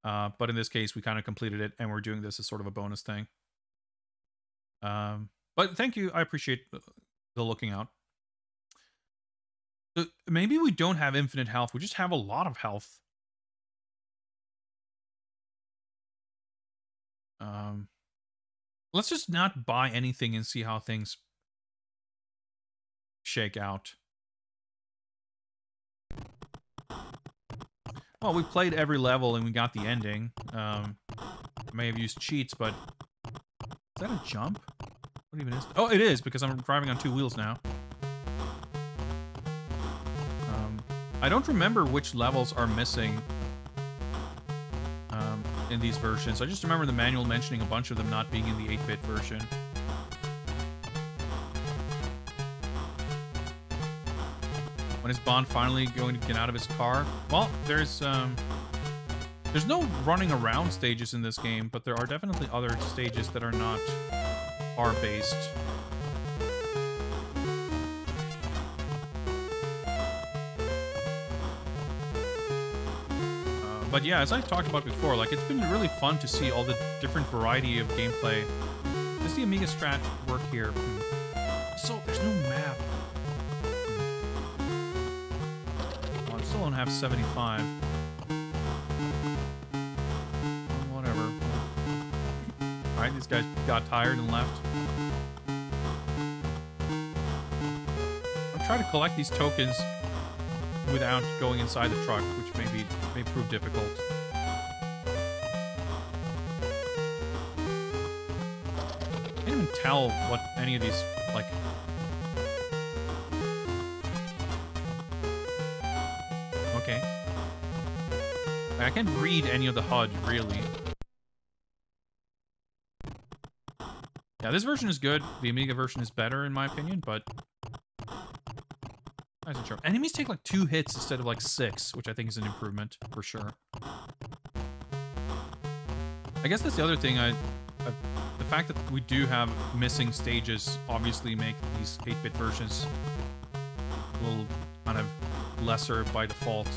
But in this case, we kind of completed it, and we're doing this as sort of a bonus thing. But thank you. I appreciate the looking out. Maybe we don't have infinite health. We just have a lot of health. Let's just not buy anything and see how things shake out. Well, we played every level and we got the ending. I may have used cheats, but... Is that a jump? What even is that? Oh, it is, because I'm driving on 2 wheels now. I don't remember which levels are missing in these versions. I just remember the manual mentioning a bunch of them not being in the 8-bit version. When is Bond finally going to get out of his car? Well, there's no running around stages in this game, but there are definitely other stages that are not car-based. But yeah, as I talked about before, like, it's been really fun to see all the different variety of gameplay. Does the Amiga Strat work here? So, there's no map. Well, I still don't have 75. Whatever. Alright, these guys got tired and left. I'll try to collect these tokens without going inside the truck, which may prove difficult. I can't even tell what any of these, like... Okay. I can't read any of the HUD, really. Yeah, this version is good. The Amiga version is better, in my opinion, but... Nice and sharp. Enemies take like 2 hits instead of like 6, which I think is an improvement for sure. I guess that's the other thing. The fact that we do have missing stages obviously make these 8-bit versions a little kind of lesser by default.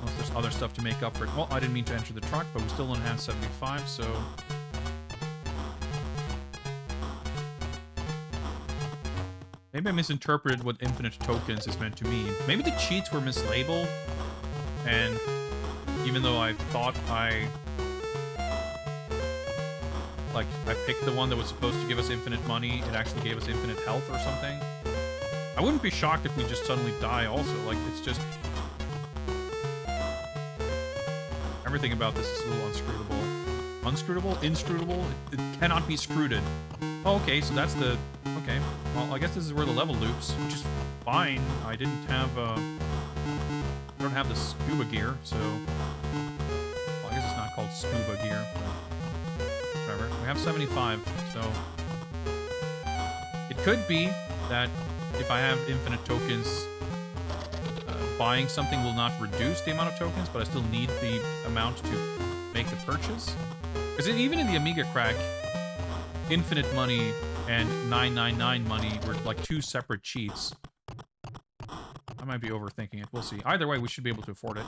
Unless there's other stuff to make up for it. Well, I didn't mean to enter the truck, but we still don't have 75, so... Maybe I misinterpreted what infinite tokens is meant to mean. Maybe the cheats were mislabeled, and even though I thought I picked the one that was supposed to give us infinite money, it actually gave us infinite health or something. I wouldn't be shocked if we just suddenly die also. Like, it's just... Everything about this is a little unscrutable. Unscrutable? Inscrutable? It cannot be screwed. Oh, okay, so that's the... Okay, well, I guess this is where the level loops, which is fine. I didn't have, I don't have the scuba gear, so... Well, I guess it's not called scuba gear, but whatever. We have 75, so... It could be that if I have infinite tokens, buying something will not reduce the amount of tokens, but I still need the amount to make the purchase. Because even in the Amiga crack, infinite money and 999 money were like two separate cheats. I might be overthinking it. We'll see. Either way, we should be able to afford it.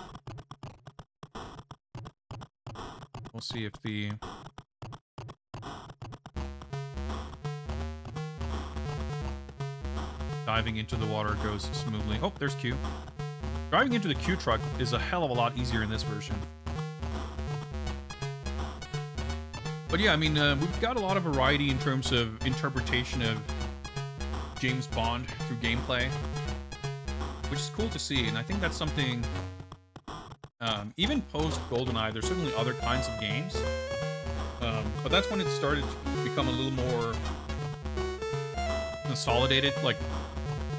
We'll see if the... Diving into the water goes smoothly. Oh, there's Q. Driving into the Q truck is a hell of a lot easier in this version. But yeah, I mean, we've got a lot of variety in terms of interpretation of James Bond through gameplay, which is cool to see, and I think that's something, even post-GoldenEye, there's certainly other kinds of games, but that's when it started to become a little more consolidated. Like,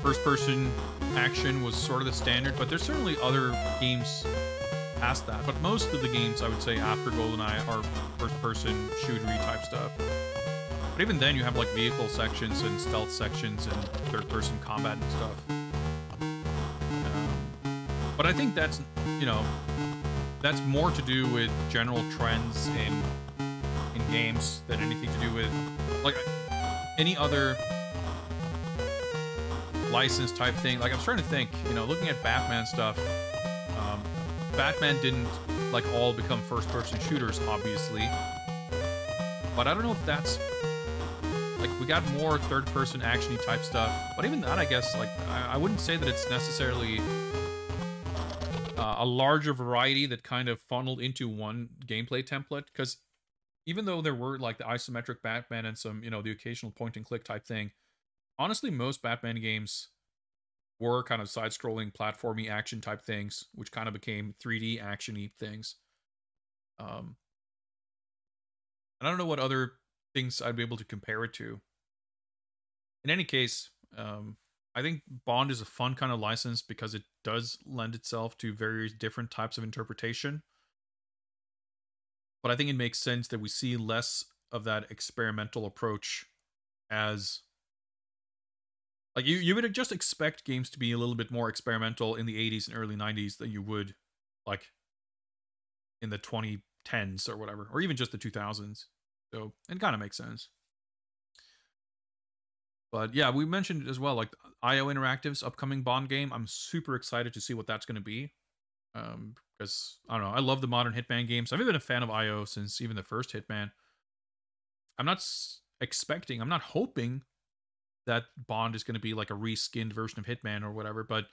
first-person action was sort of the standard, but there's certainly other games past that. But most of the games, I would say, after GoldenEye are first-person shootery type stuff. But even then, you have like vehicle sections and stealth sections and third-person combat and stuff. But I think that's, you know, that's more to do with general trends in games than anything to do with like any other license type thing. Like, I'm starting to think, you know, looking at Batman stuff, Batman didn't like all become first-person shooters, obviously, but I don't know if that's like, we got more third-person action-y type stuff. But even that, I guess, like, I wouldn't say that it's necessarily a larger variety that kind of funneled into one gameplay template, because even though there were like the isometric Batman and some, you know, the occasional point-and-click type thing, honestly, most Batman games were kind of side-scrolling, platformy action type things, which kind of became 3D action-y things. And I don't know what other things I'd be able to compare it to. In any case, I think Bond is a fun kind of license because it does lend itself to various different types of interpretation. But I think it makes sense that we see less of that experimental approach as... Like, you would just expect games to be a little bit more experimental in the 80s and early 90s than you would, like, in the 2010s or whatever, or even just the 2000s. So, it kind of makes sense. But yeah, we mentioned it as well, like, IO Interactive's upcoming Bond game. I'm super excited to see what that's going to be. Because, I don't know, I love the modern Hitman games. I've been a fan of IO since even the first Hitman. I'm not expecting, I'm not hoping that Bond is going to be like a reskinned version of Hitman or whatever, but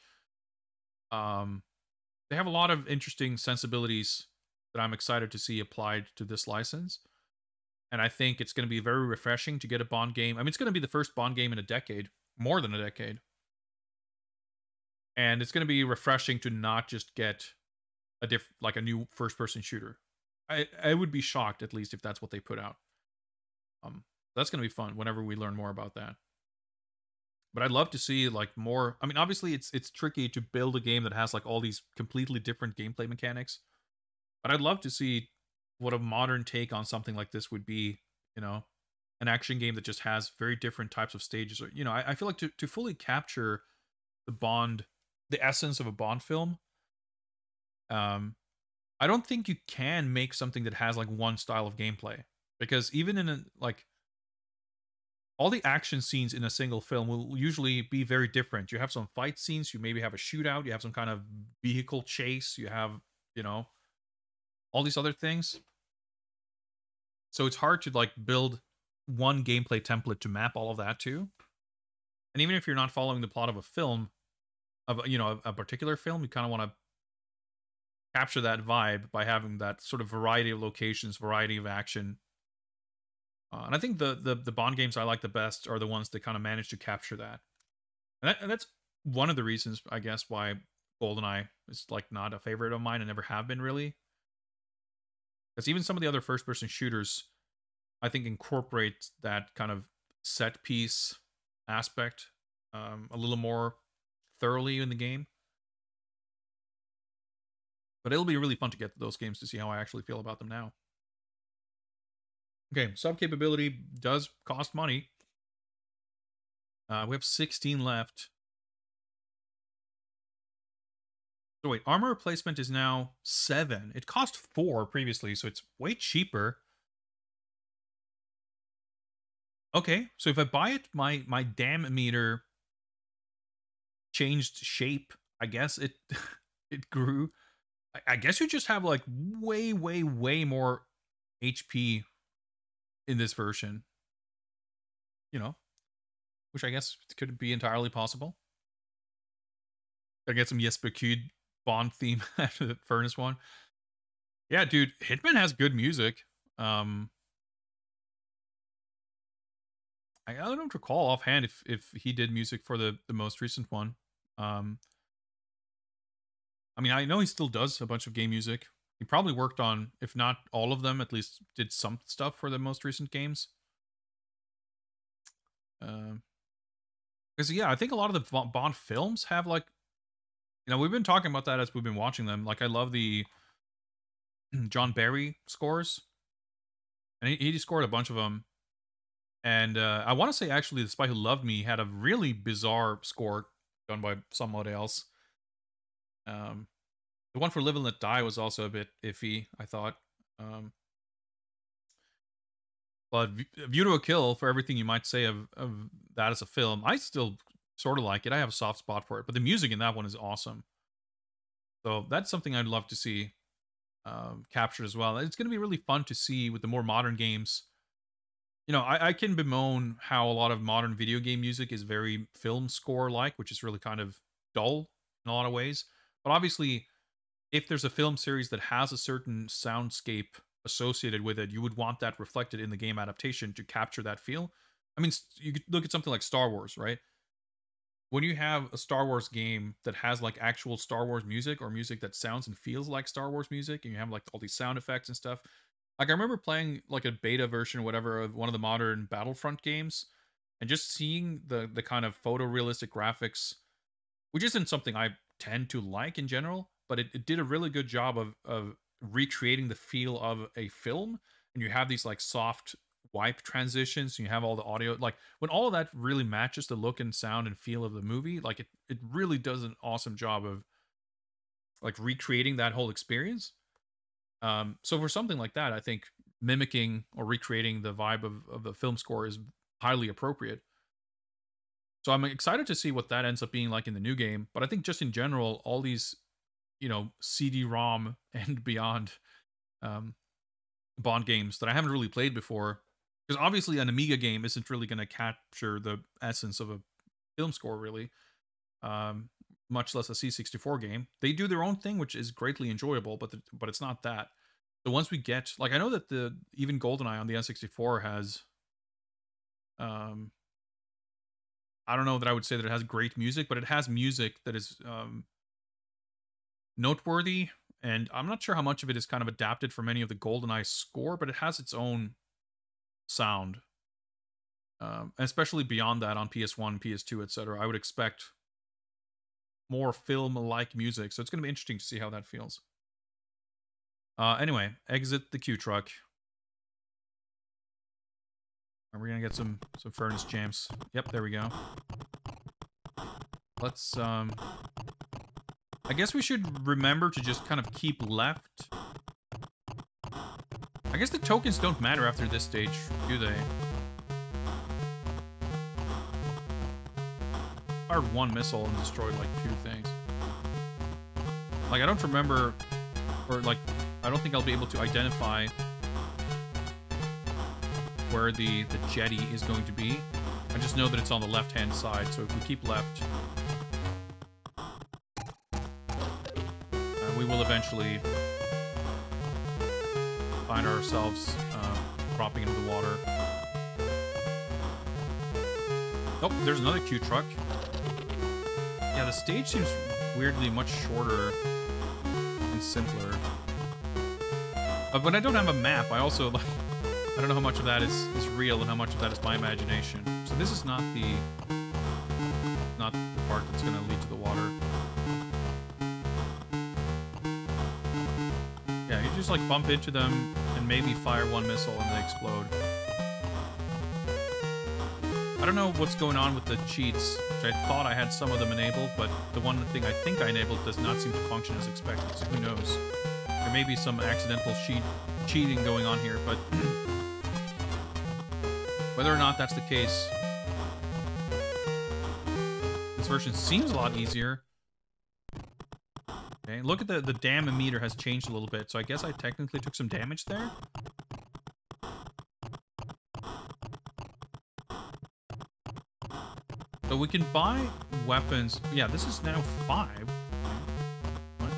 they have a lot of interesting sensibilities that I'm excited to see applied to this license. And I think it's going to be very refreshing to get a Bond game. I mean, it's going to be the first Bond game in a decade, more than a decade. And it's going to be refreshing to not just get a new first-person shooter. I would be shocked, at least, if that's what they put out. That's going to be fun whenever we learn more about that. But I'd love to see like more. I mean, obviously it's tricky to build a game that has like all these completely different gameplay mechanics. But I'd love to see what a modern take on something like this would be, you know, an action game that just has very different types of stages. Or, you know, I feel like to fully capture the essence of a Bond film, I don't think you can make something that has like one style of gameplay. Because even in like all the action scenes in a single film will usually be very different. You have some fight scenes, you maybe have a shootout, you have some kind of vehicle chase, you have, you know, all these other things. So it's hard to like build one gameplay template to map all of that to. And even if you're not following the plot of a film, of a particular film, you kind of want to capture that vibe by having that sort of variety of locations, variety of action. And I think the Bond games I like the best are the ones that kind of manage to capture that. And that's one of the reasons, I guess, why GoldenEye is like not a favorite of mine and never have been really. Because even some of the other first-person shooters, I think, incorporate that kind of set piece aspect a little more thoroughly in the game. But it'll be really fun to get those games to see how I actually feel about them now. Okay, sub capability does cost money. We have 16 left. So wait, armor replacement is now 7. It cost 4 previously, so it's way cheaper. Okay, so if I buy it, my damn meter changed shape. I guess it it grew. I guess you just have like way more HP in this version. You know, which I guess could be entirely possible. Gotta get some Jesper Kyd Bond theme after the Furnace one. Yeah, dude, Hitman has good music. I don't recall offhand if he did music for the most recent one. I mean, I know he still does a bunch of game music. He probably worked on, if not all of them, at least did some stuff for the most recent games. Because yeah, I think a lot of the Bond films have like, you know, we've been talking about that as we've been watching them. Like, I love the John Barry scores, and he scored a bunch of them. And I want to say actually, The Spy Who Loved Me had a really bizarre score done by somebody else. The one for Live and Let Die was also a bit iffy, I thought. But View to a Kill, for everything you might say of that as a film, I still sort of like it. I have a soft spot for it. But the music in that one is awesome. So that's something I'd love to see captured as well. It's going to be really fun to see with the more modern games. You know, I can bemoan how a lot of modern video game music is very film score-like, which is really kind of dull in a lot of ways. But obviously, if there's a film series that has a certain soundscape associated with it, you would want that reflected in the game adaptation to capture that feel. I mean, you could look at something like Star Wars, right? When you have a Star Wars game that has like actual Star Wars music or music that sounds and feels like Star Wars music, and you have like all these sound effects and stuff. Like, I remember playing like a beta version or whatever of one of the modern Battlefront games, and just seeing the kind of photorealistic graphics, which isn't something I tend to like in general, but it did a really good job of recreating the feel of a film. And you have these like soft wipe transitions, and you have all the audio, like when all of that really matches the look and sound and feel of the movie, like it really does an awesome job of like recreating that whole experience. So for something like that, I think mimicking or recreating the vibe of the film score is highly appropriate. So I'm excited to see what that ends up being like in the new game. But I think just in general, all these, you know, CD-ROM and beyond Bond games that I haven't really played before, because obviously an Amiga game isn't really going to capture the essence of a film score, really. Much less a C64 game. They do their own thing, which is greatly enjoyable, but it's not that. So once we get, like, I know that even GoldenEye on the N64 has, I don't know that I would say that it has great music, but it has music that is noteworthy, and I'm not sure how much of it is kind of adapted from any of the GoldenEye score, but it has its own sound. Especially beyond that on PS1, PS2, etc. I would expect more film-like music, so it's going to be interesting to see how that feels. Anyway, exit the Q truck. Are we gonna get some furnace jams? Yep, there we go. Let's I guess we should remember to just kind of keep left. I guess the tokens don't matter after this stage, do they? Fired one missile and destroyed like 2 things. Like I don't remember, or like I don't think I'll be able to identify where the jetty is going to be. I just know that it's on the left-hand side, so if we keep left, we will eventually find ourselves dropping into the water. Oh, there's another Q truck. Yeah, the stage seems weirdly much shorter and simpler. But I don't have a map. I also, like, I don't know how much of that is real and how much of that is my imagination. So this is not the part that's going to lead to the water. Yeah, you just like bump into them and maybe fire one missile and they explode. I don't know what's going on with the cheats, which I thought I had some of them enabled, but the one thing I think I enabled does not seem to function as expected, so who knows. There may be some accidental cheating going on here, but whether or not that's the case, this version seems a lot easier. Okay, look at the dam meter has changed a little bit, so I guess I technically took some damage there. So we can buy weapons. Yeah, this is now 5. What?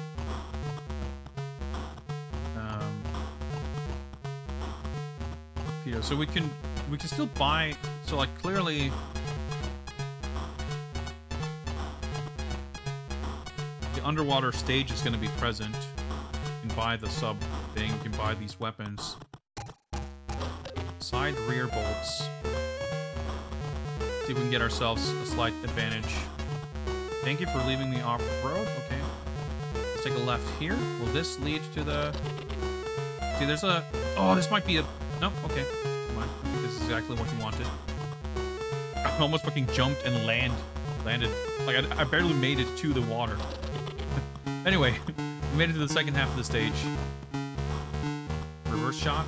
Torpedo. So we can still buy. So like clearly, the underwater stage is going to be present. You can buy the sub thing. You can buy these weapons. Side rear bolts. See if we can get ourselves a slight advantage. Thank you for leaving me off-road. Okay. Let's take a left here. Will this lead to the... See, there's a... Oh, this might be a... Nope, okay. Come on. I think this is exactly what you wanted. I almost fucking jumped and landed. Like, I barely made it to the water. Anyway, we made it to the second half of the stage. Reverse shot.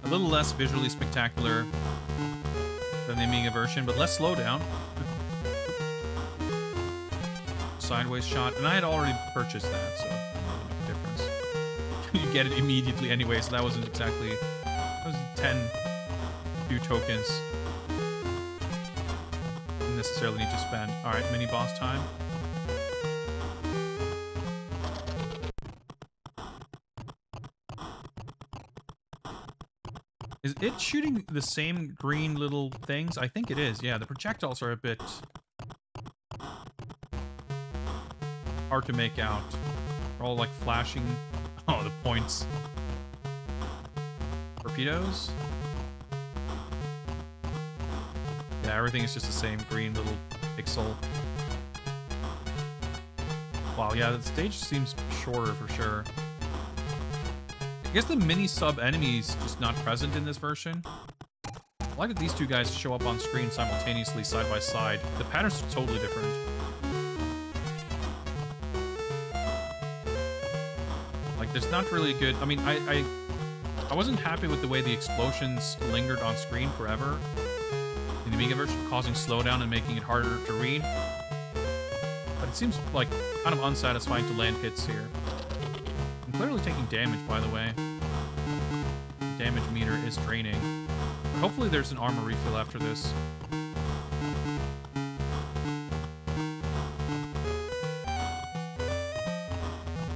A little less visually spectacular than the Amiga version, but less slowdown. Sideways shot, and I had already purchased that, so it doesn't make a difference. You get it immediately anyway, so that wasn't exactly... That was 10 few tokens. Didn't necessarily need to spend. Alright, mini boss time. Is it shooting the same green little things? I think it is. Yeah, the projectiles are a bit hard to make out. They're all like flashing. Oh, the points. Torpedoes? Yeah, everything is just the same green little pixel. Wow, yeah, the stage seems shorter for sure. I guess the mini-sub enemy is just not present in this version. I like that these two guys show up on screen simultaneously, side by side. The patterns are totally different. Like, there's not really a good... I mean, I wasn't happy with the way the explosions lingered on screen forever in the Amiga version, causing slowdown and making it harder to read. But it seems, like, kind of unsatisfying to land hits here. I'm clearly taking damage, by the way. The damage meter is draining. But hopefully there's an armor refill after this.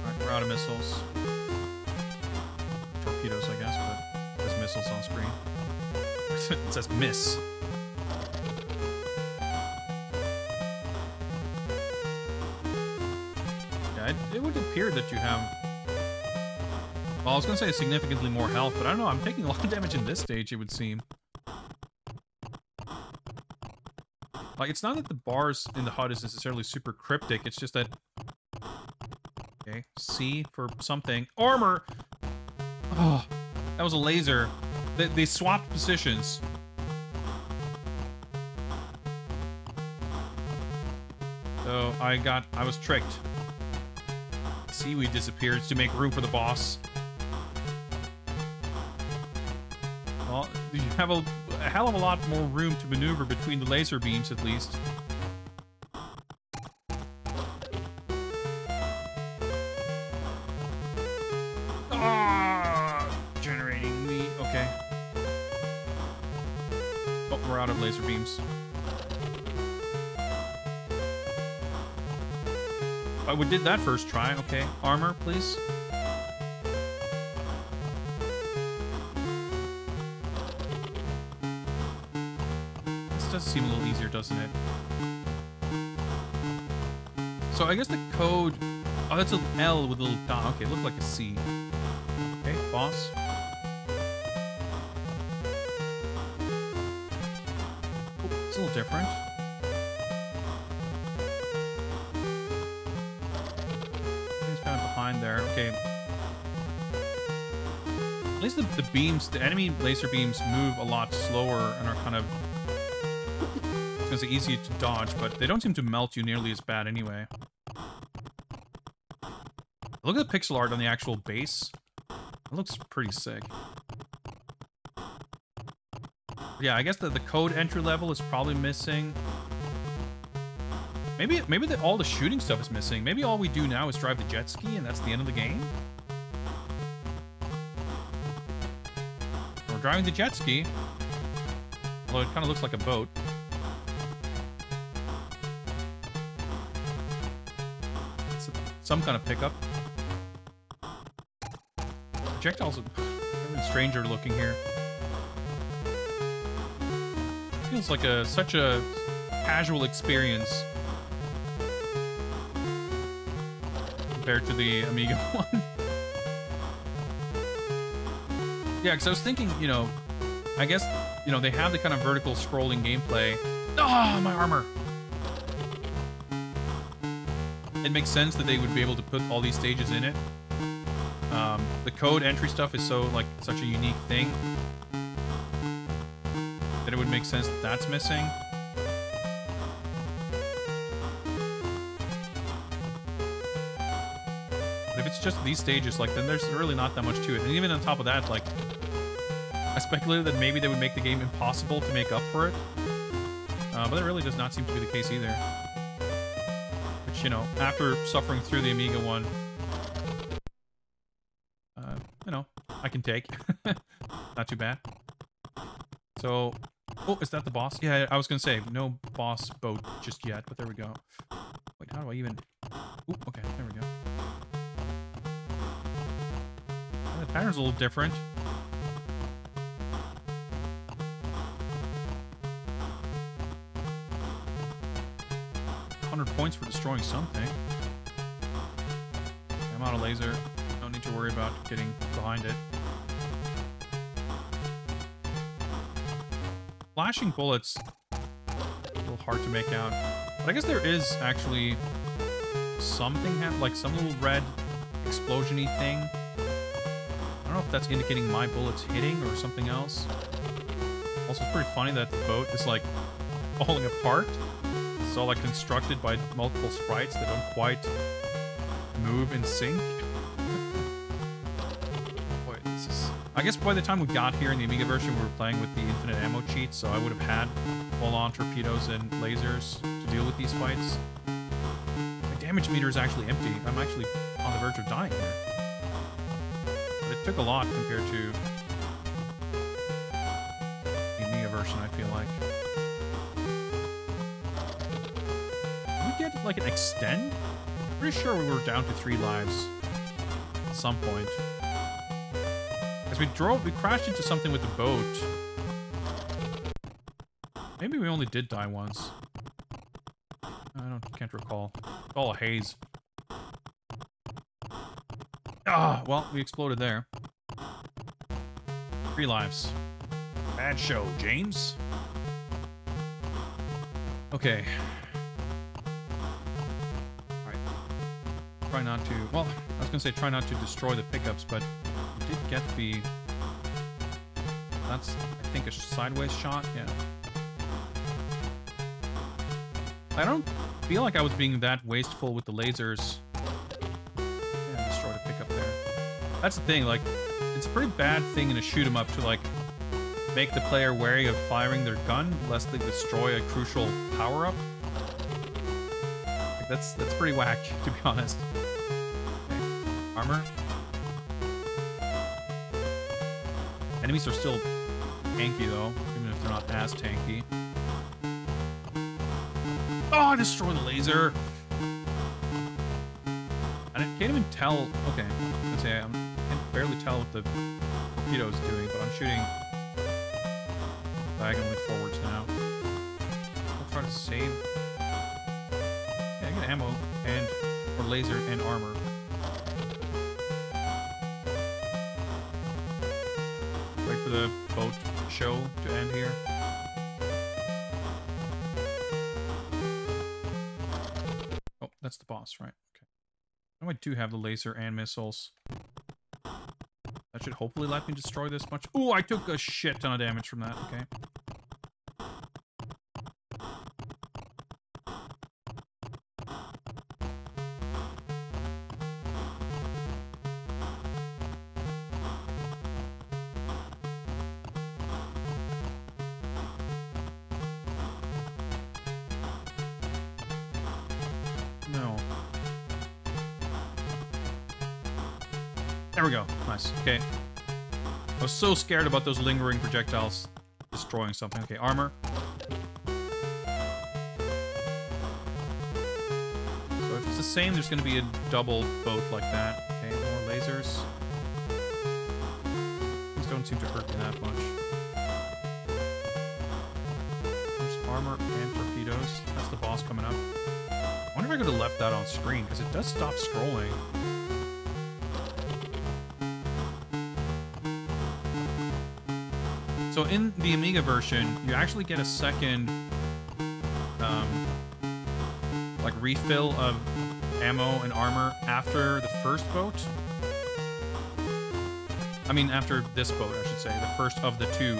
Alright, we're out of missiles. Torpedoes, I guess, but there's missiles on screen. It says miss. Yeah, it would appear that you have... Well, I was going to say significantly more health, but I don't know. I'm taking a lot of damage in this stage, it would seem. Like, it's not that the bars in the HUD is necessarily super cryptic. It's just that... Okay, C for something. Armor! Oh, that was a laser. They swapped positions. So I was tricked. seaweed disappears to make room for the boss. Well, you have a hell of a lot more room to maneuver between the laser beams, at least. Generating the... Okay. Oh, we're out of laser beams. We did that first try. Okay. Armor, please. This does seem a little easier, doesn't it? So I guess the code... Oh, that's an L with a little dot. Okay, it looked like a C. Okay, boss. Oh, it's a little different. It's kind of behind there. Okay. At least the beams, the enemy laser beams move a lot slower and are kind of... I was gonna say easier to dodge, but they don't seem to melt you nearly as bad anyway. Look at the pixel art on the actual base. It looks pretty sick. Yeah, I guess the code entry level is probably missing. Maybe all the shooting stuff is missing. Maybe all we do now is drive the jet ski and that's the end of the game? We're driving the jet ski. Although it kind of looks like a boat. It's some kind of pickup. Projectiles are really stranger looking here. Feels like such a casual experience compared to the Amiga one. Yeah, because I was thinking, you know, I guess, you know, they have the kind of vertical scrolling gameplay. Ah, my armor! It makes sense that they would be able to put all these stages in it. The code entry stuff is such a unique thing that it would make sense that that's missing. But if it's just these stages, like, then there's really not that much to it. And even on top of that, like, I speculated that maybe they would make the game impossible to make up for it. But it really does not seem to be the case either. Which, you know, after suffering through the Amiga one, you know, I can take. Not too bad. So, oh, is that the boss? Yeah, I was gonna say, no boss boat just yet, but there we go. Wait, how do I even... Ooh, okay, there we go. The pattern's a little different. $100 for destroying something. I'm out of laser. Don't need to worry about getting behind it. Flashing bullets, a little hard to make out. But I guess there is actually something, like some little red explosion-y thing. I don't know if that's indicating my bullets hitting or something else. Also, it's pretty funny that the boat is like falling apart. It's all like constructed by multiple sprites that don't quite move in sync. Boy, this is... I guess by the time we got here in the Amiga version, we were playing with the infinite ammo cheat, so I would have had full-on torpedoes and lasers to deal with these fights. My damage meter is actually empty. I'm actually on the verge of dying here. But it took a lot compared to the Amiga version, I feel like. Like an extend? Pretty sure we were down to 3 lives at some point. As we crashed into something with the boat. Maybe we only did die once. Can't recall. It's all a haze. Ah, well, we exploded there. 3 lives. Bad show, James. Okay. Try not to... Well, I was going to say try not to destroy the pickups, but we did get the... That's, I think, a sideways shot. Yeah. I don't feel like I was being that wasteful with the lasers. Yeah, That's the thing, like, it's a pretty bad thing in a shoot 'em up to, like, make the player wary of firing their gun lest they destroy a crucial power-up. Like, that's pretty whack, to be honest. Okay. Armor. Enemies are still tanky, though, even if they're not as tanky. Oh, destroy the laser! I can't even tell... Okay, let's say I can barely tell what the torpedo is doing, but I'm shooting diagonally forwards now. I'll try to save... Yeah, I get ammo and... or laser and armor. Wait for the boat show to end here. Oh, that's the boss, right? Okay. Now I do have the laser and missiles. That should hopefully let me destroy this much. Ooh, I took a shit ton of damage from that. Okay. No. There we go. Nice. Okay. I was so scared about those lingering projectiles destroying something. Okay, armor. So if it's the same, there's going to be a double boat like that. Okay, more lasers. These don't seem to hurt me that much. There's armor and torpedoes. That's the boss coming up. I wonder if I could have left that on screen, because it does stop scrolling. So in the Amiga version, you actually get a second, like, refill of ammo and armor after the first boat. I mean, after this boat, I should say. The first of the two.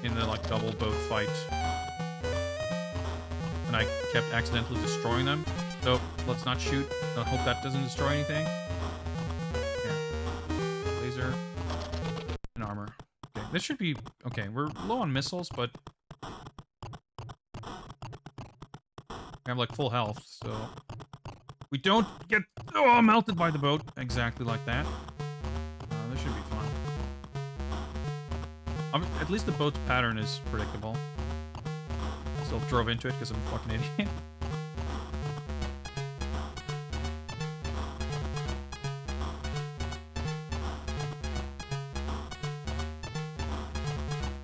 In the, like, double boat fight. And I kept accidentally destroying them. So, let's not shoot. I hope that doesn't destroy anything. Yeah. Laser. And armor. Okay, this should be... Okay, we're low on missiles, but... I have, like, full health, so... We don't get... Oh, melted by the boat. Exactly like that. This should be fun. At least the boat's pattern is predictable. Still drove into it because I'm a fucking idiot.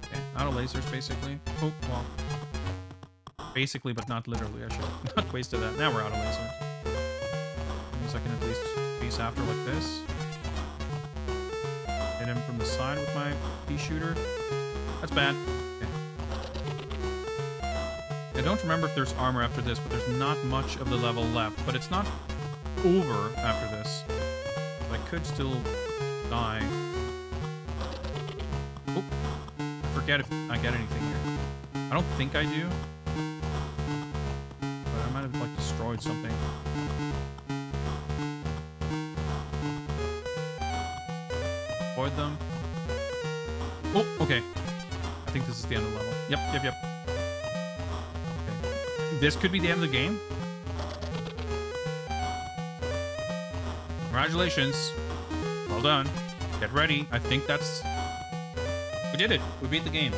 Okay, out of lasers, basically. Oh, well. Basically, but not literally. I should have not wasted that. Now we're out of lasers. Means I can at least face after like this. Hit him from the side with my pea shooter. That's bad. I don't remember if there's armor after this, but there's not much of the level left. But it's not over after this. I could still die. Oh, I forget if I get anything here. I don't think I do. But I might have, like, destroyed something. Avoid them. Oh, okay. I think this is the end of the level. Yep. This could be the end of the game. Congratulations. Well done. Get ready. I think that's... We did it. We beat the game.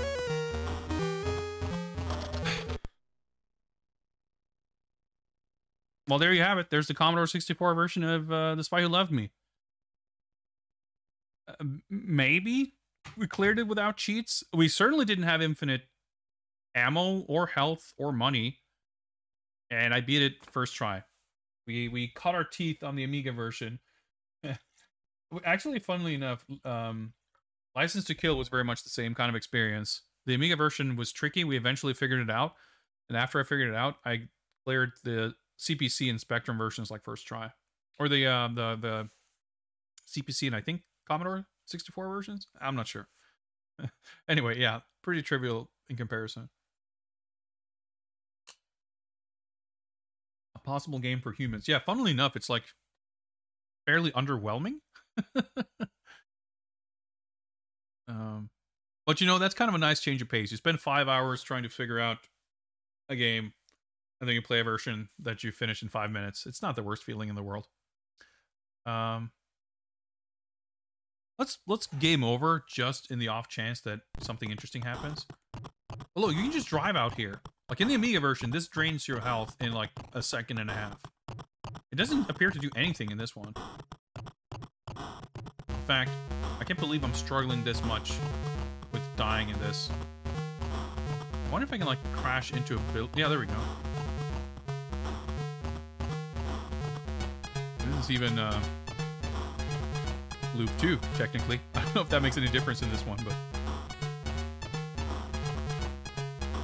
Well, there you have it. There's the Commodore 64 version of The Spy Who Loved Me. Maybe we cleared it without cheats. We certainly didn't have infinite ammo or health or money. And I beat it first try. We cut our teeth on the Amiga version. Actually, funnily enough, License to Kill was very much the same kind of experience. The Amiga version was tricky. We eventually figured it out. And after I figured it out, I cleared the CPC and Spectrum versions like first try. Or the CPC and I think Commodore 64 versions? I'm not sure. Anyway, yeah, pretty trivial in comparison. A possible game for humans. Yeah, funnily enough, it's like fairly underwhelming. But you know, that's kind of a nice change of pace. You spend 5 hours trying to figure out a game, and then you play a version that you finish in 5 minutes. It's not the worst feeling in the world. Let's game over just in the off chance that something interesting happens. Oh, look, you can just drive out here. Like in the Amiga version, this drains your health in like a second and a half. It doesn't appear to do anything in this one. In fact, I can't believe I'm struggling this much with dying in this. I wonder if I can like crash into a build. Yeah, there we go. This is even loop 2, technically. I don't know if that makes any difference in this one, but...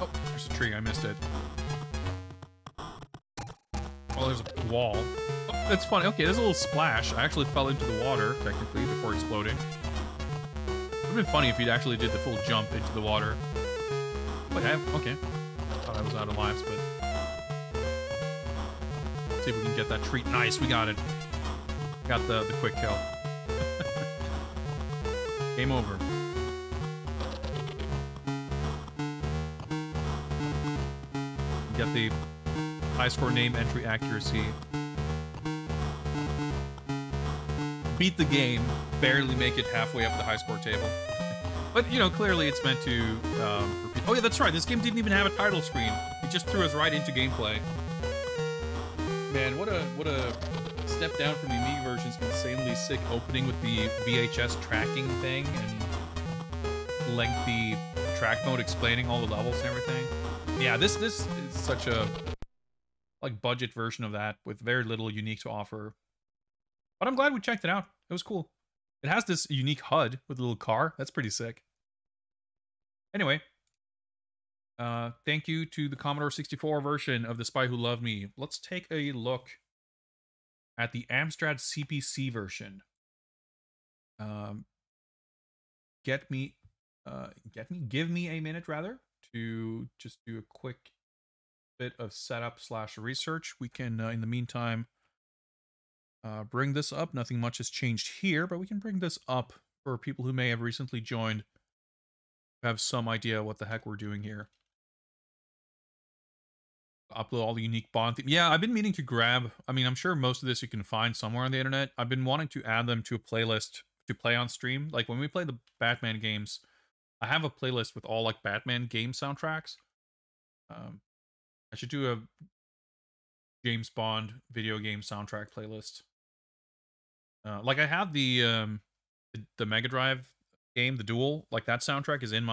Oh, there's a tree. I missed it. Oh, there's a wall. Oh, that's funny. Okay, there's a little splash. I actually fell into the water, technically, before exploding. It would have been funny if you'd actually did the full jump into the water. But I have... Okay. Thought I was out of lives, but... Let's see if we can get that tree. Nice, we got it. Got the quick kill. Game over. Get the high score name entry accuracy. Beat the game, barely make it halfway up the high score table. But, you know, clearly it's meant to repeat. Oh yeah, that's right, this game didn't even have a title screen. It just threw us right into gameplay. Man, what a step down from the Amiga version's insanely sick opening with the VHS tracking thing and lengthy track mode explaining all the levels and everything. Yeah, this is such a like budget version of that with very little unique to offer. But I'm glad we checked it out. It was cool. It has this unique HUD with a little car. That's pretty sick. Anyway, thank you to the Commodore 64 version of The Spy Who Loved Me. Let's take a look at the Amstrad CPC version. Give me a minute rather to just do a quick bit of setup / research. We can, in the meantime, bring this up. Nothing much has changed here, but we can bring this up for people who may have recently joined, have some idea what the heck we're doing here. Upload all the unique Bond themes. Yeah, I've been meaning to grab, I mean, I'm sure most of this you can find somewhere on the internet. I've been wanting to add them to a playlist to play on stream. Like when we play the Batman games, I have a playlist with all like Batman game soundtracks. I should do a James Bond video game soundtrack playlist. Like I have the Mega Drive game, the Duel, like that soundtrack is in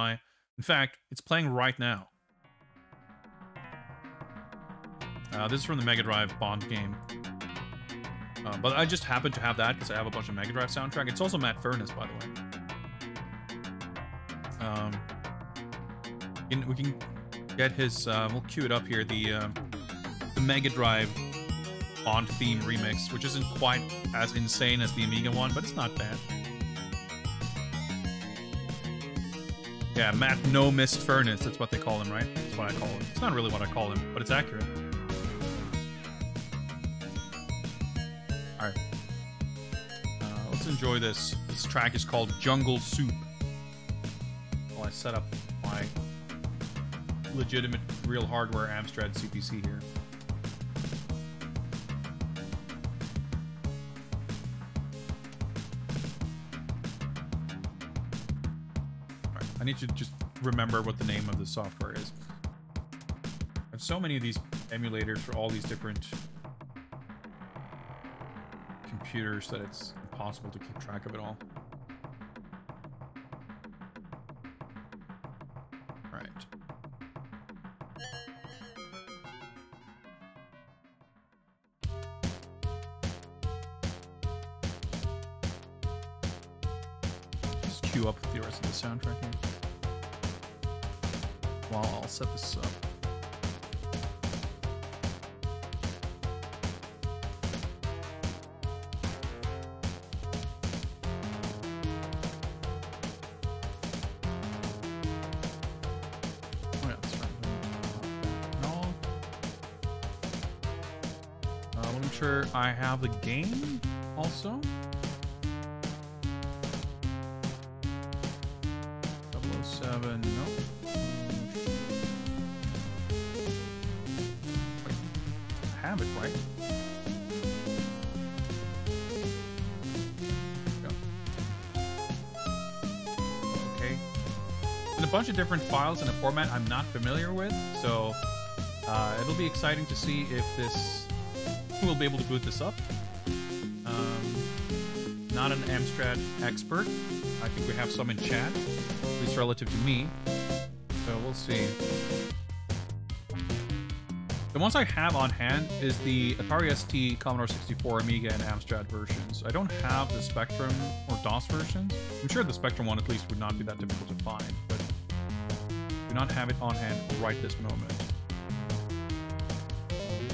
fact, it's playing right now. This is from the Mega Drive Bond game. But I just happen to have that because I have a bunch of Mega Drive soundtrack. It's also Matt Furness, by the way. We can get his, we'll cue it up here, the Mega Drive Bond theme remix, which isn't quite as insane as the Amiga one, but it's not bad. Yeah, Matt No Mist Furness, that's what they call him, right? That's what I call him. It's not really what I call him, but it's accurate. Alright. Let's enjoy this. This track is called Jungle Soup. While I set up my legitimate real hardware Amstrad CPC here. Alright, I need to just remember what the name of the software is. I have so many of these emulators for all these different computers that it's impossible to keep track of it all. Right. Just queue up the rest of the soundtrack here. While I'll set this up. I have the game. also. 007, nope. Wait, I have it, right? Okay. And a bunch of different files in a format I'm not familiar with, so it'll be exciting to see if we'll be able to boot this up. Not an Amstrad expert. I think we have some in chat, at least relative to me. So we'll see. The ones I have on hand is the Atari ST, Commodore 64, Amiga, and Amstrad versions. I don't have the Spectrum or DOS versions. I'm sure the Spectrum one at least would not be that difficult to find, but do not have it on hand right this moment.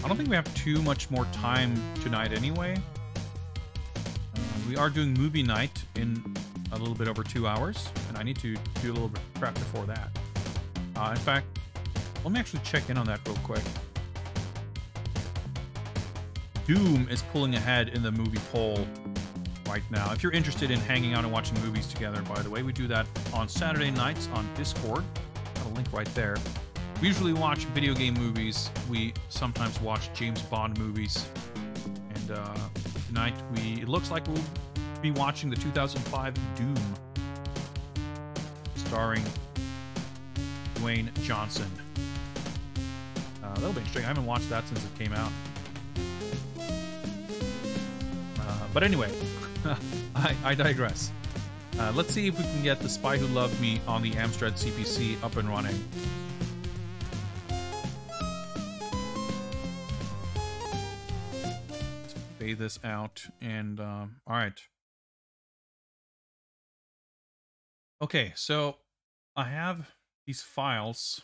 I don't think we have too much more time tonight anyway. We are doing movie night in a little bit over 2 hours, and I need to do a little bit of prep before that. In fact, let me actually check in on that real quick. Doom is pulling ahead in the movie poll right now. If you're interested in hanging out and watching movies together, by the way, we do that on Saturday nights on Discord. Got a link right there. We usually watch video game movies. We sometimes watch James Bond movies. And tonight, it looks like we'll be watching the 2005 Doom, starring Dwayne Johnson. That'll be interesting. I haven't watched that since it came out. But anyway, I digress. Let's see if we can get The Spy Who Loved Me on the Amstrad CPC up and running. Let's fade this out and all right. Okay, so I have these files.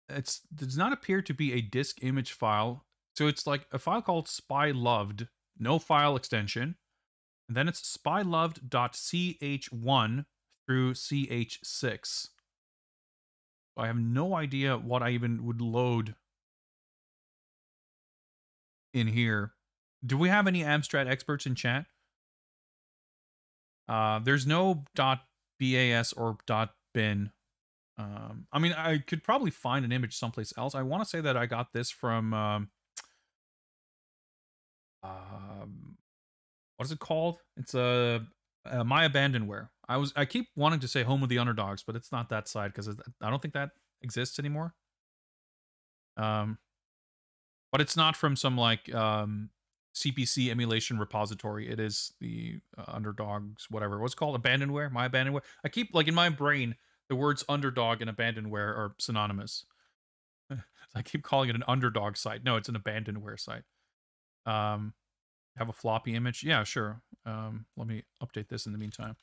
It does not appear to be a disk image file. So it's like a file called Spy Loved, no file extension. And then it's spyloved.ch1 through ch6. I have no idea what I even would load in here. Do we have any Amstrad experts in chat? There's no .bas or .bin. I mean, I could probably find an image someplace else. I want to say that I got this from what is it called? It's My Abandonware. I keep wanting to say Home of the Underdogs, but it's not that side because I don't think that exists anymore. But it's not from some like CPC emulation repository. It is the Underdogs, whatever. What's it called? Abandonware? My Abandonware? I keep, like, in my brain, the words Underdog and Abandonware are synonymous. I keep calling it an Underdog site. No, it's an Abandonware site. Have a floppy image? Yeah, sure. Let me update this in the meantime.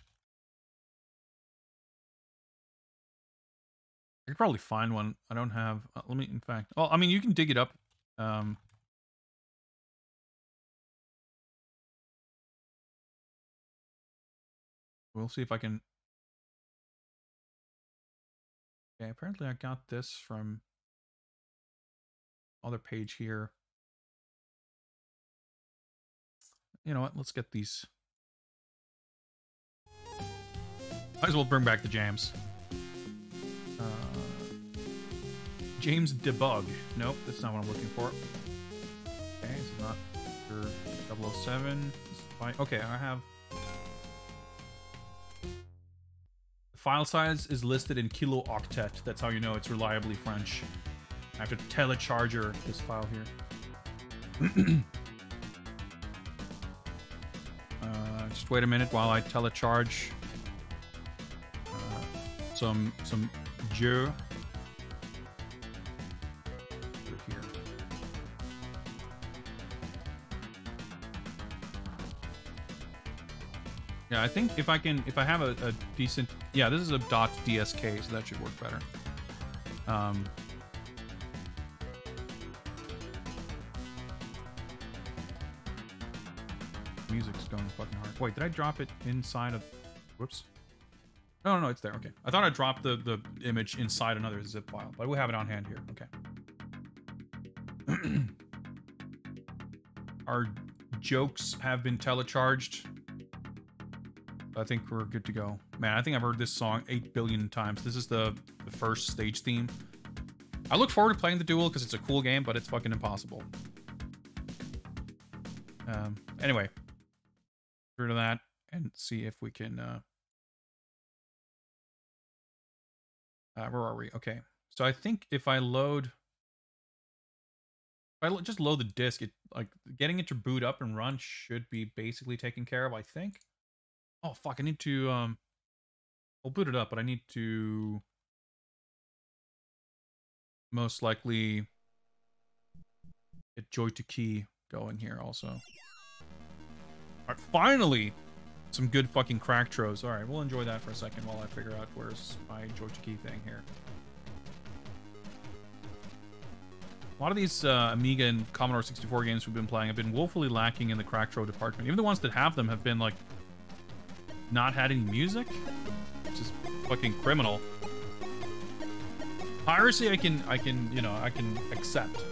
I could probably find one. I don't have... let me, in fact... Well, I mean, you can dig it up. We'll see if I can... Okay, apparently I got this from... other page here. You know what? Let's get these. Might as well bring back the jams. James Debug. Nope, that's not what I'm looking for. Okay, this is not for 007. This is fine. Okay, I have... The file size is listed in kilo octet. That's how you know it's reliably French. I have to telecharger this file here. Just wait a minute while I telecharge some Dieu. Put it here. Yeah, I think if I have a decent, yeah, this is a .dsk, so that should work better. Music's going fucking hard. Wait, did I drop it inside of... Whoops. No, it's there. Okay. I thought I dropped the image inside another zip file, but we have it on hand here. Okay. our jokes have been telecharged. I think we're good to go. Man, I think I've heard this song 8 billion times. This is the first stage theme. I look forward to playing the duel because it's a cool game, but it's fucking impossible. Anyway, through to that and see if we can. Where are we? Okay, so I think if I just load the disk, like getting it to boot up and run should be basically taken care of. I think. Oh fuck! I need to I'll boot it up, but I need to most likely get Joy2Key going here also. Alright, finally! Some good fucking Cracktros. Alright, we'll enjoy that for a second while I figure out where's my Joy2Key thing here. A lot of these Amiga and Commodore 64 games we've been playing have been woefully lacking in the Cracktro department. Even the ones that have them have been, like, not had any music, which is fucking criminal. Piracy, I can accept.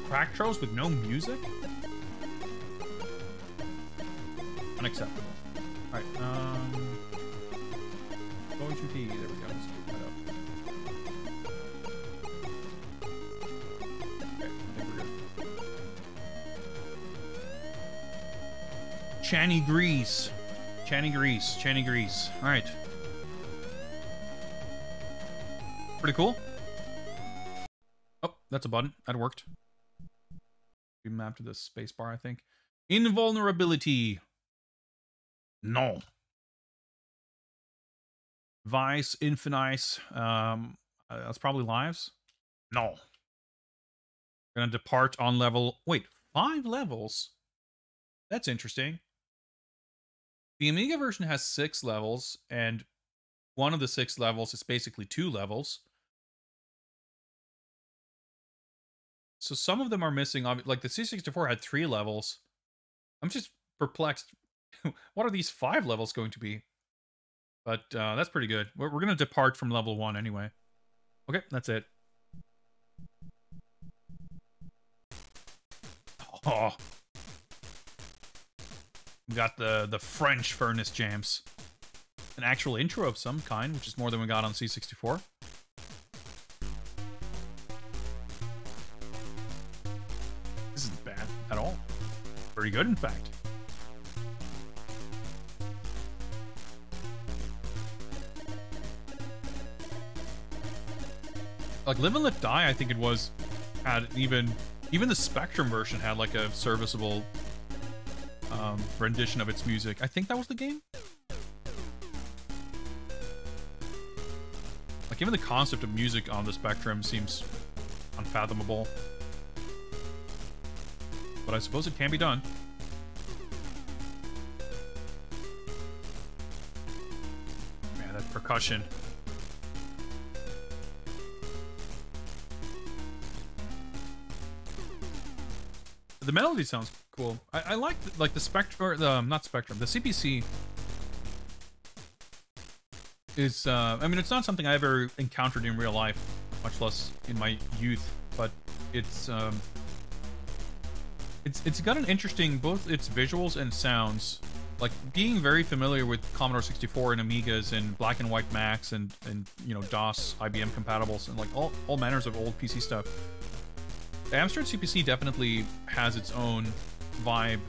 Cracktros with no music? Unacceptable. Alright, Joy2Key, there we go, let's boot that up. Okay, I think we're good. Channy Grease. Channy Grease. Alright. Pretty cool. Oh, that's a button. That worked. We mapped to the spacebar, I think. Invulnerability. No. Vice, Infinice. That's probably lives. No. Gonna depart on level. Wait, 5 levels? That's interesting. The Amiga version has 6 levels, and one of the 6 levels is basically 2 levels. So some of them are missing. Like the C64 had 3 levels. I'm just perplexed. What are these 5 levels going to be? But that's pretty good. We're going to depart from level 1 anyway. Okay, that's it. Oh. We got the French furnace jams. An actual intro of some kind, which is more than we got on C64. This isn't bad at all. Very good, in fact. Like Live and Let Die, I think it was, had even the Spectrum version had like a serviceable rendition of its music. I think that was the game. Like even the concept of music on the Spectrum seems unfathomable. But I suppose it can be done. Man, that percussion. The melody sounds cool. I like the Spectrum, or the not Spectrum, the CPC is. I mean, it's not something I ever encountered in real life, much less in my youth. But it's got an interesting, both its visuals and sounds. Like being very familiar with Commodore 64 and Amigas and black and white Macs and you know DOS, IBM compatibles and like all manners of old PC stuff. The Amstrad CPC definitely has its own vibe,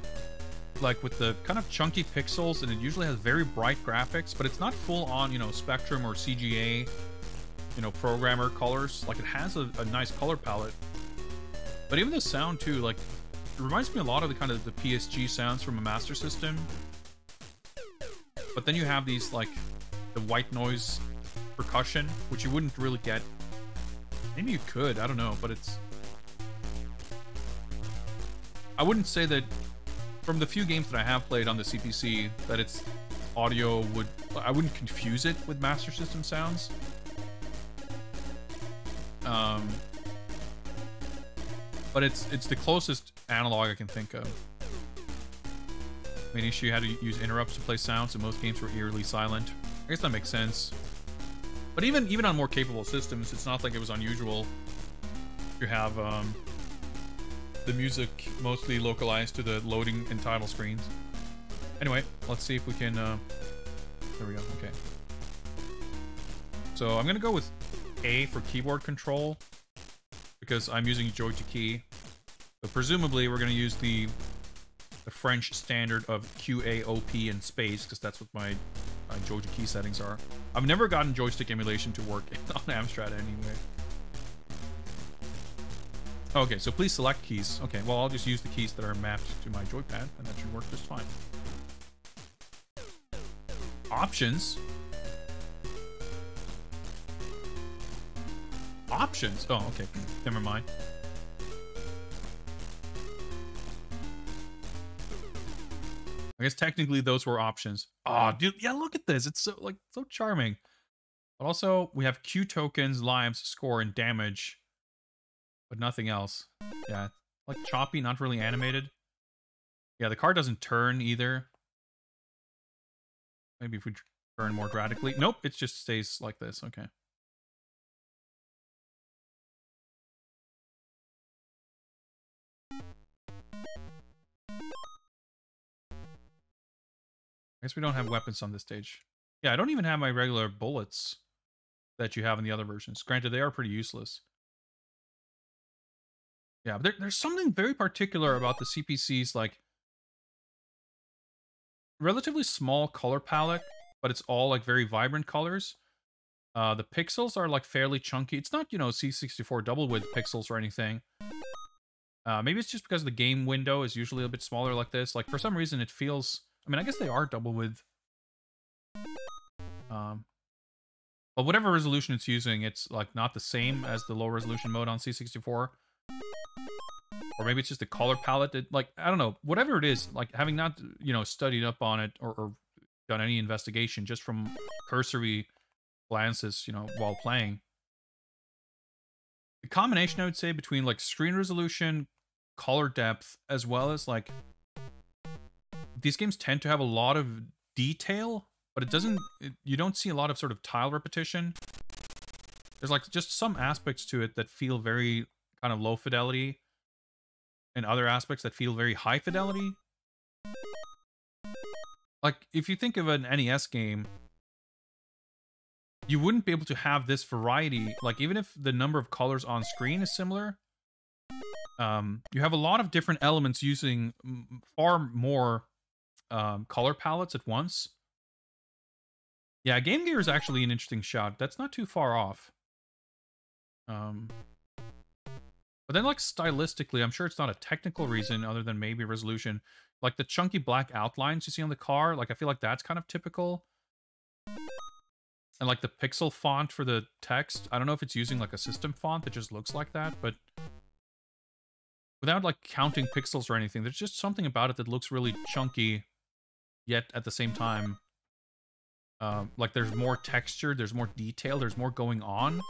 like with the kind of chunky pixels, and it usually has very bright graphics, but it's not full on, you know, Spectrum or CGA, you know, programmer colors. Like it has a nice color palette, but even the sound too, like it reminds me a lot of the kind of the PSG sounds from a Master System. But then you have these like the white noise percussion, which you wouldn't really get. Maybe you could, I don't know, but it's. I wouldn't say that from the few games that I have played on the CPC that its audio would. I wouldn't confuse it with Master System sounds. But it's the closest analog I can think of. I mean, you had to use interrupts to play sounds, and most games were eerily silent. I guess that makes sense. But even on more capable systems, it's not like it was unusual to have the music mostly localized to the loading and title screens. Anyway, let's see if we can, there we go, okay. So I'm gonna go with A for keyboard control, because I'm using Joystick key. But presumably we're gonna use the French standard of QAOP and space, because that's what my joystick key settings are. I've never gotten joystick emulation to work on Amstrad anyway. Okay, so please select keys. Okay, well, I'll just use the keys that are mapped to my joypad, and that should work just fine. Options. Options? Oh, okay. Never mind. I guess technically those were options. Oh, dude, yeah, look at this. It's so so charming. But also, we have Q tokens, lives, score, and damage, but nothing else. Yeah, like choppy, not really animated. Yeah, the car doesn't turn either. Maybe if we turn more dramatically. Nope, it just stays like this. Okay. I guess we don't have weapons on this stage. Yeah, I don't even have my regular bullets that you have in the other versions. Granted, they are pretty useless. Yeah, but there's something very particular about the CPC's, like, relatively small color palette, but it's all, like, very vibrant colors. The pixels are, like, fairly chunky. It's not, you know, C64 double width pixels or anything. Maybe it's just because the game window is usually a bit smaller like this. Like, for some reason, it feels... I mean, I guess they are double width. But whatever resolution it's using, it's, like, not the same as the low resolution mode on C64. Or maybe it's just the color palette that, like, I don't know. Whatever it is, like, having not, you know, studied up on it or done any investigation, just from cursory glances, you know, while playing. The combination, I would say, between, like, screen resolution, color depth, as well as, like... These games tend to have a lot of detail, but it doesn't... you don't see a lot of sort of tile repetition. There's, like, just some aspects to it that feel very kind of low fidelity, and other aspects that feel very high fidelity. Like, if you think of an NES game, you wouldn't be able to have this variety. Like, even if the number of colors on screen is similar, you have a lot of different elements using far more color palettes at once. Yeah, Game Gear is actually an interesting shot. That's not too far off. But then, like, stylistically, I'm sure it's not a technical reason other than maybe resolution. Like, the chunky black outlines you see on the car, like, I feel like that's kind of typical. And, like, the pixel font for the text, I don't know if it's using, like, a system font that just looks like that, but... without, like, counting pixels or anything, there's just something about it that looks really chunky, yet at the same time, like, there's more texture, there's more detail, there's more going on,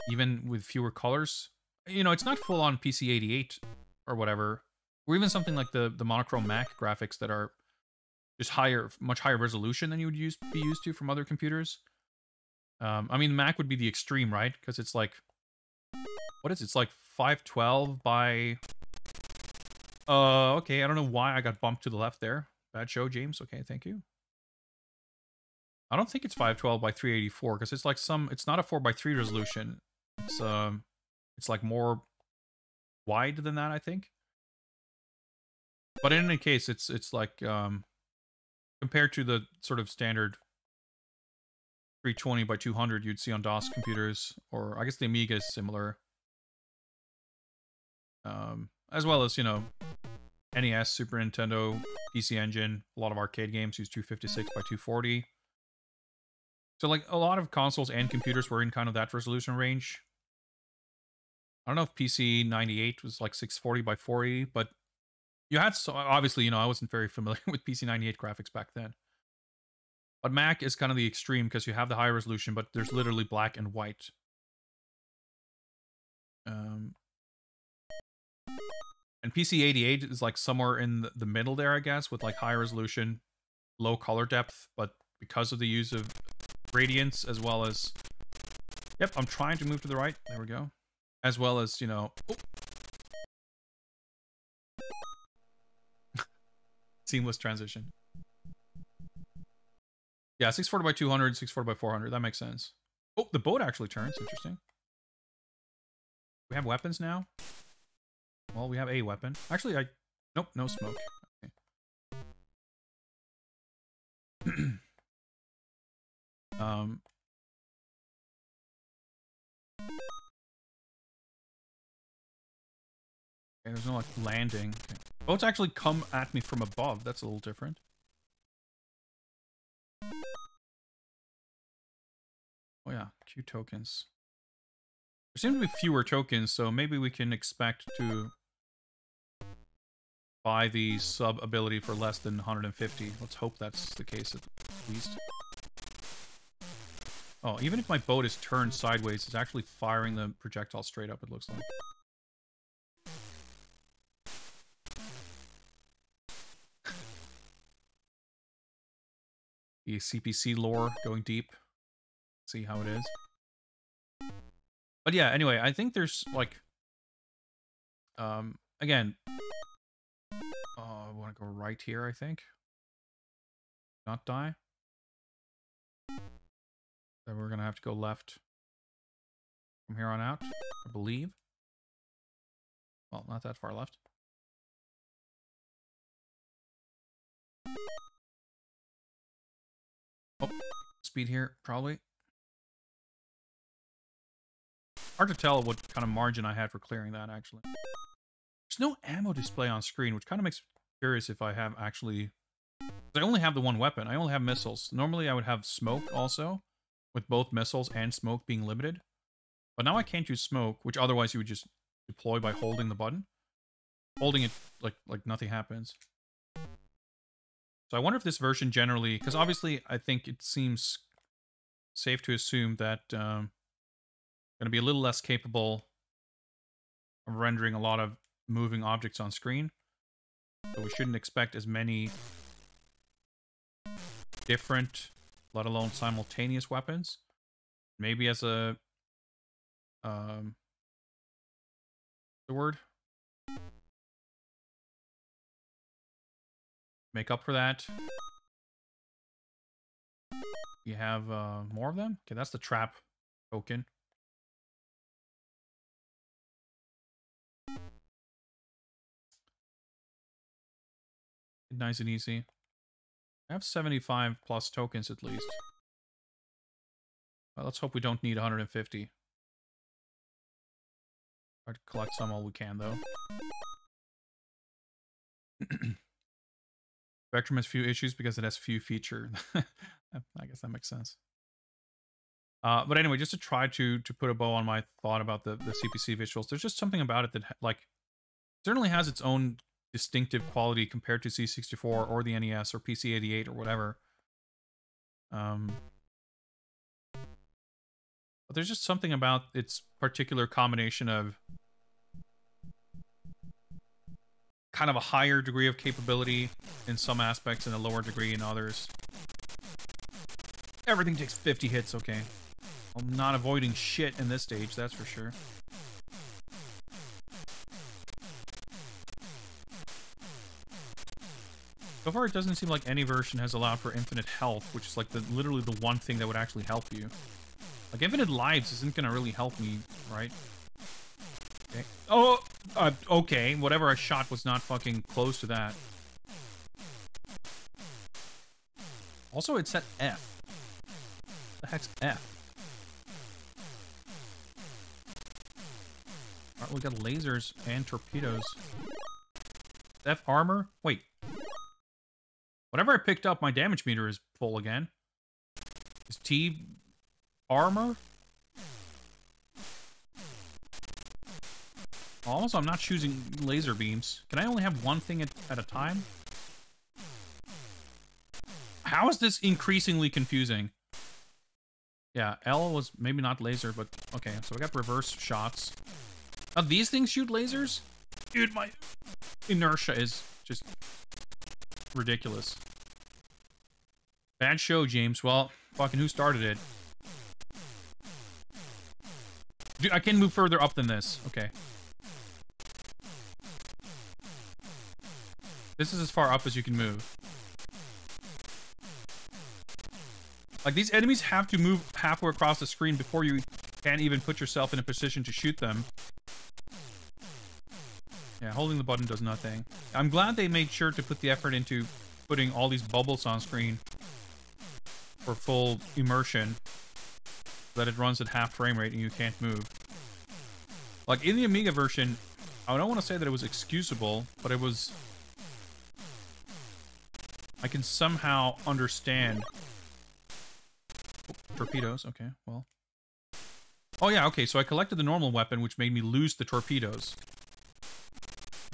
even with fewer colors. You know, it's not full-on PC-88 or whatever, or even something like the monochrome Mac graphics that are just higher, much higher resolution than you would be used to from other computers. I mean, Mac would be the extreme, right? Because it's like, what is it? It's like 512 by... okay, I don't know why I got bumped to the left there. Bad show, James. Okay, thank you. I don't think it's 512 by 384, because it's like it's not a 4:3 resolution. It's like more wide than that, I think. But in any case, it's like, compared to the sort of standard 320 by 200 you'd see on DOS computers, or I guess the Amiga is similar. As well as, you know, NES, Super Nintendo, PC Engine, a lot of arcade games use 256 by 240. So, like, a lot of consoles and computers were in kind of that resolution range. I don't know if PC 98 was like 640 by 480, but you had, so obviously, you know, I wasn't very familiar with PC 98 graphics back then. But Mac is kind of the extreme because you have the high resolution, but there's literally black and white. And PC 88 is like somewhere in the middle there, I guess, with like high resolution, low color depth, but because of the use of gradients as well as... Yep, I'm trying to move to the right. There we go. As well as, you know... Seamless transition. Yeah, 640 by 200, 640 by 400. That makes sense. Oh, the boat actually turns. Interesting. We have weapons now? Well, we have a weapon. Actually, Nope, no smoke. Okay. Okay, there's no, like, landing. Okay. Boats actually come at me from above. That's a little different. Oh yeah, Q tokens. There seem to be fewer tokens, so maybe we can expect to buy the sub ability for less than 150. Let's hope that's the case at least. Oh, even if my boat is turned sideways, it's actually firing the projectile straight up, it looks like. The CPC lore going deep. See how it is. But yeah, anyway, I think there's, like... again... I want to go right here, I think. Not die. Then we're going to have to go left from here on out, I believe. Well, not that far left. Oh, speed here, probably. Hard to tell what kind of margin I had for clearing that, actually. There's no ammo display on screen, which kind of makes me curious if I have actually... I only have the one weapon. I only have missiles. Normally I would have smoke also, with both missiles and smoke being limited. But now I can't use smoke, which otherwise you would just deploy by holding the button. Holding it like nothing happens. So I wonder if this version generally... Because obviously I think it seems safe to assume that going to be a little less capable of rendering a lot of moving objects on screen. So we shouldn't expect as many different, let alone simultaneous weapons. Maybe as a... the word? Make up for that. You have more of them? Okay, that's the trap token. Nice and easy. I have 75 plus tokens at least. Well, let's hope we don't need 150. Try to collect some while we can, though. Spectrum has few issues because it has few features. I guess that makes sense. But anyway, just to try to put a bow on my thought about the CPC visuals, there's just something about it that, like, certainly has its own distinctive quality compared to C64 or the NES or PC-88 or whatever. But there's just something about its particular combination of kind of a higher degree of capability in some aspects and a lower degree in others. Everything takes 50 hits, okay. I'm not avoiding shit in this stage, that's for sure. So far, it doesn't seem like any version has allowed for infinite health, which is like literally the one thing that would actually help you. Like, infinite lives isn't gonna really help me, right? Okay. Oh! Okay, whatever I shot was not fucking close to that. Also, it said F. What the heck's F? Alright, we got lasers and torpedoes. F armor? Wait. Whatever I picked up, my damage meter is full again. Is T armor? Also, I'm not choosing laser beams. Can I only have one thing at a time? How is this increasingly confusing? Yeah, L was maybe not laser, but... Okay, so I got reverse shots. Now, these things shoot lasers? Dude, my inertia is just ridiculous. Bad show, James. Well, fucking who started it? Dude, I can move further up than this. Okay. This is as far up as you can move. Like, these enemies have to move halfway across the screen before you can even put yourself in a position to shoot them. Yeah, holding the button does nothing. I'm glad they made sure to put the effort into putting all these bubbles on screen for full immersion, so that it runs at half frame rate and you can't move. Like, in the Amiga version, I don't want to say that it was excusable, but it was... I can somehow understand... Oh, torpedoes, okay, well... Oh yeah, okay, so I collected the normal weapon, which made me lose the torpedoes.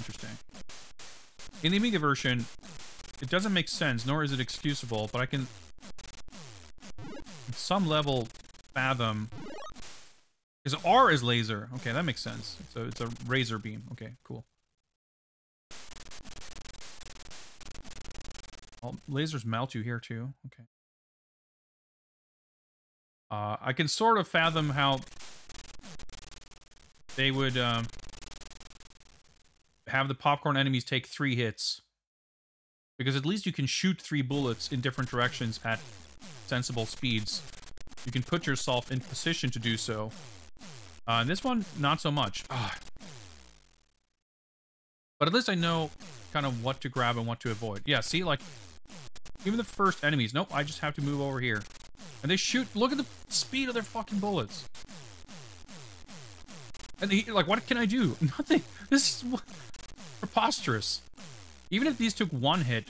Interesting. In the Amiga version, it doesn't make sense, nor is it excusable, but I can... at some level, fathom... Because R is laser. Okay, that makes sense. So it's a razor beam. Okay, cool. Well, lasers melt you here too. Okay. I can sort of fathom how they would have the popcorn enemies take 3 hits. Because at least you can shoot 3 bullets in different directions at sensible speeds. You can put yourself in position to do so. This one, not so much. But at least I know kind of what to grab and what to avoid. Yeah, see, like, even the first enemies. Nope, I just have to move over here. And they shoot, look at the speed of their fucking bullets. And they, like, what can I do? Nothing. This is preposterous. Even if these took 1 hit,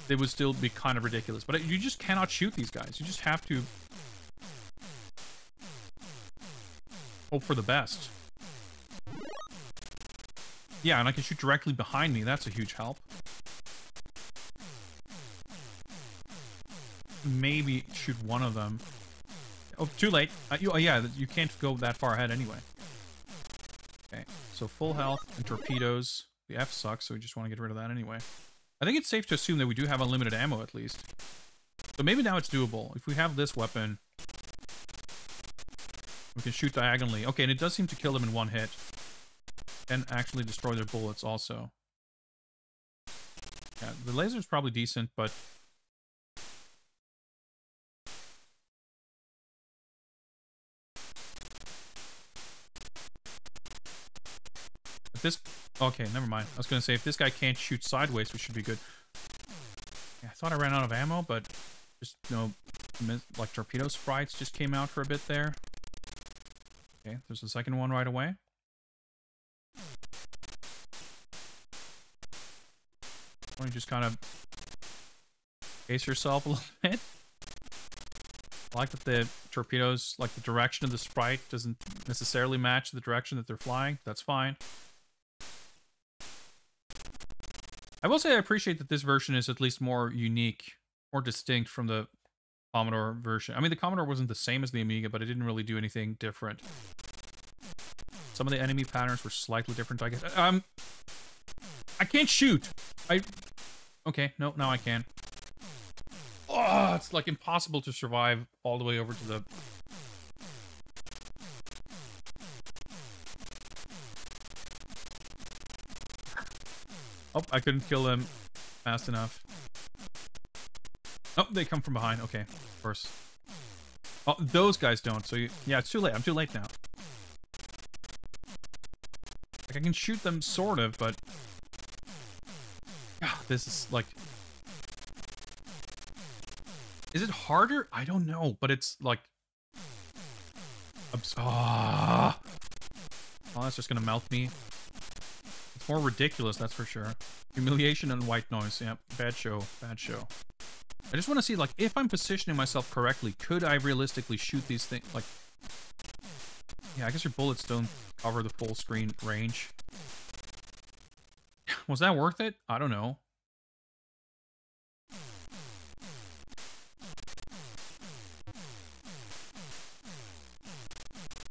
they would still be kind of ridiculous. But you just cannot shoot these guys. You just have to... hope for the best. Yeah, and I can shoot directly behind me. That's a huge help. Maybe shoot one of them. Oh, too late. Yeah, you can't go that far ahead anyway. Okay, so full health and torpedoes. The F sucks, so we just want to get rid of that anyway. I think it's safe to assume that we do have unlimited ammo at least. So maybe now it's doable. If we have this weapon... we can shoot diagonally. Okay, and it does seem to kill them in 1 hit. And actually destroy their bullets also. Yeah, the laser's probably decent, but... if this... okay, never mind. I was gonna say, if this guy can't shoot sideways, we should be good. Yeah, I thought I ran out of ammo, but... just, you know, like torpedo sprites just came out for a bit there. Okay, there's the second one right away. Why don't you just kind of pace yourself a little bit? I like that the torpedoes, like the direction of the sprite doesn't necessarily match the direction that they're flying. That's fine. I will say I appreciate that this version is at least more unique, more distinct from the Commodore version. I mean, the Commodore wasn't the same as the Amiga, but it didn't really do anything different. Some of the enemy patterns were slightly different, I guess. I can't shoot! Okay, no, now I can. Oh, it's like impossible to survive all the way over to the... oh, I couldn't kill them fast enough. Oh, they come from behind. Okay, of course. Oh, those guys don't, so you... yeah, it's too late. I'm too late now. Like, I can shoot them, sort of, but... this is, like... is it harder? I don't know, but it's, like... oh, that's just gonna melt me. It's more ridiculous, that's for sure. Humiliation and white noise. Yep, bad show, bad show. I just want to see, like, if I'm positioning myself correctly, could I realistically shoot these things? Like, yeah, I guess your bullets don't cover the full screen range. Was that worth it? I don't know.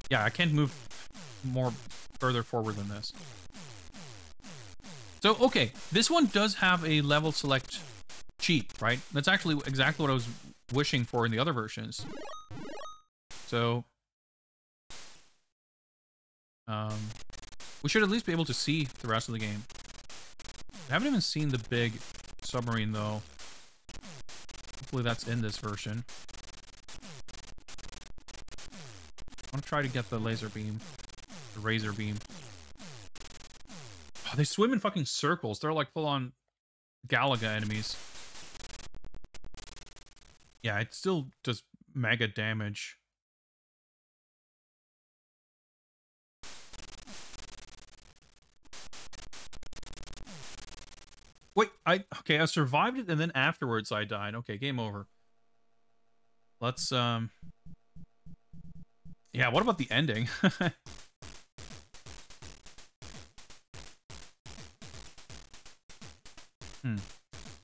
Yeah, I can't move more further forward than this. So, okay, this one does have a level select cheat, right? That's actually exactly what I was wishing for in the other versions. So, we should at least be able to see the rest of the game. I haven't even seen the big submarine, though. Hopefully that's in this version. I want to try to get the laser beam. The razor beam. Oh, they swim in fucking circles. They're like full-on Galaga enemies. Yeah, it still does mega damage. Wait, okay, I survived it and then afterwards I died. Okay, game over. Let's yeah, what about the ending?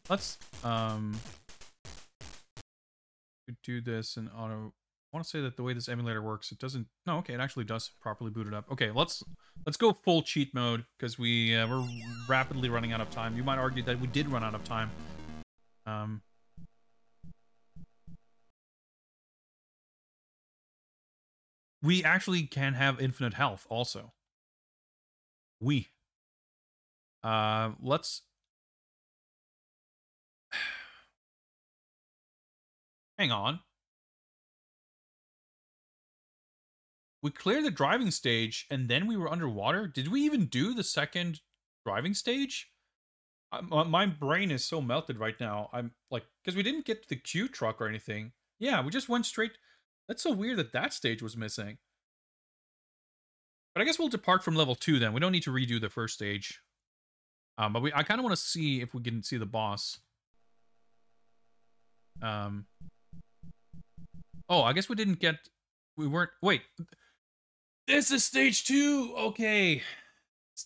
Let's do this in auto. I want to say that the way this emulator works, it doesn't. No, okay, it actually does properly boot it up. Okay, let's go full cheat mode because we're rapidly running out of time. You might argue that we did run out of time. We actually can have infinite health also. Let's hang on. We cleared the driving stage, and then we were underwater? Did we even do the second driving stage? My brain is so melted right now. I'm like, because we didn't get to the Q truck or anything. Yeah, we just went straight. That's so weird that that stage was missing. But I guess we'll depart from level 2 then. We don't need to redo the first stage. But I kind of want to see if we can see the boss. Oh, I guess we didn't get... We weren't... Wait. This is stage 2! Okay.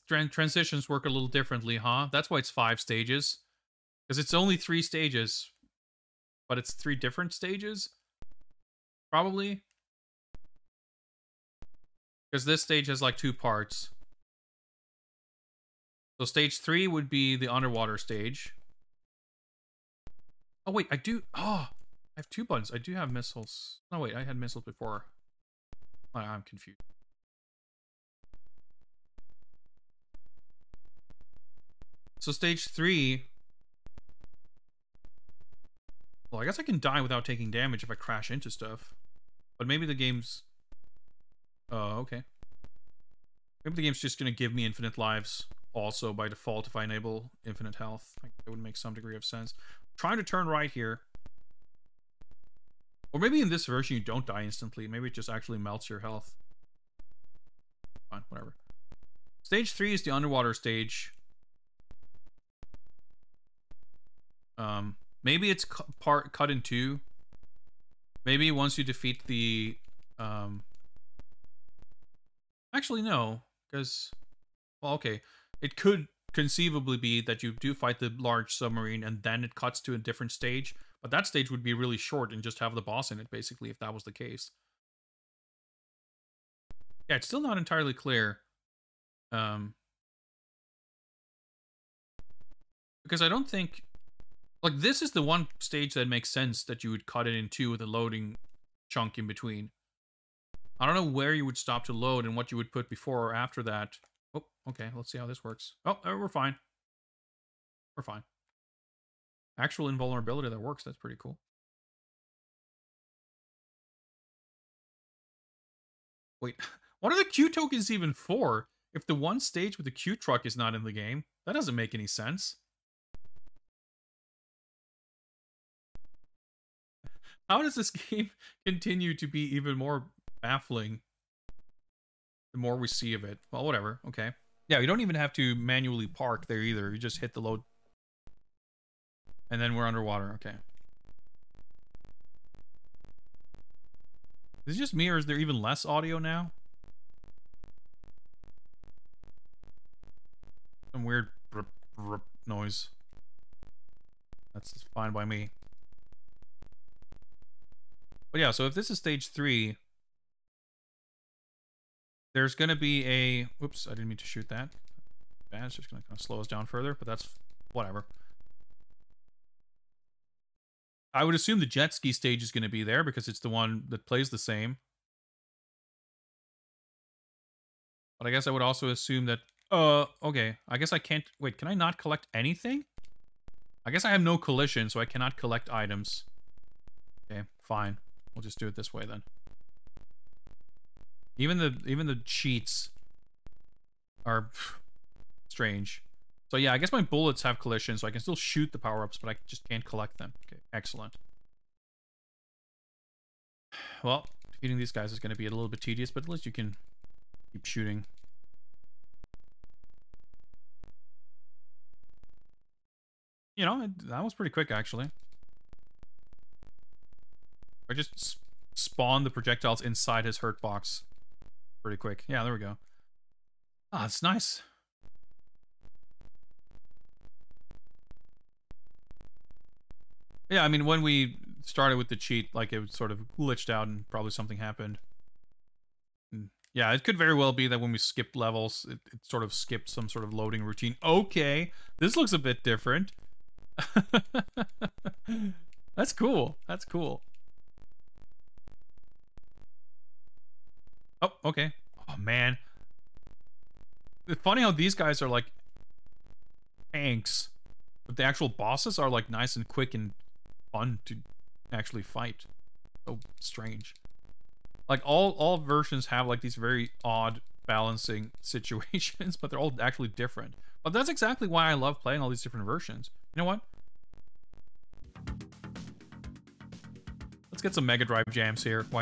Transitions work a little differently, huh? That's why it's 5 stages. Because it's only 3 stages. But it's 3 different stages? Probably. Because this stage has like 2 parts. So stage 3 would be the underwater stage. Oh, wait, I do... Oh, I have 2 buttons. I do have missiles. No, wait, I had missiles before. I'm confused. So stage 3... Well, I guess I can die without taking damage if I crash into stuff. But maybe the game's... Oh, okay. Maybe the game's just going to give me infinite lives also by default if I enable infinite health. I think that would make some degree of sense. I'm trying to turn right here. Or maybe in this version you don't die instantly. Maybe it just actually melts your health. Fine, whatever. Stage 3 is the underwater stage. Maybe it's cut in 2. Maybe once you defeat the... Actually, no. Because... Well, okay. It could conceivably be that you do fight the large submarine and then it cuts to a different stage. But that stage would be really short and just have the boss in it, basically, if that was the case. Yeah, it's still not entirely clear. Because I don't think... Like, this is the one stage that makes sense that you would cut it in 2 with a loading chunk in between. I don't know where you would stop to load and what you would put before or after that. Oh, okay, let's see how this works. Oh, we're fine. We're fine. Actual invulnerability that works, that's pretty cool. Wait, what are the Q tokens even for? If the one stage with the Q truck is not in the game, that doesn't make any sense. How does this game continue to be even more baffling the more we see of it? Well, whatever. Okay. Yeah, you don't even have to manually park there either. You just hit the load. And then we're underwater. Okay. Is it just me or is there even less audio now? Some weird noise. That's fine by me. But yeah, so if this is stage 3, there's going to be a... Whoops, I didn't mean to shoot that. Bad, it's just going to kind of slow us down further, but that's whatever. I would assume the jet ski stage is going to be there because it's the one that plays the same. But I guess I would also assume that Okay. I guess I can't... Wait, can I not collect anything? I guess I have no collision, so I cannot collect items. Okay, fine. We'll just do it this way then. Even the cheats are strange. So yeah, I guess my bullets have collision, so I can still shoot the power-ups, but I just can't collect them. Okay, excellent. Well, defeating these guys is going to be a little bit tedious, but at least you can keep shooting. You know, that was pretty quick, actually. I just spawned the projectiles inside his hurt box. Pretty quick. Yeah, there we go. Ah, it's nice. Yeah, I mean, when we started with the cheat, like, it sort of glitched out and probably something happened. Yeah, it could very well be that when we skipped levels, it sort of skipped some sort of loading routine. Okay, this looks a bit different. That's cool. That's cool. Oh, okay. Oh, man. It's funny how these guys are, like, tanks, but the actual bosses are, like, nice and quick and fun to actually fight. So strange. Like, all versions have, like, these very odd balancing situations, but they're all actually different. But that's exactly why I love playing all these different versions. You know what? Let's get some Mega Drive jams here. Why